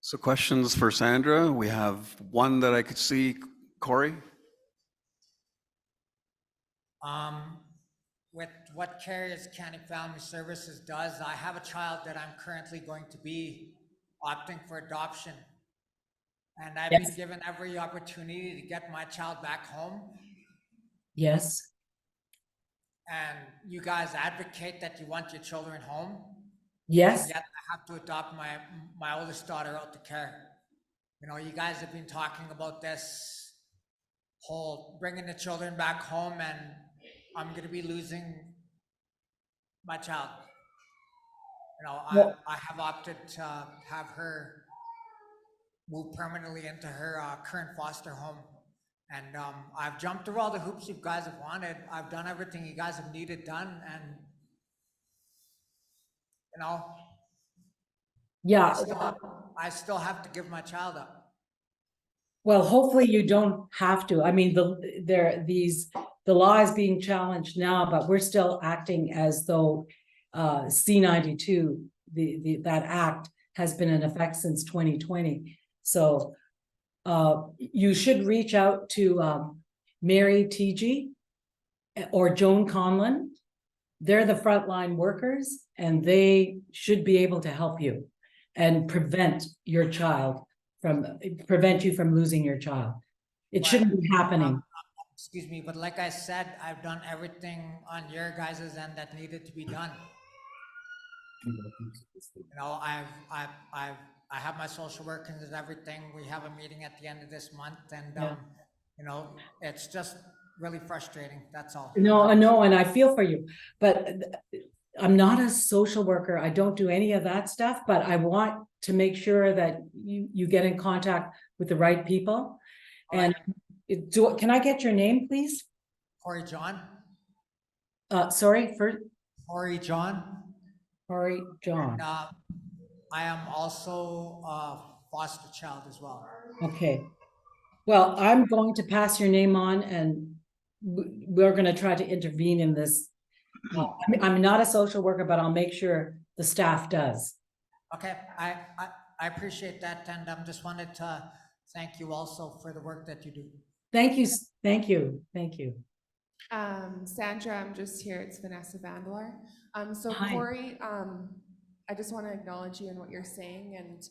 So questions for Sandra. We have one that I could see. Corey? With what Carriers County Family Services does, I have a child that I'm currently going to be opting for adoption. And I've been given every opportunity to get my child back home. Yes. And you guys advocate that you want your children home. Yes. And yet I have to adopt my oldest daughter out to care. You know, you guys have been talking about this whole bringing the children back home, and I'm going to be losing my child. You know, I have opted to have her move permanently into her current foster home. And I've jumped through all the hoops you guys have wanted. I've done everything you guys have needed done, and you know, yeah, I still have to give my child up. well, hopefully you don't have to. I mean, the law is being challenged now, but we're still acting as though C-92, that act has been in effect since 2020. So you should reach out to Mary T.G. or Joan Conlon. They're the frontline workers, and they should be able to help you and prevent you from losing your child. It shouldn't be happening. Excuse me, but like I said, I've done everything on your guys' end that needed to be done. You know, I have my social workers and everything. We have a meeting at the end of this month, and you know, it's just really frustrating. That's all. No, and I feel for you, but I'm not a social worker. I don't do any of that stuff, but I want to make sure that you get in contact with the right people. And can I get your name, please? Corey John. Sorry, for Corey John. Corey John. And, I am also a foster child as well. Okay. Well, I'm going to pass your name on, and we're going to try to intervene in this. I'm not a social worker, but I'll make sure the staff does. Okay, I appreciate that, and just wanted to thank you also for the work that you do. Thank you, thank you, thank you. Sandra, I'm just here. It's Vanessa Vandelar. So Hi. Corey, I just want to acknowledge you and what you're saying, and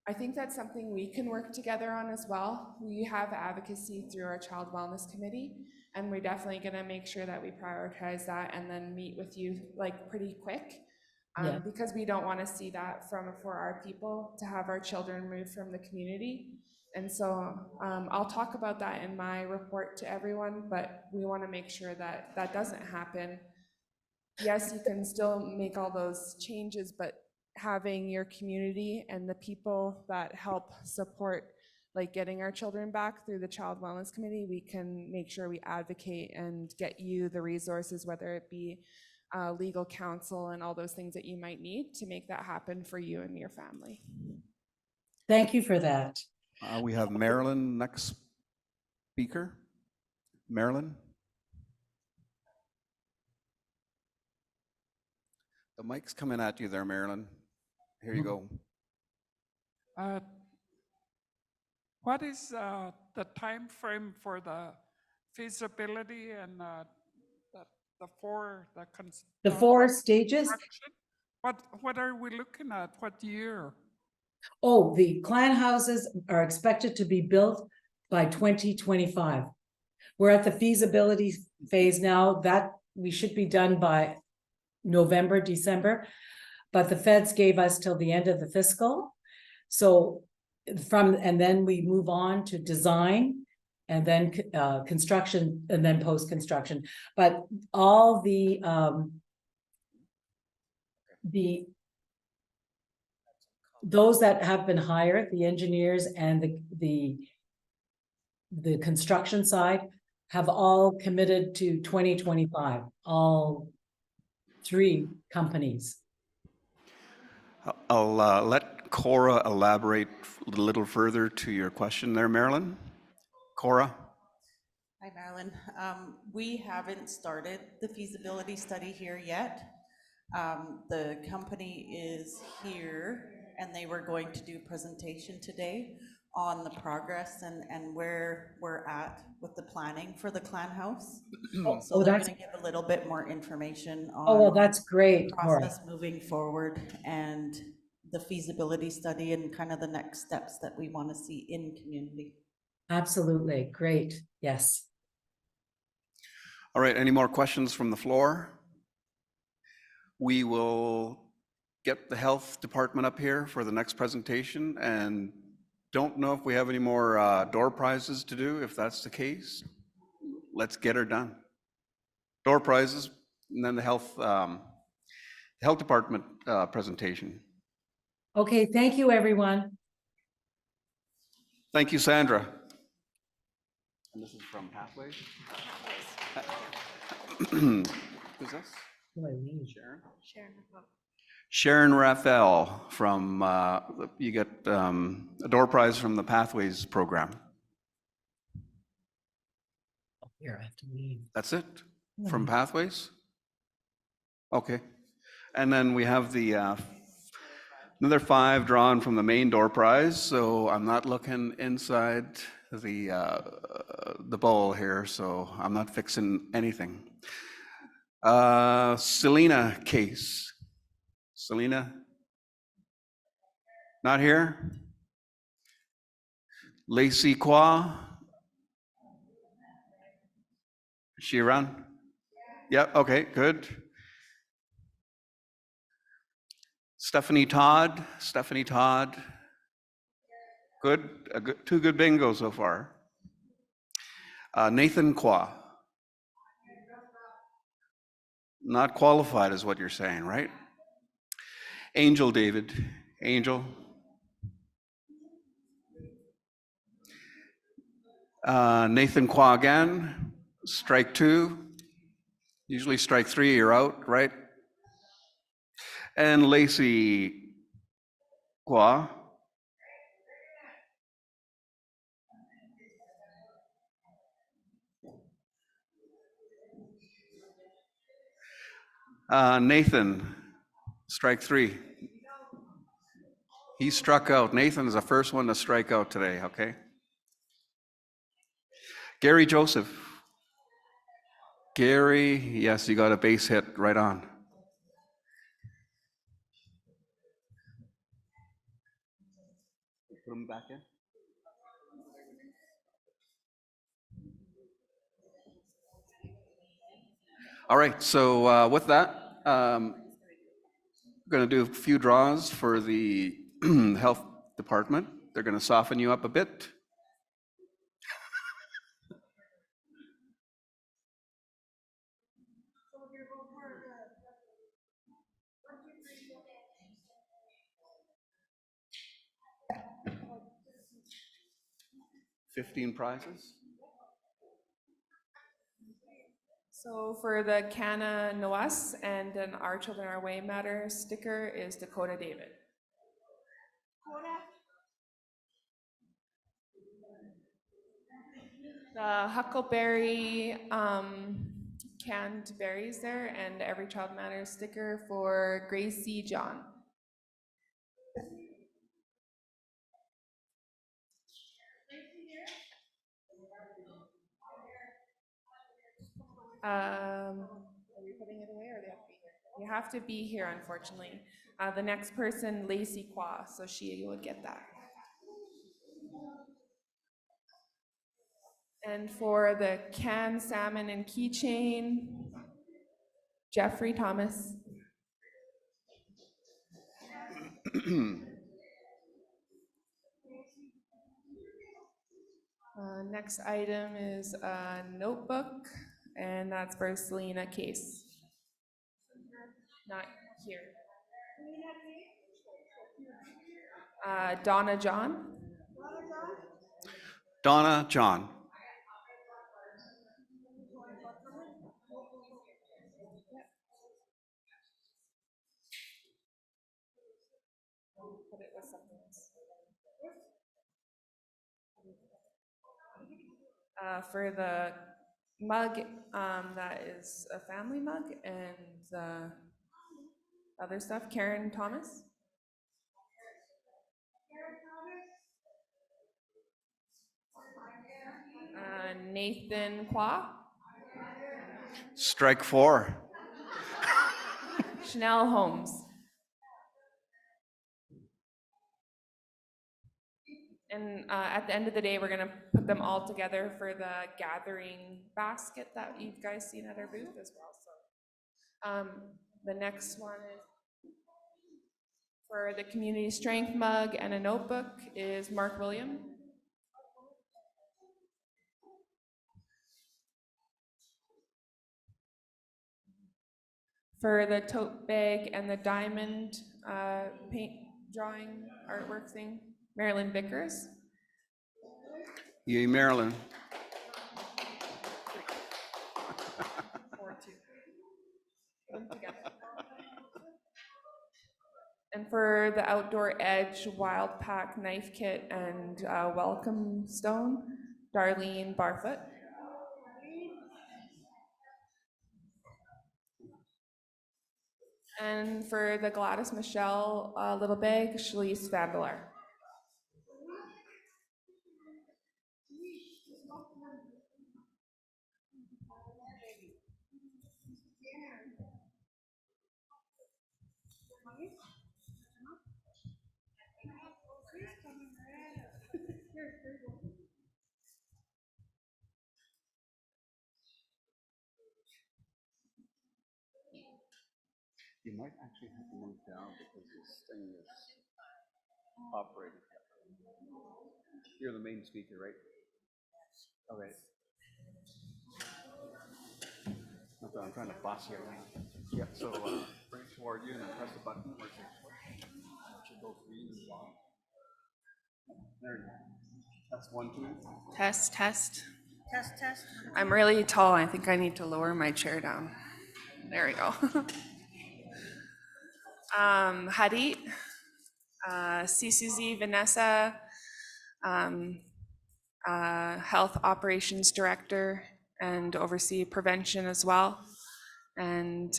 I think that's something we can work together on as well. We have advocacy through our Child Wellness Committee, and we're definitely going to make sure that we prioritize that and then meet with you like pretty quick, because we don't want to see that for our people to have our children moved from the community. And so I'll talk about that in my report to everyone, but we want to make sure that that doesn't happen. Yes, you can still make all those changes, but having your community and the people that help support like getting our children back through the Child Wellness Committee, we can make sure we advocate and get you the resources, whether it be legal counsel and all those things that you might need to make that happen for you and your family. Thank you for that. We have Marilyn next speaker. Marilyn? The mic's coming at you there, Marilyn. Here you go. What is the time frame for the feasibility and the four stages? construction? What are we looking at? What year? Oh, the clan houses are expected to be built by 2025. We're at the feasibility phase now. That we should be done by November, December, but the feds gave us till the end of the fiscal. So and then we move on to design and then construction and then post-construction. But all those that have been hired, the engineers and the construction side, have all committed to 2025, all three companies. I'll let Cora elaborate a little further to your question there, Marilyn. Cora? Hi, Marilyn. We haven't started the feasibility study here yet. The company is here and they were going to do a presentation today on the progress and where we're at with the planning for the clan house. So they're going to give a little bit more information on well, that's great, the process moving forward and the feasibility study and kind of the next steps that we want to see in community. Absolutely, great, yes. All right, any more questions from the floor? We will get the health department up here for the next presentation, and don't know if we have any more door prizes to do. If that's the case, let's get her done. Door prizes, and then the health department presentation. Okay, thank you, everyone. Thank you, Sandra. And this is from Pathways? Who's this? Sharon? Sharon Raphael from, you get a door prize from the Pathways program. Here, I have to leave. That's it? From Pathways? Okay. And then we have the another 5 drawn from the main door prize. So I'm not looking inside the bowl here, so I'm not fixing anything. Selena Case. Selena? Not here? Lacey Qua? Is she around? Yep, okay, good. Stephanie Todd? Stephanie Todd? Good, 2 good bingos so far. Nathan Qua? Not qualified is what you're saying, right? Angel David. Angel. Nathan Qua again. Strike 2. Usually strike 3, you're out, right? And Lacey Qua. Nathan, strike 3. He struck out. Nathan is the first one to strike out today, okay? Gary Joseph. Gary, yes, you got a base hit right on. Put him back in. All right, so with that, I'm going to do a few draws for the health department. They're going to soften you up a bit. $15 prizes. So for the Canna Noas and an Our Children Our Way Matter sticker is Dakota David. The Huckleberry canned berries there and Every Child Matters sticker for Gracie John. Are we putting it away or they have to be here? You have to be here, unfortunately. The next person, Lacey Qua, so she would get that. And for the canned salmon and keychain, Jeffrey Thomas. Next item is a notebook, and that's for Selena Case. Not here. Donna John. Donna John. Put it with something else. For the mug, that is a family mug, and other stuff, Karen Thomas. Nathan Qua. Strike 4. Chanel Holmes. And at the end of the day, we're going to put them all together for the gathering basket that you guys seen at our booth as well. So the next one is for the community strength mug and a notebook is Mark William. For the tote bag and the diamond paint drawing artwork thing, Marilyn Vickers. Yay, Marilyn. Put them together. And for the Outdoor Edge Wild Pack knife kit and welcome stone, Darlene Barfoot. And for the Gladys Michelle little bag, Shalise Vandelar. You might actually have to move down because this thing is operating. You're the main speaker, right? Okay. Not that I'm trying to boss you around. Yeah, so bring it toward you and then press the button where it says, it should go green and blonde. There you go. That's 1, 2. Test, test. Test, test. I'm really tall. I think I need to lower my chair down. There we go. Hadit, CCZ Vanessa, Health Operations Director, and oversee prevention as well. And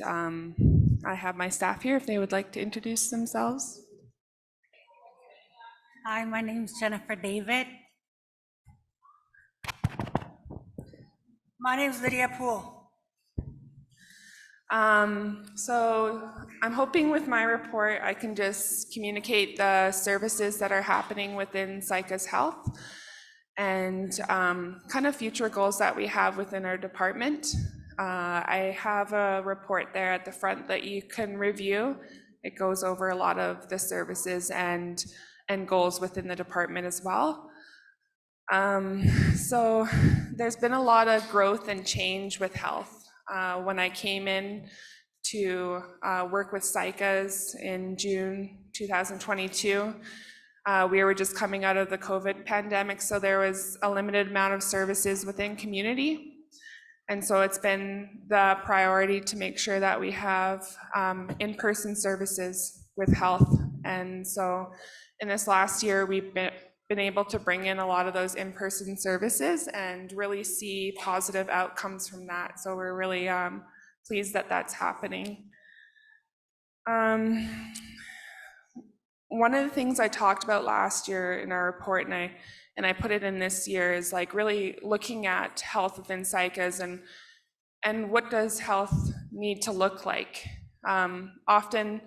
I have my staff here if they would like to introduce themselves. Hi, my name's Jennifer David. My name's Lydia Poole. So I'm hoping with my report, I can just communicate the services that are happening within Saik'uz Health and kind of future goals that we have within our department. I have a report there at the front that you can review. It goes over a lot of the services and goals within the department as well. So there's been a lot of growth and change with health. When I came in to work with Saik'uz in June 2022, we were just coming out of the COVID pandemic, so there was a limited amount of services within community. And so it's been the priority to make sure that we have in-person services with health. And so in this last year, we've been able to bring in a lot of those in-person services and really see positive outcomes from that. So we're really pleased that that's happening. One of the things I talked about last year in our report, and I put it in this year, is like really looking at health within Saik'uz and what does health need to look like. Often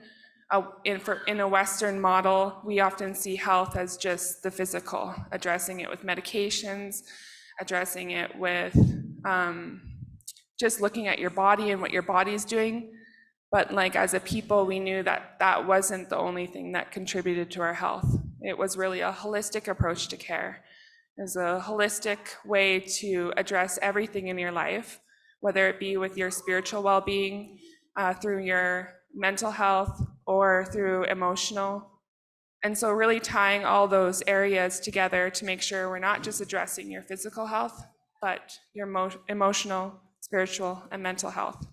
in a Western model, we often see health as just the physical, addressing it with medications, addressing it with just looking at your body and what your body's doing. But like as a people, we knew that that wasn't the only thing that contributed to our health. It was really a holistic approach to care. It was a holistic way to address everything in your life, whether it be with your spiritual well-being, through your mental health, or through emotional. And so really tying all those areas together to make sure we're not just addressing your physical health, but your emotional, spiritual, and mental health.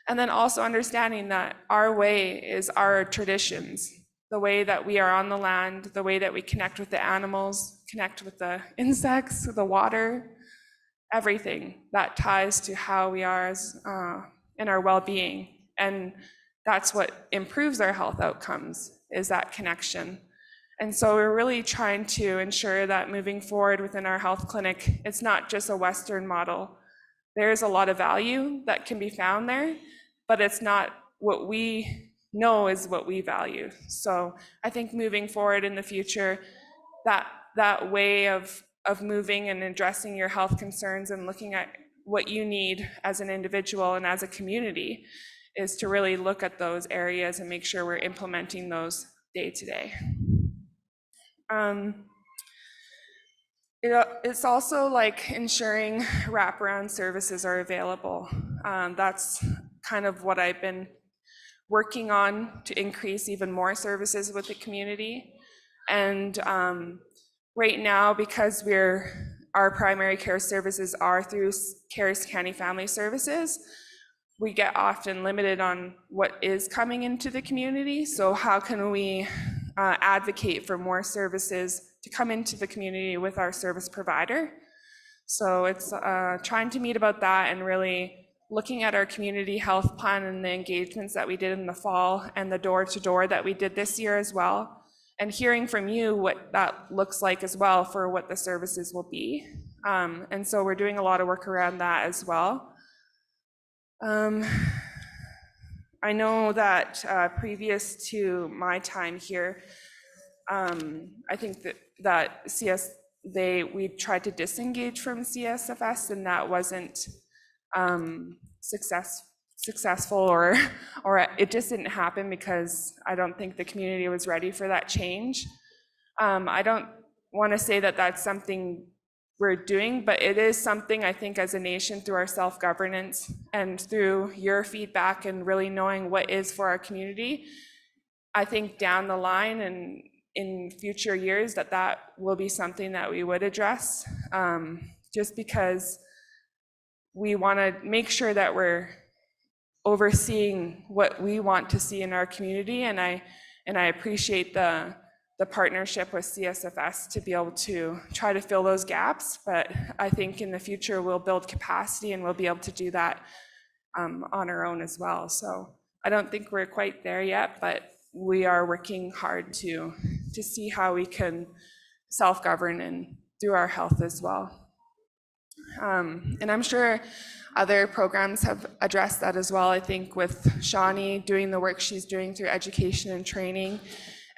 And then also understanding that our way is our traditions, the way that we are on the land, the way that we connect with the animals, connect with the insects, the water, everything that ties to how we are as, in our well-being. And that's what improves our health outcomes, is that connection. And so we're really trying to ensure that moving forward within our health clinic, it's not just a Western model. There's a lot of value that can be found there, but it's not what we know is what we value. So I think moving forward in the future, that way of moving and addressing your health concerns and looking at what you need as an individual and as a community is to really look at those areas and make sure we're implementing those day to day. It's also like ensuring wraparound services are available. That's kind of what I've been working on to increase even more services with the community. And right now, because our primary care services are through Caris County Family Services, we get often limited on what is coming into the community. So how can we advocate for more services to come into the community with our service provider? So it's trying to meet about that and really looking at our community health plan and the engagements that we did in the fall and the door-to-door that we did this year as well, and hearing from you what that looks like as well for what the services will be. And so we're doing a lot of work around that as well. I know that previous to my time here, I think that we tried to disengage from CSFS, and that wasn't successful, or it just didn't happen because I don't think the community was ready for that change. I don't want to say that that's something we're doing, but it is something I think as a nation, through our self-governance and through your feedback and really knowing what is for our community, I think down the line and in future years that will be something that we would address, just because we want to make sure that we're overseeing what we want to see in our community. And I appreciate the partnership with CSFS to be able to try to fill those gaps. But I think in the future, we'll build capacity and we'll be able to do that on our own as well. So I don't think we're quite there yet, but we are working hard to see how we can self-govern and through our health as well. And I'm sure other programs have addressed that as well. I think with Shawnee doing the work she's doing through education and training,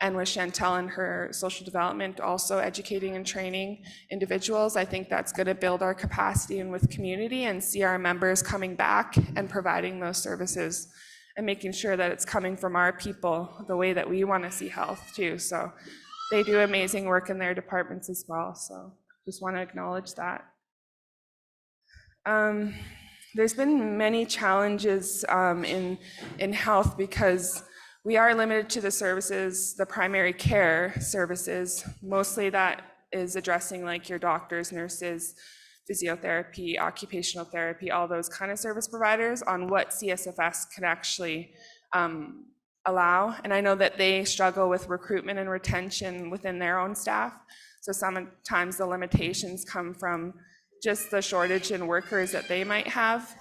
and with Chantel and her social development also educating and training individuals, I think that's going to build our capacity and with community and see our members coming back and providing those services and making sure that it's coming from our people the way that we want to see health too. So they do amazing work in their departments as well. So just want to acknowledge that. There's been many challenges in health because we are limited to the services, the primary care services. Mostly that is addressing like your doctors, nurses, physiotherapy, occupational therapy, all those kind of service providers on what CSFS can actually allow. And I know that they struggle with recruitment and retention within their own staff. So sometimes the limitations come from just the shortage in workers that they might have.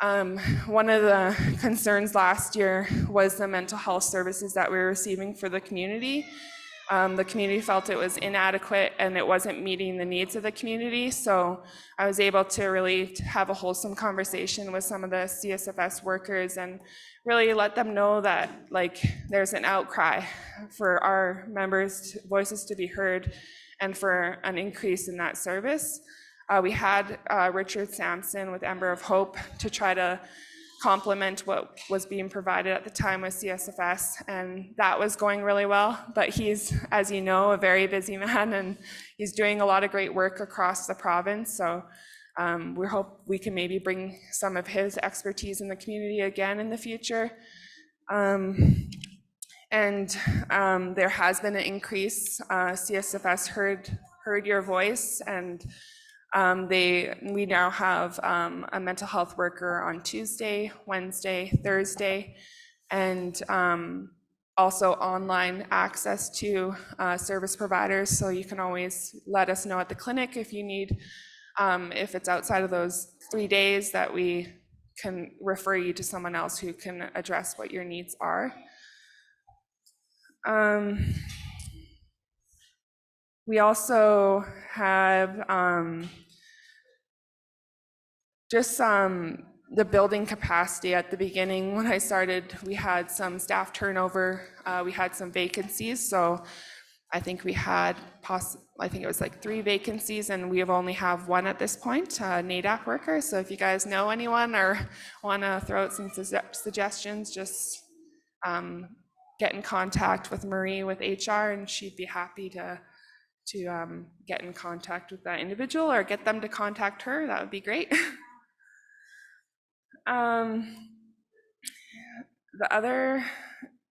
One of the concerns last year was the mental health services that we were receiving for the community. The community felt it was inadequate and it wasn't meeting the needs of the community. So I was able to really have a wholesome conversation with some of the CSFS workers and really let them know that like there's an outcry for our members' voices to be heard and for an increase in that service. We had Richard Sampson with Ember of Hope to try to complement what was being provided at the time with CSFS, and that was going really well. But he's, as you know, a very busy man, and he's doing a lot of great work across the province. So we hope we can maybe bring some of his expertise in the community again in the future. And there has been an increase. CSFS heard your voice, and we now have a mental health worker on Tuesday, Wednesday, Thursday, and also online access to service providers. So you can always let us know at the clinic if you need, if it's outside of those 3 days, that we can refer you to someone else who can address what your needs are. We also have the building capacity. At the beginning, when I started, we had some staff turnover, we had some vacancies. So I think we had, I think it was like 3 vacancies, and we only have 1 at this point, NADAP worker. So if you guys know anyone or want to throw out some suggestions, just get in contact with Marie with HR, and she'd be happy to get in contact with that individual or get them to contact her. That would be great. The other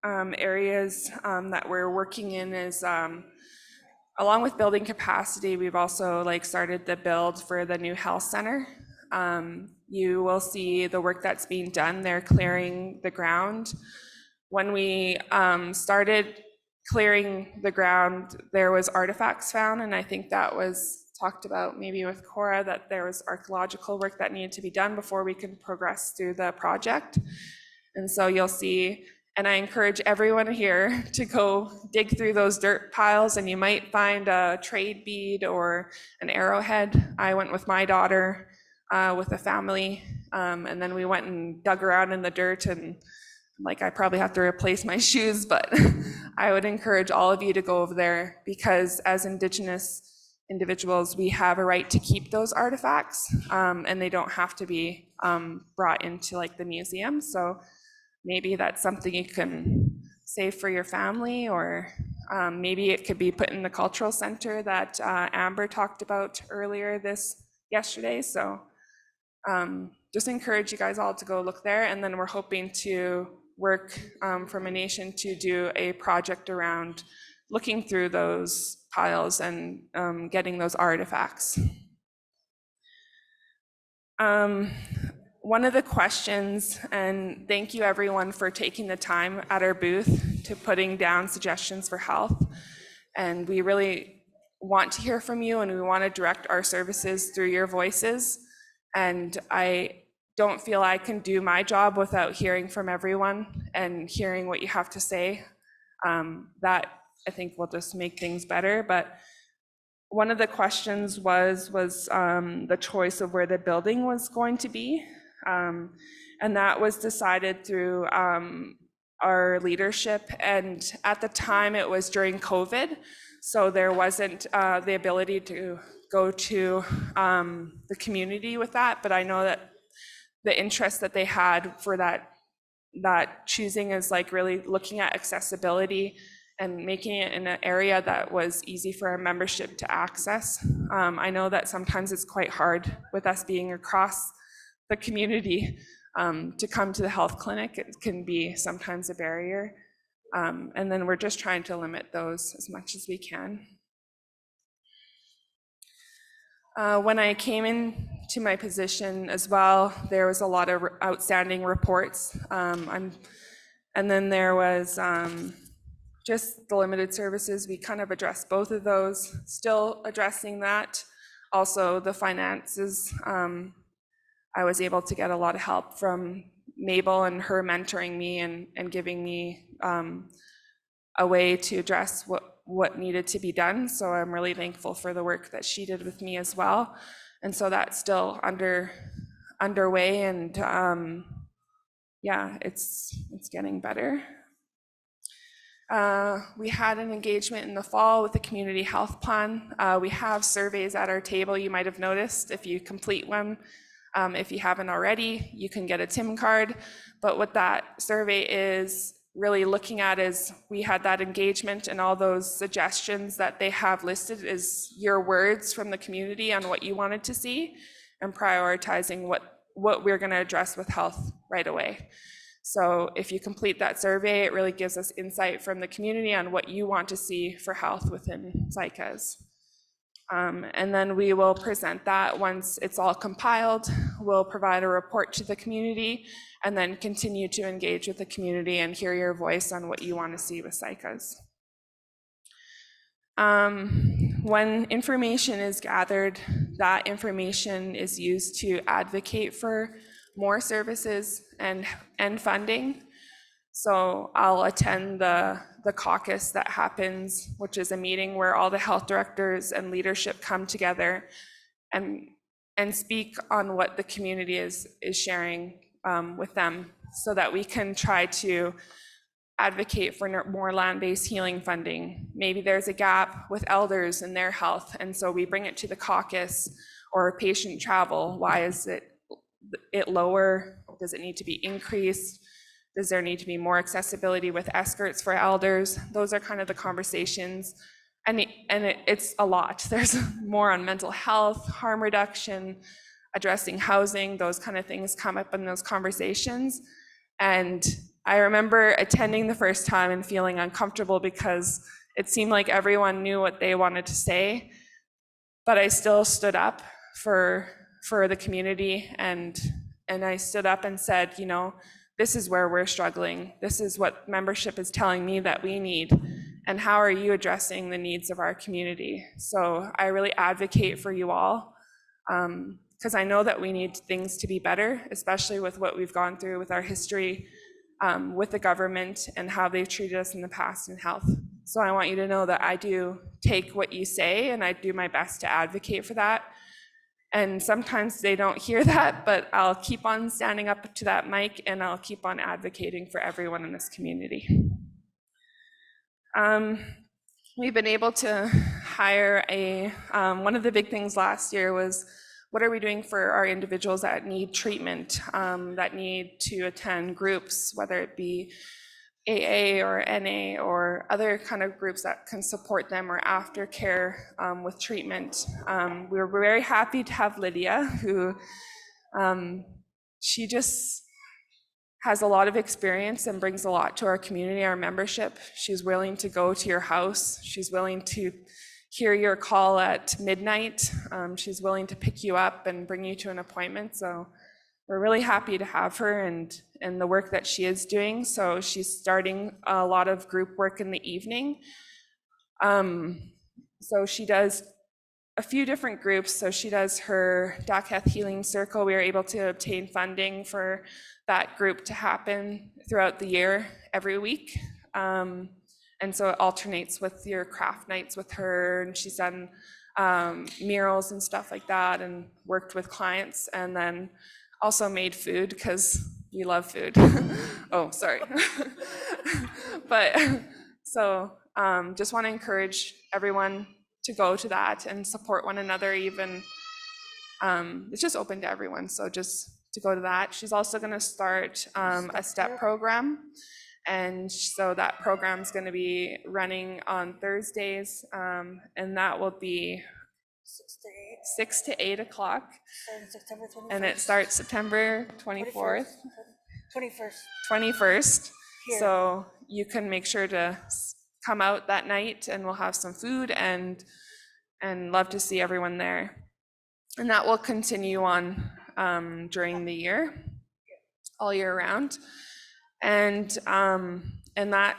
areas that we're working in is, along with building capacity, we've also started the build for the new health center. You will see the work that's being done. They're clearing the ground. When we started clearing the ground, there was artifacts found, and I think that was talked about maybe with Cora, that there was archaeological work that needed to be done before we could progress through the project. And so you'll see, and I encourage everyone here to go dig through those dirt piles, and you might find a trade bead or an arrowhead. I went with my daughter with a family, and then we went and dug around in the dirt, and I probably have to replace my shoes, but I would encourage all of you to go over there, because as Indigenous individuals, we have a right to keep those artifacts, and they don't have to be brought into the museum. So maybe that's something you can save for your family, or maybe it could be put in the cultural center that Amber talked about earlier yesterday. So just encourage you guys all to go look there. And then we're hoping to work from a nation to do a project around looking through those piles and getting those artifacts. One of the questions, and thank you everyone for taking the time at our booth to putting down suggestions for health. And we really want to hear from you, and we want to direct our services through your voices. And I don't feel I can do my job without hearing from everyone and hearing what you have to say. That I think will just make things better. But one of the questions was the choice of where the building was going to be. And that was decided through our leadership. And at the time it was during COVID, so there wasn't the ability to go to the community with that. But I know that the interest that they had for that choosing is really looking at accessibility and making it in an area that was easy for our membership to access. I know that sometimes it's quite hard with us being across the community to come to the health clinic. It can be sometimes a barrier. And then we're just trying to limit those as much as we can. When I came into my position as well, there was a lot of outstanding reports. And then there was just the limited services. We kind of addressed both of those, still addressing that. Also the finances, I was able to get a lot of help from Mabel and her mentoring me and giving me a way to address what needed to be done. So I'm really thankful for the work that she did with me as well. And so that's still underway, and yeah, it's getting better. We had an engagement in the fall with the community health plan. We have surveys at our table, you might have noticed. If you complete one, if you haven't already, you can get a TIM card. But what that survey is really looking at is, we had that engagement, and all those suggestions that they have listed is your words from the community on what you wanted to see, and prioritizing what we're going to address with health right away. So if you complete that survey, it really gives us insight from the community on what you want to see for health within Saik'uz. And then we will present that once it's all compiled. We'll provide a report to the community, and then continue to engage with the community and hear your voice on what you want to see with Saik'uz. When information is gathered, that information is used to advocate for more services and funding. So I'll attend the caucus that happens, which is a meeting where all the health directors and leadership come together and speak on what the community is sharing with them, so that we can try to advocate for more land-based healing funding. Maybe there's a gap with elders and their health, and so we bring it to the caucus. Or patient travel, why is it lower? Does it need to be increased? Does there need to be more accessibility with escorts for elders? Those are kind of the conversations. And it's a lot. There's more on mental health, harm reduction, addressing housing, those kind of things come up in those conversations. And I remember attending the first time and feeling uncomfortable, because it seemed like everyone knew what they wanted to say, but I still stood up for the community, and I stood up and said, you know, this is where we're struggling. This is what membership is telling me that we need. And how are you addressing the needs of our community? So I really advocate for you all, because I know that we need things to be better, especially with what we've gone through with our history with the government and how they've treated us in the past in health. So I want you to know that I do take what you say, and I do my best to advocate for that. And sometimes they don't hear that, but I'll keep on standing up to that mic, and I'll keep on advocating for everyone in this community. We've been able to hire one of the big things last year was, what are we doing for our individuals that need treatment, that need to attend groups, whether it be AA or NA or other kind of groups that can support them, or aftercare with treatment. We were very happy to have Lydia, who she just has a lot of experience and brings a lot to our community, our membership. She's willing to go to your house. She's willing to hear your call at midnight. She's willing to pick you up and bring you to an appointment. So we're really happy to have her and the work that she is doing. So she's starting a lot of group work in the evening. So she does a few different groups. So she does her Daketh Healing Circle. We were able to obtain funding for that group to happen throughout the year, every week. And so it alternates with your craft nights with her, and she's done murals and stuff like that, and worked with clients, and then also made food, because we love food. Oh, sorry. But so just want to encourage everyone to go to that and support one another. Even it's just open to everyone, so just to go to that. She's also going to start a STEP program, and so that program is going to be running on Thursdays, and that will be 6 to 8 o'clock, and it starts September 24th. 21st. So you can make sure to come out that night, and we'll have some food, and love to see everyone there. And that will continue on during the year, all year round. And that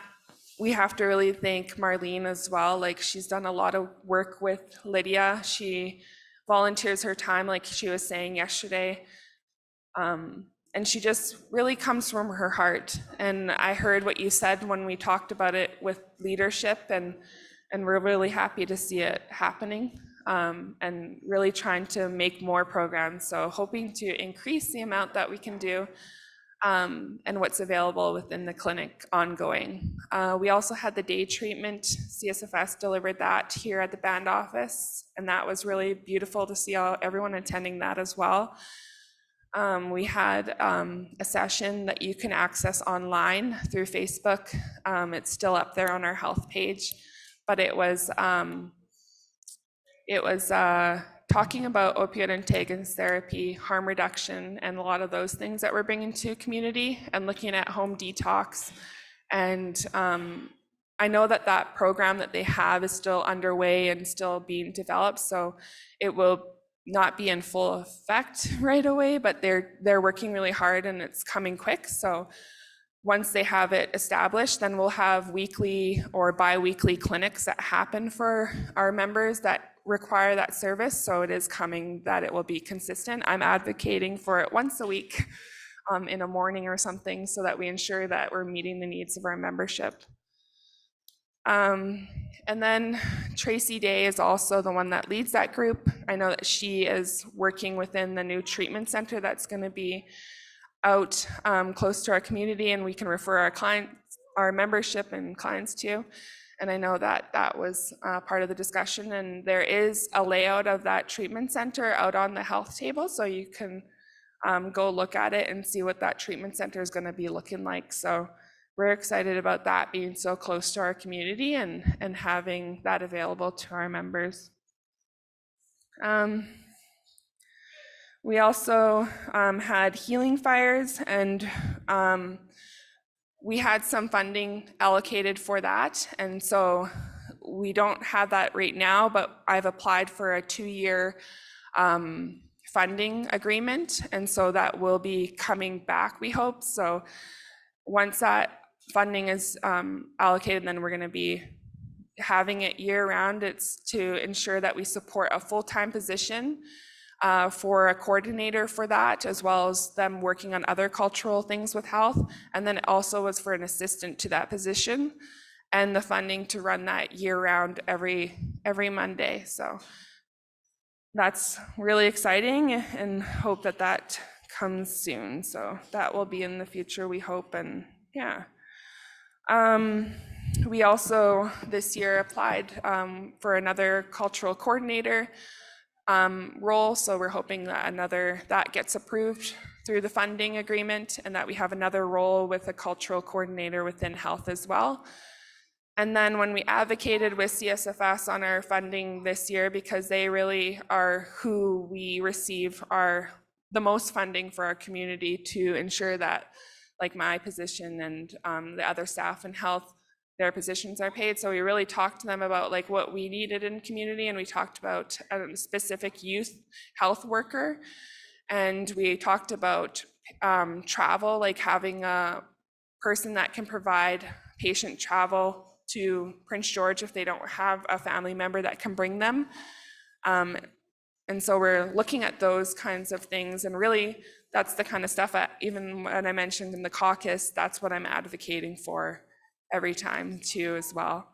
we have to really thank Marlene as well. Like, she's done a lot of work with Lydia. She volunteers her time, like she was saying yesterday. And she just really comes from her heart. And I heard what you said when we talked about it with leadership, and we're really happy to see it happening, and really trying to make more programs. So hoping to increase the amount that we can do, and what's available within the clinic ongoing. We also had the day treatment. CSFS delivered that here at the band office, and that was really beautiful to see everyone attending that as well. We had a session that you can access online through Facebook. It's still up there on our health page, but it was talking about opioid antagonist therapy, harm reduction, and a lot of those things that we're bringing to community, and looking at home detox. And I know that that program that they have is still underway and still being developed, so it will not be in full effect right away, but they're working really hard and it's coming quick. So once they have it established, then we'll have weekly or bi-weekly clinics that happen for our members that require that service. So it is coming that it will be consistent. I'm advocating for it once a week, in a morning or something, so that we ensure that we're meeting the needs of our membership. And then Tracy Day is also the one that leads that group. I know that she is working within the new treatment center that's going to be out close to our community, and we can refer our clients, our membership and clients to. And I know that that was part of the discussion, and there is a layout of that treatment center out on the health table, so you can go look at it and see what that treatment center is going to be looking like. So we're excited about that being so close to our community and having that available to our members. We also had healing fires, and we had some funding allocated for that. And so we don't have that right now, but I've applied for a 2-year funding agreement. And so that will be coming back, we hope. So once that funding is allocated, then we're going to be having it year round. It's to ensure that we support a full-time position for a coordinator for that, as well as them working on other cultural things with health. And then it also was for an assistant to that position, and the funding to run that year round every Monday. So that's really exciting, and hope that that comes soon. So that will be in the future, we hope. And yeah. We also this year applied for another cultural coordinator role. So we're hoping that that gets approved through the funding agreement, and that we have another role with a cultural coordinator within health as well. And then when we advocated with CSFS on our funding this year, because they really are who we receive the most funding for our community, to ensure that, like my position and the other staff in health, their positions are paid. So we really talked to them about like what we needed in community, and we talked about a specific youth health worker, and we talked about travel, like having a person that can provide patient travel to Prince George if they don't have a family member that can bring them. And so we're looking at those kinds of things, and really that's the kind of stuff that, even when I mentioned in the caucus, that's what I'm advocating for every time too as well.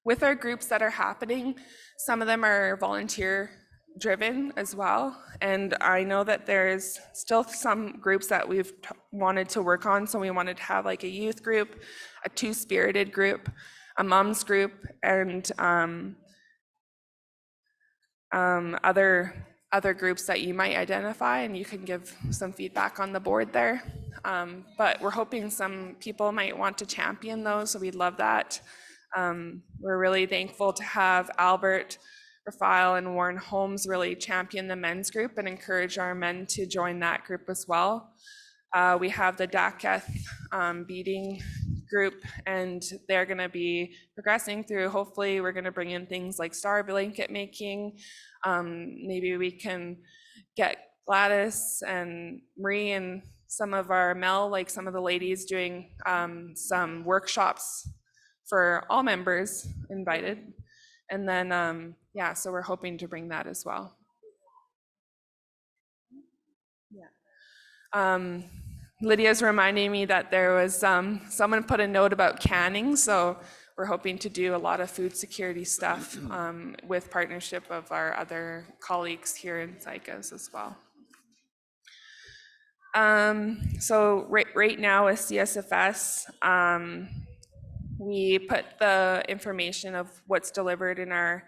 With our groups that are happening, some of them are volunteer driven as well. And I know that there's still some groups that we've wanted to work on. So we wanted to have like a youth group, a two-spirited group, a mom's group, and other groups that you might identify, and you can give some feedback on the board there. But we're hoping some people might want to champion those, so we'd love that. We're really thankful to have Albert Rafile and Warren Holmes really champion the men's group and encourage our men to join that group as well. We have the DACETH beating group, and they're going to be progressing through. Hopefully, we're going to bring in things like star blanket making. Maybe we can get Gladys and Marie and some of our like some of the ladies doing some workshops for all members invited. And then, yeah, so we're hoping to bring that as well. Lydia's reminding me that there was someone put a note about canning, so we're hoping to do a lot of food security stuff with partnership of our other colleagues here in Saik'uz as well. So right now with CSFS, we put the information of what's delivered in our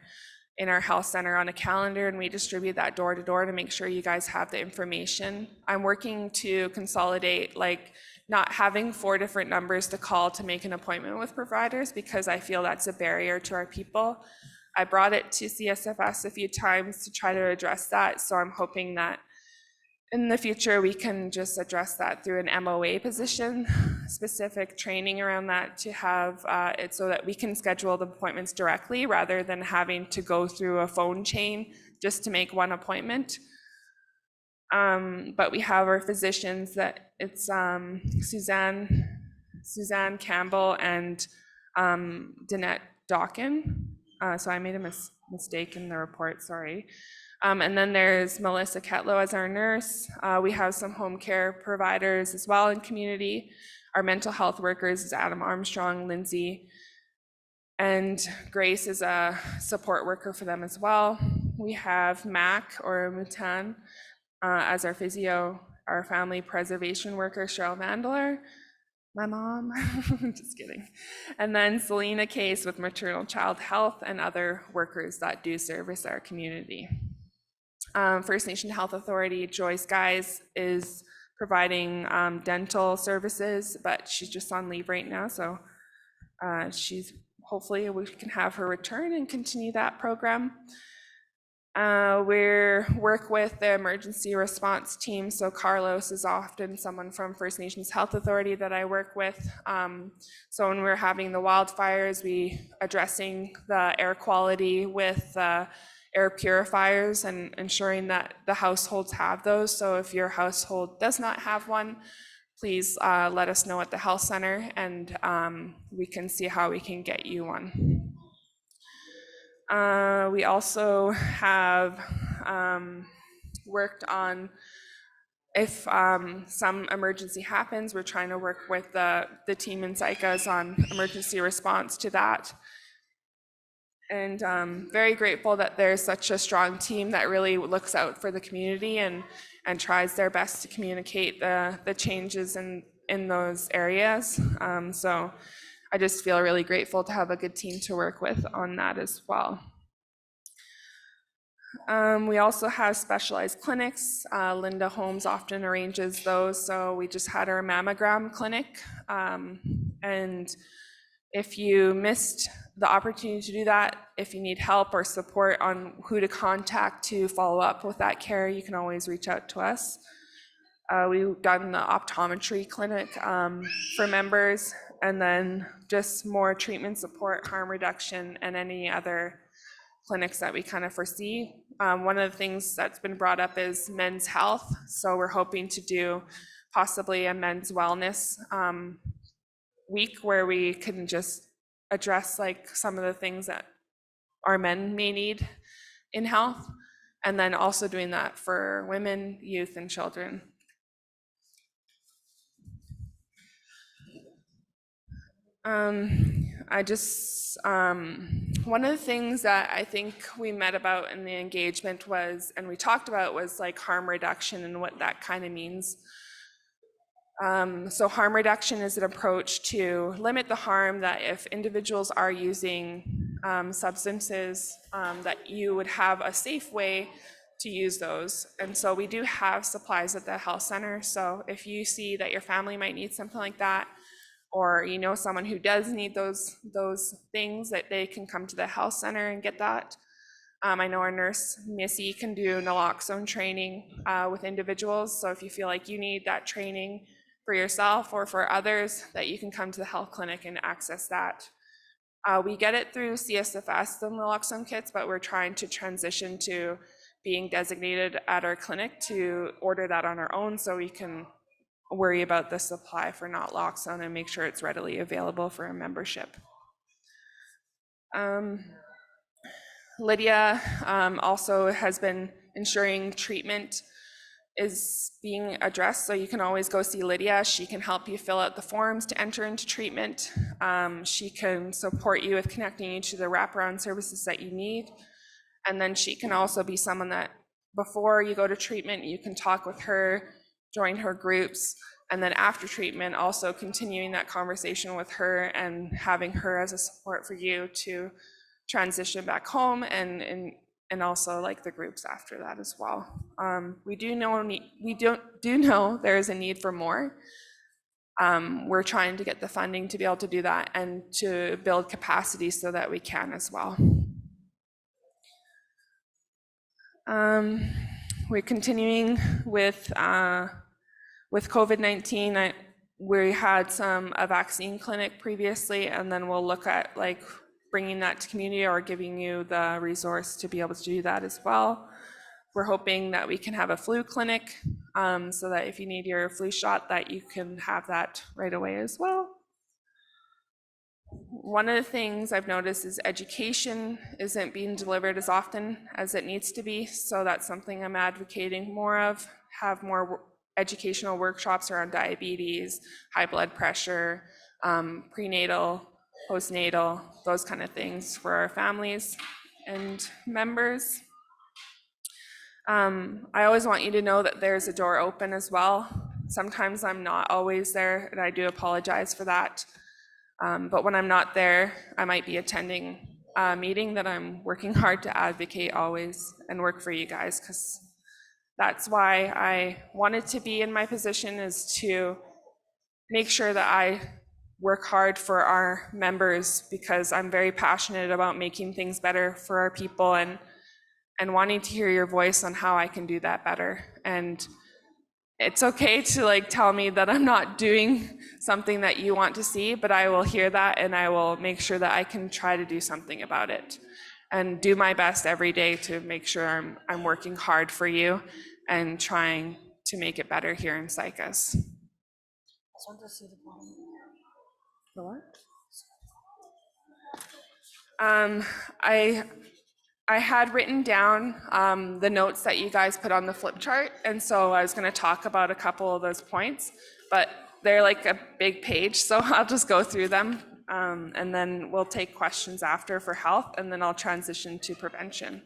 health center on a calendar, and we distribute that door to door to make sure you guys have the information. I'm working to consolidate, like not having 4 different numbers to call to make an appointment with providers, because I feel that's a barrier to our people. I brought it to CSFS a few times to try to address that, so I'm hoping that in the future we can just address that through an MOA position, specific training around that, to have it so that we can schedule the appointments directly rather than having to go through a phone chain just to make one appointment. But we have our physicians that it's Suzanne Campbell and Danette Dawkin. So I made a mistake in the report, sorry. And then there's Melissa Ketlow as our nurse. We have some home care providers as well in community. Our mental health workers is Adam Armstrong, Lindsay, and Grace is a support worker for them as well. We have Mac or Mutan as our physio, our family preservation worker, Cheryl Vandler, my mom, just kidding. And then Selena Case with maternal child health and other workers that do service our community. First Nation Health Authority, Joyce Guys, is providing dental services, but she's just on leave right now, so hopefully we can have her return and continue that program. We work with the emergency response team, so Carlos is often someone from First Nations Health Authority that I work with. So when we're having the wildfires, we addressing the air quality with air purifiers and ensuring that the households have those. So if your household does not have one, please let us know at the health center, and we can see how we can get you one. We also have worked on, if some emergency happens, we're trying to work with the team in Saik'uz on emergency response to that. And very grateful that there's such a strong team that really looks out for the community and tries their best to communicate the changes in those areas. So I just feel really grateful to have a good team to work with on that as well. We also have specialized clinics. Linda Holmes often arranges those. So we just had our mammogram clinic. And if you missed the opportunity to do that, if you need help or support on who to contact to follow up with that care, you can always reach out to us. We've done the optometry clinic for members, and then just more treatment support, harm reduction, and any other clinics that we kind of foresee. One of the things that's been brought up is men's health. So we're hoping to do possibly a men's wellness week where we can just address like some of the things that our men may need in health, and then also doing that for women, youth, and children. One of the things that I think we met about in the engagement was, and we talked about, was like harm reduction and what that kind of means. So harm reduction is an approach to limit the harm that if individuals are using substances, that you would have a safe way to use those. And so we do have supplies at the health center. So if you see that your family might need something like that, or you know someone who does need those things, that they can come to the health center and get that. I know our nurse, Missy, can do naloxone training with individuals. So if you feel like you need that training for yourself or for others, that you can come to the health clinic and access that. We get it through CSFS, the naloxone kits, but we're trying to transition to being designated at our clinic to order that on our own so we can worry about the supply for naloxone and make sure it's readily available for our membership. Lydia also has been ensuring treatment is being addressed, so you can always go see Lydia. She can help you fill out the forms to enter into treatment. She can support you with connecting you to the wraparound services that you need. And then she can also be someone that before you go to treatment, you can talk with her, join her groups, and then after treatment, also continuing that conversation with her and having her as a support for you to transition back home and also like the groups after that as well. We do know there is a need for more. We're trying to get the funding to be able to do that and to build capacity so that we can as well. We're continuing with COVID-19. We had a vaccine clinic previously, and then we'll look at like bringing that to community or giving you the resource to be able to do that as well. We're hoping that we can have a flu clinic so that if you need your flu shot, that you can have that right away as well. One of the things I've noticed is education isn't being delivered as often as it needs to be. So that's something I'm advocating more of, have more educational workshops around diabetes, high blood pressure, prenatal, postnatal, those kind of things for our families and members. I always want you to know that there's a door open as well. Sometimes I'm not always there, and I do apologize for that. But when I'm not there, I might be attending a meeting that I'm working hard to advocate always and work for you guys, because that's why I wanted to be in my position, is to make sure that I work hard for our members, because I'm very passionate about making things better for our people and wanting to hear your voice on how I can do that better. And it's okay to like tell me that I'm not doing something that you want to see, but I will hear that and I will make sure that I can try to do something about it and do my best every day to make sure I'm working hard for you and trying to make it better here in Saik'uz. I had written down the notes that you guys put on the flip chart, and so I was going to talk about a couple of those points, but they're like a big page, so I'll just go through them, and then we'll take questions after for health, and then I'll transition to prevention.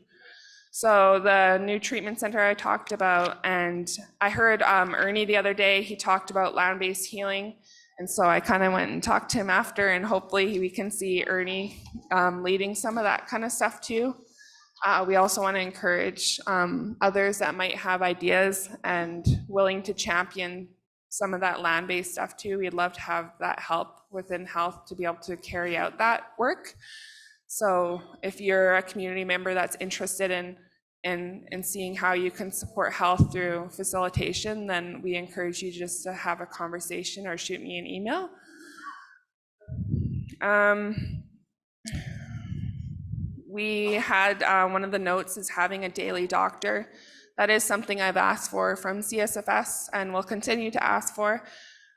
So the new treatment center I talked about, and I heard Ernie the other day, he talked about land-based healing, and so I kind of went and talked to him after, and hopefully we can see Ernie leading some of that kind of stuff too. We also want to encourage others that might have ideas and willing to champion some of that land-based stuff too. We'd love to have that help within health to be able to carry out that work. So if you're a community member that's interested in seeing how you can support health through facilitation, then we encourage you just to have a conversation or shoot me an email. We had one of the notes is having a daily doctor. That is something I've asked for from CSFS and will continue to ask for.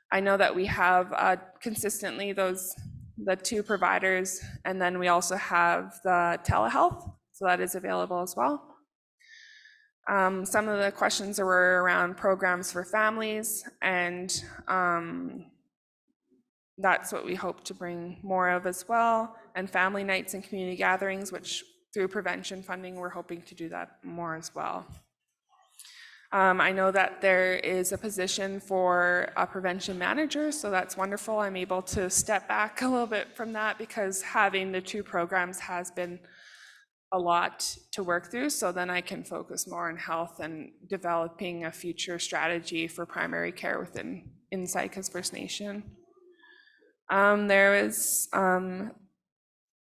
I know that we have consistently the two providers, and then we also have the telehealth, so that is available as well. Some of the questions were around programs for families, and that's what we hope to bring more of as well, and family nights and community gatherings, which through prevention funding, we're hoping to do that more as well. I know that there is a position for a prevention manager, so that's wonderful. I'm able to step back a little bit from that because having the two programs has been a lot to work through, so then I can focus more on health and developing a future strategy for primary care within Saik'uz First Nation. There is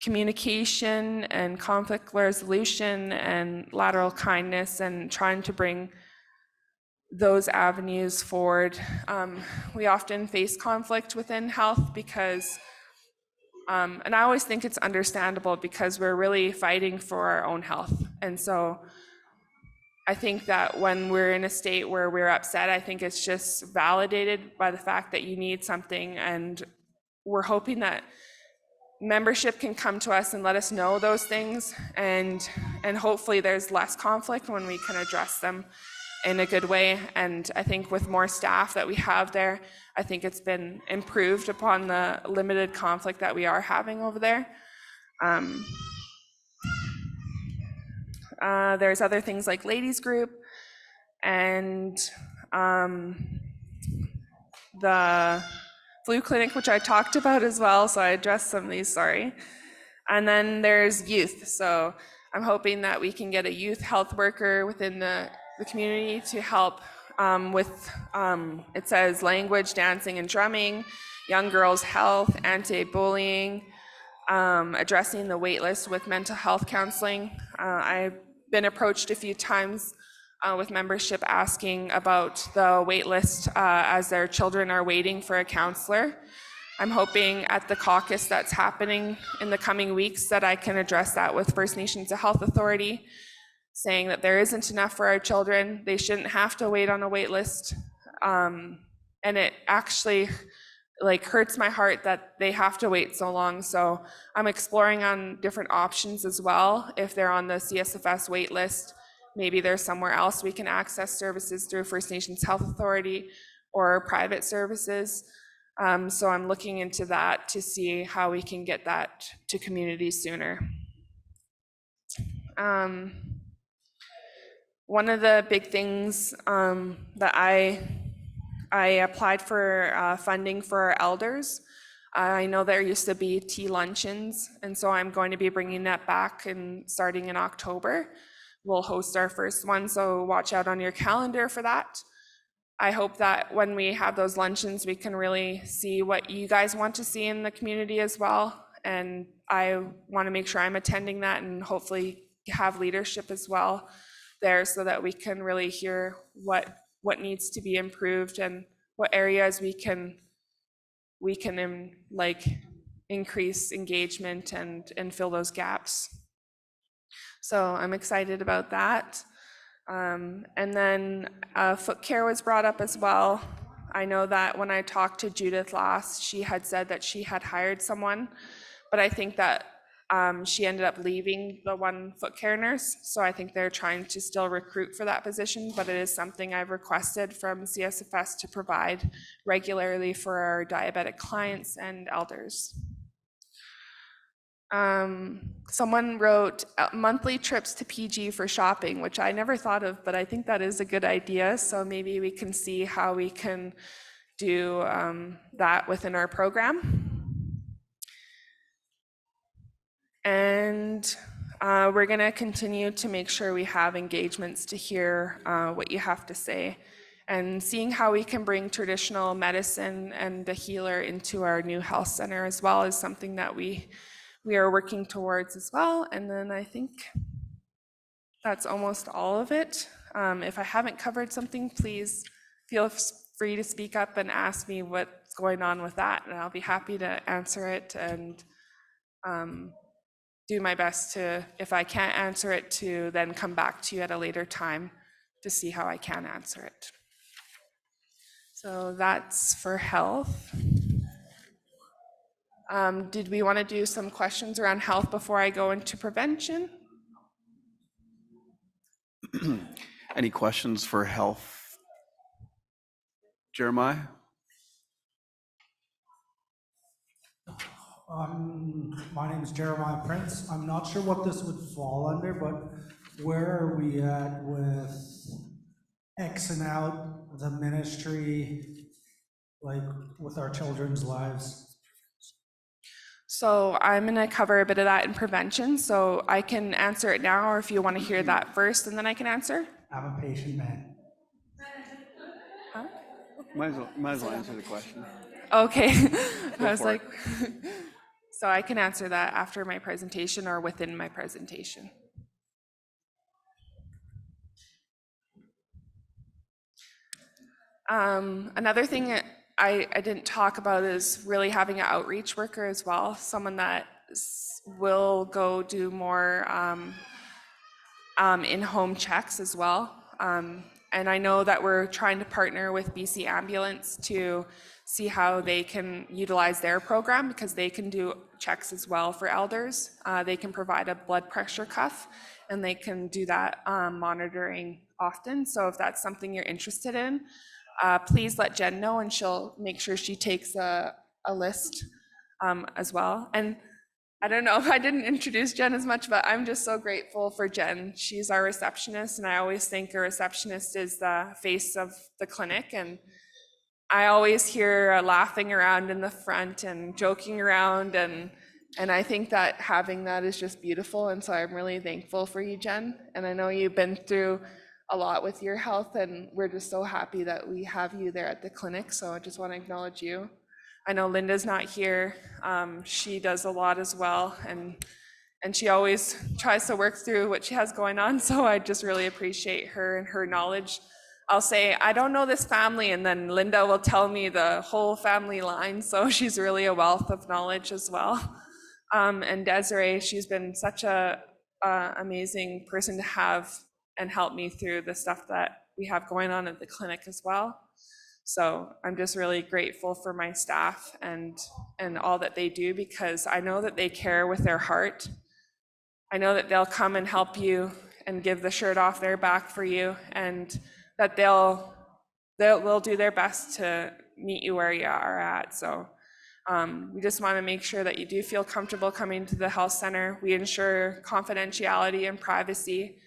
communication and conflict resolution and lateral kindness and trying to bring those avenues forward. We often face conflict within health because, and I always think it's understandable because we're really fighting for our own health. And so I think that when we're in a state where we're upset, I think it's just validated by the fact that you need something, and we're hoping that membership can come to us and let us know those things, and hopefully there's less conflict when we can address them in a good way. And I think with more staff that we have there, I think it's been improved upon the limited conflict that we are having over there. There's other things like ladies group and the flu clinic, which I talked about as well, so I addressed some of these, sorry. And then there's youth, so I'm hoping that we can get a youth health worker within the community to help with, it says language, dancing and drumming, young girls' health, anti-bullying, addressing the wait list with mental health counseling. I've been approached a few times with membership asking about the wait list as their children are waiting for a counselor. I'm hoping at the caucus that's happening in the coming weeks that I can address that with First Nations Health Authority, saying that there isn't enough for our children. They shouldn't have to wait on a wait list. And it actually hurts my heart that they have to wait so long. So I'm exploring on different options as well. If they're on the CSFS wait list, maybe there's somewhere else we can access services through First Nations Health Authority or private services. So I'm looking into that to see how we can get that to communities sooner. One of the big things that I applied for funding for our elders. I know there used to be tea luncheons, and so I'm going to be bringing that back and starting in October. We'll host our first one, so watch out on your calendar for that. I hope that when we have those luncheons, we can really see what you guys want to see in the community as well. And I want to make sure I'm attending that and hopefully have leadership as well there so that we can really hear what needs to be improved and what areas we can increase engagement and fill those gaps. So I'm excited about that. And then foot care was brought up as well. I know that when I talked to Judith last, she had said that she had hired someone, but I think that she ended up leaving the one foot care nurse. So I think they're trying to still recruit for that position, but it is something I've requested from CSFS to provide regularly for our diabetic clients and elders. Someone wrote monthly trips to PG for shopping, which I never thought of, but I think that is a good idea. So maybe we can see how we can do that within our program. And we're going to continue to make sure we have engagements to hear what you have to say, and seeing how we can bring traditional medicine and the healer into our new health center as well is something that we are working towards as well. And then I think that's almost all of it. If I haven't covered something, please feel free to speak up and ask me what's going on with that, and I'll be happy to answer it and do my best to, if I can't answer it, to then come back to you at a later time to see how I can answer it. So that's for health. Did we want to do some questions around health before I go into prevention? Any questions for health? Jeremiah? My name is Jeremiah Prince. I'm not sure what this would fall under, but where are we at with Xing out the ministry, like with our children's lives? So I'm going to cover a bit of that in prevention, so I can answer it now, or if you want to hear that first and then I can answer. I'm a patient man. Huh? Might as well answer the question. Okay. I was for like, so I can answer that after my presentation or within my presentation. Another thing I didn't talk about is really having an outreach worker as well, someone that will go do more in-home checks as well. And I know that we're trying to partner with BC Ambulance to see how they can utilize their program, because they can do checks as well for elders. They can provide a blood pressure cuff, and they can do that monitoring often. So if that's something you're interested in, please let Jen know, and she'll make sure she takes a list as well. And I don't know if I didn't introduce Jen as much, but I'm just so grateful for Jen. She's our receptionist, and I always think a receptionist is the face of the clinic. And I always hear her laughing around in the front and joking around, and I think that having that is just beautiful. And so I'm really thankful for you, Jen. And I know you've been through a lot with your health, and we're just so happy that we have you there at the clinic. So I just want to acknowledge you. I know Linda's not here. She does a lot as well, and she always tries to work through what she has going on. So I just really appreciate her and her knowledge. I'll say, I don't know this family, and then Linda will tell me the whole family line. So she's really a wealth of knowledge as well. And Desiree, she's been such a amazing person to have and help me through the stuff that we have going on at the clinic as well. So I'm just really grateful for my staff and all that they do, because I know that they care with their heart. I know that they'll come and help you and give the shirt off their back for you, and that they'll do their best to meet you where you are at. So we just want to make sure that you do feel comfortable coming to the health center. We ensure confidentiality and privacy.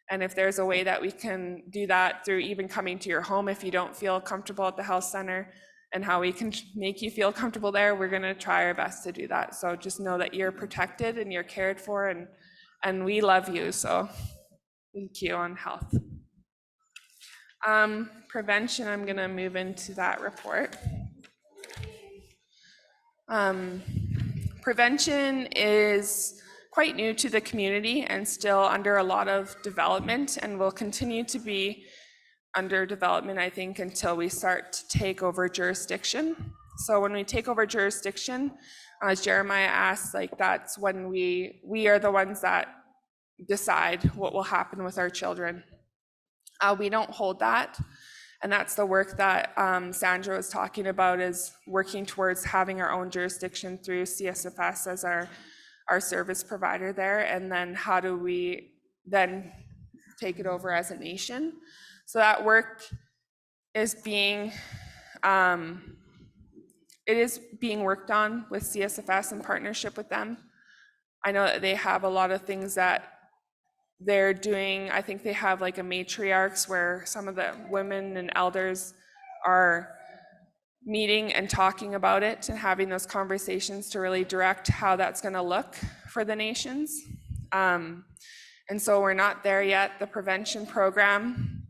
And if there's a way that we can do that through even coming to your home if you don't feel comfortable at the health center, and how we can make you feel comfortable there, we're going to try our best to do that. So just know that you're protected and you're cared for, and we love you. So thank you on health. Prevention, I'm going to move into that report. Prevention is quite new to the community and still under a lot of development, and will continue to be under development, I think, until we start to take over jurisdiction. So when we take over jurisdiction, as Jeremiah asked, like, that's when we are the ones that decide what will happen with our children. We don't hold that. And that's the work that Sandra was talking about, is working towards having our own jurisdiction through CSFS as our service provider there. And then how do we then take it over as a nation? So that work is being worked on with CSFS in partnership with them. I know that they have a lot of things that they're doing. I think they have like a matriarchs where some of the women and elders are meeting and talking about it and having those conversations to really direct how that's going to look for the nations. And so we're not there yet. The prevention program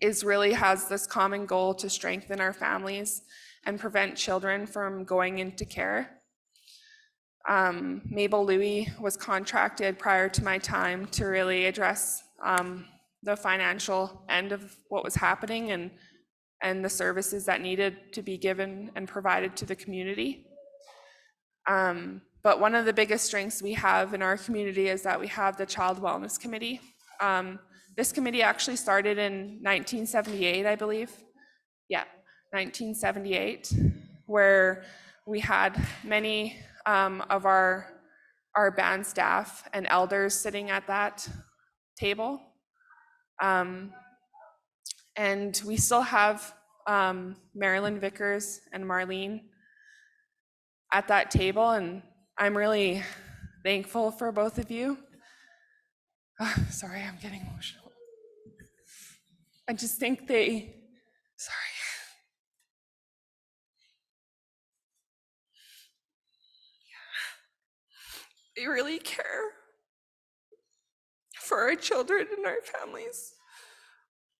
has this common goal to strengthen our families and prevent children from going into care. Mabel Louie was contracted prior to my time to really address the financial end of what was happening and the services that needed to be given and provided to the community. But one of the biggest strengths we have in our community is that we have the Child Wellness Committee. This committee actually started in 1978, I believe. Yeah, 1978, where we had many of our band staff and elders sitting at that table. And we still have Marilyn Vickers and Marlene at that table, and I'm really thankful for both of you. Sorry, I'm getting emotional. I just think they really care for our children and our families.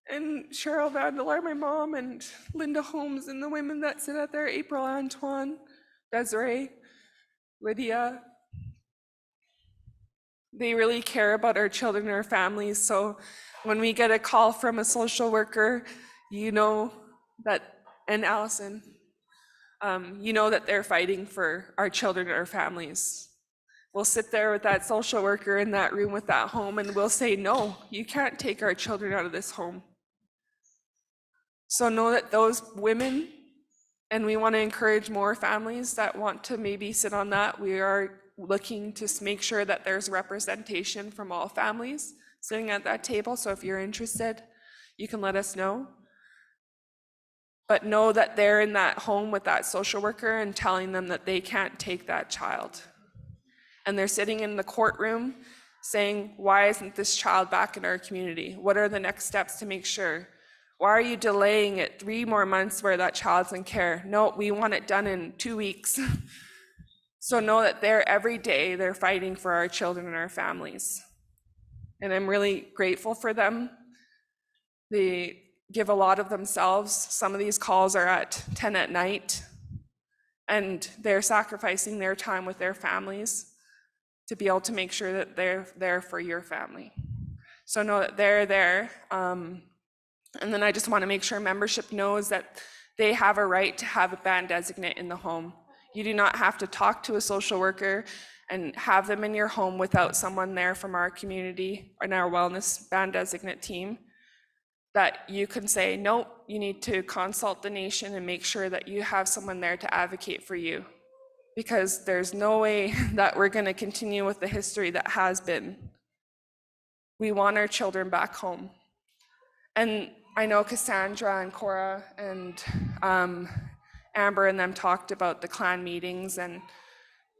And Cheryl Vandelar, my mom, and Linda Holmes, and the women that sit out there, April Antoine, Desiree, Lydia. They really care about our children and our families. So when we get a call from a social worker, you know and Allison, you know that they're fighting for our children and our families. We'll sit there with that social worker in that room with that home and we'll say, no, you can't take our children out of this home. So know that those women, and we want to encourage more families that want to maybe sit on that. We are looking to make sure that there's representation from all families sitting at that table. So if you're interested, you can let us know. But know that they're in that home with that social worker and telling them that they can't take that child. And they're sitting in the courtroom saying, why isn't this child back in our community? What are the next steps to make sure? Why are you delaying it 3 more months where that child's in care? No, we want it done in 2 weeks. So know that every day they're fighting for our children and our families. And I'm really grateful for them. They give a lot of themselves. Some of these calls are at 10 at night, and they're sacrificing their time with their families to be able to make sure that they're there for your family. So know that they're there. And then I just want to make sure membership knows that they have a right to have a band designate in the home. You do not have to talk to a social worker and have them in your home without someone there from our community and our wellness band designate team. That you can say, nope, you need to consult the nation and make sure that you have someone there to advocate for you. Because there's no way that we're going to continue with the history that has been. We want our children back home. And I know Cassandra and Cora and Amber and them talked about the clan meetings, and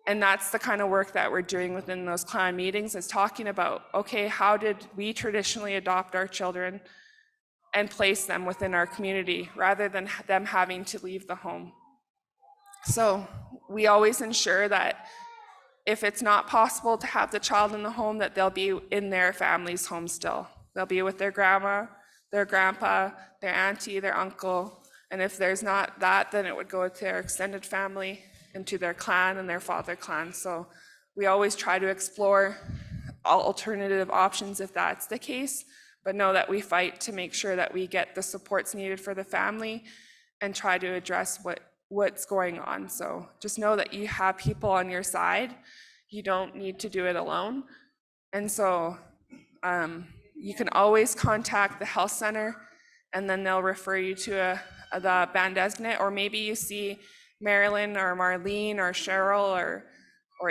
that's the kind of work that we're doing within those clan meetings, is talking about, okay, how did we traditionally adopt our children and place them within our community rather than them having to leave the home. So we always ensure that if it's not possible to have the child in the home, that they'll be in their family's home still. They'll be with their grandma, their grandpa, their auntie, their uncle. And if there's not that, then it would go to their extended family and to their clan and their father clan. So we always try to explore all alternative options if that's the case, but know that we fight to make sure that we get the supports needed for the family and try to address what's going on. So just know that you have people on your side. You don't need to do it alone. And so you can always contact the health center, and then they'll refer you to the band designate, or maybe you see Marilyn or Marlene or Cheryl or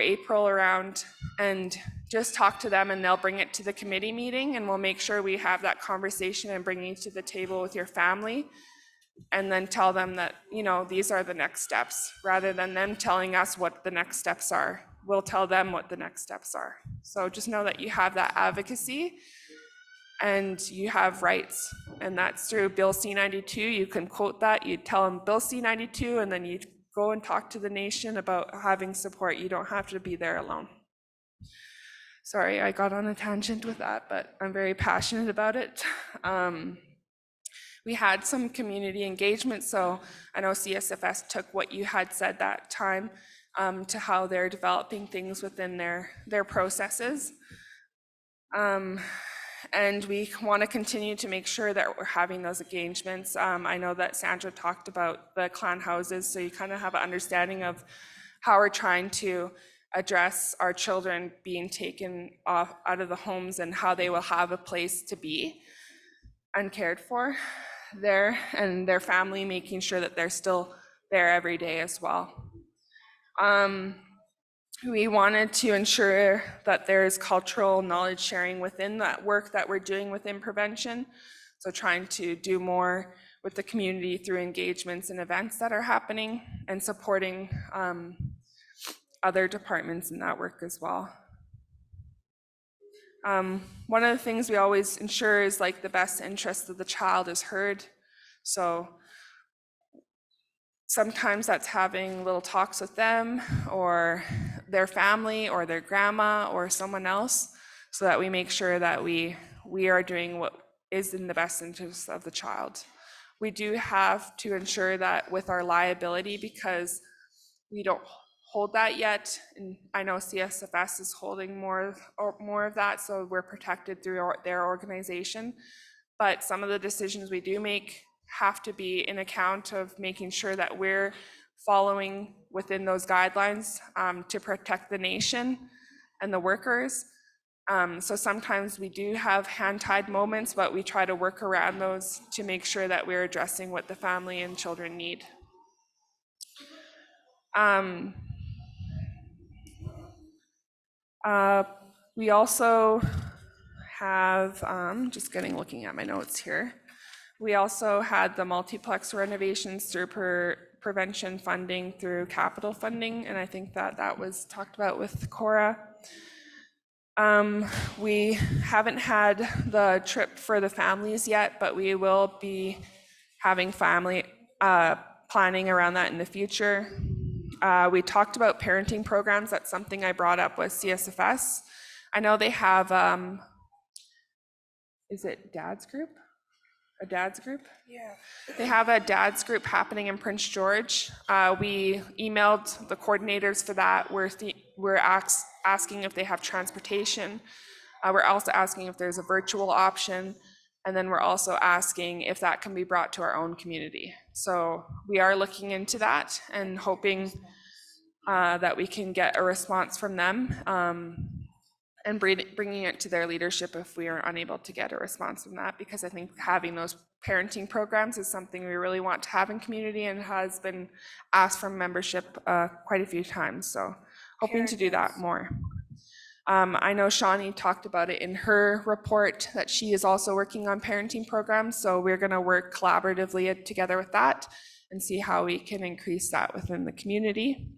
April around, and just talk to them and they'll bring it to the committee meeting, and we'll make sure we have that conversation and bring you to the table with your family, and then tell them that, you know, these are the next steps, rather than them telling us what the next steps are. We'll tell them what the next steps are. So just know that you have that advocacy and you have rights, and that's through Bill C-92. You can quote that, you tell them Bill C-92, and then you go and talk to the nation about having support. You don't have to be there alone. Sorry, I got on a tangent with that, but I'm very passionate about it. We had some community engagement, so I know CSFS took what you had said that time to how they're developing things within their processes. And we want to continue to make sure that we're having those engagements. I know that Sandra talked about the clan houses, so you kind of have an understanding of how we're trying to address our children being taken off out of the homes and how they will have a place to be uncared for there, and their family making sure that they're still there every day as well. We wanted to ensure that there's cultural knowledge sharing within that work that we're doing within prevention. So trying to do more with the community through engagements and events that are happening, and supporting other departments in that work as well. One of the things we always ensure is like the best interest of the child is heard. So sometimes that's having little talks with them or their family or their grandma or someone else, so that we make sure that we are doing what is in the best interest of the child. We do have to ensure that with our liability, because we don't hold that yet, and I know CSFS is holding more of that, so we're protected through their organization. But some of the decisions we do make have to be in account of making sure that we're following within those guidelines to protect the nation and the workers. So sometimes we do have hand-tied moments, but we try to work around those to make sure that we're addressing what the family and children need. We also have, looking at my notes here. We also had the multiplex renovations through prevention funding through capital funding, and I think that was talked about with Cora. We haven't had the trip for the families yet, but we will be having family planning around that in the future. We talked about parenting programs. That's something I brought up with CSFS. I know they have, is it Dad's Group? A Dad's Group? Yeah. They have a Dad's Group happening in Prince George. We emailed the coordinators for that. We're asking if they have transportation. We're also asking if there's a virtual option. And then we're also asking if that can be brought to our own community. So we are looking into that and hoping that we can get a response from them and bringing it to their leadership if we are unable to get a response from that, because I think having those parenting programs is something we really want to have in community and has been asked from membership quite a few times. So hoping to do that more. I know Shawnee talked about it in her report that she is also working on parenting programs. So we're going to work collaboratively together with that and see how we can increase that within the community.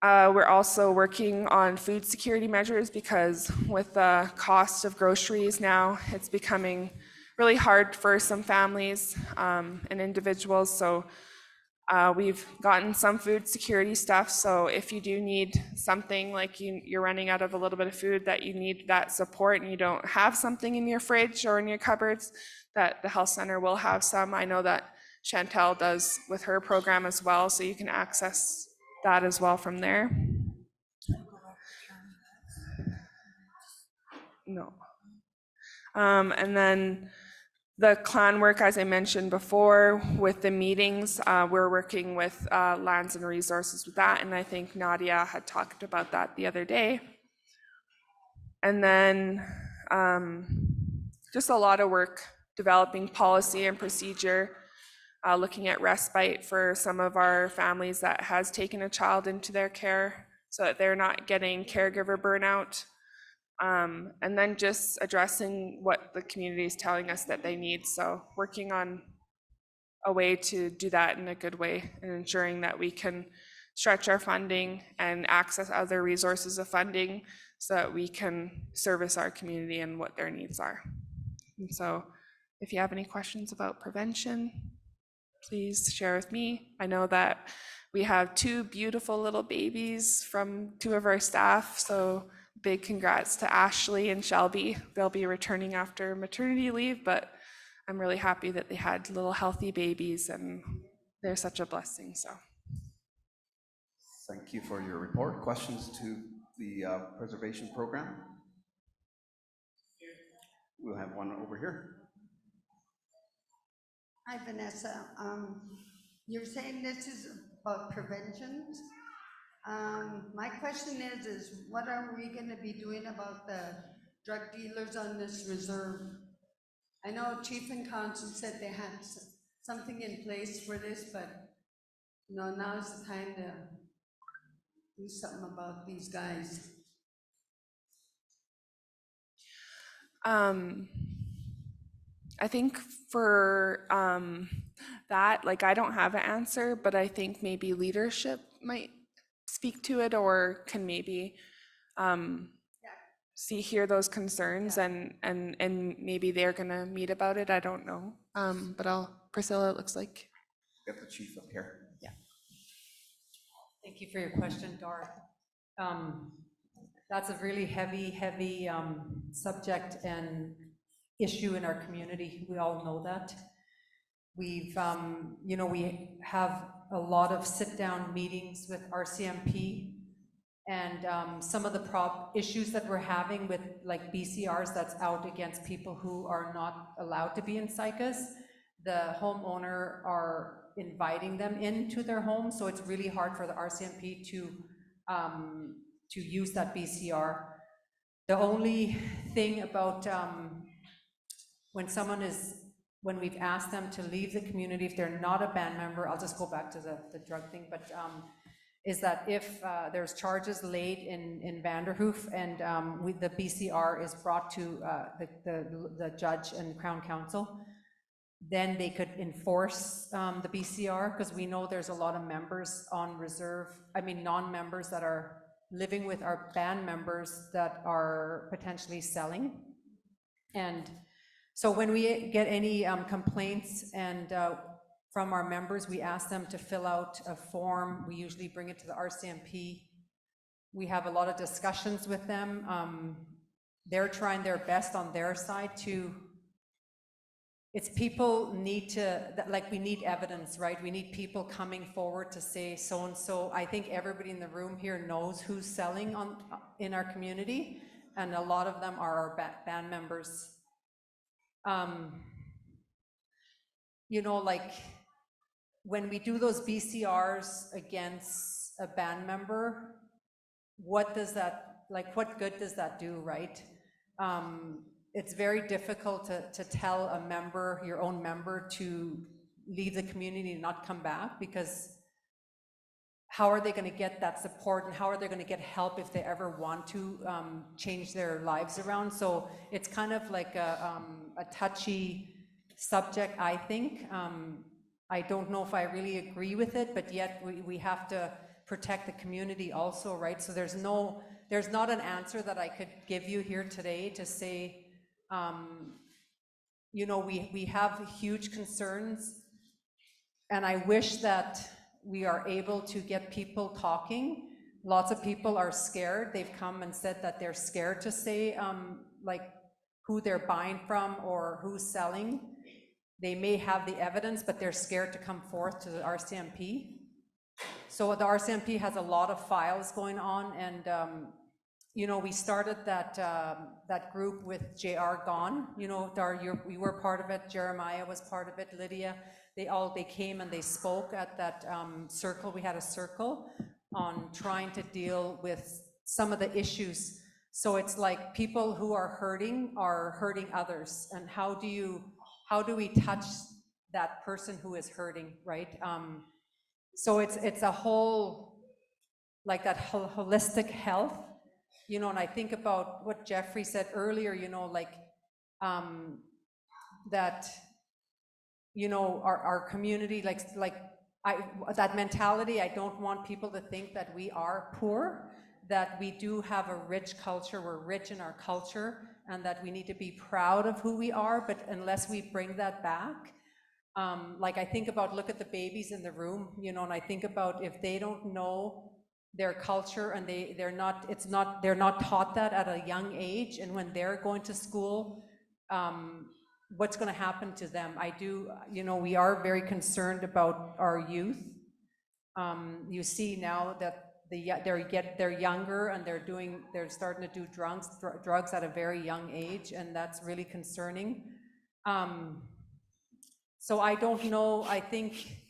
We're also working on food security measures because with the cost of groceries now, it's becoming really hard for some families and individuals. So we've gotten some food security stuff. So if you do need something, like you're running out of a little bit of food that you need that support and you don't have something in your fridge or in your cupboards, that the health center will have some. I know that Chantel does with her program as well. So you can access that as well from there. No. And then the clan work, as I mentioned before, with the meetings, we're working with lands and resources with that. And I think Nadia had talked about that the other day. And then just a lot of work developing policy and procedure, looking at respite for some of our families that has taken a child into their care so that they're not getting caregiver burnout. And then just addressing what the community is telling us that they need. So working on a way to do that in a good way and ensuring that we can stretch our funding and access other resources of funding so that we can service our community and what their needs are. And so if you have any questions about prevention, please share with me. I know that we have 2 beautiful little babies from 2 of our staff, so big congrats to Ashley and Shelby. They'll be returning after maternity leave, but I'm really happy that they had little healthy babies and they're such a blessing. So thank you for your report. Questions to the preservation program? We'll have one over here. Hi, Vanessa. You're saying this is about prevention. My question is what are we going to be doing about the drug dealers on this reserve? I know Chief and Council said they had something in place for this, but now's the time to do something about these guys. I think for that, like, I don't have an answer, but I think maybe leadership might speak to it or can maybe hear those concerns and maybe they're gonna meet about it. I don't know. But Priscilla, it looks like. Get the chief up here. Yeah. Thank you for your question, Dor. That's a really heavy subject and issue in our community. We all know that. We've, we have a lot of sit-down meetings with RCMP, and some of the issues that we're having with like BCRs that's out against people who are not allowed to be in Saik'uz, the homeowner are inviting them into their home, so it's really hard for the RCMP to use that BCR. The only thing about when we've asked them to leave the community, if they're not a band member, I'll just go back to the drug thing, but is that if there's charges laid in Vanderhoof and the BCR is brought to the judge and Crown Counsel, then they could enforce the BCR, because we know there's a lot of members on reserve, non-members that are living with our band members that are potentially selling. And so when we get any complaints and from our members, we ask them to fill out a form. We usually bring it to the RCMP. We have a lot of discussions with them. They're trying their best on their side to, it's people need to, like we need evidence, right? We need people coming forward to say so-and-so. I think everybody in the room here knows who's selling in our community, and a lot of them are our band members. You know, like when we do those BCRs against a band member, what does that, like what good does that do, right? It's very difficult to tell a member, your own member, to leave the community and not come back, because how are they going to get that support, and how are they going to get help if they ever want to change their lives around? So it's kind of like a touchy subject, I think. I don't know if I really agree with it, but yet we have to protect the community also, right? So there's not an answer that I could give you here today to say, you know, we have huge concerns, and I wish that we are able to get people talking. Lots of people are scared. They've come and said that they're scared to say like who they're buying from or who's selling. They may have the evidence, but they're scared to come forth to the RCMP. So the RCMP has a lot of files going on, and you know, we started that group with JR Gone. You know, we were part of it. Jeremiah was part of it. Lydia. They came and they spoke at that circle. We had a circle on trying to deal with some of the issues. So it's like people who are hurting others, and how do we touch that person who is hurting, right? So it's a whole, like that holistic health, you know. And I think about what Jeffrey said earlier, you know, like that, you know, our community, that mentality. I don't want people to think that we are poor, that we do have a rich culture, we're rich in our culture, and that we need to be proud of who we are. But unless we bring that back, like I think about, look at the babies in the room, you know, and I think about if they don't know their culture, and they're not taught that at a young age, and when they're going to school, what's going to happen to them? You know, we are very concerned about our youth. You see now that they're younger, and they're starting to do drugs at a very young age, and that's really concerning. So I don't know. I think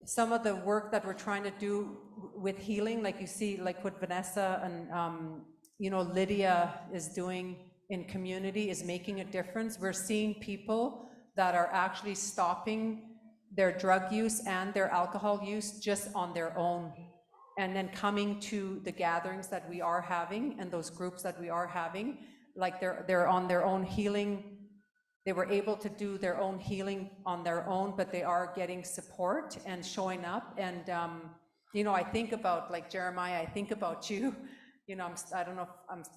some of the work that we're trying to do with healing, like you see, like what Vanessa and you know, Lydia is doing in community, is making a difference. We're seeing people that are actually stopping their drug use and their alcohol use just on their own, and then coming to the gatherings that we are having and those groups that we are having, like they're on their own healing. They were able to do their own healing on their own, but they are getting support and showing up. And you know, I think about, like Jeremiah, I think about you. You know, I don't know if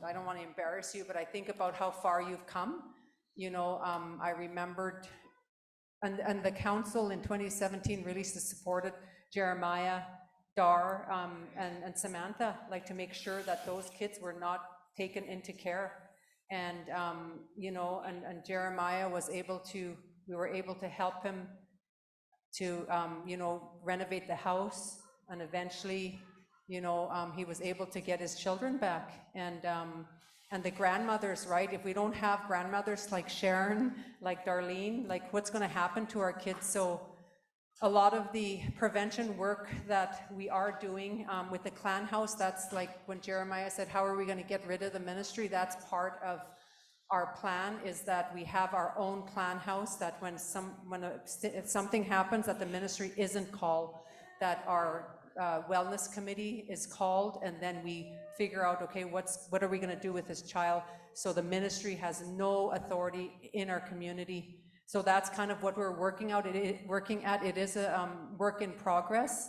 I don't want to embarrass you, but I think about how far you've come. You know, I remembered, and the council in 2017 really supported Jeremiah, Dar, and Samantha, like to make sure that those kids were not taken into care. And you know, and Jeremiah was able to, we were able to help him to you know, renovate the house, and eventually, you know, he was able to get his children back. And And the grandmothers, right? If we don't have grandmothers like Sharon, like Darlene, like what's going to happen to our kids? So a lot of the prevention work that we are doing with the clan house, that's like when Jeremiah said, how are we going to get rid of the ministry? That's part of our plan, is that we have our own clan house, that when if something happens, that the ministry isn't called, that our wellness committee is called, and then we figure out, okay, what are we going to do with this child? So the ministry has no authority in our community. So that's kind of what we're working at. It is a work in progress,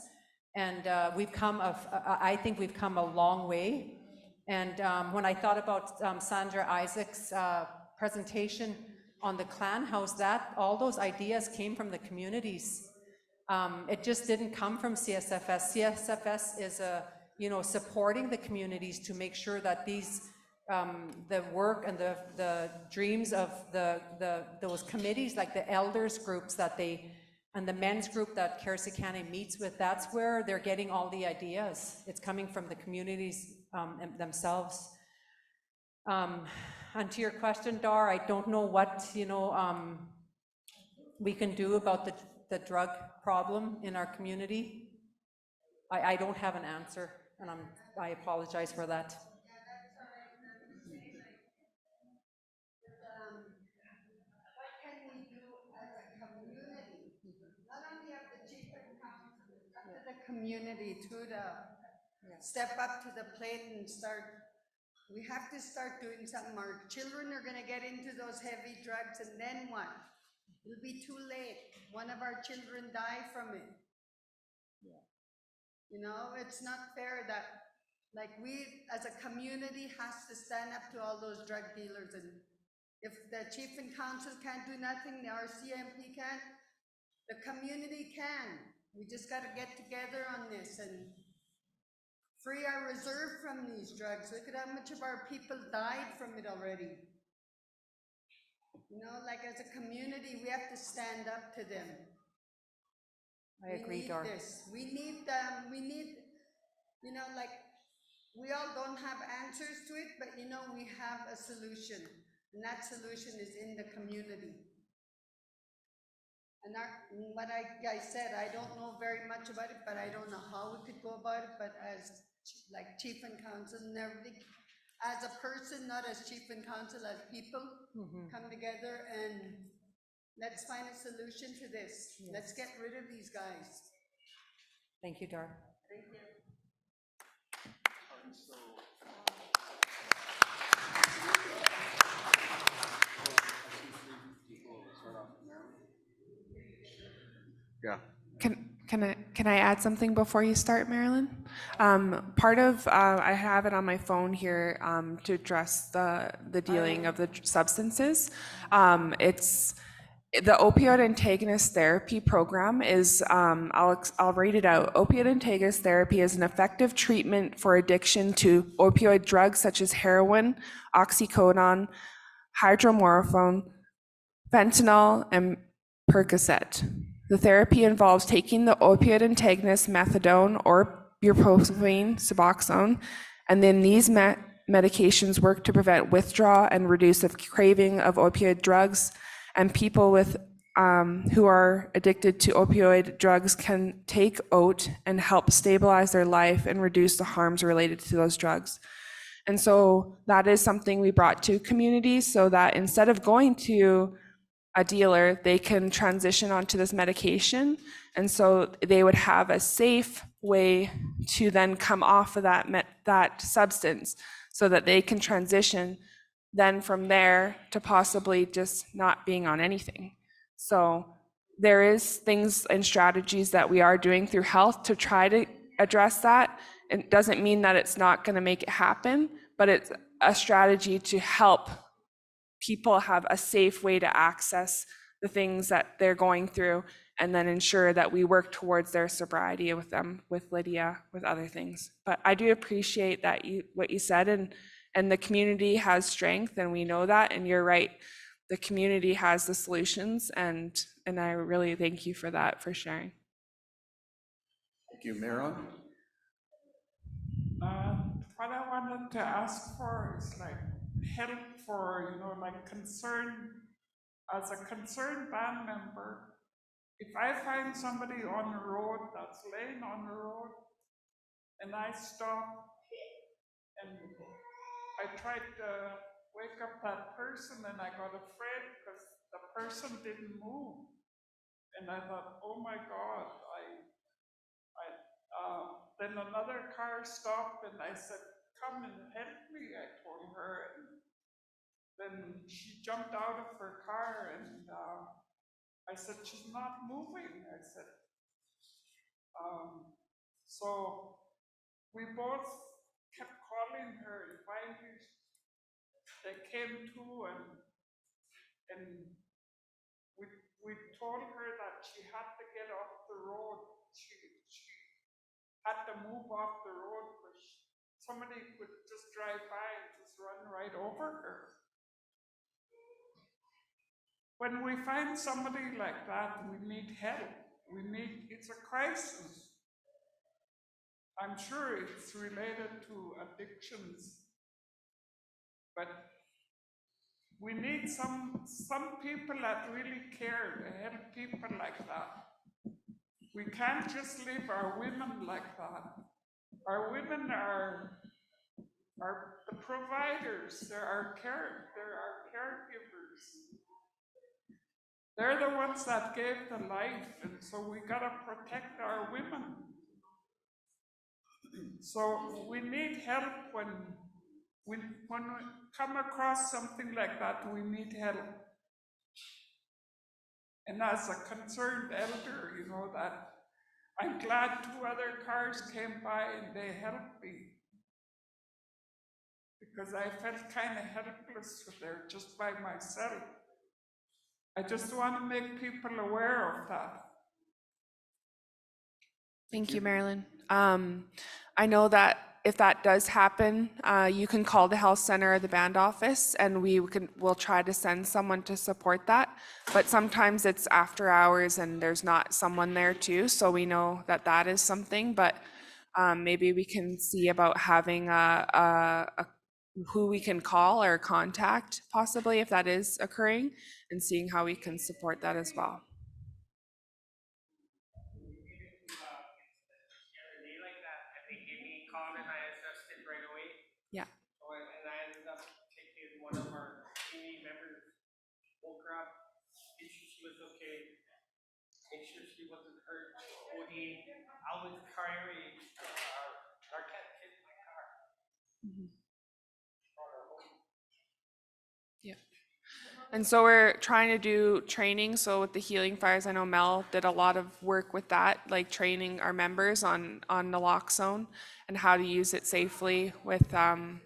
and I think we've come a long way. And when I thought about Sandra Isaac's presentation on the clan house, all those ideas came from the communities. It just didn't come from CSFS. CSFS is supporting the communities to make sure that the work and the dreams of those committees, like the elders groups and the men's group that Kersey meets with, that's where they're getting all the ideas. It's coming from the communities themselves. And to your question, Dar, I don't know what we can do about the drug problem in our community. I don't have an answer, and I apologize for that. What can we do as a community? Not only of the chief and council, but to the community too, to step up to the plate and we have to start doing something. Our children are gonna get into those heavy drugs, and then what? It'll be too late. One of our children die from it. It's not fair that, like, we as a community has to stand up to all those drug dealers, and if the chief and council can't do nothing, the RCMP can't, the community can. We just gotta get together on this and free our reserve from these drugs. Look at how much of our people died from it already. Like as a community, we have to stand up to them. I agree, Dar. We need them. We need, like, we all don't have answers to it, but we have a solution, and that solution is in the community. And what I said, I don't know very much about it, but I don't know how we could go about it, but as like chief and council and everything, as a person, not as chief and council, as people, come together and let's find a solution to this. Yes. Let's get rid of these guys. Thank you, Dar. Thank you. Yeah. Can I add something before you start, Marilyn? Part of I have it on my phone here to address the dealing of the substances. It's the opioid antagonist therapy program is I'll read it out. Opioid antagonist therapy is an effective treatment for addiction to opioid drugs such as heroin, oxycodone, hydromorphone, fentanyl, and Percocet. The therapy involves taking the opioid antagonist methadone or bupropion, Suboxone, and then these medications work to prevent withdrawal and reduce the craving of opioid drugs. And people who are addicted to opioid drugs can take OAT and help stabilize their life and reduce the harms related to those drugs. And so that is something we brought to communities, so that instead of going to a dealer, they can transition onto this medication. And so they would have a safe way to then come off of that substance, so that they can transition then from there to possibly just not being on anything. So there is things and strategies that we are doing through health to try to address that. It doesn't mean that it's not going to make it happen, but it's a strategy to help people have a safe way to access the things that they're going through, and then ensure that we work towards their sobriety with them, with Lydia, with other things. But I do appreciate that what you said, and the community has strength, and we know that, and you're right, the community has the solutions, and I really thank you for that, for sharing. Thank you, Marilyn. What I wanted to ask for is, like, help for, you know, like as a concerned band member, if I find somebody on the road that's laying on the road and I stop and I tried to wake up that person and I got afraid because the person didn't move. And I thought, oh my God, then another car stopped and I said, come and help me, I told her. And then she jumped out of her car and I said, she's not moving. I said, so we both kept calling her and finally they came to and we told her that she had to get off the road. She had to move off the road because somebody could just drive by and just run right over her. When we find somebody like that, we need help. It's a crisis. I'm sure it's related to addictions, but we need some people that really care to help people like that. We can't just leave our women like that. Our women are the providers, they're our caregivers. They're the ones that gave the life, and so we gotta protect our women. So we need help when we come across something like that, we need help. And as a concerned elder, you know, that I'm glad 2 other cars came by and they helped me. Because I felt kind of helpless there just by myself. I just want to make people aware of that. Thank you, Marilyn. I know that if that does happen, you can call the health center or the band office and we'll try to send someone to support that. But sometimes it's after hours and there's not someone there too, so we know that that is something, but maybe we can see about having who we can call or contact possibly if that is occurring and seeing how we can support that as well. Yeah. So, and I ended up taking one of our community members, woke her up, made sure she was okay, make sure she wasn't hurt, OD. I was carrying our cat hit my car. Yeah. And so we're trying to do training. So with the Healing Fires, I know Mel did a lot of work with that, like training our members on naloxone and how to use it safely with, and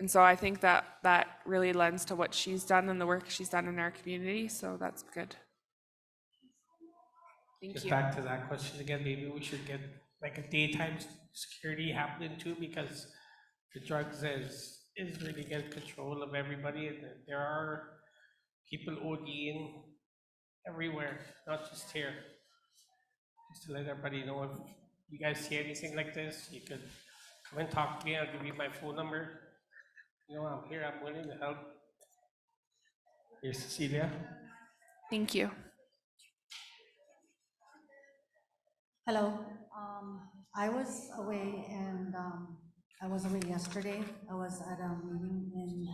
so I think that really lends to what she's done and the work she's done in our community. So that's good. Thank Just you. back to that question again, maybe we should get like a daytime security happening too, because the drugs is really get control of everybody, and there are people ODing everywhere, not just here. Just to let everybody know, if you guys see anything like this, you could come and talk to me. I'll give you my phone number. You know, I'm here, I'm willing to help. Here's Cecilia. Thank you. Hello. I was away and I was away yesterday. I was at a meeting in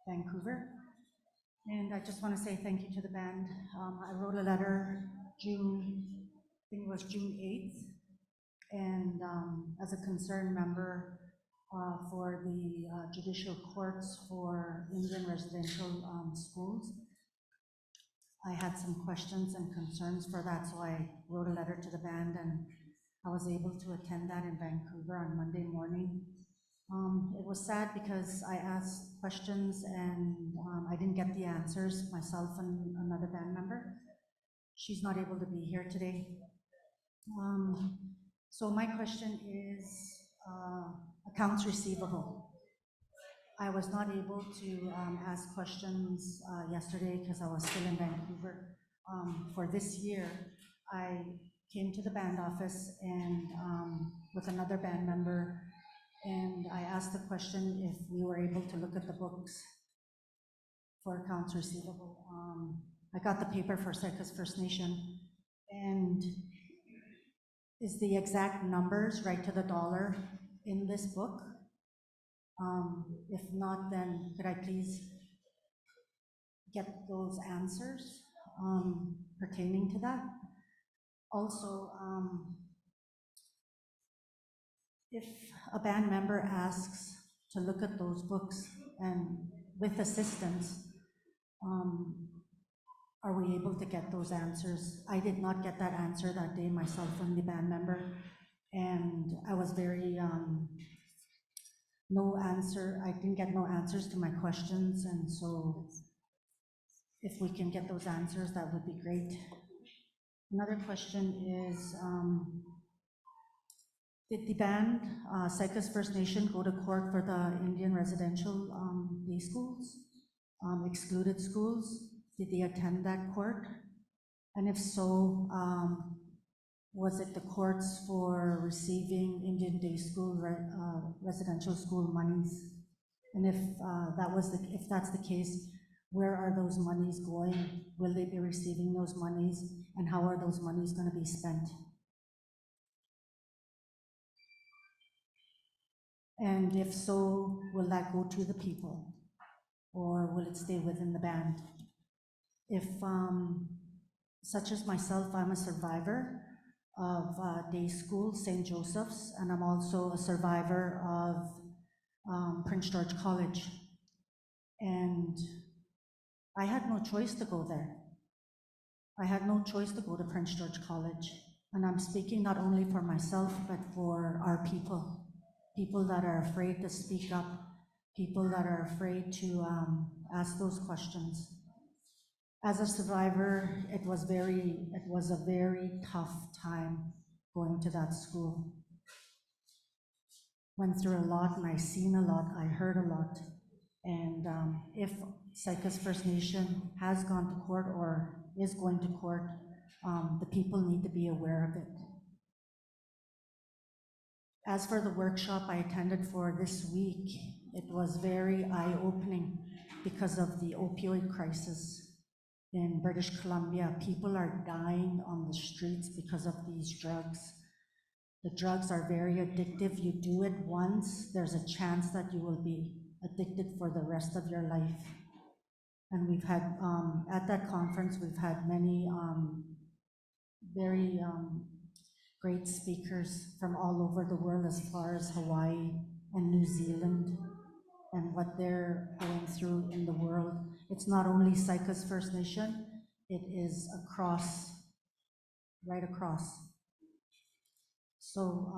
Vancouver. And I just want to say thank you to the band. I wrote a letter June 8th. And as a concerned member for the judicial courts for Indian residential schools, I had some questions and concerns for that, so I wrote a letter to the band and I was able to attend that in Vancouver on Monday morning. It was sad because I asked questions and I didn't get the answers, myself and another band member. She's not able to be here today. So my question is accounts receivable. I was not able to ask questions yesterday because I was still in Vancouver. For this year, I came to the band office and with another band member, And I asked the question if we were able to look at the books for accounts receivable. I got the paper for Saik'uz First Nation, and is the exact numbers right to the dollar in this book? If not, then could I please get those answers pertaining to that? Also, if a band member asks to look at those books and with assistance, are we able to get those answers? I did not get that answer that day myself from the band member, and I was very, I didn't get no answers to my questions, and so if we can get those answers, that would be great. Another question is, did the band, Saik'uz First Nation, go to court for the Indian residential day schools, excluded schools? Did they attend that court? And if so, was it the courts for receiving Indian day school residential school monies? And if if that's the case, where are those monies going? Will they be receiving those monies? And how are those monies going to be spent? And if so, will that go to the people? Or will it stay within the band? If, such as myself, I'm a survivor of day school, St. Joseph's, and I'm also a survivor of Prince George College. And I had no choice to go there. I had no choice to go to Prince George College. And I'm speaking not only for myself, but for our people. People that are afraid to speak up, people that are afraid to ask those questions. As a survivor, it was a very tough time going to that school. Went through a lot, and I seen a lot, I heard a lot. And if Saik'uz First Nation has gone to court or is going to court, the people need to be aware of it. As for the workshop I attended for this week, it was very eye-opening because of the opioid crisis in British Columbia. People are dying on the streets because of these drugs. The drugs are very addictive. You do it once, there's a chance that you will be addicted for the rest of your life. And we've had, at that conference, we've had many very great speakers from all over the world, as far as Hawaii and New Zealand, and what they're going through in the world. It's not only Saik'uz First Nation, it is right across. So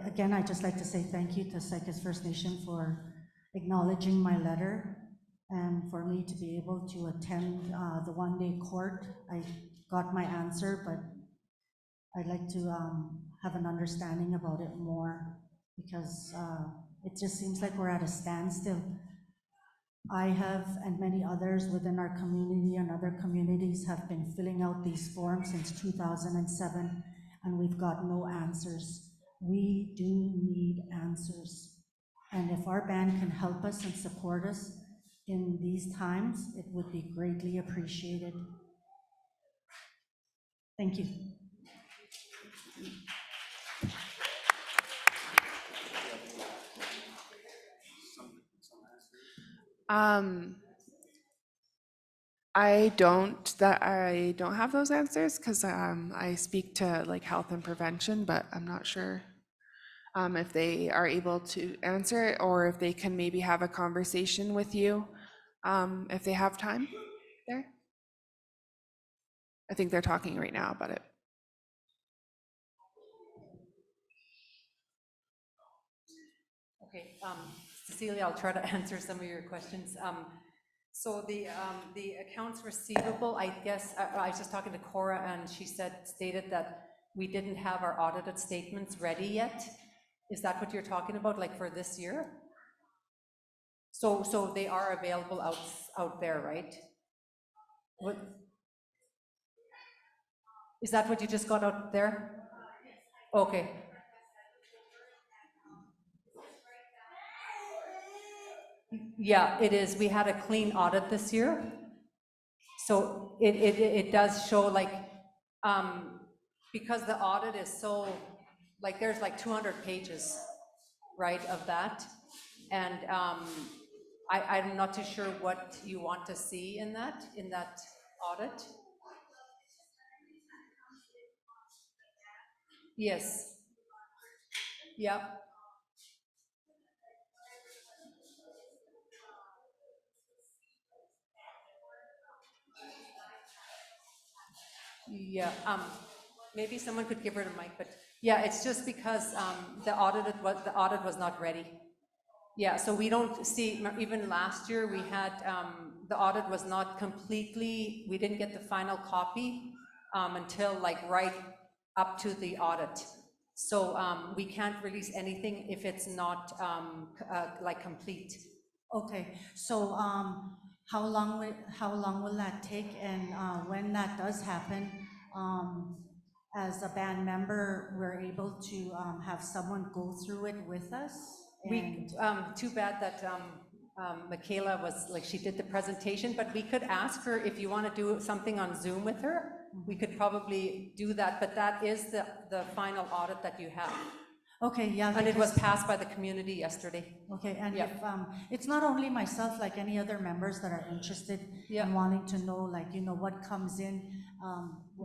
again, I'd just like to say thank you to Saik'uz First Nation for acknowledging my letter and for me to be able to attend the one-day court. I got my answer, but I'd like to have an understanding about it more, because it just seems like we're at a standstill. I have, and many others within our community and other communities, have been filling out these forms since 2007, and we've got no answers. We do need answers. And if our band can help us and support us in these times, it would be greatly appreciated. Thank you. I don't have those answers because I speak to like health and prevention, but I'm not sure if they are able to answer it, or if they can maybe have a conversation with you if they have time there. I think they're talking right now about it. Okay, Cecilia, I'll try to answer some of your questions. So the accounts receivable, I guess, I was just talking to Cora, and she stated that we didn't have our audited statements ready yet. Is that what you're talking about, like for this year? So they are available out there, right? What? Is that what you just got out there? Okay. Yeah, it is. We had a clean audit this year. So it does show like, because the audit is so, like, there's like 200 pages, right, of that. And I'm not too sure what you want to see in that audit. Yes. Yep. Yeah, maybe someone could give her the mic, but yeah, it's just because the audit was not ready. Yeah, so we don't see, even last year, we had, the audit was not completely, we didn't get the final copy until like right up to the audit. So we can't release anything if it's not like complete. Okay, so how long will that take? And when that does happen, as a band member, we're able to have someone go through it with us? We, too bad that Michaela was, like, she did the presentation, but we could ask her if you want to do something on Zoom with her. We could probably do that, but that is the final audit that you have. Okay, yeah. And it was passed by the community yesterday. Okay, and Yeah. if, it's not only myself, like any other members that are interested Yeah. in wanting to know, like, you know, what comes in,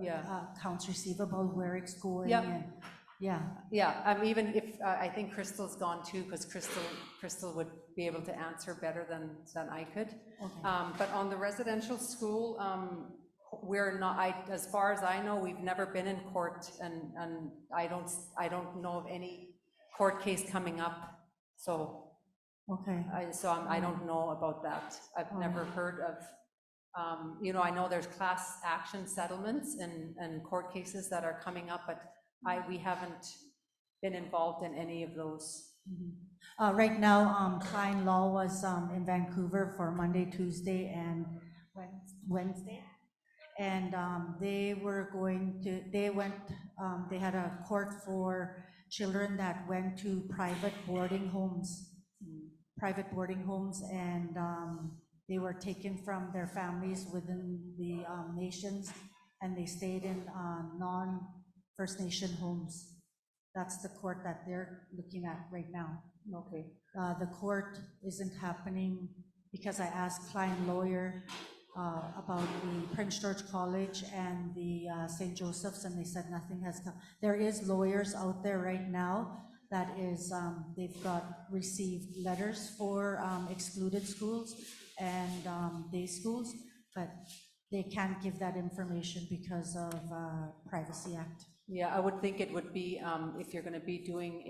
Yeah. accounts receivable, where it's going, Yeah. and, yeah. Yeah, even if, I think Crystal's gone too, because Crystal would be able to answer better than I could. Okay. But on the residential school, we're not, as far as I know, we've never been in court, and I don't know of any court case coming up, so. Okay. I don't know about that. I've never heard of, you know, I know there's class action settlements and court cases that are coming up, but we haven't been involved in any of those. Right now, Klein Law was in Vancouver for Monday, Tuesday, and Wednesday. And they had a court for children that went to private boarding homes, and they were taken from their families within the nations, and they stayed in non-First Nation homes. That's the court that they're looking at right now. Okay. The court isn't happening because I asked Klein Lawyer about the Prince George College and the St. Joseph's, and they said nothing has come. There is lawyers out there right now that is, they've received letters for excluded schools and day schools, but they can't give that information because of Privacy Act. Yeah, I would think it would be, if you're gonna be doing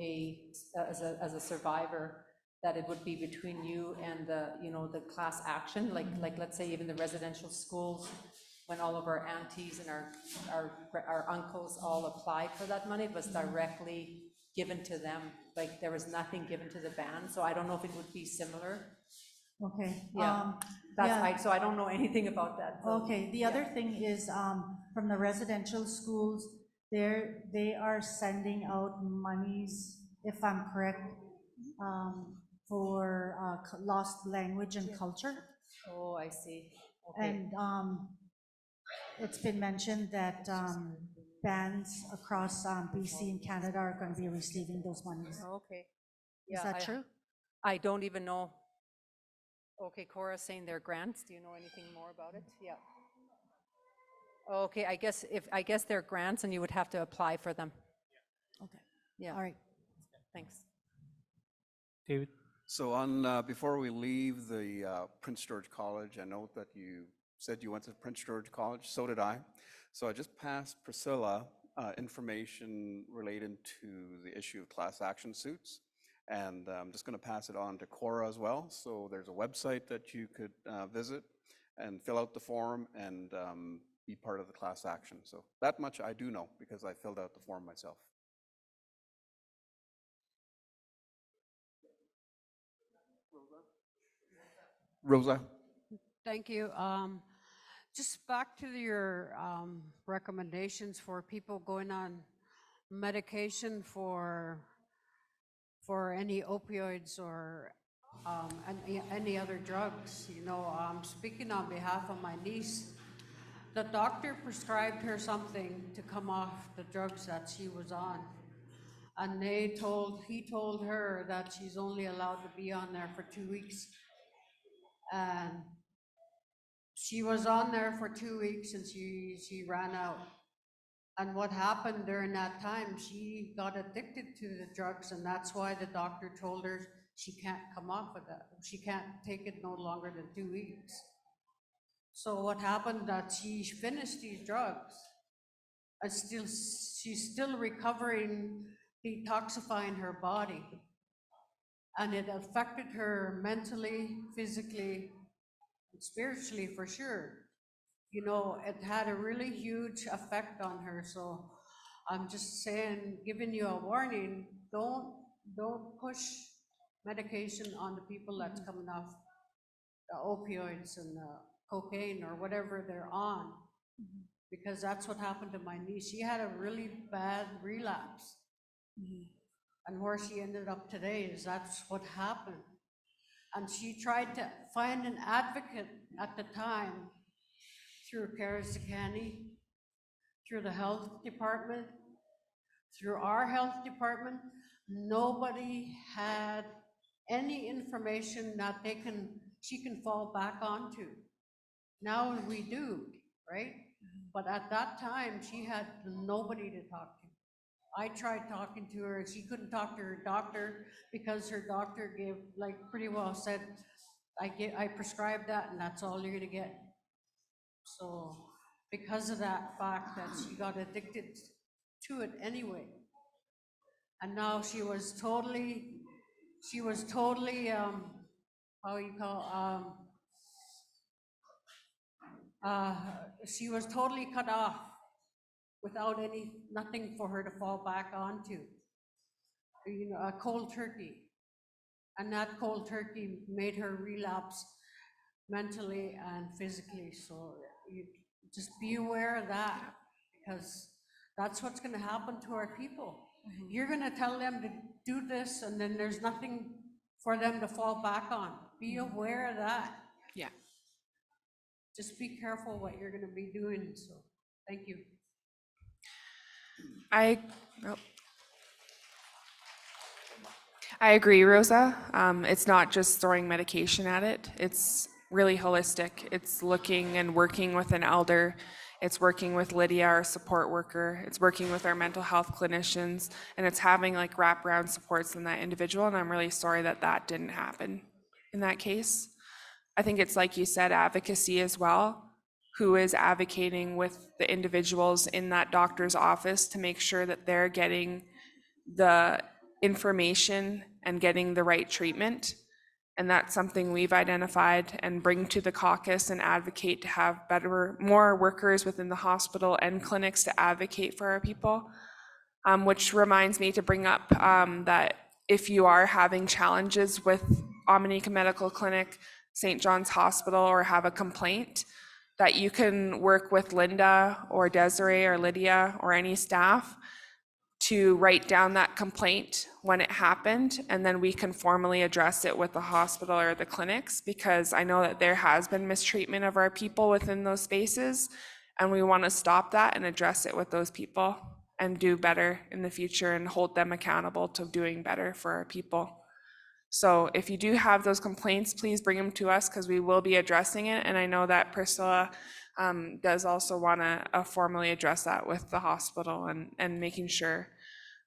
as a survivor, that it would be between you and the, you know, the class action, like let's say even the residential schools, when all of our aunties and our uncles all applied for that money, it was directly given to them. Like, there was nothing given to the band, so I don't know if it would be similar. Okay. Yeah, so I don't know anything about that. So, okay, the other thing is, from the residential schools, they are sending out monies, if I'm correct, for lost language and culture. Oh, I see. Okay. And it's been mentioned that bands across BC and Canada are going to be receiving those monies. Okay. Is that true? I don't even know. Okay, Cora's saying they're grants. Do you know anything more about it? Yeah. Okay, I guess they're grants and you would have to apply for them. Okay. Yeah. All right. Thanks. David? So before we leave the Prince George College, I note that you said you went to Prince George College, so did I. So I just passed Priscilla information related to the issue of class action suits. And I'm just going to pass it on to Cora as well. So there's a website that you could visit and fill out the form and be part of the class action. So that much I do know because I filled out the form myself. Rosa? Thank you. Just back to your recommendations for people going on medication for any opioids or and any other drugs. You know, speaking on behalf of my niece, the doctor prescribed her something to come off the drugs that she was on. And he told her that she's only allowed to be on there for 2 weeks. And she was on there for 2 weeks and she ran out. And what happened during that time, she got addicted to the drugs, and that's why the doctor told her she can't come off of that. She can't take it no longer than 2 weeks. So what happened that she finished these drugs, and she's still recovering, detoxifying her body. And it affected her mentally, physically, and spiritually for sure. You know, it had a really huge effect on her. So I'm just saying, giving you a warning, don't push medication on the people that's coming off the opioids and the cocaine or whatever they're on. Because that's what happened to my niece. She had a really bad relapse. And where she ended up today is that's what happened. And she tried to find an advocate at the time through Karisakani, through the health department, through our health department. Nobody had any information that she can fall back onto. Now we do, right? But at that time, she had nobody to talk to. I tried talking to her, she couldn't talk to her doctor because her doctor gave, like, pretty well said, I prescribed that and that's all you're gonna get. So because of that fact that she got addicted to it anyway. And now she was totally, how you call, she was totally cut off without nothing for her to fall back onto. You know, a cold turkey. And that cold turkey made her relapse mentally and physically. So you just be aware of that, because that's what's gonna happen to our people. You're gonna tell them to do this and then there's nothing for them to fall back on. Be aware of that. Yeah. Just be careful what you're gonna be doing, so, thank you. I agree, Rosa. It's not just throwing medication at it. It's really holistic. It's looking and working with an elder. It's working with Lydia, our support worker. It's working with our mental health clinicians, and it's having like wraparound supports in that individual. And I'm really sorry that that didn't happen in that case. I think it's, like you said, advocacy as well. Who is advocating with the individuals in that doctor's office to make sure that they're getting the information and getting the right treatment. And that's something we've identified and bring to the caucus and advocate to have more workers within the hospital and clinics to advocate for our people. Which reminds me to bring up that if you are having challenges with Dominica Medical Clinic, St. John's Hospital, or have a complaint, that you can work with Linda or Desiree or Lydia or any staff to write down that complaint when it happened, and then we can formally address it with the hospital or the clinics, because I know that there has been mistreatment of our people within those spaces, and we want to stop that and address it with those people and do better in the future and hold them accountable to doing better for our people. So if you do have those complaints, please bring them to us, because we will be addressing it. And I know that Priscilla does also want to formally address that with the hospital and making sure.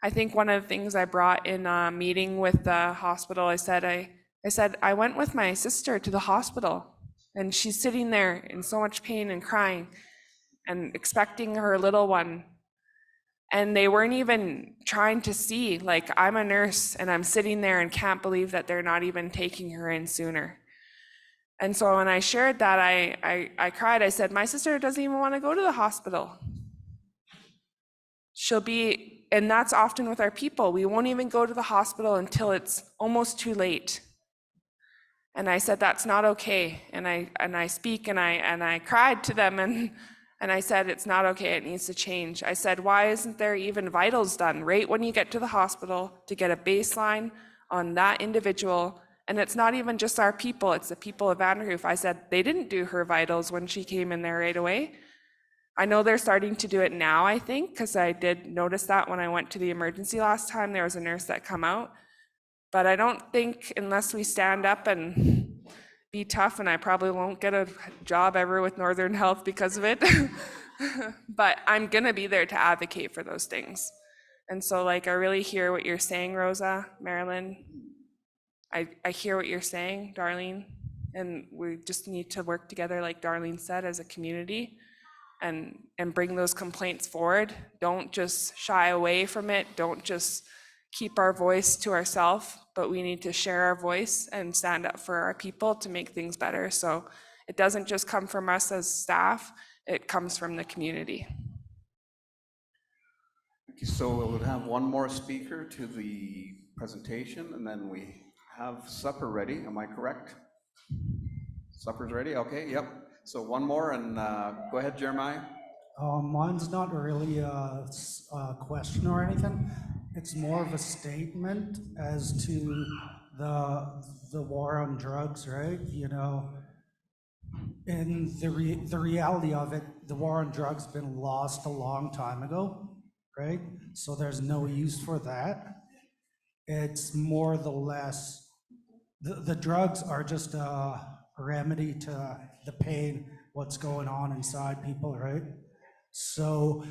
I think one of the things I brought in a meeting with the hospital, I said I went with my sister to the hospital, and she's sitting there in so much pain and crying and expecting her little one. And they weren't even trying to see, like, I'm a nurse and I'm sitting there and can't believe that they're not even taking her in sooner. And so when I shared that, I cried. I said, my sister doesn't even want to go to the hospital. And that's often with our people. We won't even go to the hospital until it's almost too late. And I said, that's not okay. And I speak and I cried to them and I said, it's not okay, it needs to change. I said, why isn't there even vitals done right when you get to the hospital to get a baseline on that individual And it's not even just our people, it's the people of Vanderhoof. I said they didn't do her vitals when she came in there right away. I know they're starting to do it now, I think, because I did notice that when I went to the emergency last time, there was a nurse that come out. But I don't think unless we stand up and be tough, and I probably won't get a job ever with Northern Health because of it, but I'm gonna be there to advocate for those things. And so like, I really hear what you're saying, Rosa, Marilyn. I hear what you're saying, Darlene, and we just need to work together, like Darlene said, as a community and bring those complaints forward. Don't just shy away from it. Don't just keep our voice to ourselves, but we need to share our voice and stand up for our people to make things better. So it doesn't just come from us as staff, it comes from the community. So we'll have one more speaker to the presentation, and then we have supper ready. Am I correct? Supper's ready? Okay, yep. So one more, and go ahead, Jeremiah. Mine's not really a question or anything. It's more of a statement as to the war on drugs, right? You know, and the reality of it, the war on drugs has been lost a long time ago, right? So there's no use for that. It's more the less, the drugs are just a remedy to the pain, what's going on inside people, right? So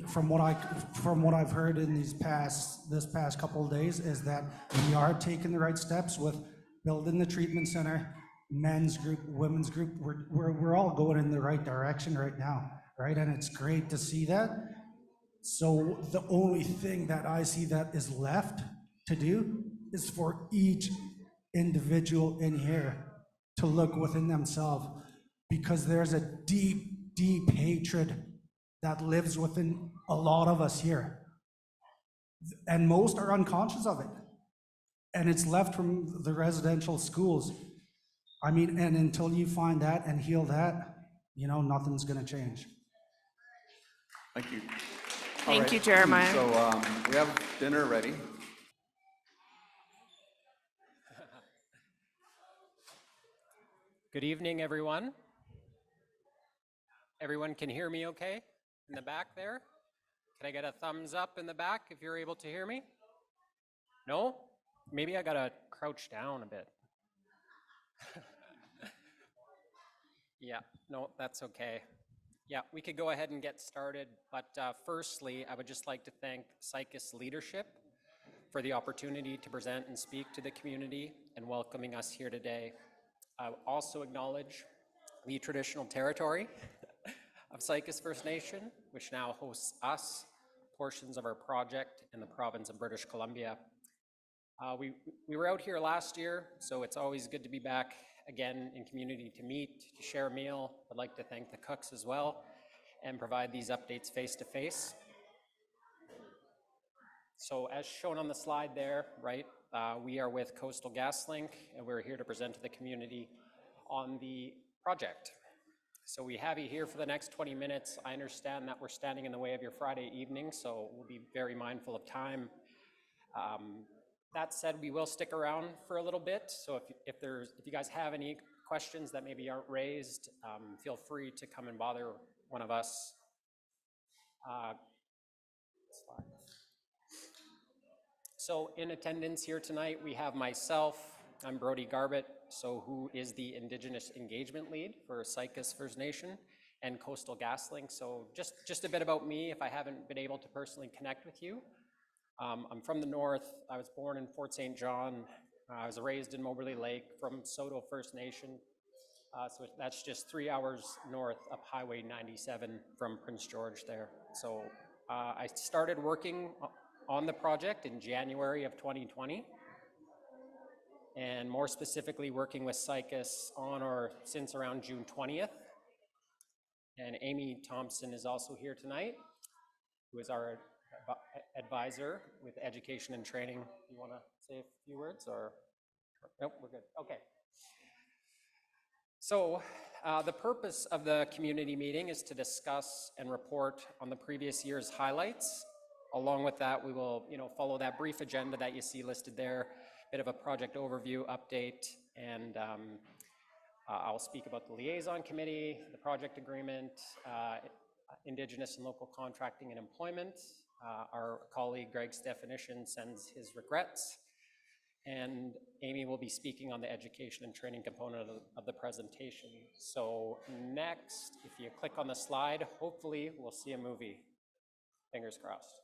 from what I've heard in this past couple of days is that we are taking the right steps with building the treatment center, men's group, women's group. We're all going in the right direction right now, right? And it's great to see that. So the only thing that I see that is left to do is for each individual in here to look within themselves, because there's a deep, deep hatred that lives within a lot of us here. And most are unconscious of it. And it's left from the residential schools. I mean, and until you find that and heal that, you know, nothing's gonna change. Thank you. Thank you, Jeremiah. So we have dinner ready. Good evening, everyone. Everyone can hear me okay in the back there? Can I get a thumbs up in the back if you're able to hear me? No? Maybe I gotta crouch down a bit. Yeah, no, that's okay. Yeah, we could go ahead and get started, but firstly, I would just like to thank Saik'uz leadership for the opportunity to present and speak to the community and welcoming us here today. I also acknowledge the traditional territory of Saik'uz First Nation, which now hosts us, portions of our project in the province of British Columbia. We were out here last year, so it's always good to be back again in community to meet, to share a meal. I'd like to thank the cooks as well and provide these updates face to face. So as shown on the slide there, right, we are with Coastal GasLink, and we're here to present to the community on the project. So we have you here for the next 20 minutes. I understand that we're standing in the way of your Friday evening, so we'll be very mindful of time. That said, we will stick around for a little bit. So if you guys have any questions that maybe aren't raised, feel free to come and bother one of us. So in attendance here tonight, we have myself. I'm Brody Garbett, who is the Indigenous Engagement Lead for Saik'uz First Nation and Coastal GasLink. So just a bit about me, if I haven't been able to personally connect with you. I'm from the north. I was born in Fort St. John. I was raised in Moberly Lake from Soto First Nation. So that's just 3 hours north up Highway 97 from Prince George there. So I started working on the project in January of 2020. And more specifically working with Saik'uz on or since around June 20th. And Amy Thompson is also here tonight, who is our advisor with education and training. You want to say a few words or? Nope, we're good. Okay. So the purpose of the community meeting is to discuss and report on the previous year's highlights. Along with that, we will follow that brief agenda that you see listed there, bit of a project overview update, and I'll speak about the liaison committee, the project agreement, Indigenous and local contracting and employment. Our colleague Greg's definition sends his regrets, and Amy will be speaking on the education and training component of the presentation. So next, if you click on the slide, hopefully we'll see a movie. Fingers crossed.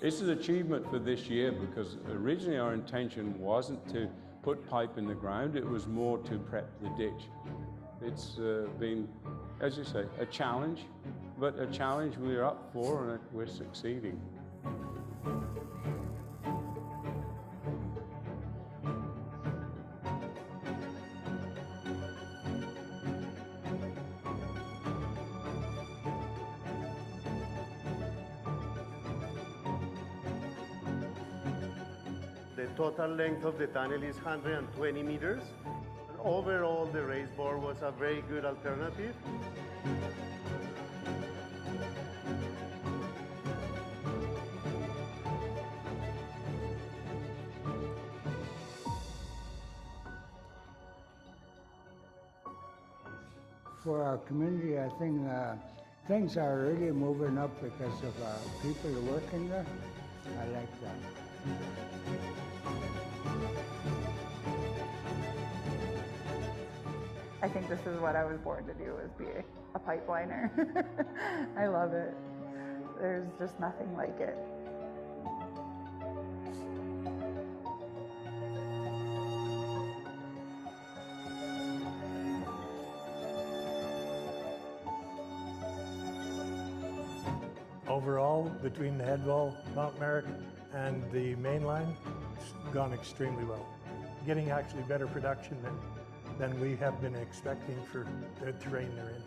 It's an achievement for this year because originally our intention wasn't to put pipe in the ground, it was more to prep the ditch. It's been, as you say, a challenge, but a challenge we're up for and we're succeeding. The total length of the tunnel is 120 meters. Overall, the raised bore was a very good alternative. For our community, I think things are really moving up because of people working there. I like that. I think this is what I was born to do, is be a pipeliner. I love it. There's just nothing like it. Overall, between the head wall, Mount Merrick, and the main line, it's gone extremely well. Getting actually better production than we have been expecting for the terrain they're in.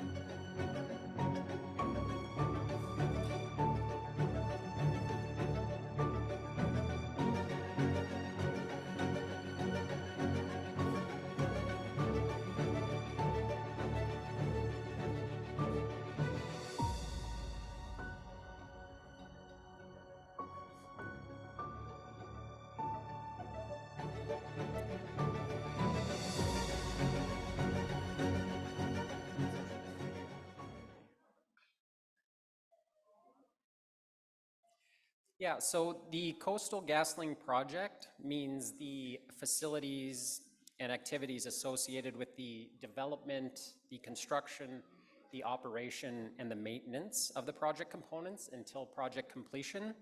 Yeah, so the Coastal GasLink project means the facilities and activities associated with the development, the construction, the operation, and the maintenance of the project components until project completion.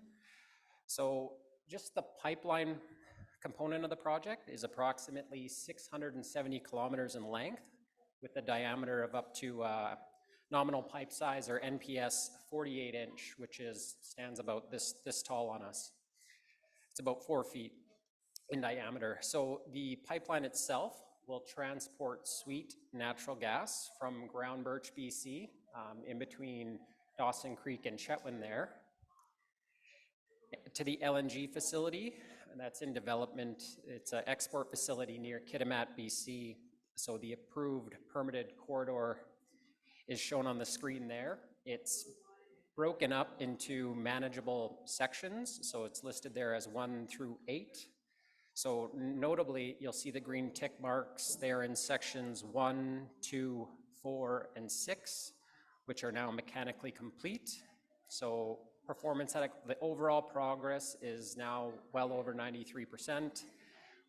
So just the pipeline component of the project is approximately 670 kilometers in length with a diameter of up to nominal pipe size, or NPS, 48-inch, which stands about this tall on us. It's about 4 feet in diameter. So the pipeline itself will transport sweet natural gas from Ground Birch, BC, in between Dawson Creek and Chetwynd there, to the LNG facility, and that's in development. It's an export facility near Kitimat, BC. So the approved permitted corridor is shown on the screen there. It's broken up into manageable sections, so it's listed there as 1 through 8. So notably, you'll see the green tick marks there in sections 1, 2, 4, and 6, which are now mechanically complete. So performance at the overall progress is now well over 93%.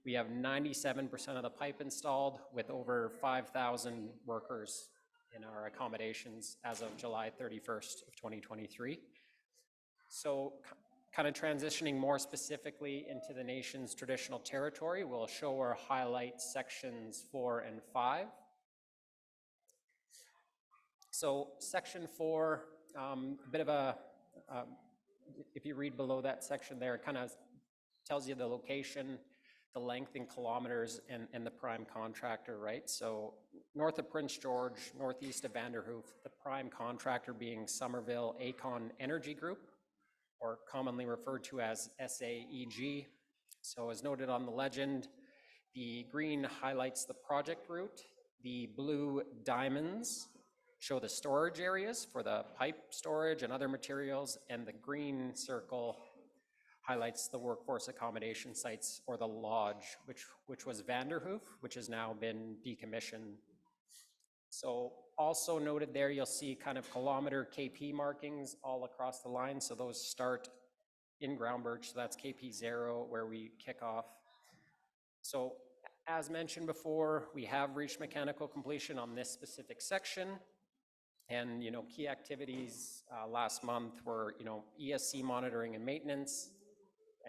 We have 97% of the pipe installed with over 5,000 workers in our accommodations as of July 31st of 2023. So kind of transitioning more specifically into the nation's traditional territory, we'll show or highlight sections 4 and 5. So section 4, a bit of a, if you read below that section there, it kind of tells you the location. the length in kilometers and the prime contractor, right? So north of Prince George, northeast of Vanderhoof, the prime contractor being Somerville Aecon Energy Group, or commonly referred to as SAEG. So as noted on the legend, the green highlights the project route. The blue diamonds show the storage areas for the pipe storage and other materials, and the green circle highlights the workforce accommodation sites, or the lodge, which was Vanderhoof, which has now been decommissioned. So also noted there, you'll see kind of kilometer KP markings all across the line. So those start in Groundbirch, so that's KP 0 where we kick off. So as mentioned before, we have reached mechanical completion on this specific section. And, key activities last month were, ESC monitoring and maintenance.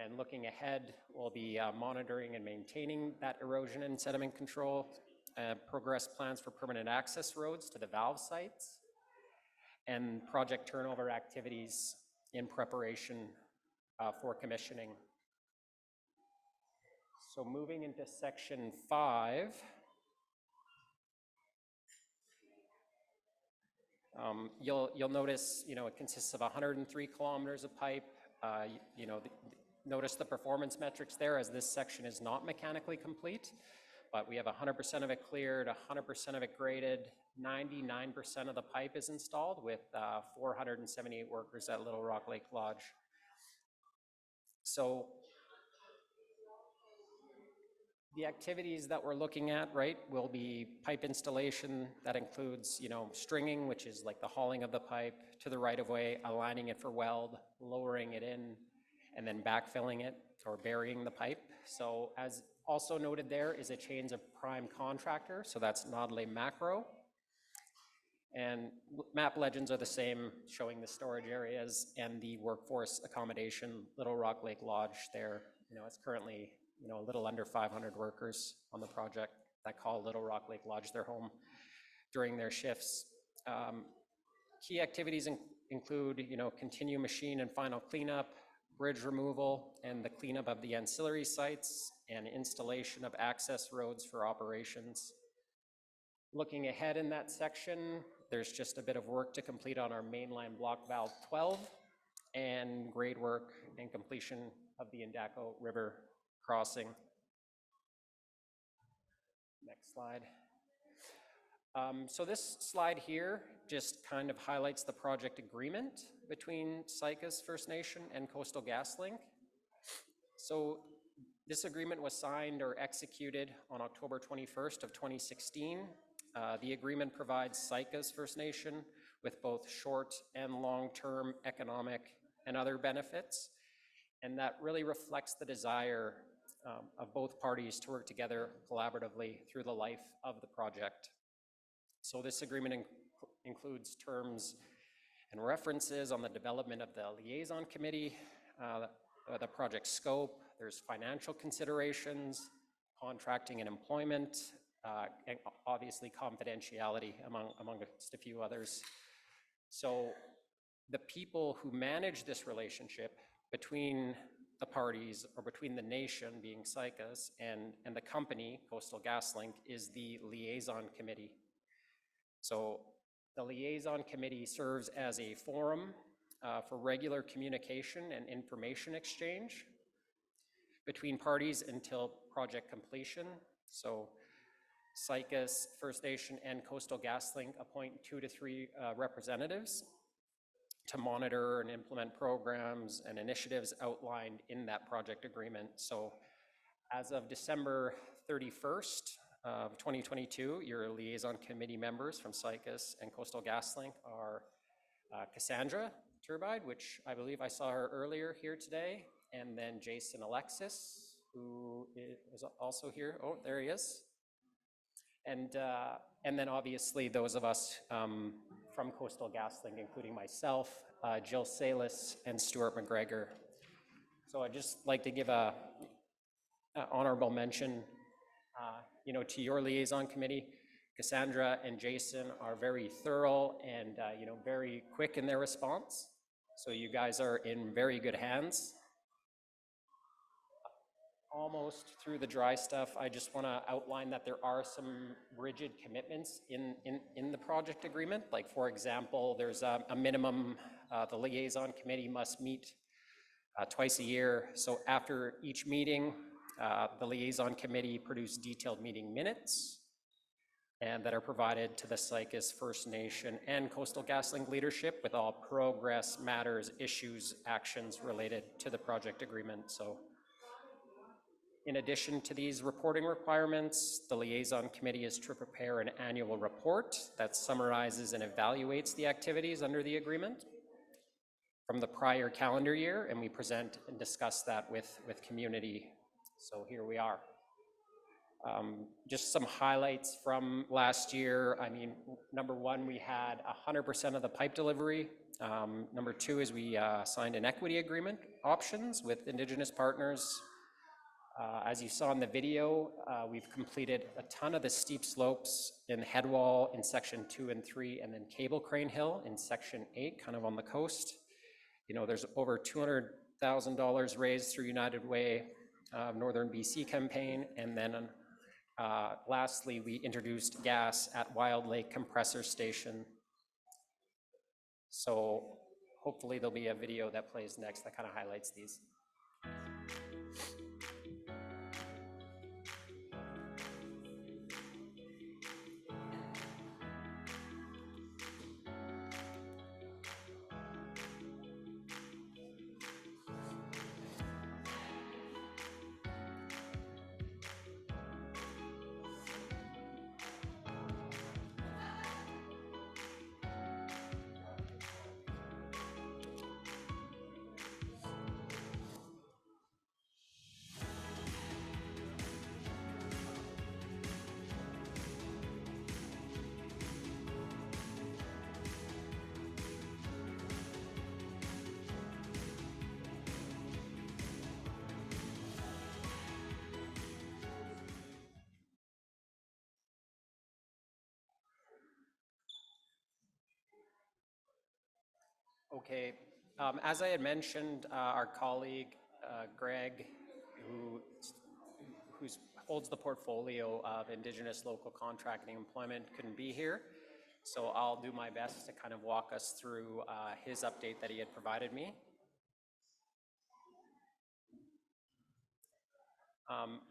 And looking ahead, we'll be monitoring and maintaining that erosion and sediment control, progress plans for permanent access roads to the valve sites, and project turnover activities in preparation for commissioning. So moving into section 5, you'll notice, it consists of 103 kilometers of pipe. Notice the performance metrics there, as this section is not mechanically complete, but we have 100% of it cleared, 100% of it graded, 99% of the pipe is installed, with 478 workers at Little Rock Lake Lodge. So the activities that we're looking at, right, will be pipe installation. That includes, stringing, which is like the hauling of the pipe to the right-of-way, aligning it for weld, lowering it in, and then backfilling it or burying the pipe. So as also noted, there is a change of prime contractor, so that's Nodelay Macro. And map legends are the same, showing the storage areas and the workforce accommodation. Little Rock Lake Lodge there, it's currently, a little under 500 workers on the project that call Little Rock Lake Lodge their home during their shifts. Key activities include, continue machine and final cleanup, bridge removal, and the cleanup of the ancillary sites, and installation of access roads for operations. Looking ahead in that section, there's just a bit of work to complete on our mainline block valve 12, and grade work and completion of the Indaco River crossing. Next slide. So this slide here just kind of highlights the project agreement between Saik'uz First Nation and Coastal GasLink. So this agreement was signed or executed on October 21st of 2016. The agreement provides Saik'uz First Nation with both short and long-term economic and other benefits, and that really reflects the desire of both parties to work together collaboratively through the life of the project. So this agreement includes terms and references on the development of the liaison committee, the project scope. There's financial considerations, contracting and employment, and obviously confidentiality amongst a few others. So the people who manage this relationship between the parties, or between the nation, being Saik'uz, and the company, Coastal GasLink, is the liaison committee. So the liaison committee serves as a forum for regular communication and information exchange between parties until project completion. So Saik'uz First Nation and Coastal GasLink appoint 2 to 3 representatives to monitor and implement programs and initiatives outlined in that project agreement. So as of December 31st of 2022, your liaison committee members from Saik'uz and Coastal GasLink are Cassandra Turbide, which I believe I saw her earlier here today, and then Jason Alexis, who is also here. Oh, there he is. And then obviously those of us from Coastal GasLink, including myself, Jill Salis, and Stuart McGregor. So I'd just like to give a honorable mention to your liaison committee. Cassandra and Jason are very thorough and very quick in their response. So you guys are in very good hands. almost through the dry stuff. I just want to outline that there are some rigid commitments in the project agreement. Like, for example, there's a minimum, the liaison committee must meet twice a year. So after each meeting, the liaison committee produce detailed meeting minutes and that are provided to the Saik'uz First Nation and Coastal GasLink leadership with all progress, matters, issues, actions related to the project agreement. So in addition to these reporting requirements, the liaison committee is to prepare an annual report that summarizes and evaluates the activities under the agreement from the prior calendar year, and we present and discuss that with community. So here we are. Just some highlights from last year. I mean, number one, we had 100% of the pipe delivery. Number two is we signed an equity agreement options with Indigenous partners. As you saw in the video, we've completed a ton of the steep slopes in Headwall in section 2 and 3, and then Cable Crane Hill in section 8, kind of on the coast. You know, there's over $200,000 raised through United Way Northern BC campaign, and then lastly, we introduced gas at Wild Lake Compressor Station. So hopefully there'll be a video that plays next that kind of highlights these. Okay, as I had mentioned, our colleague, Greg, who holds the portfolio of Indigenous local contracting employment, couldn't be here. So I'll do my best to kind of walk us through his update that he had provided me.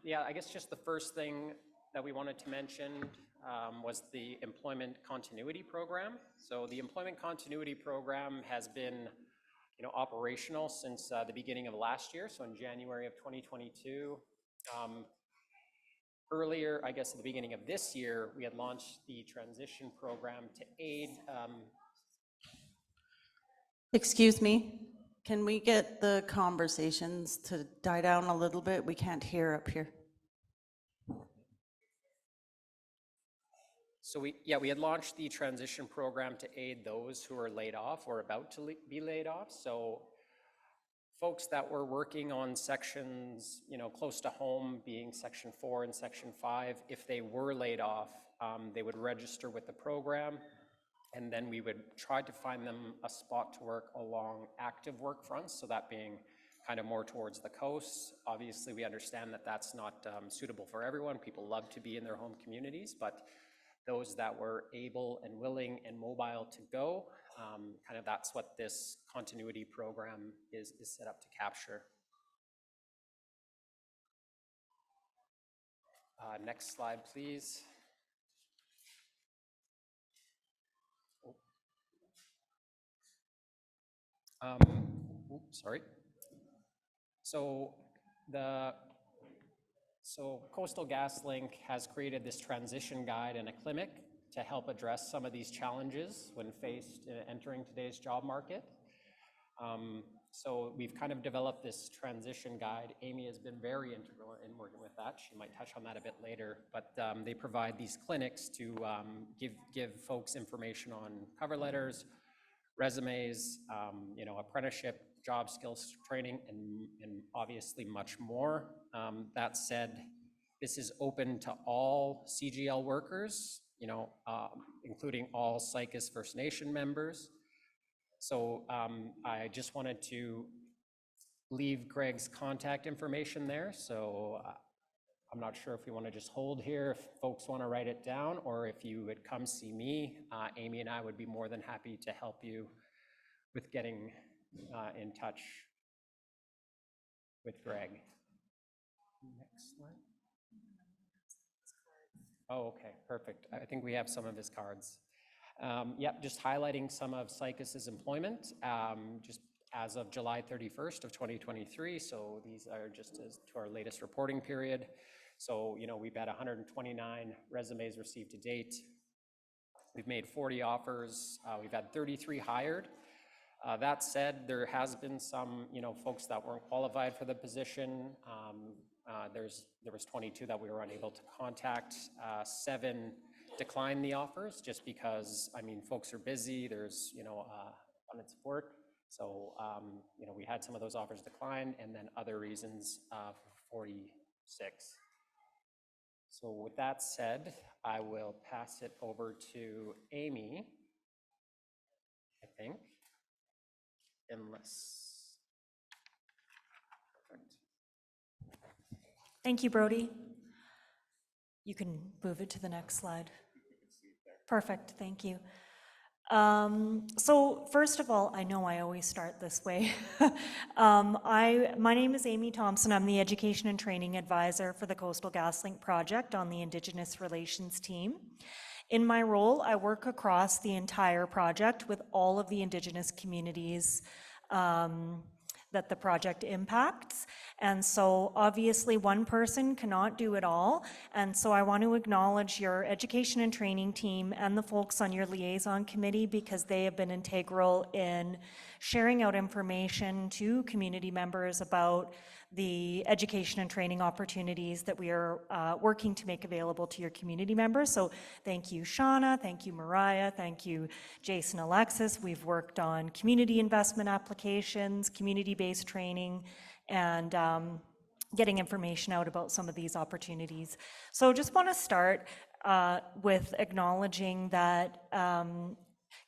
Yeah, I guess just the first thing that we wanted to mention was the Employment Continuity Program. So the Employment Continuity Program has been, you know, operational since the beginning of last year, so in January of 2022. Earlier, I guess at the beginning of this year, we had launched the transition program to aid. Excuse me, can we get the conversations to die down a little bit? We can't hear up here. So we had launched the transition program to aid those who are laid off or about to be laid off. So folks that were working on sections, you know, close to home, being section 4 and section 5, if they were laid off, they would register with the program, and then we would try to find them a spot to work along active work fronts, so that being kind of more towards the coast. Obviously, we understand that that's not suitable for everyone. People love to be in their home communities, but those that were able and willing and mobile to go, kind of that's what this continuity program is set up to capture. Next slide, please. Sorry. So Coastal GasLink has created this transition guide and a clinic to help address some of these challenges when faced entering today's job market. So we've kind of developed this transition guide. Amy has been very integral in working with that. She might touch on that a bit later, but they provide these clinics to give folks information on cover letters, resumes, you know, apprenticeship, job skills training, and obviously much more. That said, this is open to all CGL workers, you know, including all Saik'uz First Nation members. So I just wanted to leave Greg's contact information there, so I'm not sure if we want to just hold here, if folks want to write it down, or if you would come see me. Amy and I would be more than happy to help you with getting in touch with Greg. Next slide. Oh, okay, perfect. I think we have some of his cards. Yep, just highlighting some of Saik'uz's employment, just as of July 31st of 2023. So these are just as to our latest reporting period. So, you know, we've had 129 resumes received to date. We've made 40 offers. We've had 33 hired. That said, there has been some, you know, folks that weren't qualified for the position. There was 22 that we were unable to contact. 7 declined the offers just because, I mean, folks are busy. There's, you know, abundance of work. So, you know, we had some of those offers decline, and then other reasons for 46. So with that said, I will pass it over to Amy, I think, unless. Perfect. Thank you, Brody. You can move it to the next slide. Perfect, thank you. So first of all, I know I always start this way. My name is Amy Thompson. I'm the Education and Training Advisor for the Coastal GasLink project on the Indigenous Relations team. In my role, I work across the entire project with all of the Indigenous communities that the project impacts. And so obviously one person cannot do it all. And so I want to acknowledge your education and training team and the folks on your liaison committee, because they have been integral in sharing out information to community members about the education and training opportunities that we are working to make available to your community members. So thank you, Shauna, thank you, Mariah, thank you, Jason, Alexis. We've worked on community investment applications, community-based training, and getting information out about some of these opportunities. So just want to start with acknowledging that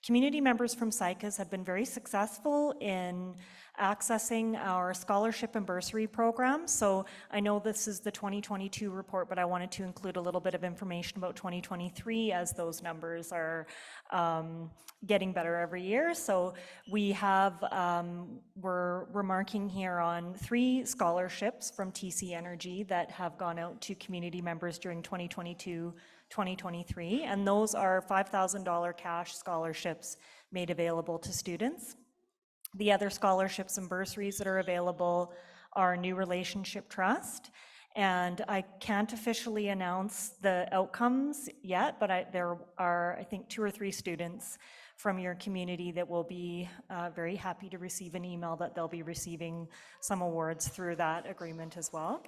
community members from Saik'uz have been very successful in accessing our scholarship and bursary program. So I know this is the 2022 report, but I wanted to include a little bit of information about 2023 as those numbers are getting better every year. So we have, we're marking here on 3 scholarships from TC Energy that have gone out to community members during 2022-2023, and those are $5,000 cash scholarships made available to students. The other scholarships and bursaries that are available are New Relationship Trust, and I can't officially announce the outcomes yet, but there are, I think, 2 or 3 students from your community that will be very happy to receive an email that they'll be receiving some awards through that agreement as well.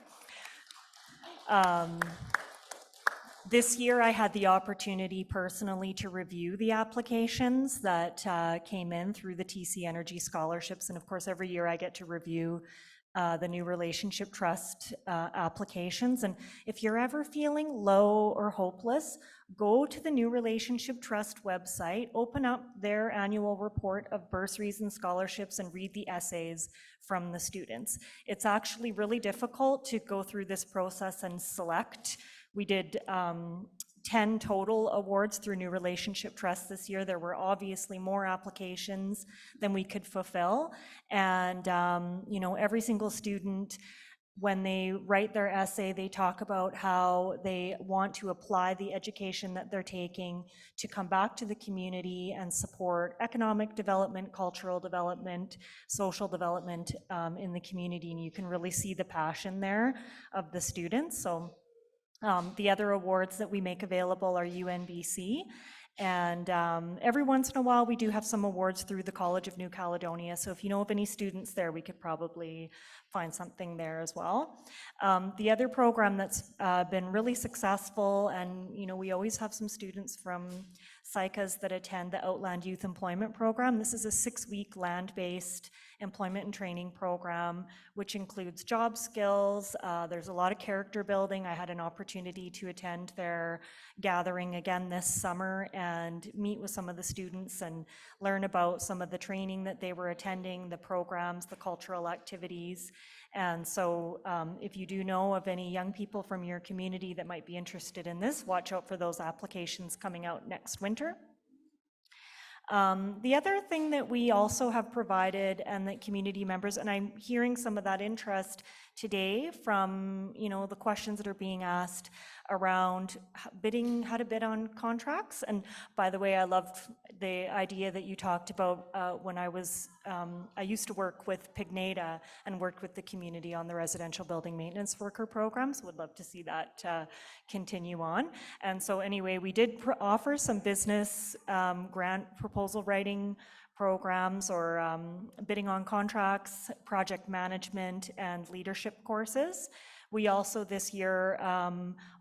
This year, I had the opportunity personally to review the applications that came in through the TC Energy scholarships. And of course, every year I get to review the New Relationship Trust applications. And if you're ever feeling low or hopeless, go to the New Relationship Trust website, open up their annual report of bursaries and scholarships, and read the essays from the students. It's actually really difficult to go through this process and select. We did 10 total awards through New Relationship Trust this year. There were obviously more applications than we could fulfill. And, you know, every single student, when they write their essay, they talk about how they want to apply the education that they're taking to come back to the community and support economic development, cultural development, social development in the community. And you can really see the passion there of the students. So the other awards that we make available are UNBC, and every once in a while we do have some awards through the College of New Caledonia, so if you know of any students there, we could probably find something there as well. The other program that's been really successful, and you know, we always have some students from Saik'uz that attend the Outland Youth Employment Program. This is a 6-week land-based employment and training program, which includes job skills. There's a lot of character building. I had an opportunity to attend their gathering again this summer and meet with some of the students and learn about some of the training that they were attending, the programs, the cultural activities. And so if you do know of any young people from your community that might be interested in this, watch out for those applications coming out next winter. The other thing that we also have provided and that community members, and I'm hearing some of that interest today from, you know, the questions that are being asked around bidding, how to bid on contracts. And by the way, I loved the idea that you talked about when I used to work with Pignata and worked with the community on the residential building maintenance worker programs. Would love to see that continue on. And so anyway, we did offer some business grant proposal writing programs or bidding on contracts, project management, and leadership courses. We also this year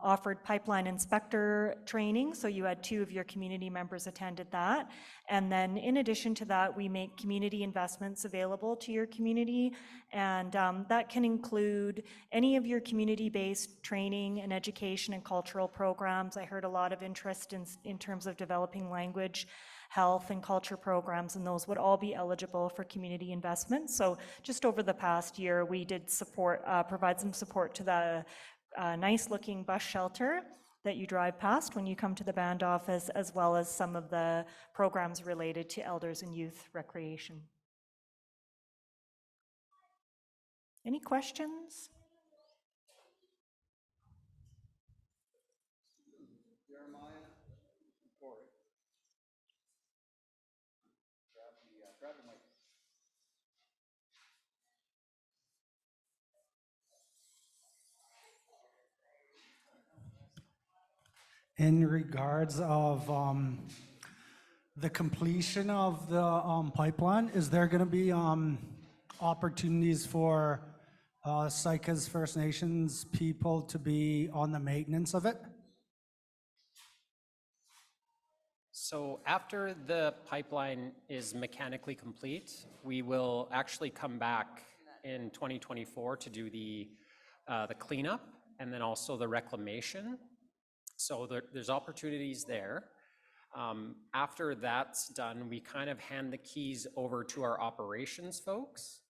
offered pipeline inspector training, so you had 2 of your community members attended that. And then in addition to that, we make community investments available to your community, and that can include any of your community-based training and education and cultural programs. I heard a lot of interest in terms of developing language, health and culture programs, and those would all be eligible for community investment. So just over the past year, we did provide some support to the nice looking bus shelter that you drive past when you come to the band office, as well as some of the programs related to elders and youth recreation. Any questions? In regards of the completion of the pipeline, is there going to be opportunities for Saik'uz First Nations people to be on the maintenance of it? So after the pipeline is mechanically complete, we will actually come back in 2024 to do the cleanup and then also the reclamation. So there's opportunities there. After that's done, we kind of hand the keys over to our operations folks.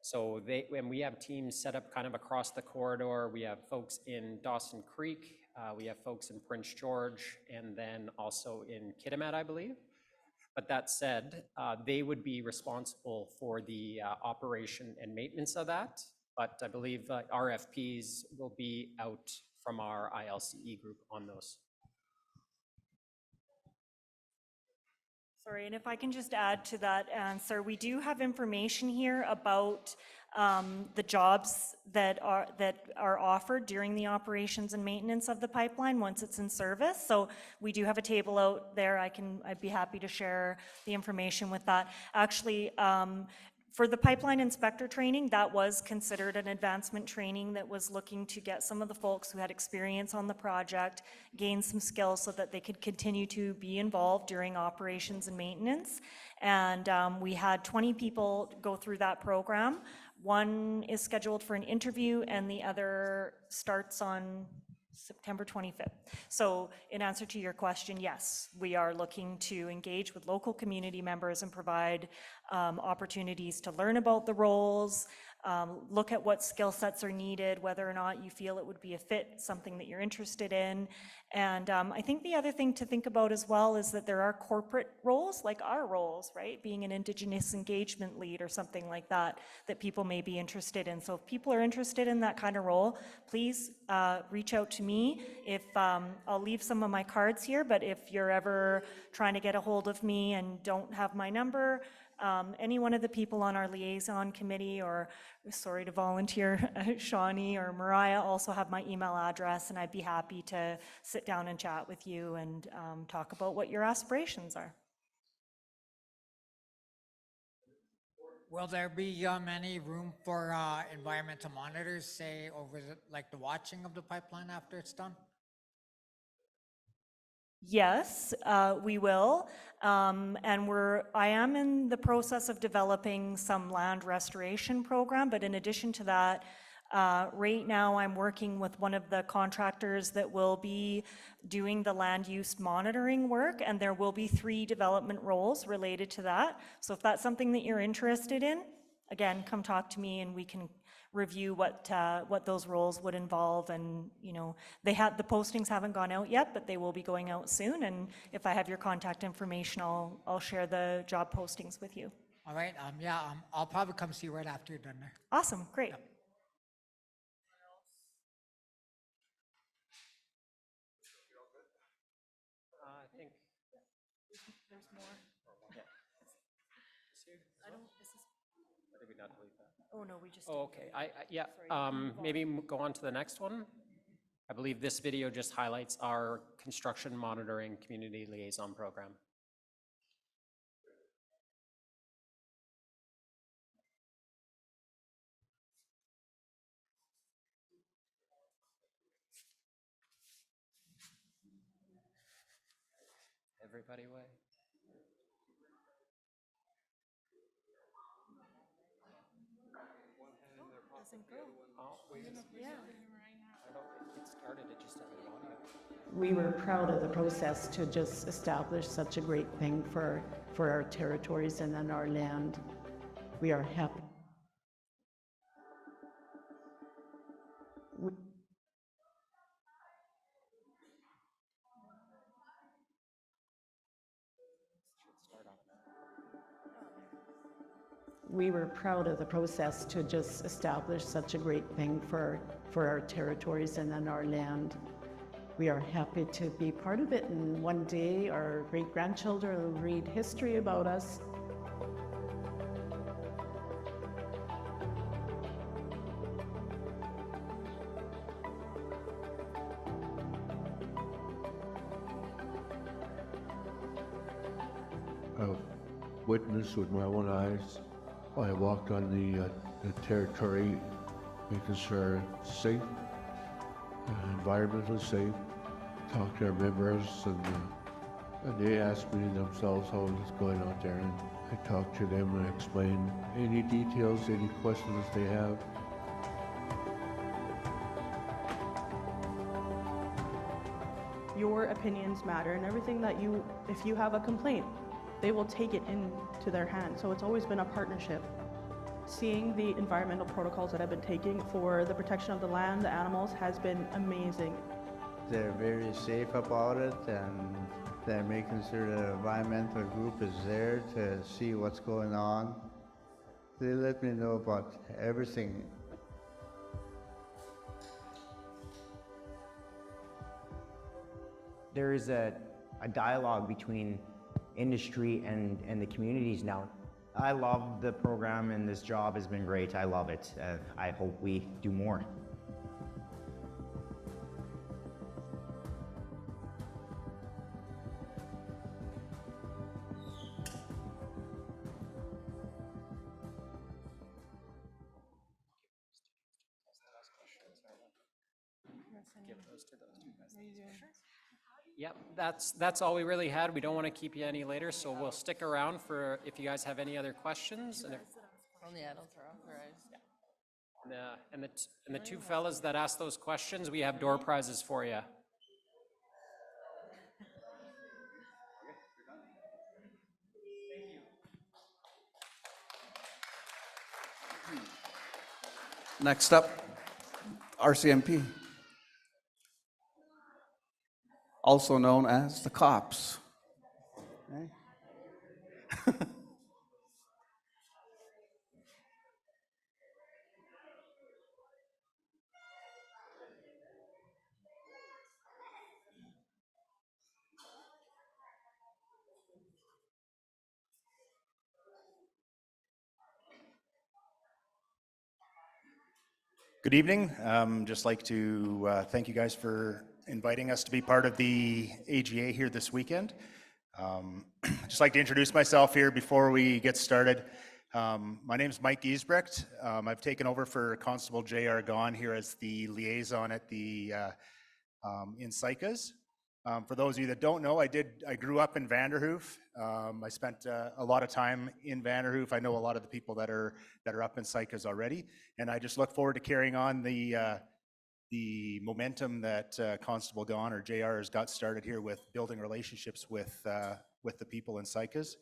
So when we have teams set up kind of across the corridor, we have folks in Dawson Creek, we have folks in Prince George, and then also in Kitimat, I believe. But that said, they would be responsible for the operation and maintenance of that. But I believe RFPs will be out from our ILCE group on those. Sorry, and if I can just add to that answer, we do have information here about the jobs that are offered during the operations and maintenance of the pipeline once it's in service. So we do have a table out there. I'd be happy to share the information with that. Actually, for the pipeline inspector training, that was considered an advancement training that was looking to get some of the folks who had experience on the project, gain some skills so that they could continue to be involved during operations and maintenance. And we had 20 people go through that program. One is scheduled for an interview and the other starts on September 25th. So in answer to your question, yes, we are looking to engage with local community members and provide opportunities to learn about the roles, look at what skill sets are needed, whether or not you feel it would be a fit, something that you're interested in. And I think the other thing to think about as well is that there are corporate roles, like our roles, right? Being an Indigenous engagement lead or something like that, that people may be interested in. So if people are interested in that kind of role, please reach out to me. If I'll leave some of my cards here, but if you're ever trying to get a hold of me and don't have my number, any one of the people on our liaison committee, or sorry to volunteer, Shawnee or Mariah, also have my email address, and I'd be happy to sit down and chat with you and talk about what your aspirations are. Will there be any room for environmental monitors, say over the watching of the pipeline after it's done? Yes, we will. And I am in the process of developing some land restoration program, but in addition to that, right now I'm working with one of the contractors that will be doing the land use monitoring work, and there will be 3 development roles related to that. So if that's something that you're interested in, again, come talk to me and we can review what those roles would involve. And the postings haven't gone out yet, but they will be going out soon. And if I have your contact information, I'll share the job postings with you. All right, I'll probably come see you right after you're done there. Awesome, great. Yep. I think There's more. yeah. I don't, this is, Or did we not delete that? oh no, we just. Oh, okay. Yeah. Sorry, move on. Maybe go on to the next one. I believe this video just highlights our construction monitoring community liaison program. Everybody away. Doesn't go. Oh, Yeah. I don't, it started, it just doesn't audio. We were proud of the process to just establish such a great thing for our territories and then our land. We are happy. We were proud of the process to just establish such a great thing for our territories and then our land. We are happy to be part of it, and one day our great-grandchildren will read history about us. I've witnessed with my own eyes. I walked on the territory, making sure it's safe, environmentally safe. Talked to our members, and they asked me themselves how it's going out there, and I talked to them and explained any details, any questions they have. Your opinions matter, and everything that if you have a complaint, they will take it into their hands. So it's always been a partnership. Seeing the environmental protocols that I've been taking for the protection of the land, the animals, has been amazing. They're very safe about it, and they're making sure the environmental group is there to see what's going on. They let me know about everything. There is a dialogue between industry and the communities now. I love the program, and this job has been great. I love it. I hope we do more. Give those to those two guys. Yep, that's all we really had. We don't want to keep you any later, so we'll stick around for if you guys have any other questions. And Only adults are authorized. and the two fellas that asked those questions, we have door prizes for you. Next up, RCMP, also known as the cops. Okay. Good evening. Just like to thank you guys for inviting us to be part of the AGA here this weekend. Just like to introduce myself here before we get started. My name is Mike Giesbrecht. I've taken over for Constable J.R. Gahn here as the liaison at the in Saik'uz. For those of you that don't know, I grew up in Vanderhoof. I spent a lot of time in Vanderhoof. I know a lot of the people that are up in Saik'uz already, and I just look forward to carrying on the momentum that Constable Gon or JR has got started here with building relationships with the people in Saik'uz.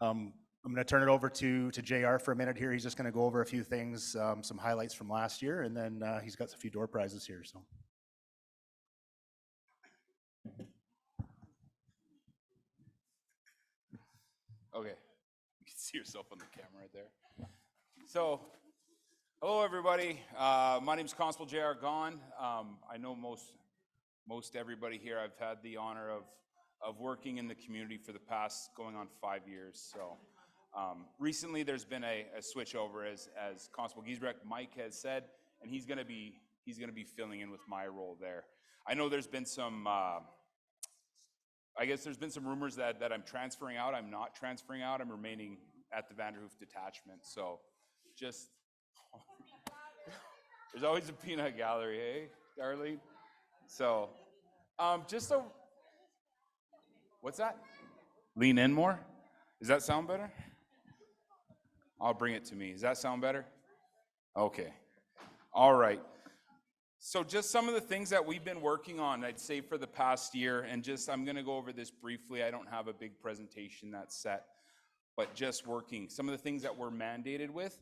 I'm going to turn it over to JR for a minute here. He's just going to go over a few things, some highlights from last year, and then he's got a few door prizes here. So. Okay, you can see yourself on the camera right there. So, hello everybody. My name is Constable J.R. Gon. I know most everybody here. I've had the honor of working in the community for the past going on 5 years. So, recently there's been a switch over as Constable Giesbrecht, Mike has said, and he's going to be filling in with my role there. I know there's been some. I guess there's been some rumors that I'm transferring out. I'm not transferring out. I'm remaining at the Vanderhoof detachment. So just, there's always a peanut gallery, hey, Darlene? So what's that? Lean in more? Does that sound better? I'll bring it to me. Does that sound better? Okay. All right. So just some of the things that we've been working on, I'd say for the past year, and I'm going to go over this briefly. I don't have a big presentation that's set, but just working. Some of the things that we're mandated with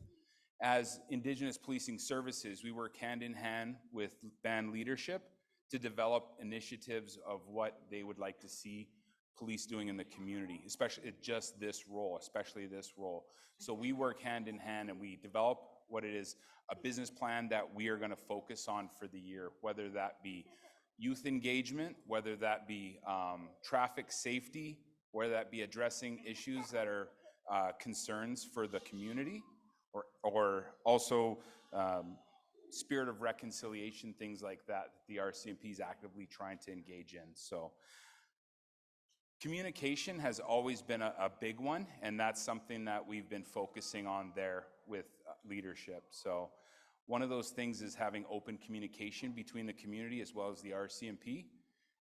as Indigenous Policing Services, we work hand in hand with band leadership to develop initiatives of what they would like to see police doing in the community, especially just this role, So we work hand in hand and we develop what it is, a business plan that we are going to focus on for the year, whether that be youth engagement, whether that be traffic safety, whether that be addressing issues that are concerns for the community, or also spirit of reconciliation, things like that the RCMP is actively trying to engage in. So communication has always been a big one, and that's something that we've been focusing on there with leadership. So one of those things is having open communication between the community as well as the RCMP.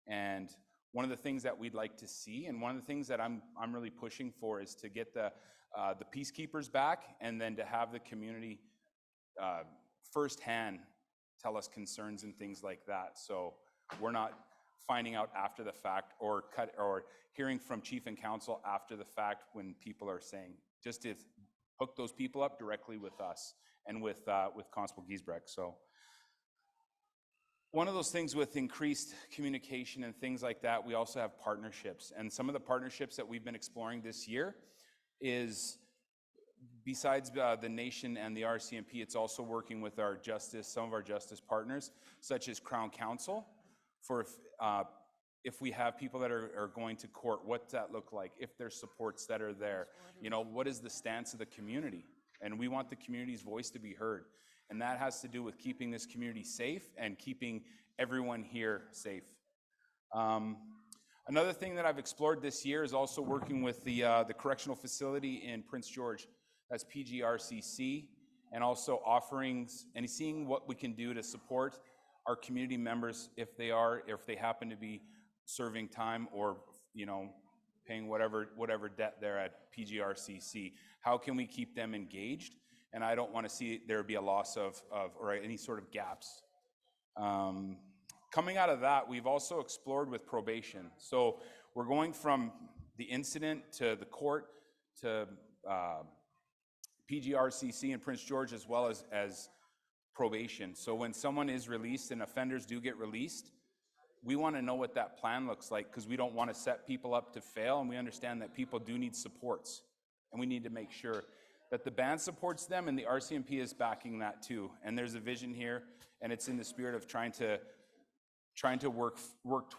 And one of the things that we'd like to see, and one of the things that I'm really pushing for, is to get the peacekeepers back, and then to have the community firsthand tell us concerns and things like that. So we're not finding out after the fact or hearing from chief and council after the fact when people are saying, just to hook those people up directly with us and with Constable Giesbrecht. So one of those things with increased communication and things like that, we also have partnerships. And some of the partnerships that we've been exploring this year is, besides the nation and the RCMP, it's also working with some of our justice partners, such as Crown Counsel, for if we have people that are going to court, what's that look like? If there's supports that are there, what is the stance of the community? And we want the community's voice to be heard. And that has to do with keeping this community safe and keeping everyone here safe. Another thing that I've explored this year is also working with the correctional facility in Prince George, that's PGRCC, and also offerings and seeing what we can do to support our community members if they happen to be serving time or paying whatever debt they're at PGRCC. How can we keep them engaged? And I don't want to see there be a loss of or any sort of gaps. Coming out of that, we've also explored with probation. So we're going from the incident to the court to PGRCC in Prince George, as well as probation. So when someone is released and offenders do get released, we want to know what that plan looks like, because we don't want to set people up to fail, and we understand that people do need supports, and we need to make sure that the band supports them, and the RCMP is backing that too. And there's a vision here, and it's in the spirit of trying to work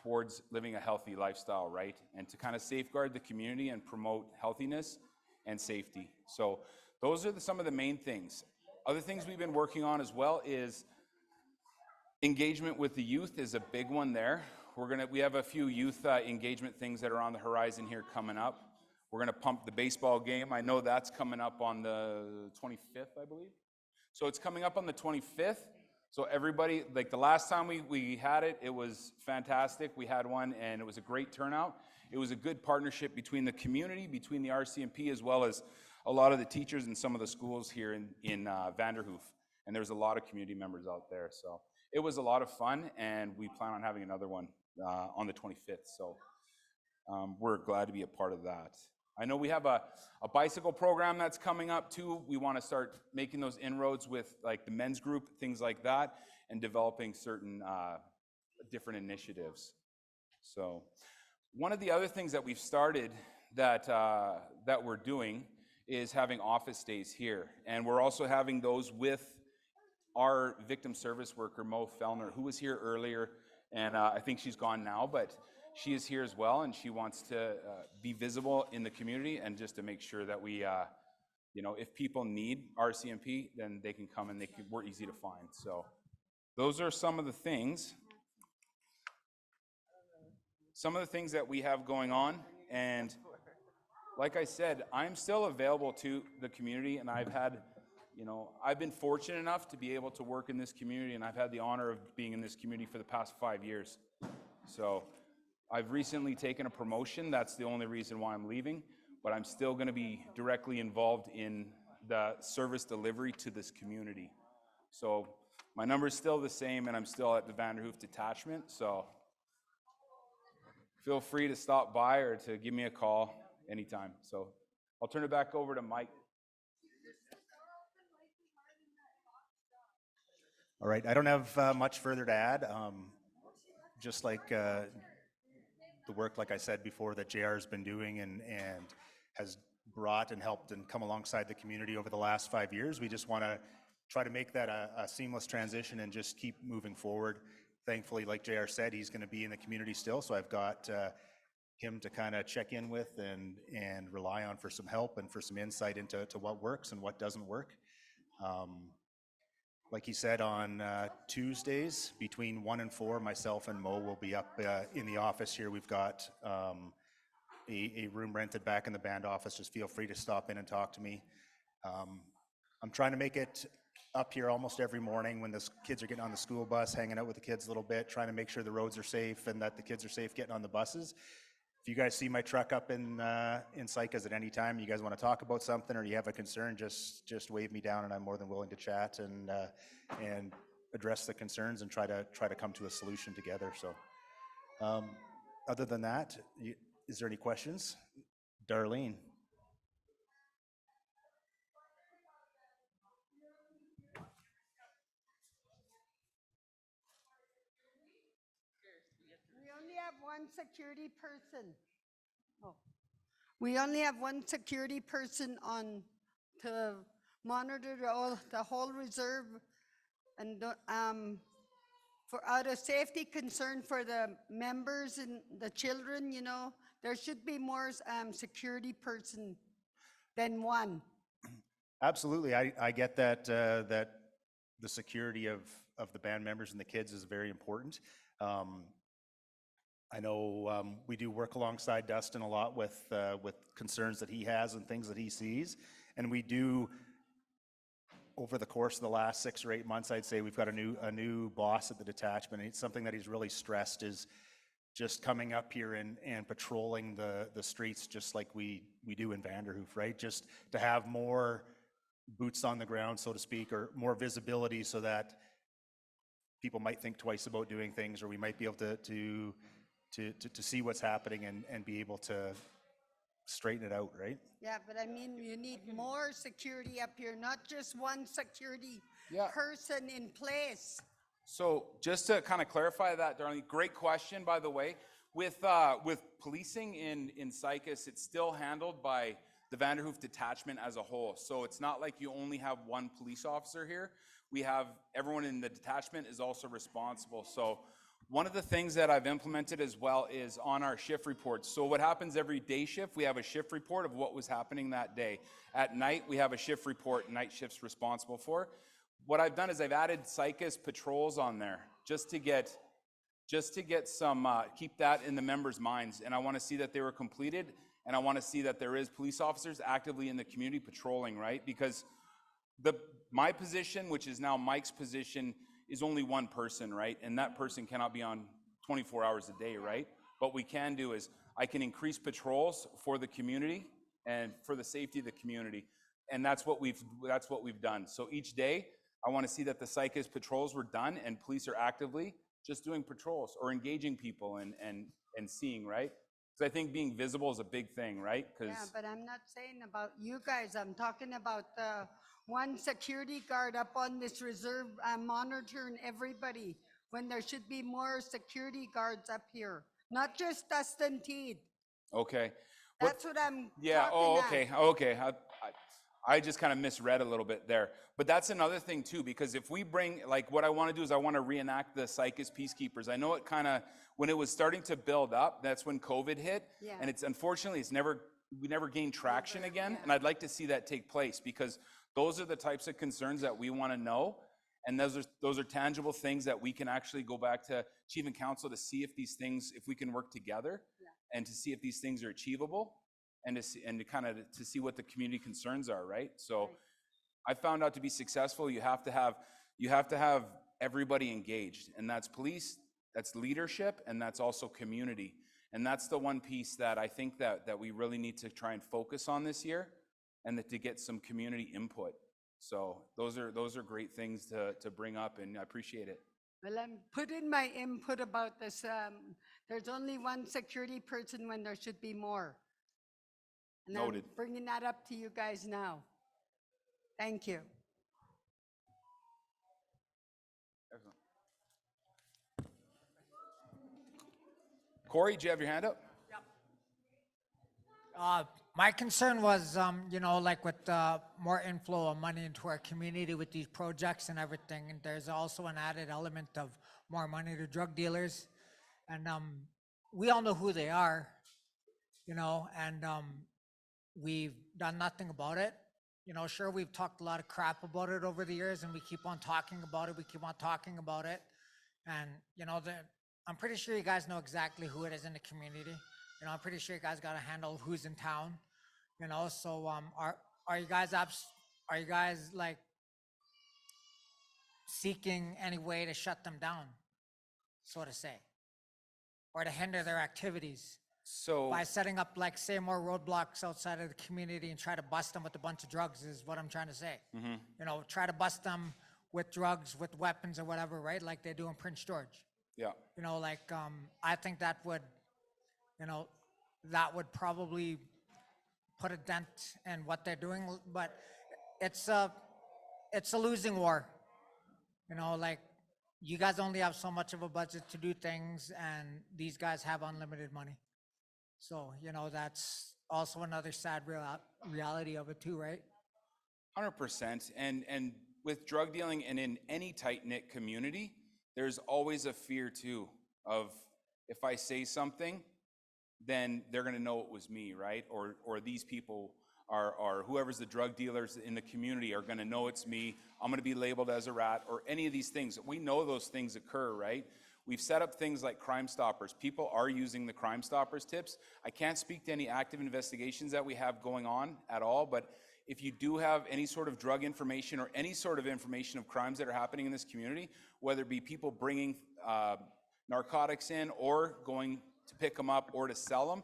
towards living a healthy lifestyle, right? And to kind of safeguard the community and promote healthiness and safety. So those are some of the main things. Other things we've been working on as well is engagement with the youth is a big one there. We have a few youth engagement things that are on the horizon here coming up. We're going to pump the baseball game. I know that's coming up on the 25th, I believe. So it's coming up on the 25th. So everybody, like the last time we had it, it was fantastic. We had one and it was a great turnout. It was a good partnership between the community, between the RCMP, as well as a lot of the teachers and some of the schools here in Vanderhoof. And there's a lot of community members out there. So it was a lot of fun, and we plan on having another one on the 25th. So we're glad to be a part of that. I know we have a bicycle program that's coming up too. We want to start making those inroads with like the men's group, things like that, and developing certain different initiatives. So one of the other things that we've started that we're doing is having office days here. And we're also having those with our victim service worker, Mo Fellner, who was here earlier, and I think she's gone now, but she is here as well, and she wants to be visible in the community and just to make sure that we, you know, if people need RCMP, then they can come and we're easy to find. So those are some of the things. Some of the things that we have going on, and like I said, I'm still available to the community, and I've had, you know, I've been fortunate enough to be able to work in this community, and I've had the honor of being in this community for the past 5 years. So I've recently taken a promotion. That's the only reason why I'm leaving, but I'm still going to be directly involved in the service delivery to this community. So my number is still the same, and I'm still at the Vanderhoof detachment. So feel free to stop by or to give me a call anytime. So I'll turn it back over to Mike. All right, I don't have much further to add. Just like the work, like I said before, that JR has been doing and has brought and helped and come alongside the community over the last 5 years. We just want to try to make that a seamless transition and just keep moving forward. Thankfully, like JR said, he's going to be in the community still, so I've got him to kind of check in with and rely on for some help and for some insight into what works and what doesn't work. Like he said, on Tuesdays between 1 and 4, myself and Mo will be up in the office here. We've got a room rented back in the band office. Just feel free to stop in and talk to me. I'm trying to make it up here almost every morning when the kids are getting on the school bus, hanging out with the kids a little bit, trying to make sure the roads are safe and that the kids are safe getting on the buses. If you guys see my truck up in Saik'uz at any time, you guys want to talk about something or you have a concern, just wave me down, and I'm more than willing to chat and address the concerns and try to come to a solution together. So, other than that, is there any questions, Darlene? We only have one security person. Oh. We only have one security person on to monitor the whole reserve, and for out of safety concern for the members and the children, you know, there should be more security person than one. Absolutely, I get that that the security of the band members and the kids is very important. I know we do work alongside Dustin a lot with concerns that he has and things that he sees, and we do. Over the course of the last 6 or 8 months, I'd say we've got a new boss at the detachment. It's something that he's really stressed is just coming up here and patrolling the streets just like we do in Vanderhoof, right? Just to have more boots on the ground, so to speak, or more visibility so that people might think twice about doing things, or we might be able to see what's happening and be able to straighten it out, right? Yeah, but I mean, you need more security up here, not just one security person in place. So just to kind of clarify that, Darlene, great question, by the way. With policing in Saik'uz, it's still handled by the Vanderhoof detachment as a whole. So it's not like you only have one police officer here. We have everyone in the detachment is also responsible. So one of the things that I've implemented as well is on our shift reports. So what happens every day shift, we have a shift report of what was happening that day. At night, we have a shift report night shift's responsible for. What I've done is I've added Saik'uz patrols on there just to get some, keep that in the members' minds. And I want to see that they were completed, and I want to see that there is police officers actively in the community patrolling, right? Because my position, which is now Mike's position, is only one person, right? And that person cannot be on 24 hours a day, right? What we can do is I can increase patrols for the community and for the safety of the community. And that's what we've done. So each day, I want to see that the Saik'uz patrols were done and police are actively just doing patrols or engaging people and seeing, right? Because I think being visible is a big thing, right? Yeah, but I'm not saying about you guys. I'm talking about the one security guard up on this reserve monitoring everybody when there should be more security guards up here, not just Dustin Teed. Okay. That's what I'm Yeah, talking okay. I just kind of misread a little bit there. But that's another thing too, because if we bring, like what I want to do is I want to reenact the Saik'uz Peacekeepers. I know it kind of, when it was starting to build up, that's when COVID hit. Yeah. And unfortunately, we never gained traction again. Yeah. And I'd like to see that take place because those are the types of concerns that we want to know. And those are tangible things that we can actually go back to Chief and Council to see if these things, if we can work together and to see if these things are achievable and to see what the community concerns are, right? So I found out to be successful, you have to have everybody engaged, and that's police, that's leadership, and that's also community. And that's the one piece that I think that we really need to try and focus on this year, and to get some community input. So those are great things to bring up, and I appreciate it. Well, I'm putting my input about this. There's only one security person when there should be more. And Noted. I'm bringing that up to you guys now. Thank you. Excellent. Corey, do you have your hand up? My concern was, like with more inflow of money into our community with these projects and everything, and there's also an added element of more money to drug dealers. And we all know who they are, and we've done nothing about it. Sure, we've talked a lot of crap about it over the years, and we keep on talking about it. And, I'm pretty sure you guys know exactly who it is in the community. I'm pretty sure you guys got a handle who's in town, so are you guys like seeking any way to shut them down, so to say, or to hinder their activities? So by setting up, like, say, more roadblocks outside of the community and try to bust them with a bunch of drugs is what I'm trying to say. Mm-hmm. Try to bust them with drugs, with weapons or whatever, right? Like they do in Prince George. Yeah. I think that would probably put a dent in what they're doing, but it's a losing war. You guys only have so much of a budget to do things, and these guys have unlimited money. So, that's also another sad reality of it too, right? 100%. And with drug dealing and in any tight-knit community, there's always a fear too of, if I say something, then they're going to know it was me, right? Or these people are whoever's the drug dealers in the community are going to know it's me. I'm going to be labeled as a rat, or any of these things. We know those things occur, right? We've set up things like Crime Stoppers. People are using the Crime Stoppers tips. I can't speak to any active investigations that we have going on at all, but if you do have any sort of drug information or any sort of information of crimes that are happening in this community, whether it be people bringing narcotics in or going to pick them up or to sell them,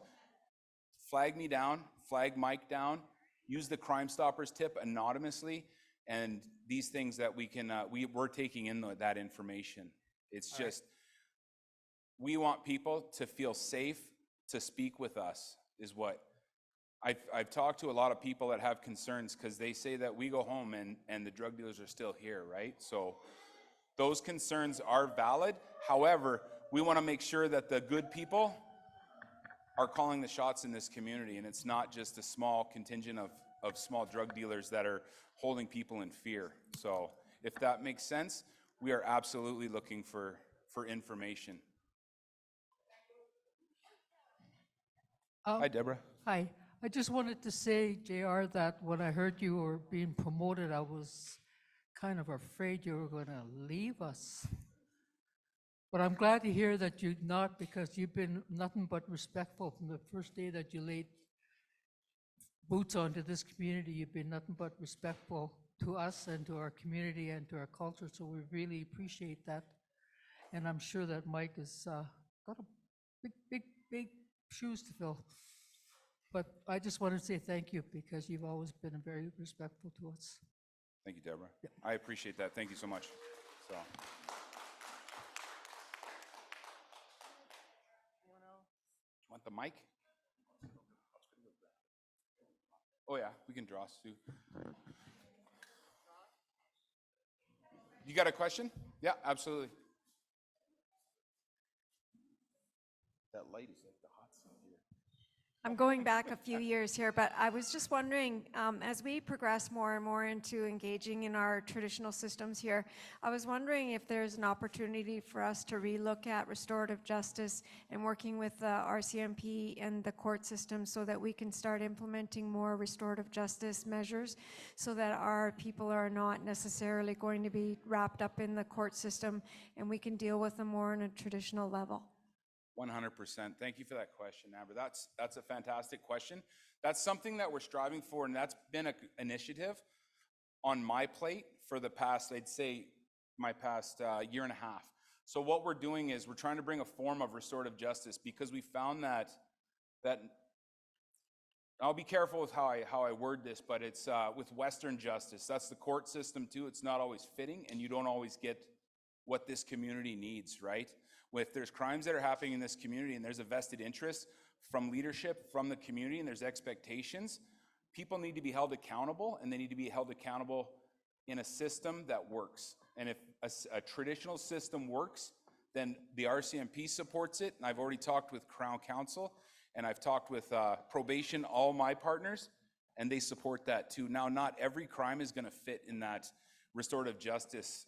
flag me down, flag Mike down, use the Crime Stoppers tip anonymously, and these things that we can, we're taking in that information. It's just, we want people to feel safe to speak with us, is what. I've talked to a lot of people that have concerns because they say that we go home and the drug dealers are still here, right? So those concerns are valid. However, we want to make sure that the good people are calling the shots in this community, and it's not just a small contingent of small drug dealers that are holding people in fear. So if that makes sense, we are absolutely looking for information. Hi, Deborah. Hi. I just wanted to say, JR, that when I heard you were being promoted, I was kind of afraid you were going to leave us. But I'm glad to hear that you're not, because you've been nothing but respectful from the first day that you laid boots onto this community. You've been nothing but respectful to us and to our community and to our culture, so we really appreciate that. And I'm sure that Mike has got a big shoes to fill. But I just want to say thank you because you've always been very respectful to us. Thank you, Deborah. I appreciate that. Thank you so much. So. Want the mic? Oh yeah, we can draw, Sue. You got a question? Yeah, absolutely. That light is like the hot seat here. I'm going back a few years here, but I was just wondering, as we progress more and more into engaging in our traditional systems here, I was wondering if there's an opportunity for us to relook at restorative justice and working with the RCMP and the court system so that we can start implementing more restorative justice measures so that our people are not necessarily going to be wrapped up in the court system and we can deal with them more on a traditional level. 100%. Thank you for that question, Amber. That's a fantastic question. That's something that we're striving for, and that's been an initiative on my plate for the past, I'd say, my past year and a half. So what we're doing is we're trying to bring a form of restorative justice because we found that I'll be careful with how I word this, but it's with Western justice. That's the court system too. It's not always fitting, and you don't always get what this community needs, right? If there's crimes that are happening in this community and there's a vested interest from leadership, from the community, and there's expectations, people need to be held accountable, and they need to be held accountable in a system that works. And if a traditional system works, then the RCMP supports it, and I've already talked with Crown Council, and I've talked with probation, all my partners, and they support that too. Now, not every crime is gonna fit in that restorative justice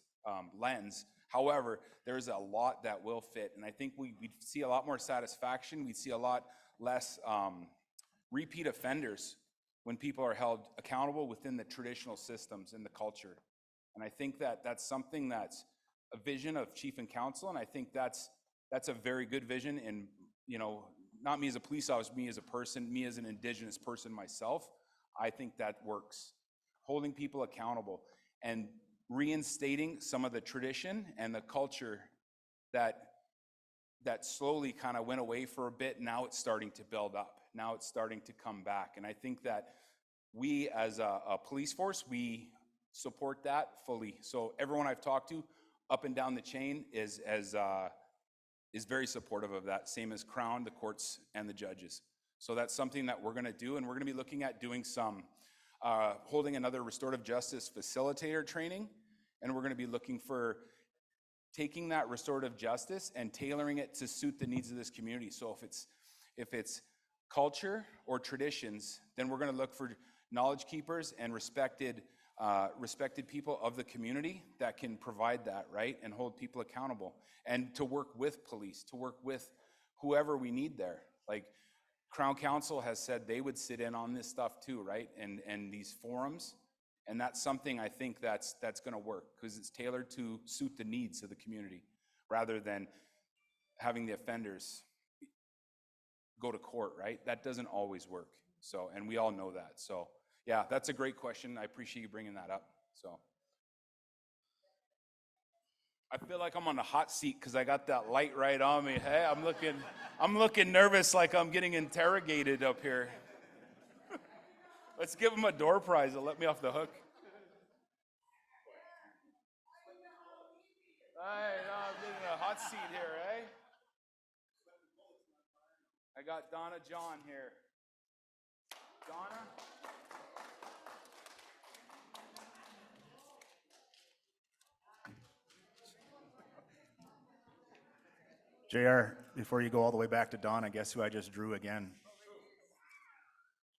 lens. However, there's a lot that will fit, and I think we'd see a lot more satisfaction. We'd see a lot less repeat offenders when people are held accountable within the traditional systems and the culture. And I think that that's something that's a vision of Chief and Council, and I think that's a very good vision. And not me as a police officer, me as a person, me as an Indigenous person myself, I think that works. Holding people accountable and reinstating some of the tradition and the culture that slowly kind of went away for a bit. Now it's starting to build up. Now it's starting to come back. And I think that we as a police force, we support that fully. So everyone I've talked to up and down the chain is very supportive of that, same as Crown, the courts, and the judges. So that's something that we're gonna do, and we're gonna be looking at doing some holding another restorative justice facilitator training, and we're going to be looking for taking that restorative justice and tailoring it to suit the needs of this community. So if it's culture or traditions, then we're going to look for knowledge keepers and respected people of the community that can provide that, right, and hold people accountable, and to work with police, to work with whoever we need there. Like Crown Council has said they would sit in on this stuff too, right? And these forums, and that's something I think that's going to work because it's tailored to suit the needs of the community rather than having the offenders go to court, right? That doesn't always work. So, and we all know that. So, yeah, that's a great question. I appreciate you bringing that up. So, I feel like I'm on the hot seat because I got that light right on me. Hey, I'm looking nervous, like I'm getting interrogated up here. Let's give him a door prize. It'll let me off the hook. Hey, no, I'm getting a hot seat here, eh? I got Donna John here. Donna? JR, before you go all the way back to Donna, guess who I just drew again?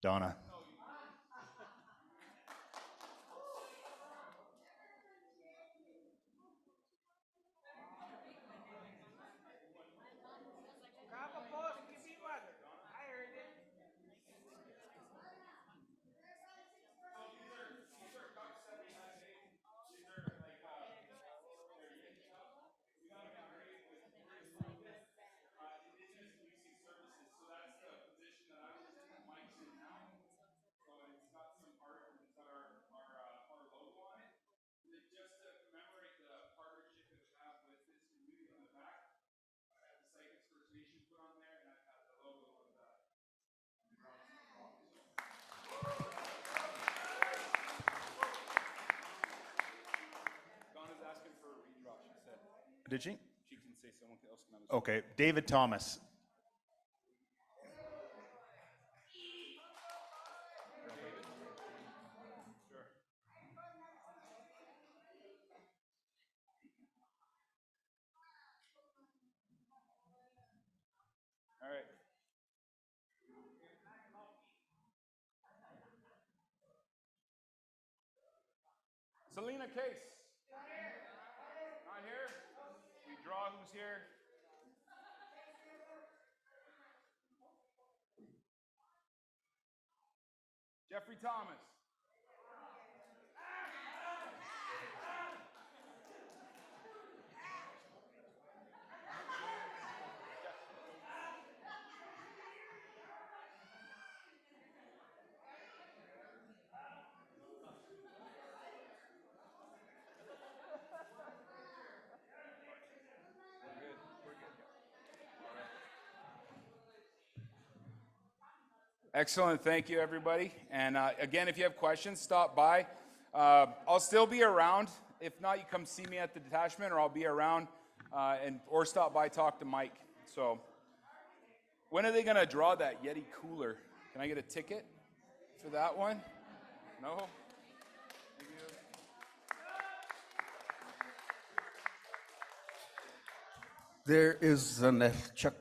Donna. Did she? She can say someone else can have a Okay, David Thomas. All right. Selena Case. Not here. We draw who's here. Jeffrey Thomas. Excellent. Thank you, everybody. And again, if you have questions, stop by. I'll still be around. If not, you come see me at the detachment, or I'll be around, or stop by, talk to Mike. So when are they going to draw that Yeti cooler? Can I get a ticket for that one? No? Thank you. There is an Chuck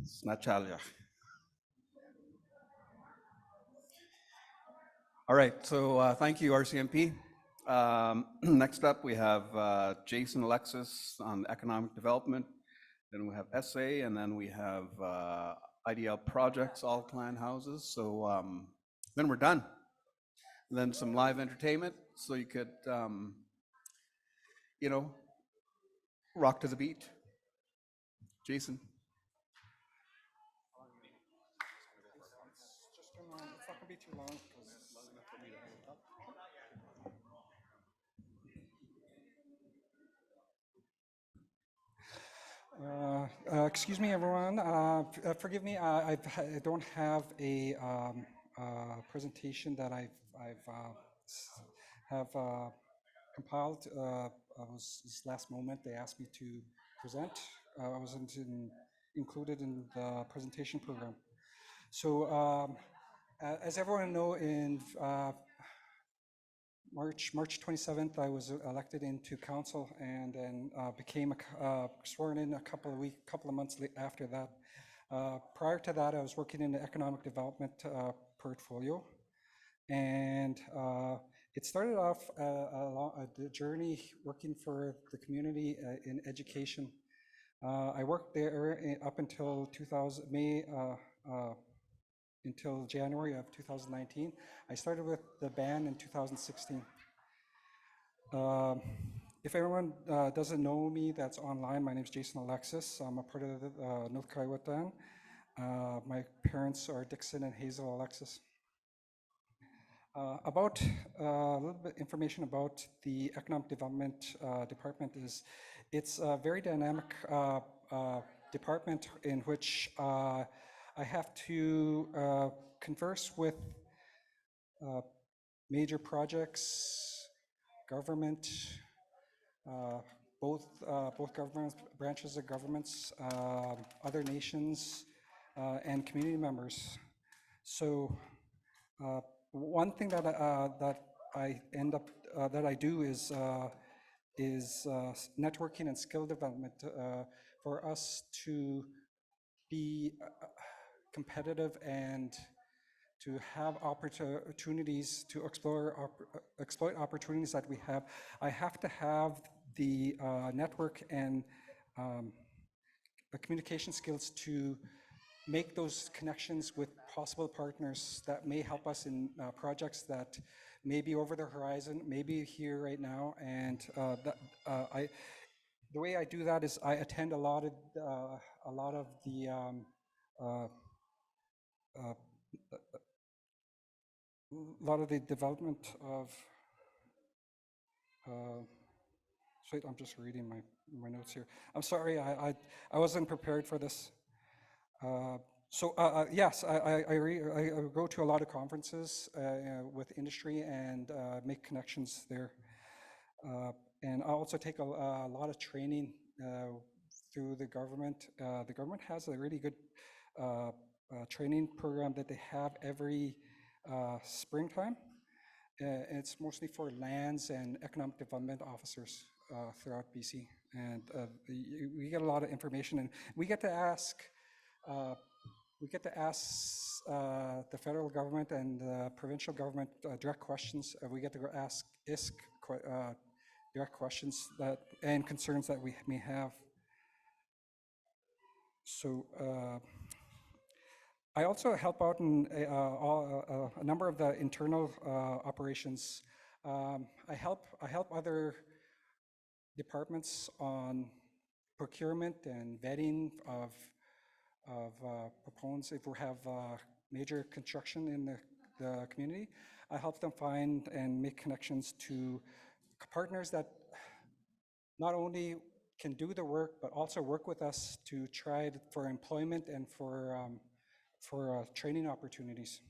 Snachalia. All right, so thank you, RCMP. Next up, we have Jason Alexis on economic development. Then we have SA, and then we have IDL projects, all clan houses. So then we're done. And then some live entertainment, so you could, you know, rock to the beat. Jason. It's not gonna be too long because it's long enough for me to hang it up. Excuse me, everyone. Forgive me. I don't have a presentation that have compiled. This last moment they asked me to present. I wasn't included in the presentation program. So as everyone know, in March 27th, I was elected into council and then became sworn in a couple of months after that. Prior to that, I was working in the economic development portfolio, and it started off the journey working for the community in education. I worked there up until until January of 2019. I started with the band in 2016. If everyone doesn't know me that's online, my name is Jason Alexis. I'm a part of the Nilkaiwatan. My parents are Dixon and Hazel Alexis. About a little bit information about the Economic Development Department is it's a very dynamic department in which I have to converse with major projects, government, both government branches of governments, other nations, and community members. So one thing that I do is networking and skill development for us to be competitive and to have opportunities to exploit opportunities that we have. I have to have the network and communication skills to make those connections with possible partners that may help us in projects that may be over the horizon, maybe here right now. And the way I do that is I attend a lot of the development of. Wait, I'm just reading my notes here. I'm sorry, I wasn't prepared for this. Yes, I go to a lot of conferences with industry and make connections there. And I also take a lot of training through the government. The government has a really good training program that they have every springtime. It's mostly for lands and economic development officers throughout BC. And we get a lot of information, and we get to ask the federal government and the provincial government direct questions. We get to ask ISK direct questions and concerns that we may have. So I also help out in a number of the internal operations. I help other departments on procurement and vetting of proponents. If we have major construction in the community, I help them find and make connections to partners that not only can do the work, but also work with us to try for employment and for training opportunities.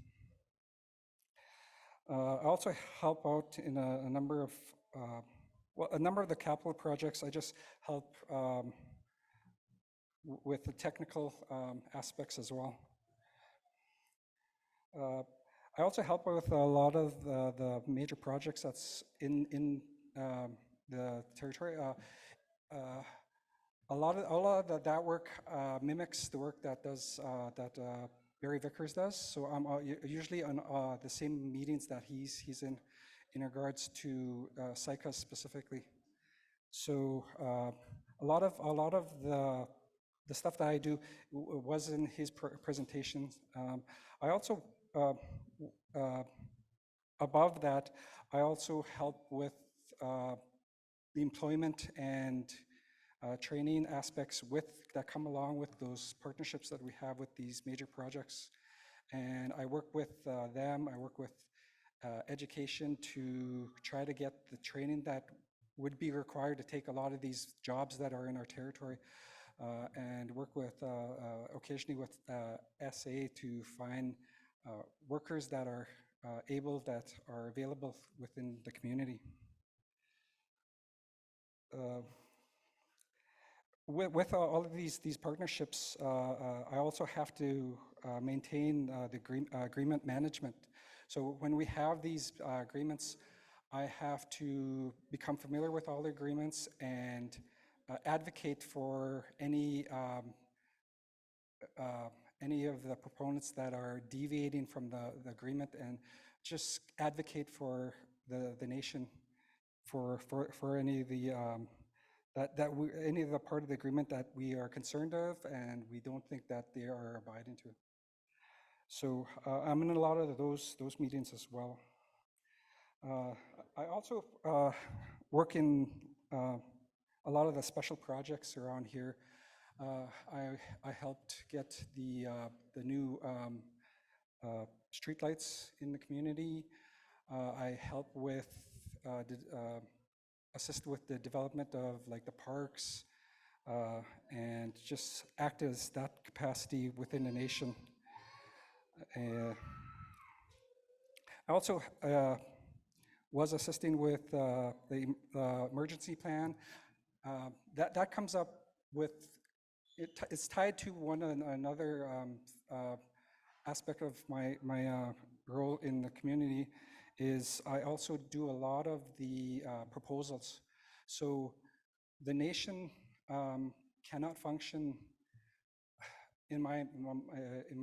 I also help out in a number of the capital projects. I just help with the technical aspects as well. I also help with a lot of the major projects that's in the territory. A lot of that work mimics the work that Barry Vickers does. So I'm usually on the same meetings that he's in regards to Saik'uz specifically. So a lot of the stuff that I do was in his presentations. I also above that, I also help with the employment and training aspects that come along with those partnerships that we have with these major projects. And I work with them, I work with education to try to get the training that would be required to take a lot of these jobs that are in our territory, and work with occasionally with SA to find workers that are that are available within the community. With all of these partnerships, I also have to maintain the agreement management. So when we have these agreements, I have to become familiar with all the agreements and advocate for any of the proponents that are deviating from the agreement, and just advocate for the nation for any of the any of the part of the agreement that we are concerned of and we don't think that they are abiding to. So I'm in a lot of those meetings as well. I also work in a lot of the special projects around here. I helped get the new street lights in the community. I help with assist with the development of like the parks, and just act as that capacity within the nation. I also was assisting with the emergency plan. That comes up with, it's tied to one another aspect of my role in the community. Is I also do a lot of the proposals. So the nation cannot function, in my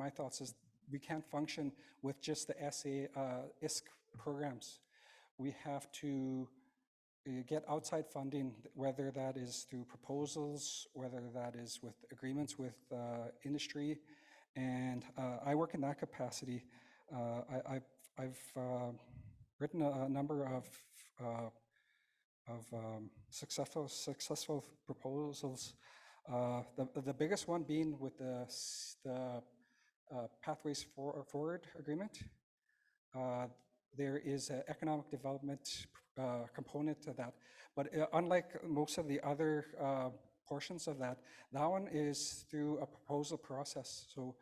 thoughts, is we can't function with just the ISK programs. We have to get outside funding, whether that is through proposals, whether that is with agreements with industry, and I work in that capacity. I've written a number of successful proposals. The biggest one being with the Pathways Forward agreement. There is an economic development component to that, but unlike most of the other portions of that, that one is through a proposal process. So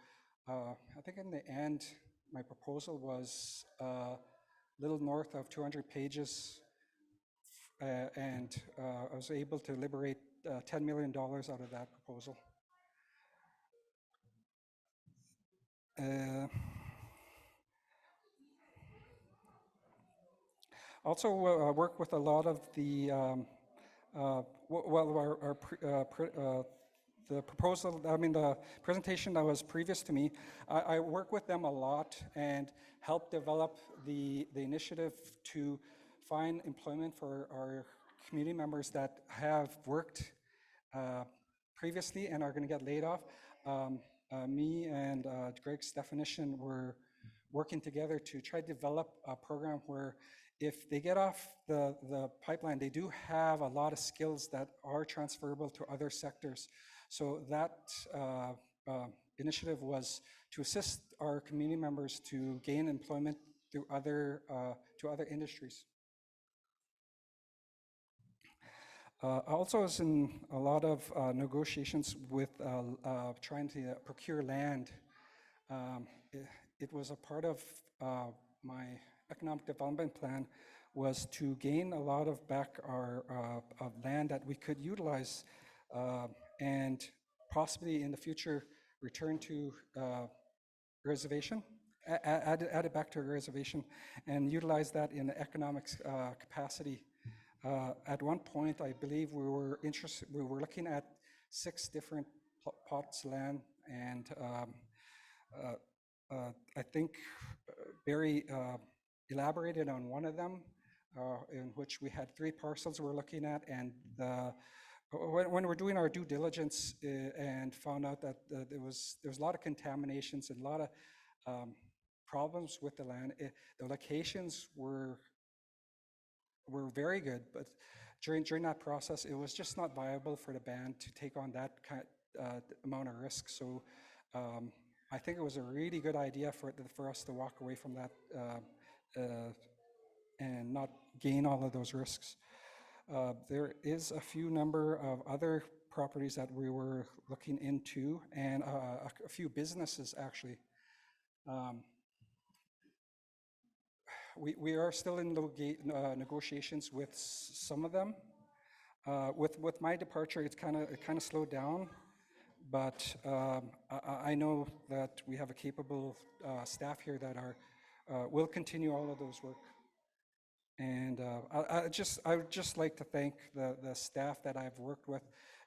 I think in the end, my proposal was a little north of 200 pages and I was able to liberate $10 million out of that proposal. Also work with a lot of the, the proposal, I mean the presentation that was previous to me, I work with them a lot and help develop the initiative to find employment for our community members that have worked previously and are going to get laid off. Me and Greg's definition were working together to try to develop a program where if they get off the pipeline, they do have a lot of skills that are transferable to other sectors. So that initiative was to assist our community members to gain employment through other industries. I also was in a lot of negotiations with trying to procure land. It was a part of my economic development plan was to gain a lot of back our of land that we could utilize and possibly in the future return to reservation, add it back to a reservation and utilize that in economic capacity. At one point, I believe we were looking at 6 different plots of land, and I think Barry elaborated on one of them, in which we had 3 parcels we're looking at, and when we're doing our due diligence and found out that there was a lot of contaminations and a lot of problems with the land. The locations were very good, but during that process, it was just not viable for the band to take on that amount of risk. So I think it was a really good idea for us to walk away from that and not gain all of those risks. There is a few number of other properties that we were looking into, and a few businesses actually. We are still in negotiations with some of them. With my departure, it kind of slowed down, but I know that we have a capable staff here that will continue all of those work. And I would just like to thank the staff that I've worked with.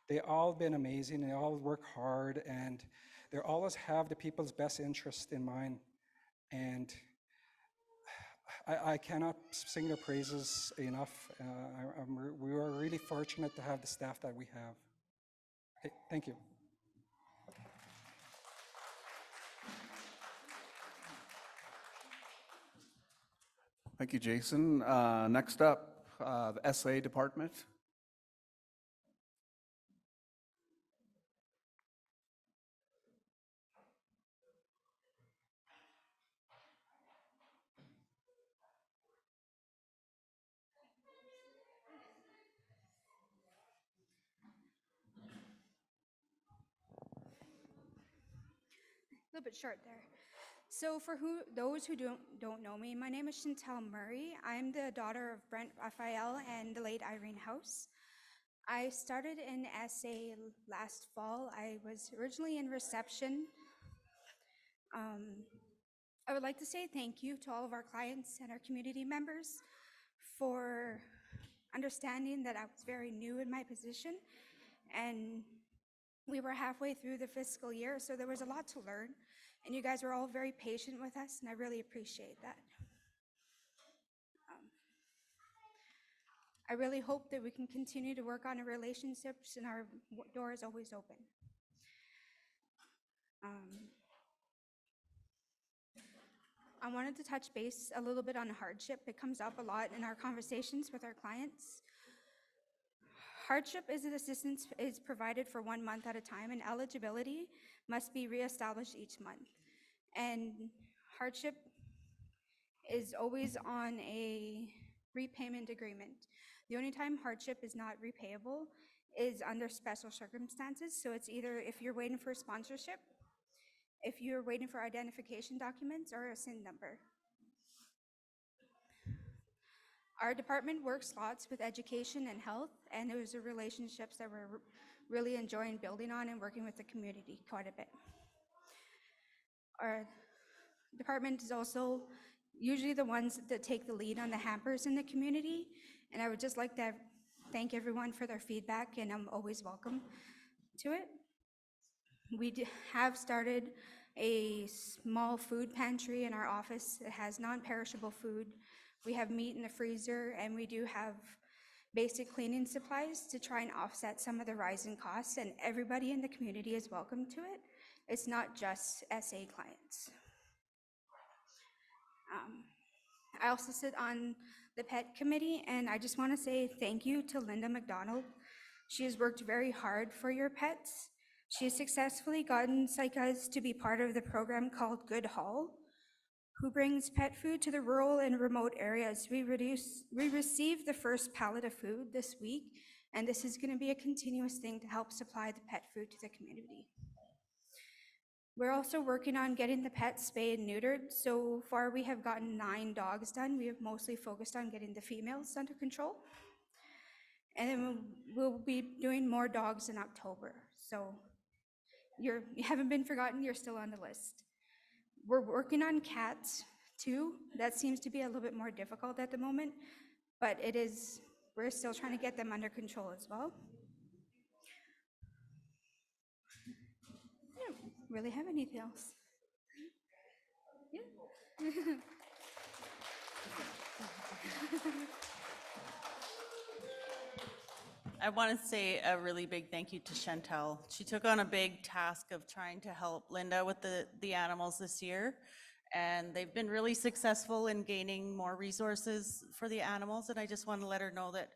They all been amazing. They all work hard, and they always have the people's best interest in mind. And I cannot sing their praises enough. We are really fortunate to have the staff that we have. Okay, thank you. Thank you, Jason. Next up, the SA department. A little bit short there. So for those who don't know me, my name is Chantel Murray. I'm the daughter of Brent Raphael and the late Irene House. I started in SA last fall. I was originally in reception. I would like to say thank you to all of our clients and our community members for understanding that I was very new in my position, and we were halfway through the fiscal year, so there was a lot to learn, and you guys were all very patient with us, and I really appreciate that. I really hope that we can continue to work on our relationships, and our door is always open. I wanted to touch base a little bit on hardship. It comes up a lot in our conversations with our clients. Hardship is an assistance is provided for 1 month at a time, and eligibility must be reestablished each month. And hardship is always on a repayment agreement. The only time hardship is not repayable is under special circumstances. So it's either if you're waiting for sponsorship, if you're waiting for identification documents, or a SIN number. Our department works lots with education and health, and those are relationships that we're really enjoying building on and working with the community quite a bit. Our department is also usually the ones that take the lead on the hampers in the community, and I would just like to thank everyone for their feedback, and I'm always welcome to it. We have started a small food pantry in our office that has non-perishable food. We have meat in the freezer, and we do have basic cleaning supplies to try and offset some of the rising costs, and everybody in the community is welcome to it. It's not just SA clients. I also sit on the pet committee, and I just want to say thank you to Linda McDonald. She has worked very hard for your pets. She has successfully gotten Saik'uz to be part of the program called Good Haul, who brings pet food to the rural and remote areas. We received the first pallet of food this week, and this is going to be a continuous thing to help supply the pet food to the community. We're also working on getting the pets spayed and neutered. So far, we have gotten 9 dogs done. We have mostly focused on getting the females under control. And then we'll be doing more dogs in October. So you haven't been forgotten, you're still on the list. We're working on cats too. That seems to be a little bit more difficult at the moment, but we're still trying to get them under control as well. I don't really have anything else. Yeah. I want to say a really big thank you to Chantel. She took on a big task of trying to help Linda with the animals this year, and they've been really successful in gaining more resources for the animals, and I just want to let her know that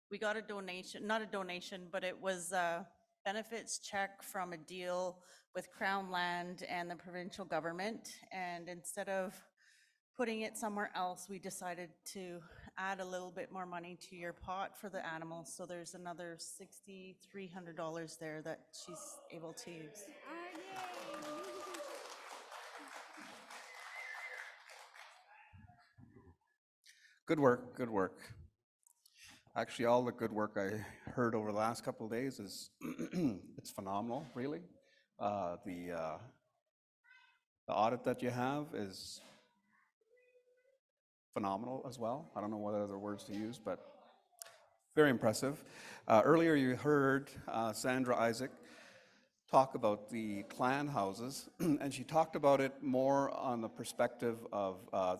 we got a donation, not a donation, but it was a benefits check from a deal with Crown Land and the provincial government, and instead of putting it somewhere else, we decided to add a little bit more money to your pot for the animals. So there's another $6,300 there that she's able to use. Good work, good work. Actually, all the good work I heard over the last couple of days is it's phenomenal, really. The audit that you have is phenomenal as well. I don't know what other words to use, but very impressive. Earlier you heard Sandra Isaac talk about the clan houses, and she talked about it more on the perspective of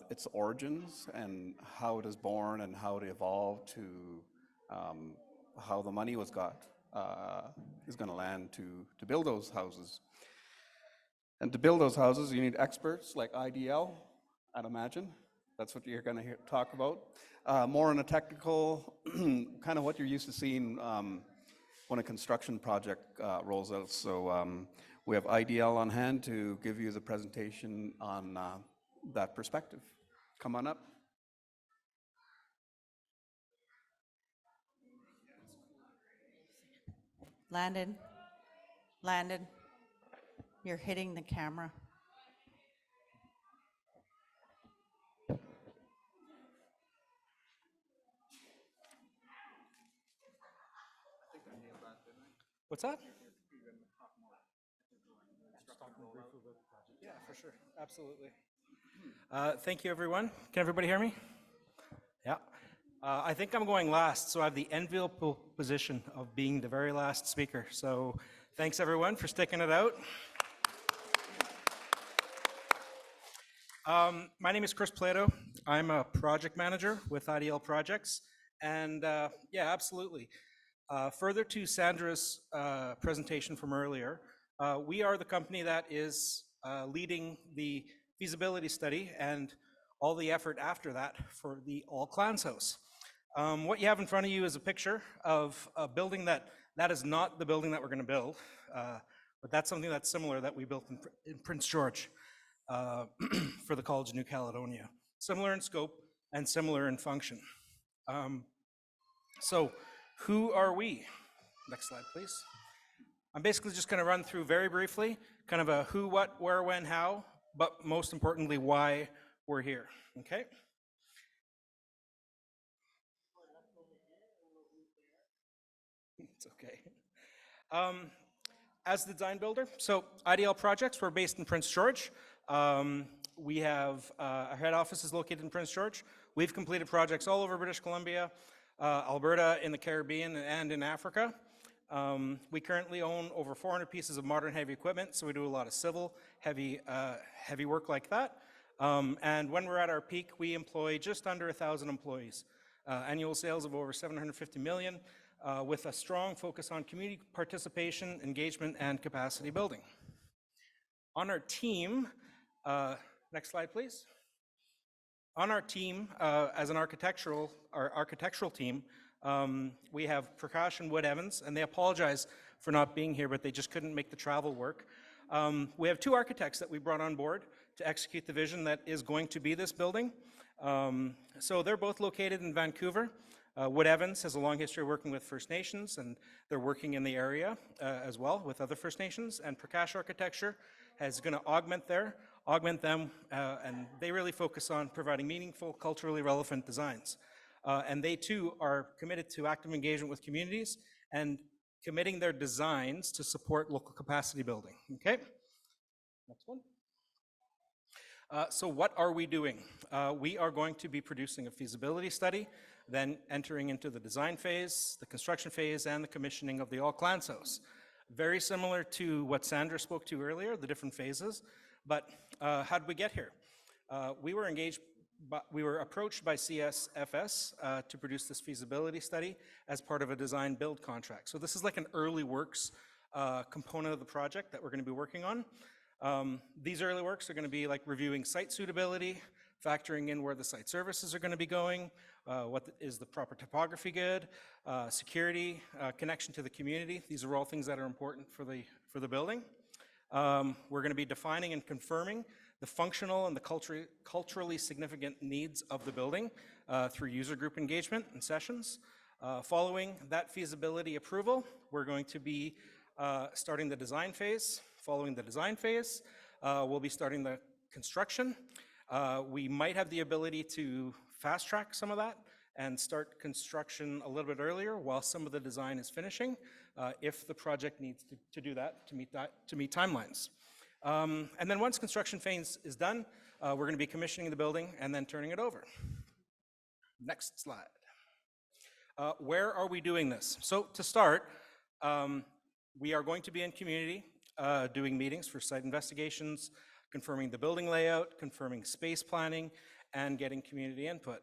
its origins and how it is born and how it evolved to how the money is going to land to build those houses. And to build those houses, you need experts like IDL, I'd imagine. That's what you're going to talk about. More on a technical, kind of what you're used to seeing when a construction project rolls out. So we have IDL on hand to give you the presentation on that perspective. Come on up. Landon, you're hitting the camera. What's that? Yeah, for sure. Absolutely. Thank you, everyone. Can everybody hear me? Yeah. I think I'm going last, so I have the enviable position of being the very last speaker. So thanks, everyone, for sticking it out. My name is Chris Plato. I'm a project manager with IDL Projects. And yeah, absolutely. Further to Sandra's presentation from earlier, we are the company that is leading the feasibility study and all the effort after that for the All Clans House. What you have in front of you is a picture of a building that is not the building that we're going to build, but that's something that's similar that we built in Prince George for the College of New Caledonia. Similar in scope and similar in function. So who are we? Next slide, please. I'm basically just going to run through very briefly, kind of a who, what, where, when, how, but most importantly, why we're here, okay? It's okay. As the design builder, so IDL Projects, we're based in Prince George. We have, our head office is located in Prince George. We've completed projects all over British Columbia, Alberta, in the Caribbean, and in Africa. We currently own over 400 pieces of modern heavy equipment, so we do a lot of civil, heavy work like that. And when we're at our peak, we employ just under 1,000 employees. Annual sales of over 750 million, with a strong focus on community participation, engagement, and capacity building. On our team, next slide, please. On our team, as an architectural team, we have Prakash and Wood Evans, and they apologize for not being here, but they just couldn't make the travel work. We have 2 architects that we brought on board to execute the vision that is going to be this building. So they're both located in Vancouver. Wood Evans has a long history of working with First Nations, and they're working in the area as well with other First Nations. And Prakash Architecture is going to augment them, and they really focus on providing meaningful, culturally relevant designs. And they too are committed to active engagement with communities and committing their designs to support local capacity building. Okay, next one. So what are we doing? We are going to be producing a feasibility study, then entering into the design phase, the construction phase, and the commissioning of the all-clans house. Very similar to what Sandra spoke to earlier, the different phases, but how did we get here? We were approached by CSFS to produce this feasibility study as part of a design build contract. So this is like an early works component of the project that we're going to be working on. These early works are going to be like reviewing site suitability, factoring in where the site services are going to be going, is the proper topography good, security, connection to the community. These are all things that are important for the building. We're going to be defining and confirming the functional and the culturally significant needs of the building through user group engagement and sessions. Following that feasibility approval, we're going to be starting the design phase. Following the design phase, we'll be starting the construction. We might have the ability to fast track some of that and start construction a little bit earlier while some of the design is finishing, if the project needs to do that to meet timelines. And then once construction phase is done, we're going to be commissioning the building and then turning it over. Next slide. Where are we doing this? So to start, we are going to be in community doing meetings for site investigations, confirming the building layout, confirming space planning, and getting community input.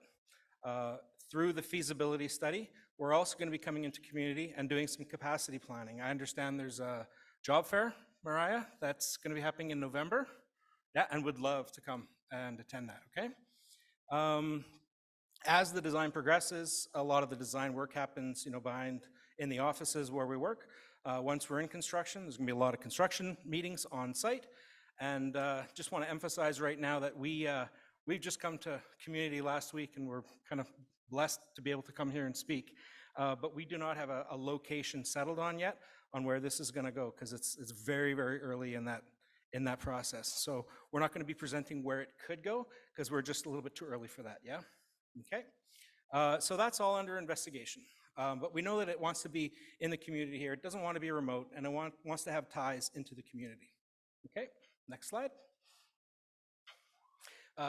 Through the feasibility study, we're also going to be coming into community and doing some capacity planning. I understand there's a job fair, Mariah, that's going to be happening in November. Yeah, and would love to come and attend that, okay? As the design progresses, a lot of the design work happens, behind in the offices where we work. Once we're in construction, there's going to be a lot of construction meetings on site. And just want to emphasize right now that we've just come to community last week, and we're kind of blessed to be able to come here and speak. But we do not have a location settled on yet on where this is going to go, because it's very, very early in that process. So we're not going to be presenting where it could go, because we're just a little bit too early for that, yeah? Okay. So that's all under investigation. But we know that it wants to be in the community here. It doesn't want to be remote, and it wants to have ties into the community. Okay, next slide.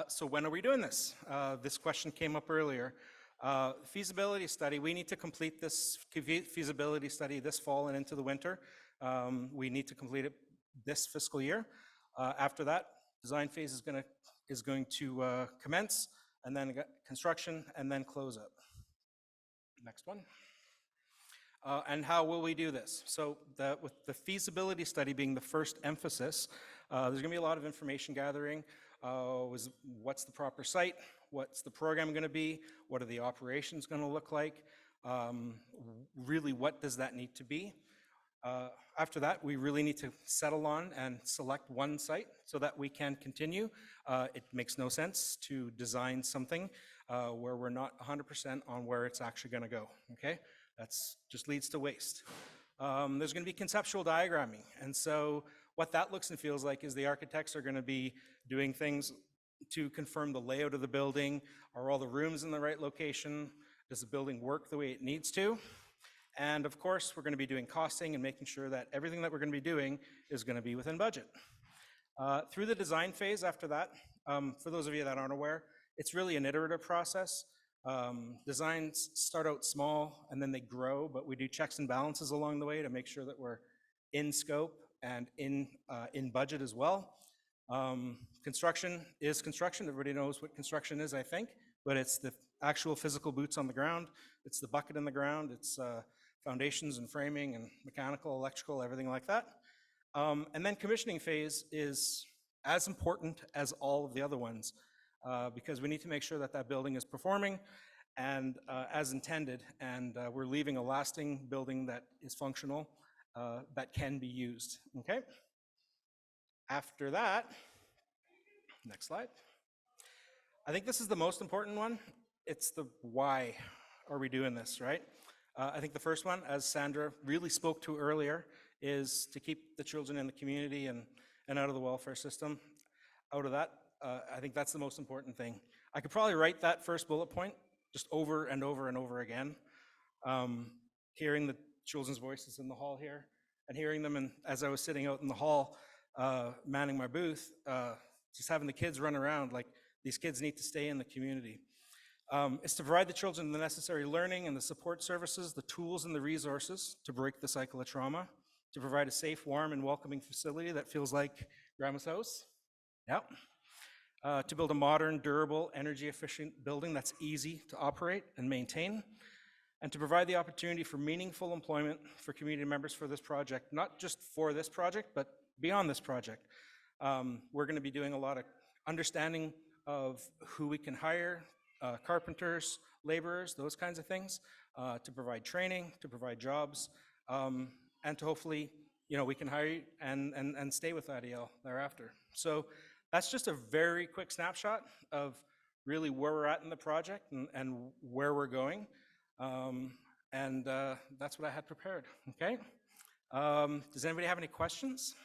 So when are we doing this? This question came up earlier. Feasibility study, we need to complete this feasibility study this fall and into the winter. We need to complete it this fiscal year. After that, design phase is going to commence, and then construction, and then close up. Next one. And how will we do this? So with the feasibility study being the first emphasis, there's going to be a lot of information gathering. What's the proper site? What's the program going to be? What are the operations going to look like? Really, what does that need to be? After that, we really need to settle on and select one site so that we can continue. It makes no sense to design something where we're not 100% on where it's actually going to go, okay? That's just leads to waste. There's going to be conceptual diagramming, and so what that looks and feels like is the architects are going to be doing things to confirm the layout of the building. Are all the rooms in the right location? Does the building work the way it needs to? And of course, we're going to be doing costing and making sure that everything that we're going to be doing is going to be within budget. Through the design phase after that, for those of you that aren't aware, it's really an iterative process. Designs start out small and then they grow, but we do checks and balances along the way to make sure that we're in scope and in budget as well. Construction is construction. Everybody knows what construction is, I think, but it's the actual physical boots on the ground. It's the bucket in the ground. It's foundations and framing and mechanical, electrical, everything like that. And then commissioning phase is as important as all of the other ones because we need to make sure that that building is performing and as intended, and we're leaving a lasting building that is functional, that can be used, okay? After that, next slide. I think this is the most important one. It's the why are we doing this, right? I think the first one, as Sandra really spoke to earlier, is to keep the children in the community and out of the welfare system. Out of that, I think that's the most important thing. I could probably write that first bullet point just over and over and over again. Hearing the children's voices in the hall here and hearing them, and as I was sitting out in the hall manning my booth, just having the kids run around, like these kids need to stay in the community. It's to provide the children the necessary learning and the support services, the tools and the resources to break the cycle of trauma, to provide a safe, warm, and welcoming facility that feels like grandma's house. Yep. To build a modern, durable, energy-efficient building that's easy to operate and maintain, and to provide the opportunity for meaningful employment for community members for this project, not just for this project, but beyond this project. We're going to be doing a lot of understanding of who we can hire, carpenters, laborers, those kinds of things, to provide training, to provide jobs, and to hopefully, we can hire you and stay with IDL thereafter. So that's just a very quick snapshot of really where we're at in the project and where we're going. That's what I had prepared, okay? Does anybody have any questions?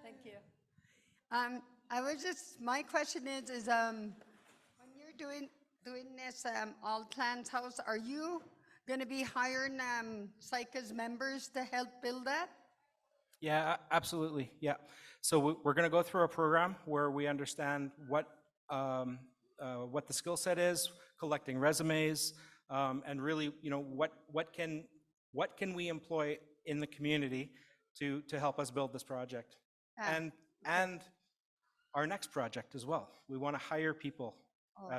Thank you. My question is when you're doing this All Clans House, are you going to be hiring Saik'uz members to help build that? Yeah, absolutely. Yeah. So we're going to go through a program where we understand what the skill set is, collecting resumes, and really, what can we employ in the community to help us build this project, and our next project as well. We want to hire people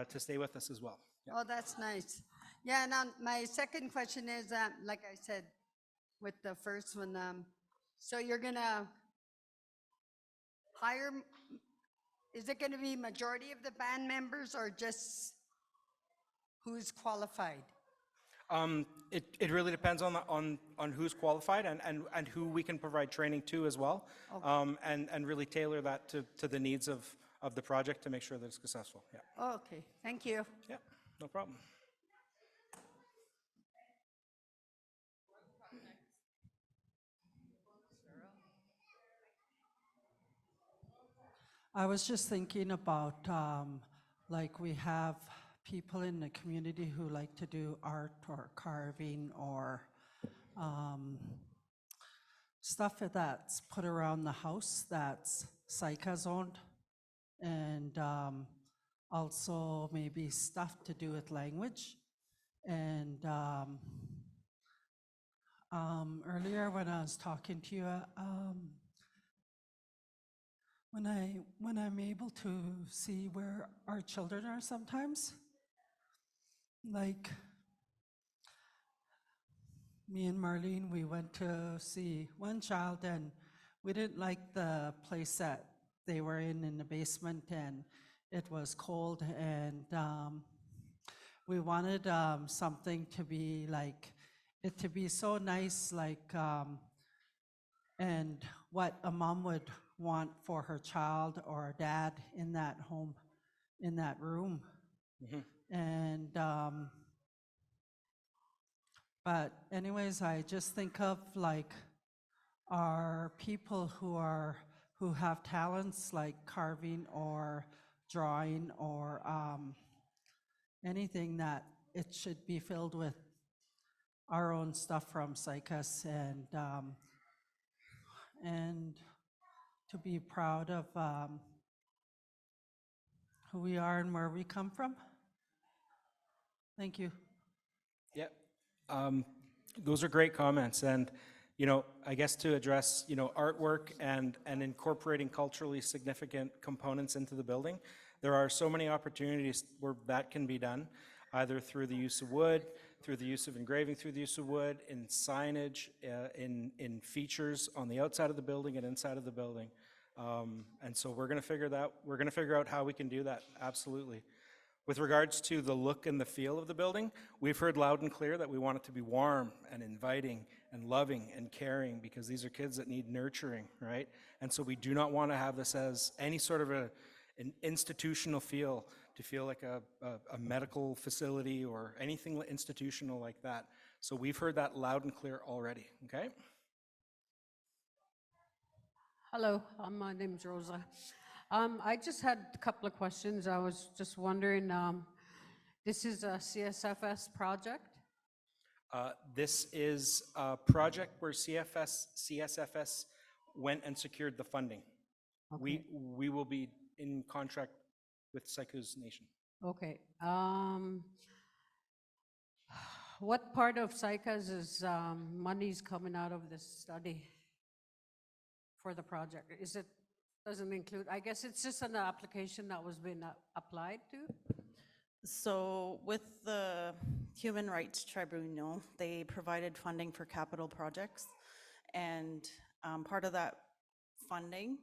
to stay with us as well. Yeah. Oh, that's nice. Yeah. Now my second question is, like I said, with the first one. So you're gonna hire, is it gonna be majority of the band members or just who's qualified? It really depends on who's qualified and who we can provide training to as well, Okay. and really tailor that to the needs of the project to make sure that it's successful. Yeah. Okay, thank you. Yeah, no problem. I was just thinking about, like we have people in the community who like to do art or carving or stuff that's put around the house that's Saik'uz owned, and also maybe stuff to do with language. And earlier when I was talking to you, when I'm able to see where our children are sometimes, like me and Marlene, we went to see one child and we didn't like the place that they were in the basement, and it was cold, and we wanted something to be like, it to be so nice, like and what a mom would want for her child or dad in that home, in that room. And, but anyways, I just think of like our people who have talents like carving or drawing or anything, that it should be filled with our own stuff from Saik'uz, and to be proud of who we are and where we come from. Thank you. Yeah, those are great comments, and I guess to address artwork and incorporating culturally significant components into the building, there are so many opportunities where that can be done, either through the use of wood, through the use of engraving, through the use of wood, in signage, in features on the outside of the building and inside of the building, and so we're going to figure out how we can do that. Absolutely. With regards to the look and the feel of the building, we've heard loud and clear that we want it to be warm and inviting and loving and caring, because these are kids that need nurturing, right? And so we do not want to have this as any sort of an institutional feel, to feel like a medical facility or anything institutional like that. So we've heard that loud and clear already, okay? Hello, my name's Rosa. I just had a couple of questions. I was just wondering, this is a CSFS project? This is a project where CSFS went and secured the funding. Okay. We will be in contract with Saik'uz Nation. Okay. What part of Saik'uz is money's coming out of this study for the project? Is it, doesn't include, I guess it's just an application that was being applied to? So with the Human Rights Tribunal, they provided funding for capital projects, and part of that funding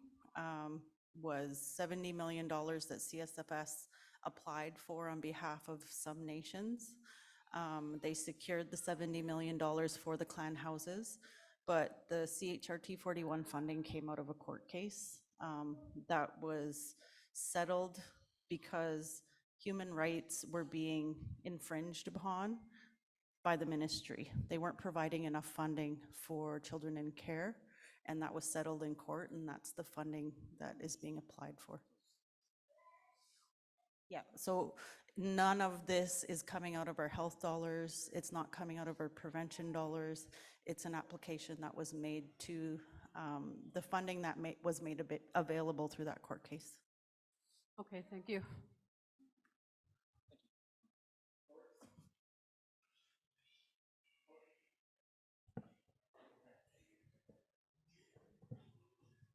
was $70 million that CSFS applied for on behalf of some nations. They secured the $70 million for the clan houses, but the CHRT 41 funding came out of a court case that was settled because human rights were being infringed upon by the ministry. They weren't providing enough funding for children in care, and that was settled in court, and that's the funding that is being applied for. Yeah, so none of this is coming out of our health dollars. It's not coming out of our prevention dollars. It's an application that was made to the funding that was made a bit available through that court case. Okay, thank you.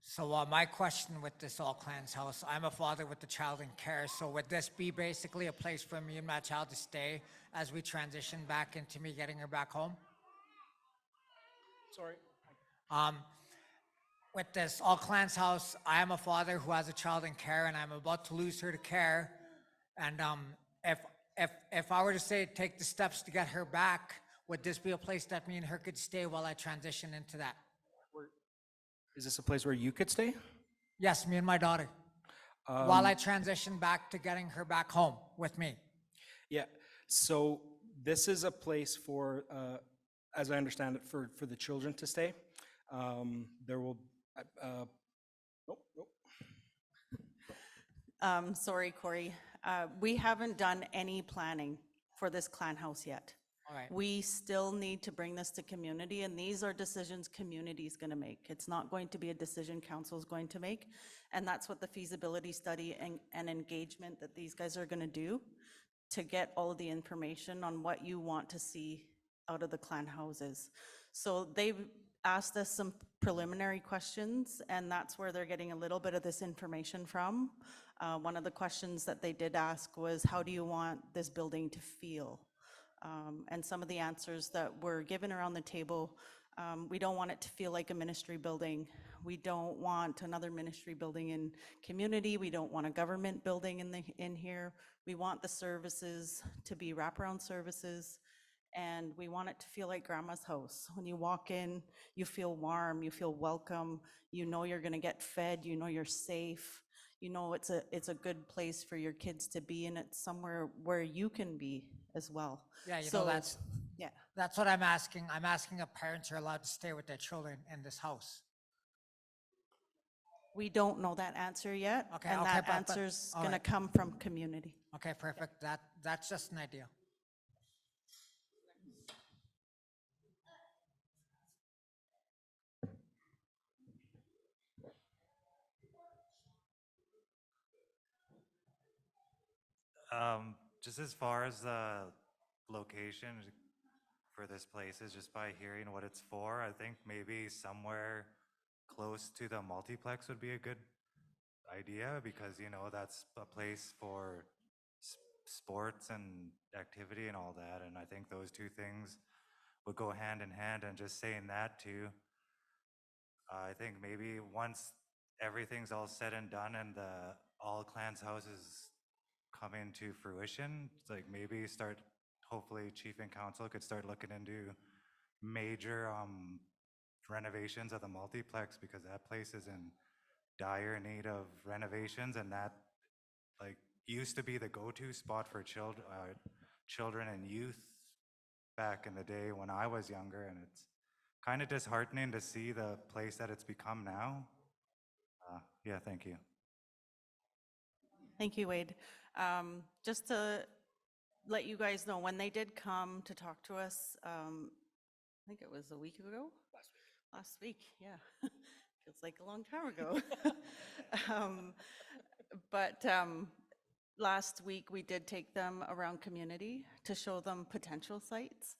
So my question with this All Clans house, I'm a father with a child in care, so would this be basically a place for me and my child to stay as we transition back into me getting her back home? Sorry. With this All Clans house, I am a father who has a child in care, and I'm about to lose her to care. And if I were to say take the steps to get her back, would this be a place that me and her could stay while I transition into that? Is this a place where you could stay? Yes, me and my daughter. While I transition back to getting her back home with me. Yeah, so this is a place for, as I understand it, for the children to stay. There will, Sorry, Corey. We haven't done any planning for this clan house yet. All right. We still need to bring this to community, and these are decisions community is going to make. It's not going to be a decision council is going to make, and that's what the feasibility study and engagement that these guys are going to do to get all of the information on what you want to see out of the clan houses. So they've asked us some preliminary questions, and that's where they're getting a little bit of this information from. One of the questions that they did ask was, how do you want this building to feel? And some of the answers that were given around the table, we don't want it to feel like a ministry building. We don't want another ministry building in community. We don't want a government building in here. We want the services to be wraparound services And we want it to feel like grandma's house. When you walk in, you feel warm, you feel welcome, you know you're gonna get fed, you know you're safe, you know it's a good place for your kids to be, and it's somewhere where you can be as well. Yeah, So yeah. that's what I'm asking. I'm asking if parents are allowed to stay with their children in this house. We don't know that answer yet, Okay, and okay, that but- answer's all gonna right. come from community. Okay, perfect. That's just an idea. Just as far as the location for this place is, just by hearing what it's for, I think maybe somewhere close to the multiplex would be a good idea, because that's a place for sports and activity and all that, and I think those two things would go hand in hand. And just saying that too, I think maybe once everything's all said and done and the All Clans House is coming to fruition, it's like maybe hopefully Chief and Council could start looking into major renovations of the multiplex, because that place is in dire need of renovations, and that used to be the go-to spot for children and youth back in the day when I was younger, and it's kind of disheartening to see the place that it's become now. Yeah, thank you. Thank you, Wade. Just to let you guys know, when they did come to talk to us, I think it was a week ago? Last week, yeah. Feels like a long time ago. But last week, we did take them around community to show them potential sites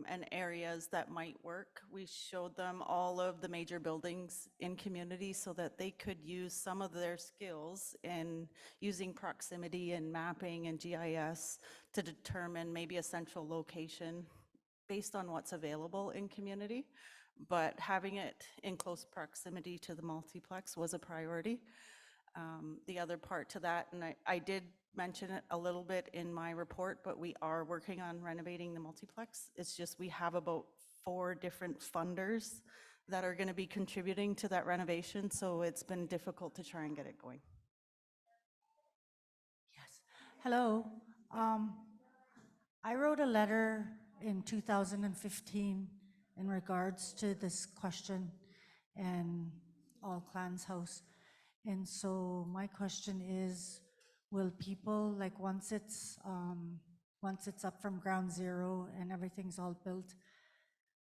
and areas that might work. We showed them all of the major buildings in community so that they could use some of their skills in using proximity and mapping and GIS to determine maybe a central location based on what's available in community. But having it in close proximity to the multiplex was a priority. The other part to that, and I did mention it a little bit in my report, but we are working on renovating the multiplex. It's just we have about 4 different funders that are going to be contributing to that renovation, so it's been difficult to try and get it going. Hello. I wrote a letter in 2015 in regards to this question and All Clans House. And so my question is, will people, like once it's up from ground zero and everything's all built,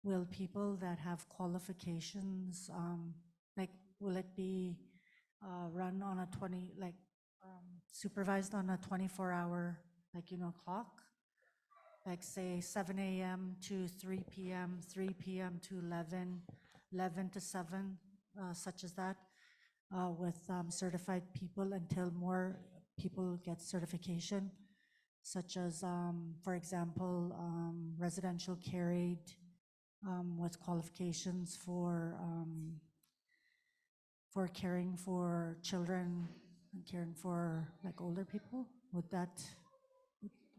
will people that have qualifications, will it be run on a supervised on a 24-hour, clock? Like say 7 a.m. to 3 p.m., 3 p.m. to 11, 11 to 7, such as that, with certified people until more people get certification, such as, for example, residential care aid with qualifications for caring for children and caring for older people.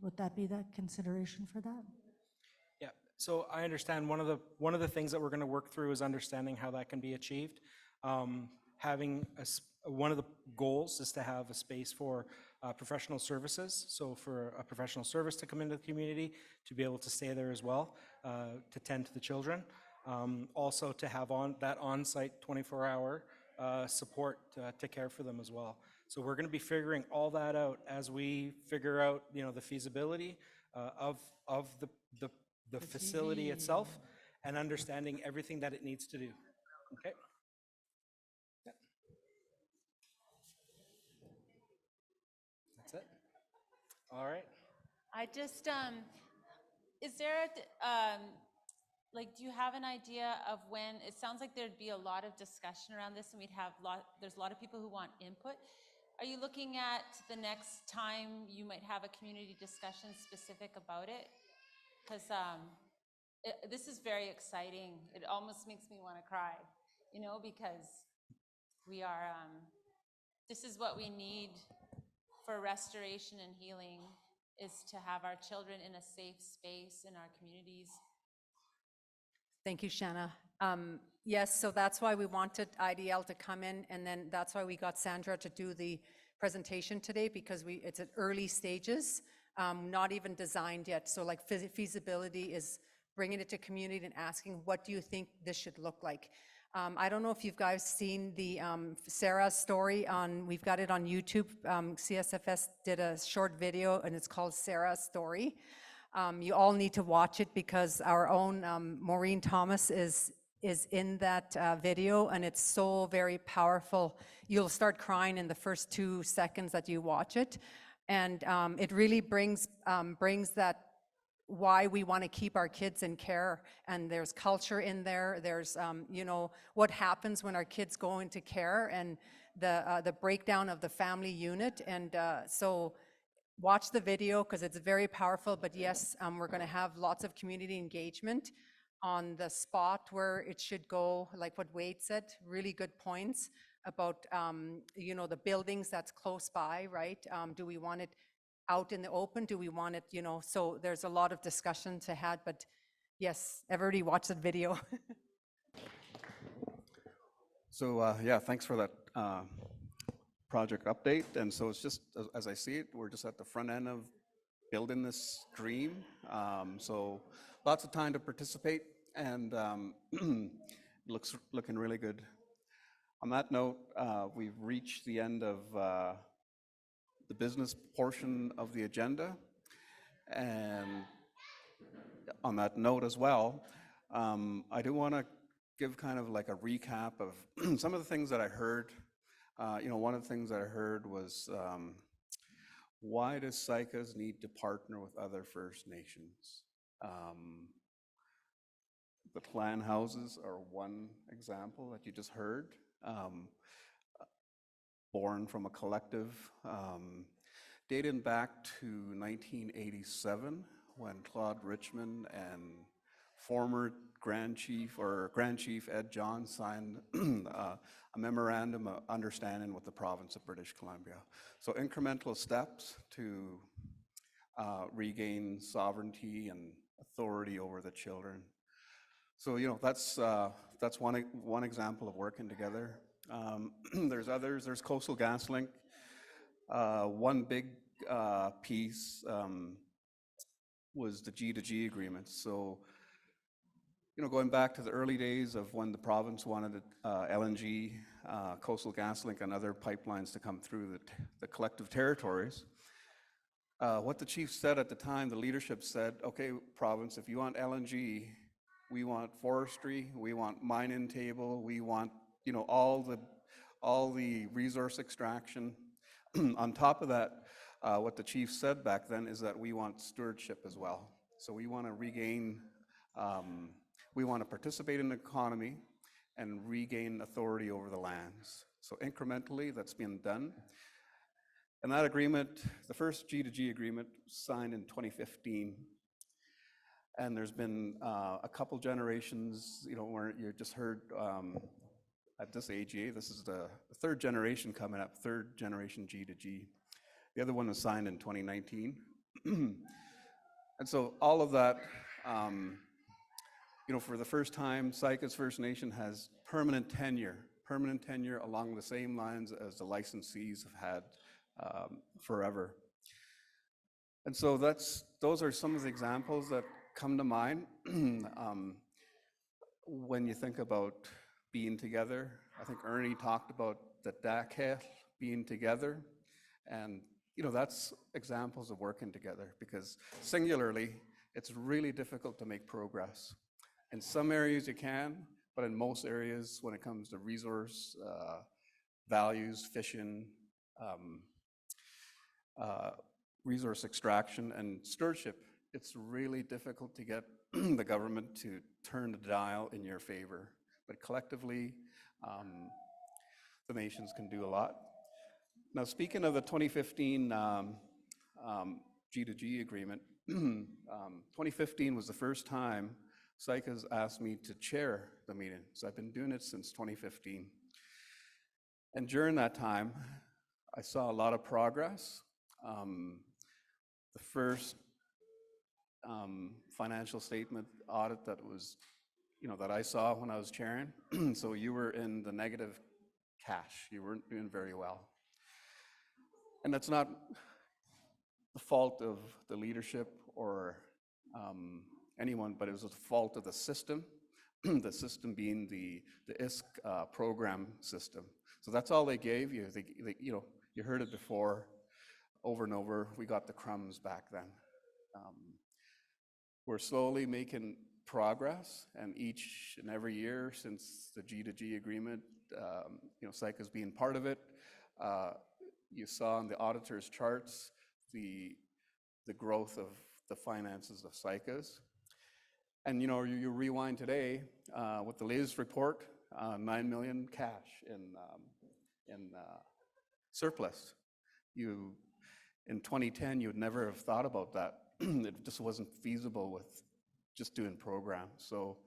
Would that be that consideration for that? Yeah, so I understand one of the things that we're going to work through is understanding how that can be achieved. Having one of the goals is to have a space for professional services. So for a professional service to come into the community, to be able to stay there as well, to tend to the children. Also to have that on-site 24-hour support to care for them as well. So we're going to be figuring all that out as we figure out, the feasibility of the facility itself, and understanding everything that it needs to do. Okay. Yep. That's it. All right. I just, is there do you have an idea of when, it sounds like there'd be a lot of discussion around this, and there's a lot of people who want input. Are you looking at the next time you might have a community discussion specific about it? Because this is very exciting. It almost makes me want to cry, because we are, this is what we need for restoration and healing is to have our children in a safe space in our communities. Thank you, Shanna. Yes, so that's why we wanted IDL to come in, and then that's why we got Sandra to do the presentation today, because it's at early stages, not even designed yet. So like feasibility is bringing it to community and asking, what do you think this should look like? I don't know if you guys seen the Sarah's story we've got it on YouTube. CSFS did a short video and it's called Sarah's Story. You all need to watch it because our own Maureen Thomas is in that video, and it's so very powerful. You'll start crying in the first 2 seconds that you watch it. And it really brings that why we want to keep our kids in care. And there's culture in there. There's, you know, what happens when our kids go into care, and the breakdown of the family unit. And so watch the video because it's very powerful. But yes, we're going to have lots of community engagement on the spot where it should go, like what Wade said, really good points about, you know, the buildings that's close by, right? Do we want it out in the open? Do we want it, you know, so there's a lot of discussion to have, but yes, everybody watch the video. So yeah, thanks for that project update. And so it's just, as I see it, we're just at the front end of building this dream. So lots of time to participate, and looking really good. On that note, we've reached the end of the business portion of the agenda. And on that note as well, I do want to give kind of like a recap of some of the things that I heard. You know, one of the things that I heard was, why does Saik'uz need to partner with other First Nations? The clan houses are one example that you just heard, born from a collective dating back to 1987, when Claude Richmond and former Grand Chief Ed John signed a memorandum of understanding with the province of British Columbia. So incremental steps to regain sovereignty and authority over the children. So, you know, that's one example of working together. There's others. There's Coastal GasLink. One big piece was the G2G agreement. So, you know, going back to the early days of when the province wanted LNG, Coastal GasLink, and other pipelines to come through the collective territories, what the chief said at the time, the leadership said, okay, province, if you want LNG, we want forestry, we want mine-in table, we want, you know, all the resource extraction. On top of that, what the chief said back then is that we want stewardship as well. So we want to regain, we want to participate in the economy and regain authority over the lands. So incrementally, that's been done. And that agreement, the first G2G agreement, was signed in 2015. And there's been a couple generations, you know, where you just heard at this AGA, this is the third generation coming up, third generation G2G. The other one was signed in 2019. And so all of that, you know, for the first time, Saik'uz First Nation has permanent tenure along the same lines as the licensees have had forever. And so those are some of the examples that come to mind when you think about being together. I think Ernie talked about the DACA being together, and you know, that's examples of working together, because singularly, it's really difficult to make progress. In some areas you can, but in most areas, when it comes to resource values, fishing, resource extraction, and stewardship, it's really difficult to get the government to turn the dial in your favor. But collectively, the nations can do a lot. Now, speaking of the 2015 G2G agreement, 2015 was the first time Saik'uz asked me to chair the meeting. So I've been doing it since 2015. And during that time, I saw a lot of progress. the first financial statement audit that was, that I saw when I was chairing. So you were in the negative cash. You weren't doing very well. And that's not the fault of the leadership or anyone, but it was the fault of the system, the system being the ISK program system. So that's all they gave you. You heard it before, over and over. We got the crumbs back then. We're slowly making progress, and each and every year since the G2G agreement, Saik'uz being part of it, you saw in the auditor's charts the growth of the finances of Saik'uz. And you rewind today with the latest report, 9 million cash in surplus. In 2010, you would never have thought about that. It just wasn't feasible with just doing programs. So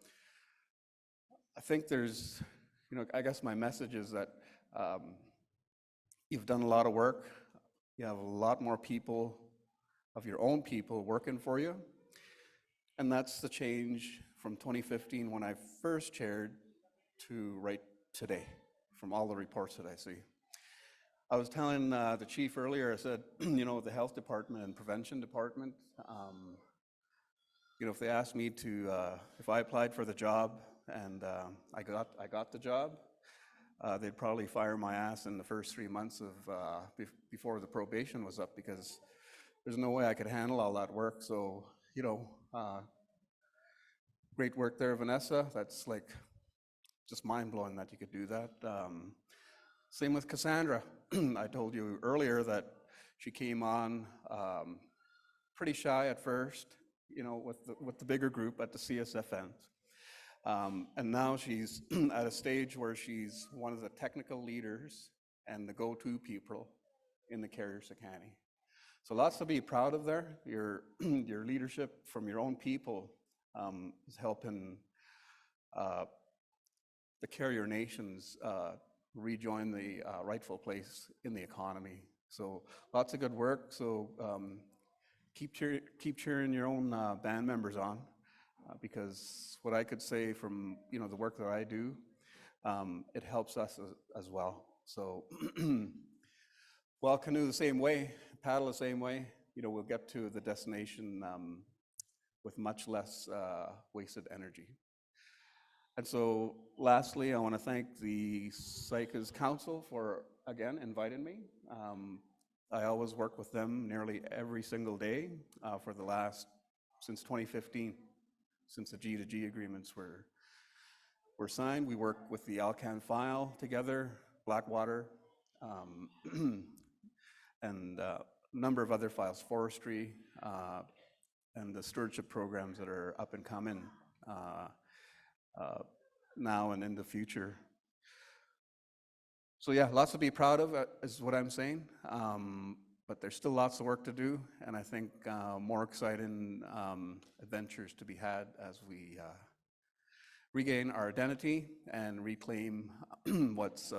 I think there's, I guess my message is that you've done a lot of work. You have a lot more people, of your own people, working for you. And that's the change from 2015 when I first chaired to right today, from all the reports that I see. I was telling the chief earlier, I said, the health department and prevention department, if they asked me to, if I applied for the job and I got the job, they'd probably fire my ass in the first 3 months of before the probation was up, because there's no way I could handle all that work. So, great work there, Vanessa. That's like just mind-blowing that you could do that. Same with Cassandra. I told you earlier that she came on pretty shy at first, with the bigger group at the CSFNs. And now she's at a stage where she's one of the technical leaders and the go-to people in the Carrier Sakani. So lots to be proud of there. Your leadership from your own people is helping the Carrier nations rejoin the rightful place in the economy. So lots of good work. So keep cheering your own band members on, because what I could say from the work that I do, it helps us as well. So well, canoe the same way, paddle the same way. We'll get to the destination with much less wasted energy. And so lastly, I want to thank the Saik'uz Council for, again, inviting me. I always work with them nearly every single day since 2015, since the G2G agreements were signed. We work with the Alcan file together, Blackwater, and a number of other files, forestry, and the stewardship programs that are up and coming now and in the future. So yeah, lots to be proud of is what I'm saying, but there's still lots of work to do, and I think more exciting adventures to be had as we regain our identity and reclaim what's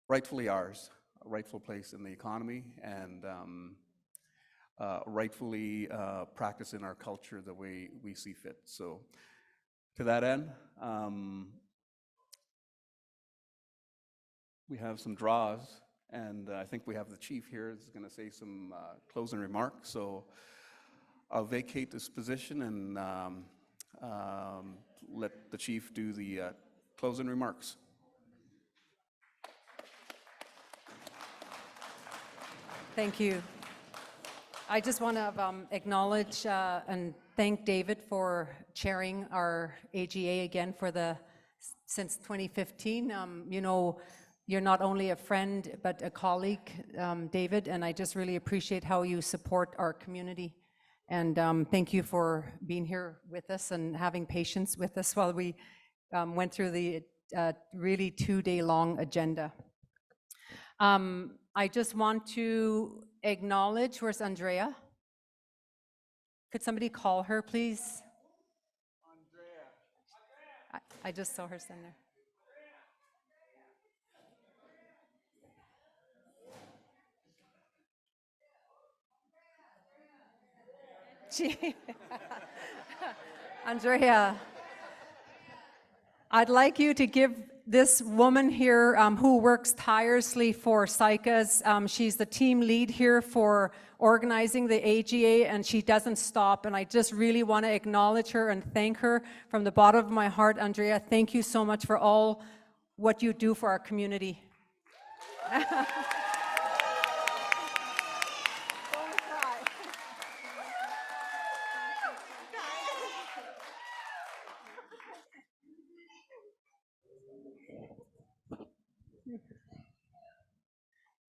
rightfully ours, a rightful place in the economy, and rightfully practicing our culture the way we see fit. So to that end, we have some draws, and I think we have the chief here is going to say some closing remarks. So I'll vacate this position and let the chief do the closing remarks. Thank you. I just want to acknowledge and thank David for chairing our AGA again since 2015. You're not only a friend, but a colleague, David, and I just really appreciate how you support our community. And thank you for being here with us and having patience with us while we went through the really 2-day-long agenda. I just want to acknowledge, where's Andrea? Could somebody call her, please? Andrea. I just saw her stand there. Andrea, I'd like you to give this woman here who works tirelessly for Saik'uz. She's the team lead here for organizing the AGA, and she doesn't stop. And I just really want to acknowledge her and thank her from the bottom of my heart. Andrea, thank you so much for all what you do for our community.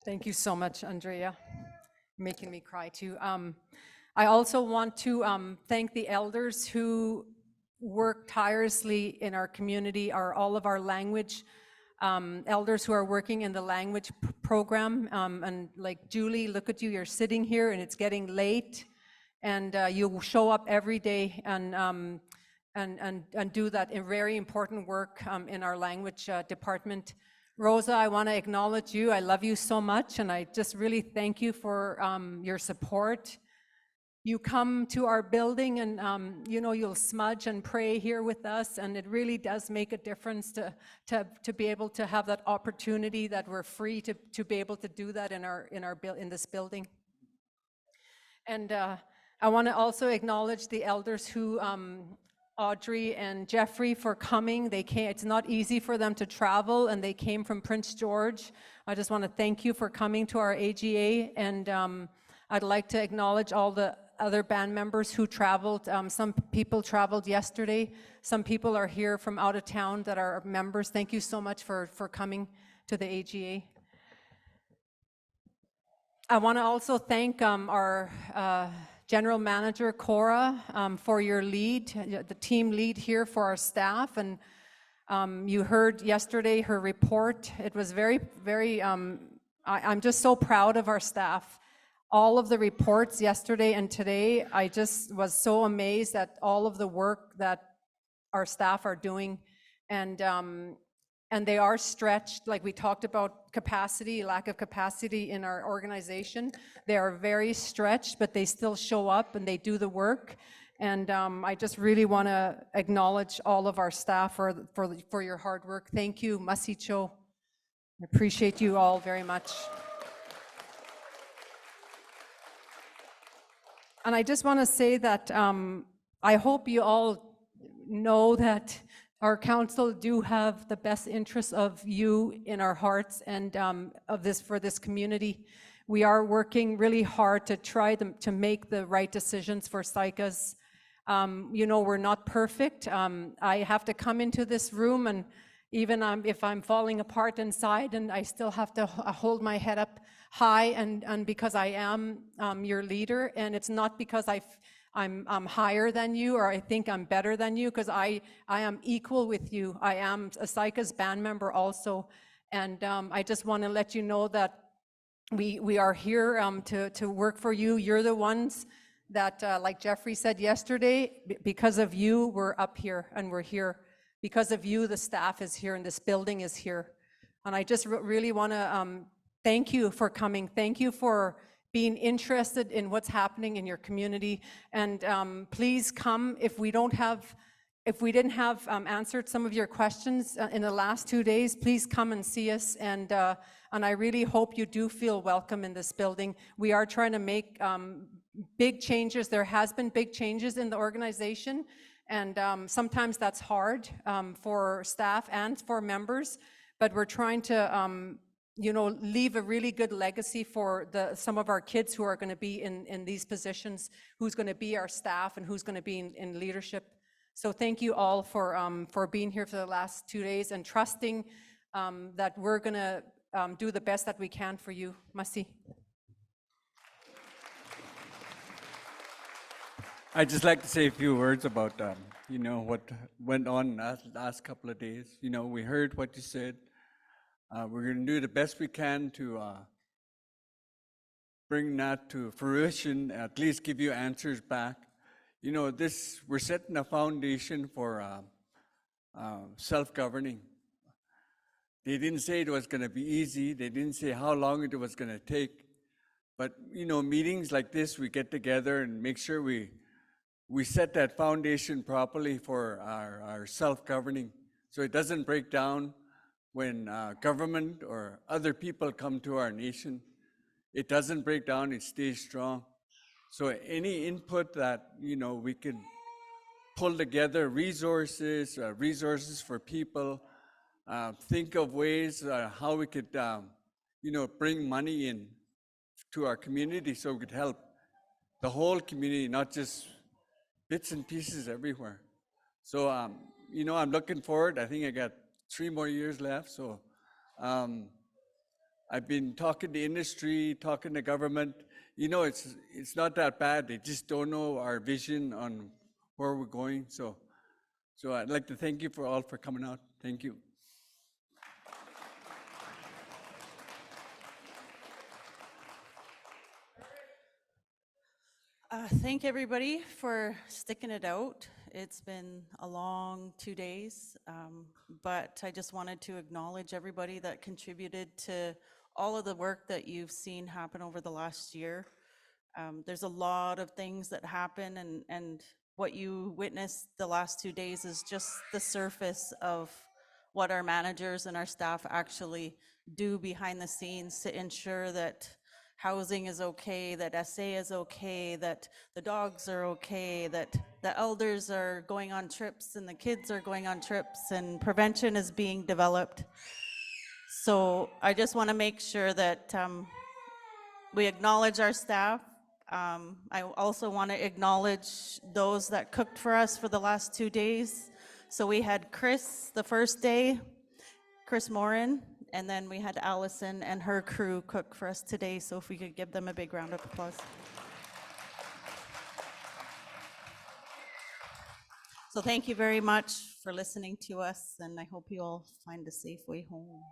Thank you so much, Andrea. Making me cry too. I also want to thank the elders who work tirelessly in our community, all of our language elders who are working in the language program. And like Julie, look at you, you're sitting here and it's getting late, and you show up every day and do that very important work in our language department. Rosa, I want to acknowledge you. I love you so much, and I just really thank you for your support. You come to our building and you know, you'll smudge and pray here with us, and it really does make a difference to be able to have that opportunity that we're free to be able to do that in this building. And I want to also acknowledge the elders who Audrey and Jeffrey for coming. They came, it's not easy for them to travel, and they came from Prince George. I just want to thank you for coming to our AGA, and I'd like to acknowledge all the other band members who traveled. Some people traveled yesterday. Some people are here from out of town that are members. Thank you so much for coming to the AGA. I want to also thank our General Manager Cora for your lead, the team lead here for our staff. And you heard yesterday her report. It was very, very, I'm just so proud of our staff. All of the reports yesterday and today, I just was so amazed at all of the work that our staff are doing. And they are stretched, like we talked about capacity, lack of capacity in our organization. They are very stretched, but they still show up and they do the work. And I just really want to acknowledge all of our staff for your hard work. Thank you, Masicho. I appreciate you all very much. And I just want to say that I hope you all know that our council do have the best interests of you in our hearts, and for this community. We are working really hard to try to make the right decisions for Saik'uz. You know, we're not perfect. I have to come into this room, and even if I'm falling apart inside, and I still have to hold my head up high, and because I am your leader, and it's not because I'm higher than you, or I think I'm better than you, because I am equal with you. I am a Saik'uz band member also, and I just want to let you know that we are here to work for you. You're the ones that, like Jeffrey said yesterday, because of you, we're up here and we're here. Because of you, the staff is here and this building is here. And I just really want to thank you for coming. Thank you for being interested in what's happening in your community. And please come. If we didn't have answered some of your questions in the last 2 days, please come and see us. And I really hope you do feel welcome in this building. We are trying to make big changes. There has been big changes in the organization, and sometimes that's hard for staff and for members, but we're trying to you know, leave a really good legacy for some of our kids who are going to be in these positions, who's going to be our staff and who's going to be in leadership. So thank you all for being here for the last 2 days and trusting that we're going to do the best that we can for you. Masi. I'd just like to say a few words about you know, what went on last couple of days. You know, we heard what you said. We're going to do the best we can to bring that to fruition, at least give you answers back. You know, we're setting a foundation for self-governing. They didn't say it was going to be easy. They didn't say how long it was going to take. But, you know, meetings like this, we get together and make sure we we set that foundation properly for our self-governing, so it doesn't break down when government or other people come to our nation. It doesn't break down, it stays strong. So any input that, we can pull together, resources for people, think of ways how we could, bring money in to our community so we could help the whole community, not just bits and pieces everywhere. So, I'm looking forward. I think I got 3 more years left. So I've been talking to industry, talking to government. It's not that bad. They just don't know our vision on where we're going. So I'd like to thank you all for coming out. Thank you. Thank everybody for sticking it out. It's been a long 2 days, but I just wanted to acknowledge everybody that contributed to all of the work that you've seen happen over the last year. There's a lot of things that happen, and what you witnessed the last 2 days is just the surface of what our managers and our staff actually do behind the scenes to ensure that housing is okay, that SA is okay, that the dogs are okay, that the elders are going on trips and the kids are going on trips, and prevention is being developed. So I just want to make sure that we acknowledge our staff. I also want to acknowledge those that cooked for us for the last 2 days. So we had Chris the first day, Chris Morin, and then we had Allison and her crew cook for us today. So if we could give them a big round of applause. So thank you very much for listening to us, and I hope you all find a safe way home.